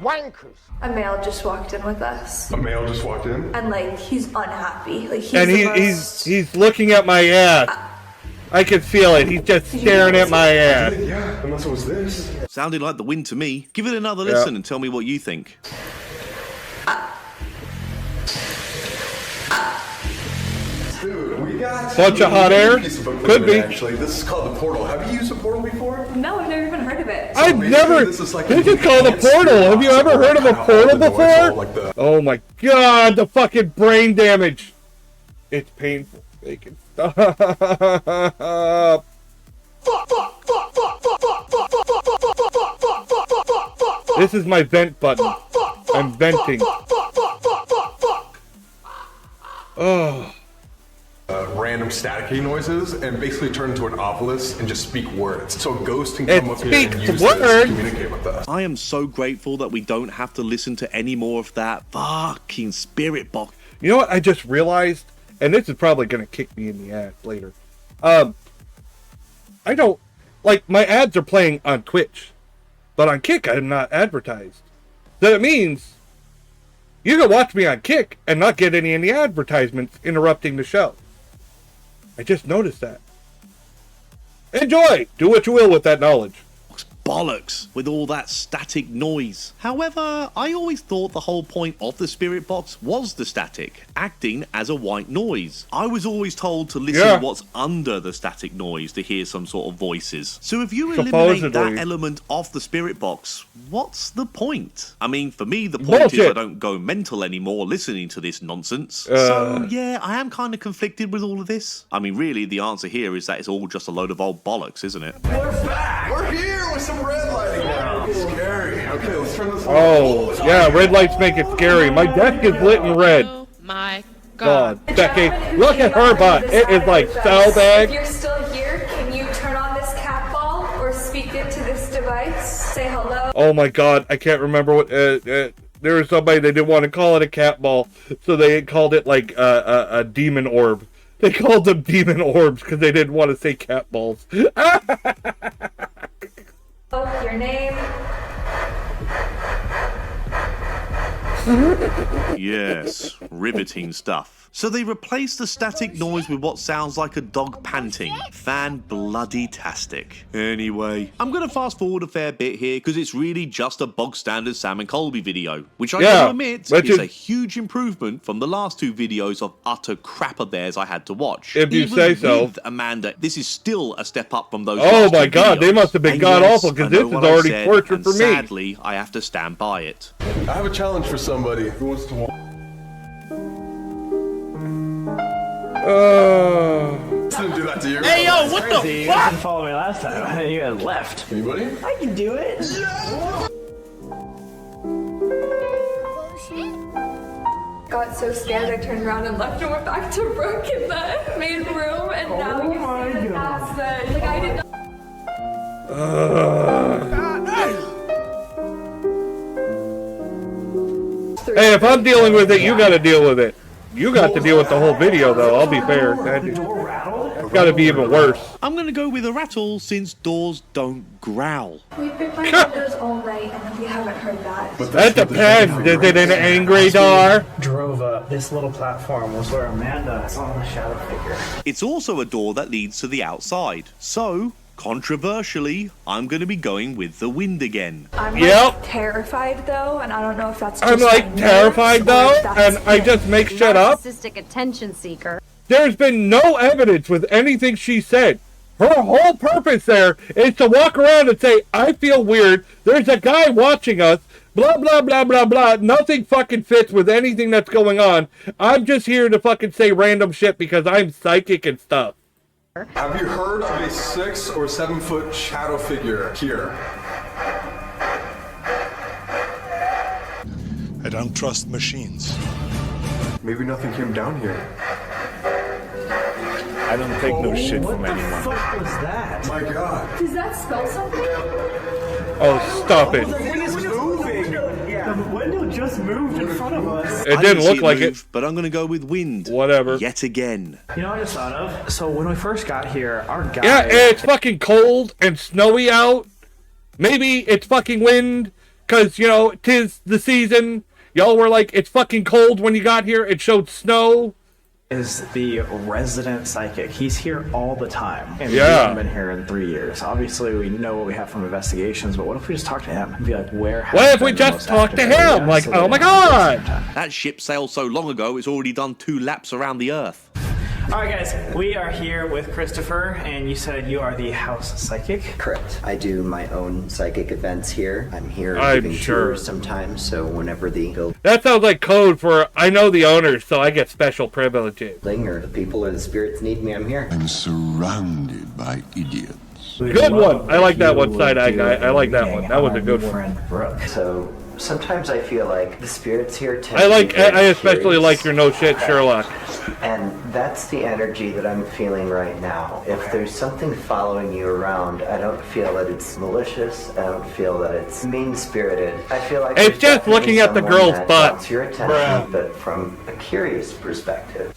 Wankers. A male just walked in with us. A male just walked in? And like, he's unhappy. Like, he's looking at my ass. I can feel it. He's just staring at my ass. Yeah, unless it was this. Sounded like the wind to me. Give it another listen and tell me what you think. Dude, we got bunch of hot air. Could be. Actually, this is called the portal. Have you used a portal before? No, I've never even heard of it. I've never. This is called a portal. Have you ever heard of a portal before? Oh my god, the fucking brain damage. It's painful. They can stop. This is my vent button. I'm venting. Oh. Random staticky noises and basically turn into an obelisk and just speak words. So a ghost can come up here and use this to communicate with us. I am so grateful that we don't have to listen to any more of that fucking spirit box. You know what I just realized? And this is probably going to kick me in the ass later. I don't... Like, my ads are playing on Twitch. But on Kick, I'm not advertised. So that means you can watch me on Kick and not get any of the advertisements interrupting the show. I just noticed that. Enjoy! Do what you will with that knowledge. Bollocks with all that static noise. However, I always thought the whole point of the spirit box was the static, acting as a white noise. I was always told to listen to what's under the static noise to hear some sort of voices. So if you eliminate that element of the spirit box, what's the point? I mean, for me, the point is I don't go mental anymore listening to this nonsense. So yeah, I am kind of conflicted with all of this. I mean, really, the answer here is that it's all just a load of old bollocks, isn't it? We're back! We're here with some red lighting now. It's scary. Okay, let's turn this on. Yeah, red lights make it scary. My desk is lit in red. Oh my god. Becky, look at her butt. It is like so big. If you're still here, can you turn on this cat ball or speak into this device? Say hello. Oh my god, I can't remember what... there was somebody, they didn't want to call it a cat ball, so they called it like a demon orb. They called them demon orbs because they didn't want to say cat balls. Your name. Yes, riveting stuff. So they replaced the static noise with what sounds like a dog panting. Fan-bloody-tastic. Anyway, I'm going to fast forward a fair bit here because it's really just a bog-standard Sam and Colby video, which I gotta admit is a huge improvement from the last 2 videos of utter crap of theirs I had to watch. If you say so. With Amanda, this is still a step up from those Oh my god, they must have been god-awful because this is already torture for me. Sadly, I have to stand by it. I have a challenge for somebody who wants to walk. Didn't do that to you. Hey yo, what the fuck? You didn't follow me last time. You had left. Anybody? I can do it. got so scared I turned around and left and went back to Brooke in the main room, and now you see that that's the, like, I did not. Hey, if I'm dealing with it, you gotta deal with it. You got to deal with the whole video, though. I'll be fair. It's gotta be even worse. I'm gonna go with a rattle since doors don't growl. We've been by windows all night and we haven't heard that. That depends. Is it an angry door? Drove up. This little platform was where Amanda saw the shadow figure. It's also a door that leads to the outside. So, controversially, I'm going to be going with the wind again. I'm like terrified though, and I don't know if that's just I'm like terrified though, and I just make shit up. Narcissistic attention seeker. There's been no evidence with anything she said. Her whole purpose there is to walk around and say, I feel weird, there's a guy watching us, blah, blah, blah, blah, blah. Nothing fucking fits with anything that's going on. I'm just here to fucking say random shit because I'm psychic and stuff. Have you heard of a 6 or 7 foot shadow figure here? I don't trust machines. Maybe nothing came down here. I don't take no shit from anyone. What the fuck was that? My God. Does that spell something? Oh, stop it. The thing is moving. The window just moved in front of us. It didn't look like it. But I'm going to go with wind. Whatever. Yet again. You know what I just thought of? So when we first got here, our guy... Yeah, it's fucking cold and snowy out. Maybe it's fucking wind, because, you know, 'tis the season. Y'all were like, it's fucking cold when you got here. It showed snow. Is the resident psychic. He's here all the time. And yeah. We haven't been here in 3 years. Obviously, we know what we have from investigations, but what if we just talk to him and be like, where has what if we just talk to him? Like, oh my God! That ship sailed so long ago, it's already done 2 laps around the Earth. Alright guys, we are here with Christopher, and you said you are the house psychic? Correct. I do my own psychic events here. I'm here I'm giving sure. tours sometimes, so whenever the That sounds like code for, I know the owners, so I get special privileges. building or the people or the spirits need me, I'm here. I'm surrounded by idiots. Good one. I like that one, side-eye guy. I like that one. That was a good one. So sometimes I feel like the spirits here tend I especially like your no shit Sherlock. And that's the energy that I'm feeling right now. If there's something following you around, I don't feel that it's malicious. I don't feel that it's mean-spirited. I feel like it's just looking at the girl's butt. Wants your attention, but from a curious perspective.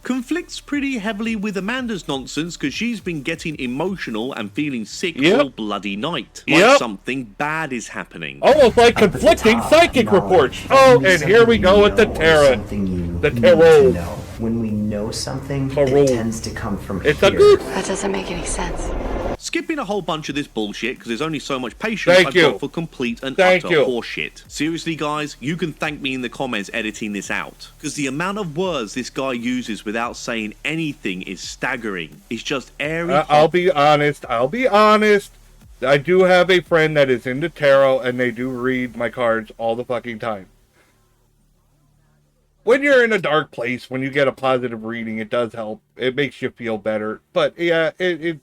Conflicts pretty heavily with Amanda's nonsense because she's been getting emotional and feeling sick all bloody night. Like something bad is happening. Almost like conflicting psychic reports. Oh, and here we go with the tarot. The tarot. When we know something, it tends to come from it's here. A goof. That doesn't make any sense. Skipping a whole bunch of this bullshit because there's only so much patience I've got for complete and utter horseshit. Seriously, guys, you can thank me in the comments editing this out. Because the amount of words this guy uses without saying anything is staggering. It's just airy. I'll be honest. I do have a friend that is into tarot, and they do read my cards all the fucking time. When you're in a dark place, when you get a positive reading, it does help. It makes you feel better. But yeah, it's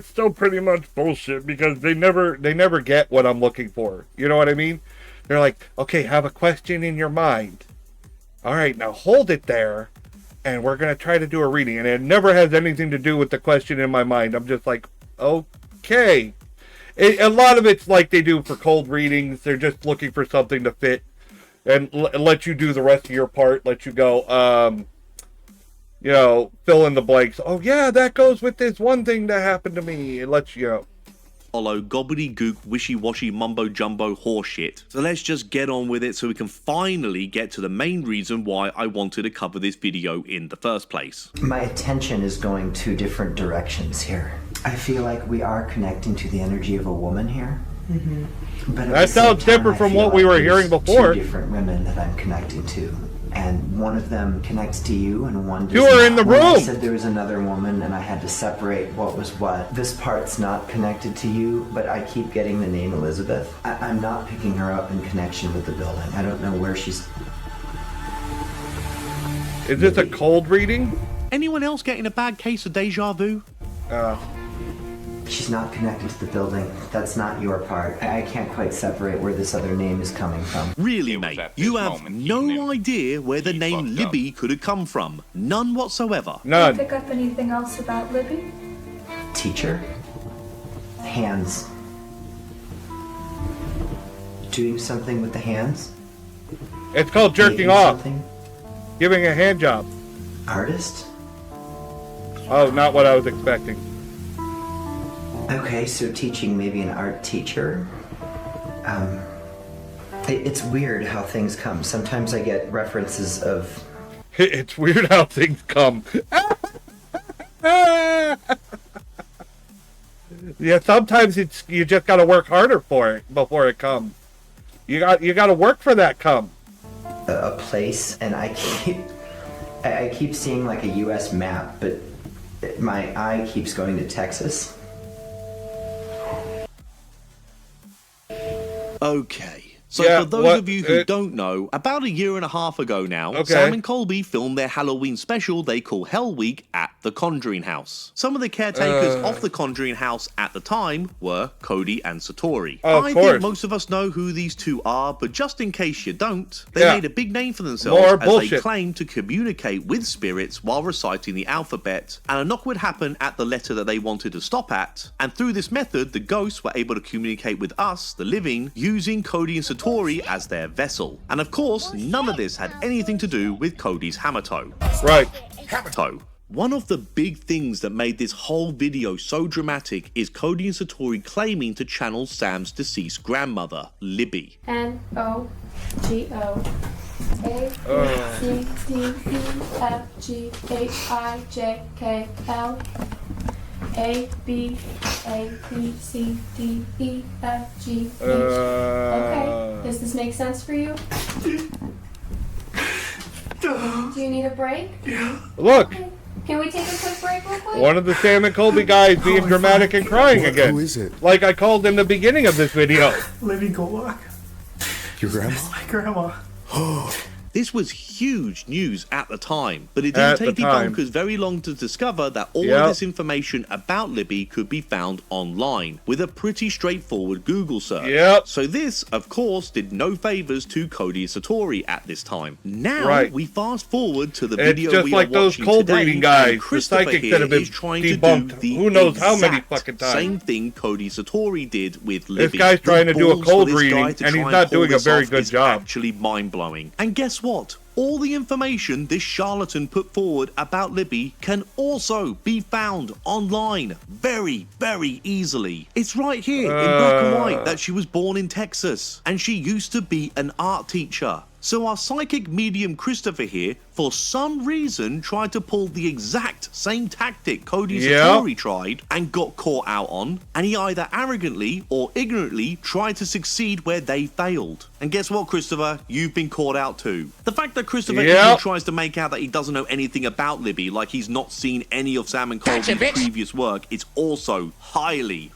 still pretty much bullshit because they never get what I'm looking for. You know what I mean? They're like, okay, have a question in your mind. All right, now hold it there, and we're gonna try to do a reading. And it never has anything to do with the question in my mind. I'm just like, okay. A lot of it's like they do for cold readings. They're just looking for something to fit. And let you do the rest of your part. Let you go, you know, fill in the blanks. Oh, yeah, that goes with this one thing that happened to me. It lets you know. Follow gobbledygook, wishy-washy, mumbo-jumbo horseshit. So let's just get on with it so we can finally get to the main reason why I wanted to cover this video in the first place. My attention is going 2 different directions here. I feel like we are connecting to the energy of a woman here. But that sounds different from what we were hearing before. 2 different women that I'm connecting to, and one of them connects to you, and one does You are in the room. I said there was another woman, and I had to separate what was what. This part's not connected to you, but I keep getting the name Elizabeth. I'm not picking her up in connection with the building. I don't know where she's. Is this a cold reading? Anyone else getting a bad case of deja vu? She's not connected to the building. That's not your part. I can't quite separate where this other name is coming from. Really, mate? You have no idea where the name Libby could have come from. None whatsoever. None. Did you pick up anything else about Libby? Teacher? Hands. Doing something with the hands? It's called jerking off. Something? Giving a hand job. Artist? Oh, not what I was expecting. Okay, so teaching, maybe an art teacher. It's weird how things come. Sometimes I get references of... It's weird how things come. Yeah, sometimes you just gotta work harder for it before it comes. You gotta work for that come. A place, and I keep seeing like a U.S. map, but my eye keeps going to Texas. Okay. So for those of you who don't know, about 1.5 years ago now, Sam and Colby filmed their Halloween special they call Hell Week at the Conjuring House. Some of the caretakers of the Conjuring House at the time were Cody and Satori. I think most of us know who these two are, but just in case you don't, they made a big name for themselves as they claimed to communicate with spirits while reciting the alphabet, and a knock would happen at the letter that they wanted to stop at, and through this method the ghosts were able to communicate with us, the living, using Cody and Satori as their vessel. And of course, none of this had anything to do with Cody's hammer toe. Right. Hammer toe. One of the big things that made this whole video so dramatic is Cody and Satori claiming to channel Sam's deceased grandmother, Libby. N-O-G-O A-B-C-D-E-F-G-H-I-J-K-L A-B-A-B-C-D-E-F-G-H. Okay, does this make sense for you? Do you need a break? Look! Okay. Can we take a quick break real quick? One of the Sam and Colby guys being dramatic and crying again. Who is it? Like I called in the beginning of this video. Libby Golak. Your grandma? My grandma. This was huge news at the time, but it didn't take the debunkers very long to discover that all of this information about Libby could be found online with a pretty straightforward Google search. So this, of course, did no favors to Cody and Satori at this time. Now we fast forward to the video we are watching today, guys, and Christopher here is trying to do the who knows how many fucking times. Same thing Cody and Satori did with Libby. This guy's trying to do a cold reading, and he's not doing a very good job. Actually mind-blowing. And guess what? All the information this charlatan put forward about Libby can also be found online very, very easily. It's right here in black and white that she was born in Texas, and she used to be an art teacher. So our psychic medium Christopher here, for some reason, tried to pull the exact same tactic Cody Satori tried and got caught out on, and he either arrogantly or ignorantly tried to succeed where they failed. And guess what, Christopher? You've been caught out too. The fact that Christopher even tries to make out that he doesn't know anything about Libby, like he's not seen any of Sam and Colby's previous work, is also highly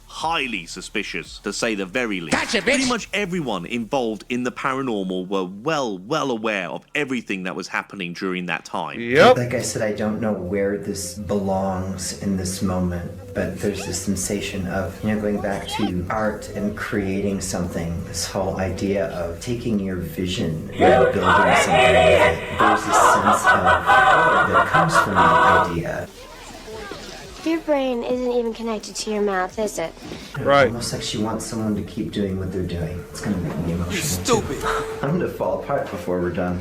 suspicious, to say the very least. Pretty much everyone involved in the paranormal were well aware of everything that was happening during that time. Like I said, I don't know where this belongs in this moment, but there's this sensation of, going back to art and creating something, this whole idea of taking your vision and building something with it. There's this sense that comes from the idea. Your brain isn't even connected to your mouth, is it? Right. Almost like she wants someone to keep doing what they're doing. It's gonna make me emotional. Stupid. I'm gonna fall apart before we're done.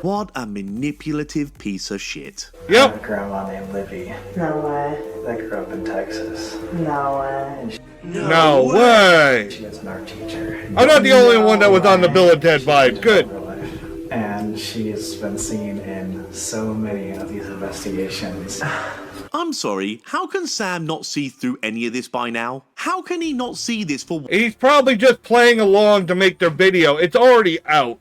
What a manipulative piece of shit. I have a grandma named Libby. No way. I grew up in Texas. No way. No way! She was an art teacher. I'm not the only one that was on the Bill and Ted vibe. Good. And she has been seen in so many of these investigations. I'm sorry, how can Sam not see through any of this by now? How can he not see this for... He's probably just playing along to make their video. It's already out.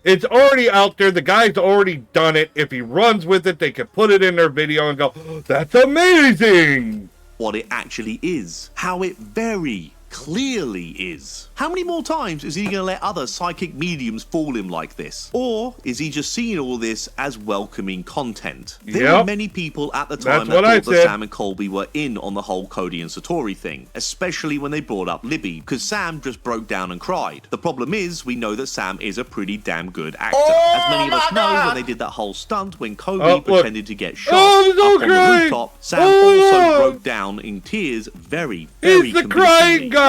It's already out there. The guy's already done it. If he runs with it, they can put it in their video and go, oh, that's amazing! What it actually is. How it very clearly is. How many more times is he going to let other psychic mediums fool him like this? Or is he just seeing all this as welcoming content? There were many people at the time that thought that Sam and Colby were in on the whole Cody and Satori thing, especially when they brought up Libby, because Sam just broke down and cried. The problem is, we know that Sam is a pretty damn good actor. As many of us know, when they did that whole stunt when Kobe pretended to get shot up on the rooftop, Sam also broke down in tears very, very He's the crying guy!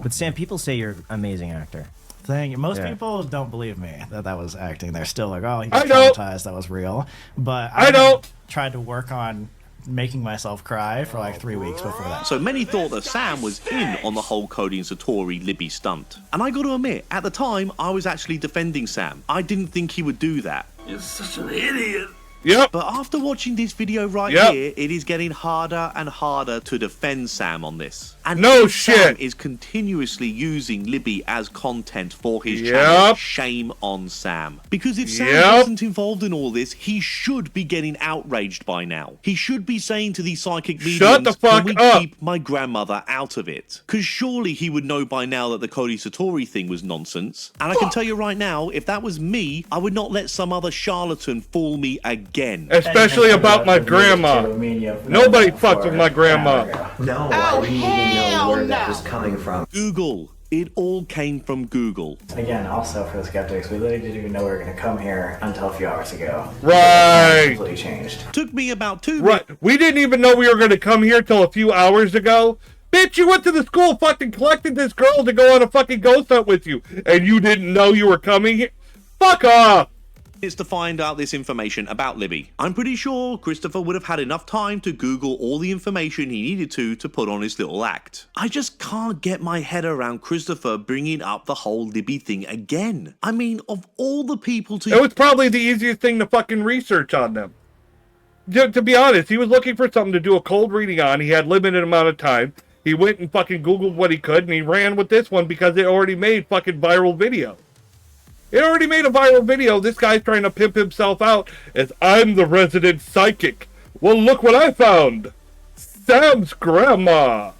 But Sam, people say you're an amazing actor. Most people don't believe me that was acting. They're still like, oh, he got traumatized, that was real. But I tried to work on making myself cry for like 3 weeks before that. So many thought that Sam was in on the whole Cody and Satori Libby stunt. And I got to admit, at the time, I was actually defending Sam. I didn't think he would do that. You're such an idiot. But after watching this video here, it is getting harder and harder to defend Sam on this. And Sam is continuously using Libby as content for his channel. Shame on Sam. Because if Sam wasn't involved in all this, he should be getting outraged by now. He should be saying to these psychic mediums, can we keep my grandmother out of it? Because surely he would know by now that the Cody Satori thing was nonsense. And I can tell you right now, if that was me, I would not let some other charlatan fool me again. Especially about my grandma. Nobody fucks with my grandma. No, I didn't even know where that was coming from. Google. It all came from Google. Again, also for the skeptics, we literally didn't even know we were going to come here until a few hours ago. Right. It completely changed. Took me about 2 minutes. Right. We didn't even know we were going to come here till a few hours ago. Bitch, you went to the school, fucking collected this girl to go on a fucking ghost hunt with you, and you didn't know you were coming here? Fuck off! It's to find out this information about Libby. I'm pretty sure Christopher would have had enough time to Google all the information he needed to put on his little act. I just can't get my head around Christopher bringing up the whole Libby thing again. I mean, of all the people to... It was probably the easiest thing to fucking research on them. To be honest, he was looking for something to do a cold reading on. He had limited amount of time. He went and fucking Googled what he could, and he ran with this one because it already made fucking viral video. It already made a viral video. This guy's trying to pimp himself out as I'm the resident psychic. Well, look what I found. Sam's grandma.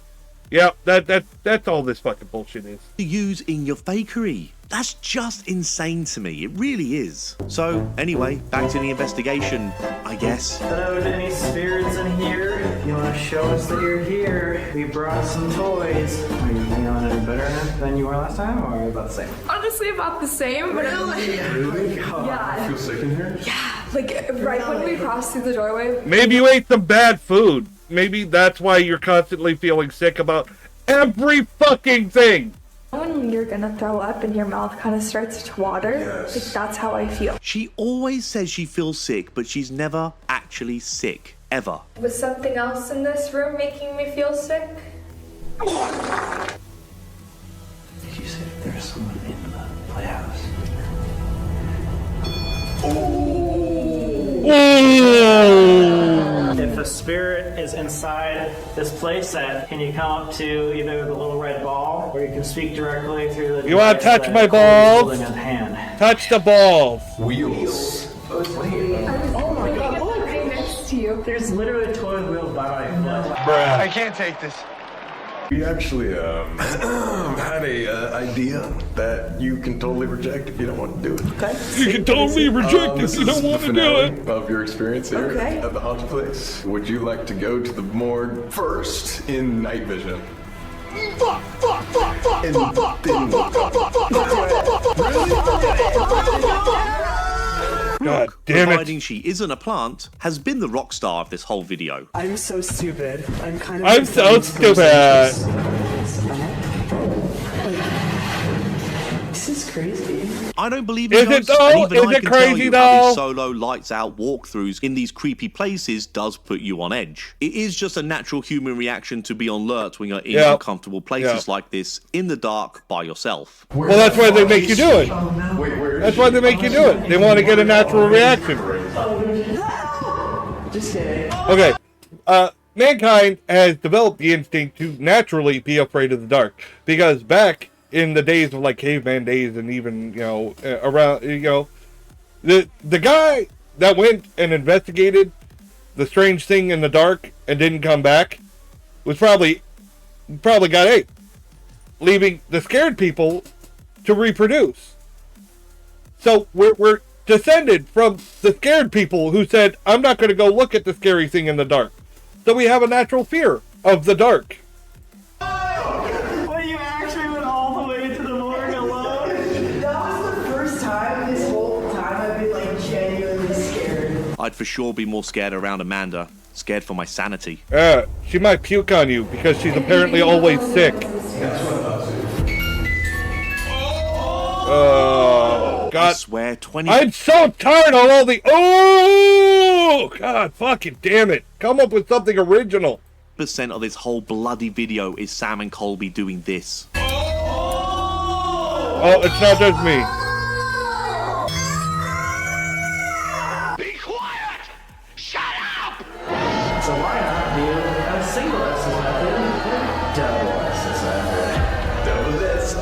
Yeah, that's all this fucking bullshit is. To use in your fakery. That's just insane to me. It really is. So, anyway, back to the investigation, I guess. Hello, any spirits in here? If you want to show us that you're here, we brought some toys. Are you feeling any better than you were last time, or are you about the same? Honestly, about the same. But Really? Yeah. Feel sick in here? Yeah, like right when we crossed through the doorway. Maybe you ate some bad food. Maybe that's why you're constantly feeling sick about every fucking thing. When you're gonna throw up and your mouth kind of starts to water, like that's how I feel. She always says she feels sick, but she's never actually sick, ever. Was something else in this room making me feel sick? Did you say that there's someone in the playhouse? If a spirit is inside this playset, can you come up to either the little red ball, or you can speak directly through the... You want to touch my balls? Touch the balls. Wheels. Oh my god, I'm right next to you. There's literally a toy wheel by my foot. Bruh. I can't take this. We actually had a idea that you can totally reject if you don't want to do it. Okay. You can totally reject if you don't want to do it. Of your experience here at the haunted place. Would you like to go to the morgue first in night vision? God damn it. Providing she isn't a plant, has been the rock star of this whole video. I'm so stupid. I'm so stupid. This is crazy. I don't believe in ghosts, and even I can tell you how these solo lights out walkthroughs in these creepy places does put you on edge. It is just a natural human reaction to be on alert when you're in uncomfortable places like this in the dark by yourself. Well, that's why they make you do it. That's why they make you do it. They want to get a natural reaction. Just kidding. Okay. Mankind has developed the instinct to naturally be afraid of the dark, because back in the days of like caveman days, and even around the guy that went and investigated the strange thing in the dark and didn't come back was probably got ate, leaving the scared people to reproduce. So we're descended from the scared people who said, I'm not going to go look at the scary thing in the dark. So we have a natural fear of the dark. What, you actually went all the way to the morgue alone? That was the first time this whole time I've been like genuinely scared. I'd for sure be more scared around Amanda. Scared for my sanity. She might puke on you because she's apparently always sick. Oh, God. I swear, I'm so tired of all the... Oh, God, fucking damn it. Come up with something original. % of this whole bloody video is Sam and Colby doing this. Oh, it's not just me. Be quiet! Shut up! So why not do a single S's method and double S's method? Double S,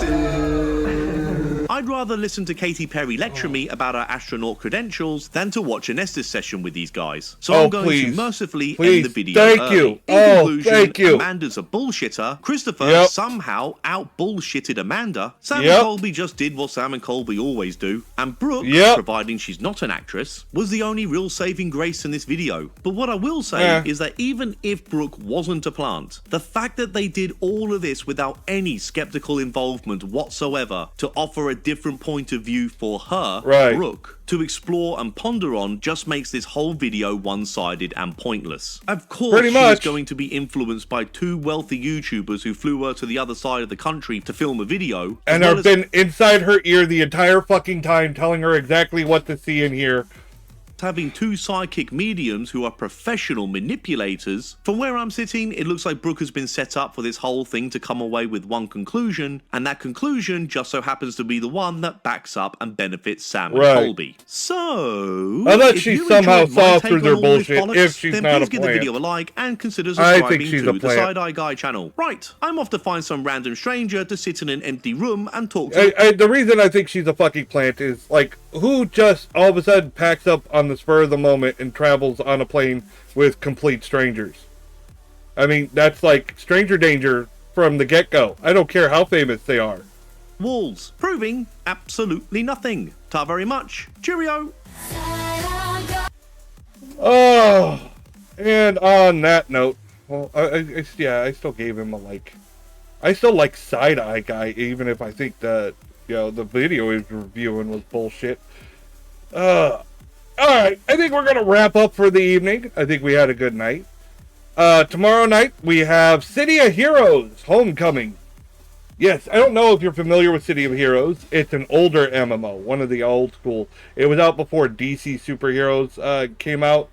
I'd rather listen to Katy Perry lecture me about her astronaut credentials than to watch an Estes session with these guys. So I'm going to mercifully end the video early. In conclusion, Amanda's a bullshitter. Christopher somehow out-bullshitted Amanda. Sam and Colby just did what Sam and Colby always do. And Brooke, providing she's not an actress, was the only real saving grace in this video. But what I will say is that even if Brooke wasn't a plant, the fact that they did all of this without any skeptical involvement whatsoever to offer a different point of view for her, Brooke, to explore and ponder on just makes this whole video one-sided and pointless. Of course, she's going to be influenced by two wealthy YouTubers who flew her to the other side of the country to film a video. And have been inside her ear the entire fucking time telling her exactly what to see and hear. Having two psychic mediums who are professional manipulators. From where I'm sitting, it looks like Brooke has been set up for this whole thing to come away with one conclusion, and that conclusion just so happens to be the one that backs up and benefits Sam and Colby. So, unless she somehow saw through their bullshit, if she's then not please a give the plant. video a like and consider subscribing to the plant. Side-Eye Guy channel. Right, I'm off to find some random stranger to sit in an empty room and talk to. The reason I think she's a fucking plant is, like, who just all of a sudden packs up on the spur of the moment and travels on a plane with complete strangers? I mean, that's like stranger danger from the get-go. I don't care how famous they are. Walls, proving absolutely nothing. Ta very much. Cheerio. Oh, and on that note, well, I still gave him a like. I still like Side-Eye Guy, even if I think that, you know, the video he's reviewing was bullshit. Alright, I think we're gonna wrap up for the evening. I think we had a good night. Tomorrow night, we have City of Heroes Homecoming. Yes, I don't know if you're familiar with City of Heroes. It's an older MMO, one of the old school. It was out before DC Superheroes came out.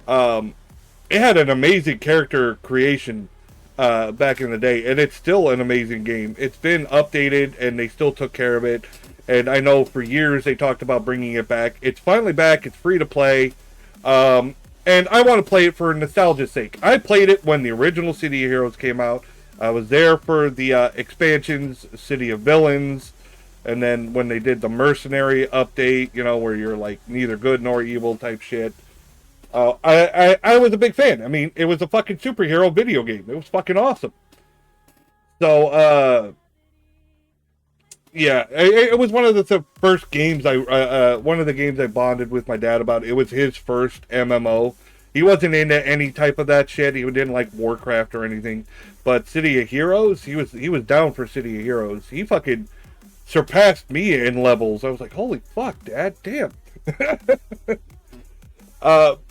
It had an amazing character creation back in the day, and it's still an amazing game. It's been updated, and they still took care of it. And I know for years they talked about bringing it back. It's finally back. It's free to play. And I want to play it for nostalgia's sake. I played it when the original City of Heroes came out. I was there for the expansions, City of Villains, and then when they did the Mercenary update, you know, where you're like neither good nor evil type shit. I was a big fan. I mean, it was a fucking superhero video game. It was fucking awesome. So, yeah, it was one of the first games one of the games I bonded with my dad about. It was his first MMO. He wasn't into any type of that shit. He didn't like Warcraft or anything. But City of Heroes, he was down for City of Heroes. He fucking surpassed me in levels. I was like, holy fuck, Dad, damn.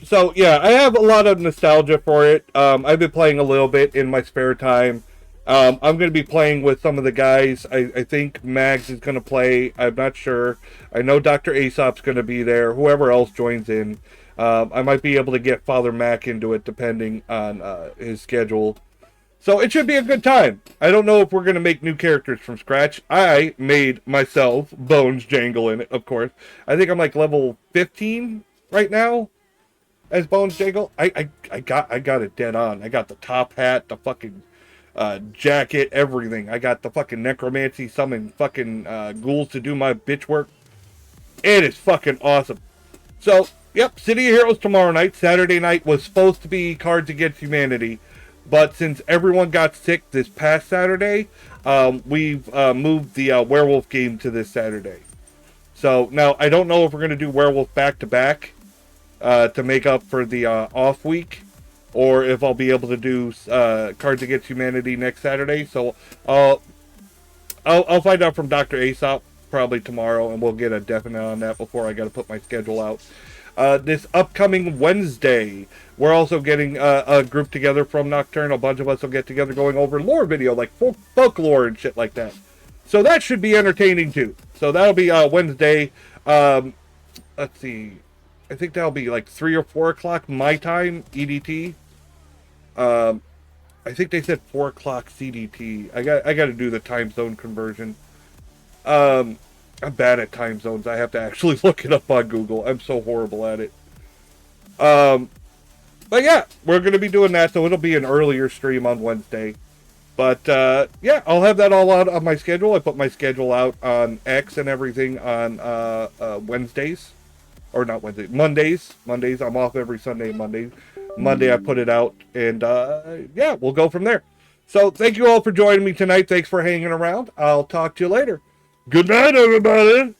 So yeah, I have a lot of nostalgia for it. I've been playing a little bit in my spare time. I'm going to be playing with some of the guys. I think Mags is going to play. I'm not sure. I know Dr. Aesop's going to be there. Whoever else joins in. I might be able to get Father Mac into it depending on his schedule. So it should be a good time. I don't know if we're going to make new characters from scratch. I made myself Bones Jangle in it, of course. I think I'm like level 15 right now as Bones Jangle. I got it dead on. I got the top hat, the fucking jacket, everything. I got the fucking necromancy, summon fucking ghouls to do my bitch work. It is fucking awesome. So Yep, City of Heroes tomorrow night. Saturday night was supposed to be Cards Against Humanity, but since everyone got sick this past Saturday, we've moved the werewolf game to this Saturday. So now I don't know if we're going to do werewolf back-to-back to make up for the off week, or if I'll be able to do Cards Against Humanity next Saturday. So I'll find out from Dr. Aesop probably tomorrow, and we'll get a definite on that before I got to put my schedule out. This upcoming Wednesday, we're also getting a group together from Nocturne. A bunch of us will get together going over lore video, like folklore and shit like that. So that should be entertaining too. So that'll be Wednesday. Let's see. I think that'll be like 3 or 4 o'clock my time, EDT. I think they said 4 o'clock CDT. I got to do the time zone conversion. I'm bad at time zones. I have to actually look it up on Google. I'm so horrible at it. But yeah, we're going to be doing that, so it'll be an earlier stream on Wednesday. But yeah, I'll have that all out on my schedule. I put my schedule out on X and everything on Wednesdays. Or not Wednesdays, Mondays. Mondays, I'm off every Sunday and Monday. Monday I put it out, and yeah, we'll go from there. So thank you all for joining me tonight. Thanks for hanging around. I'll talk to you later. Good night, everybody.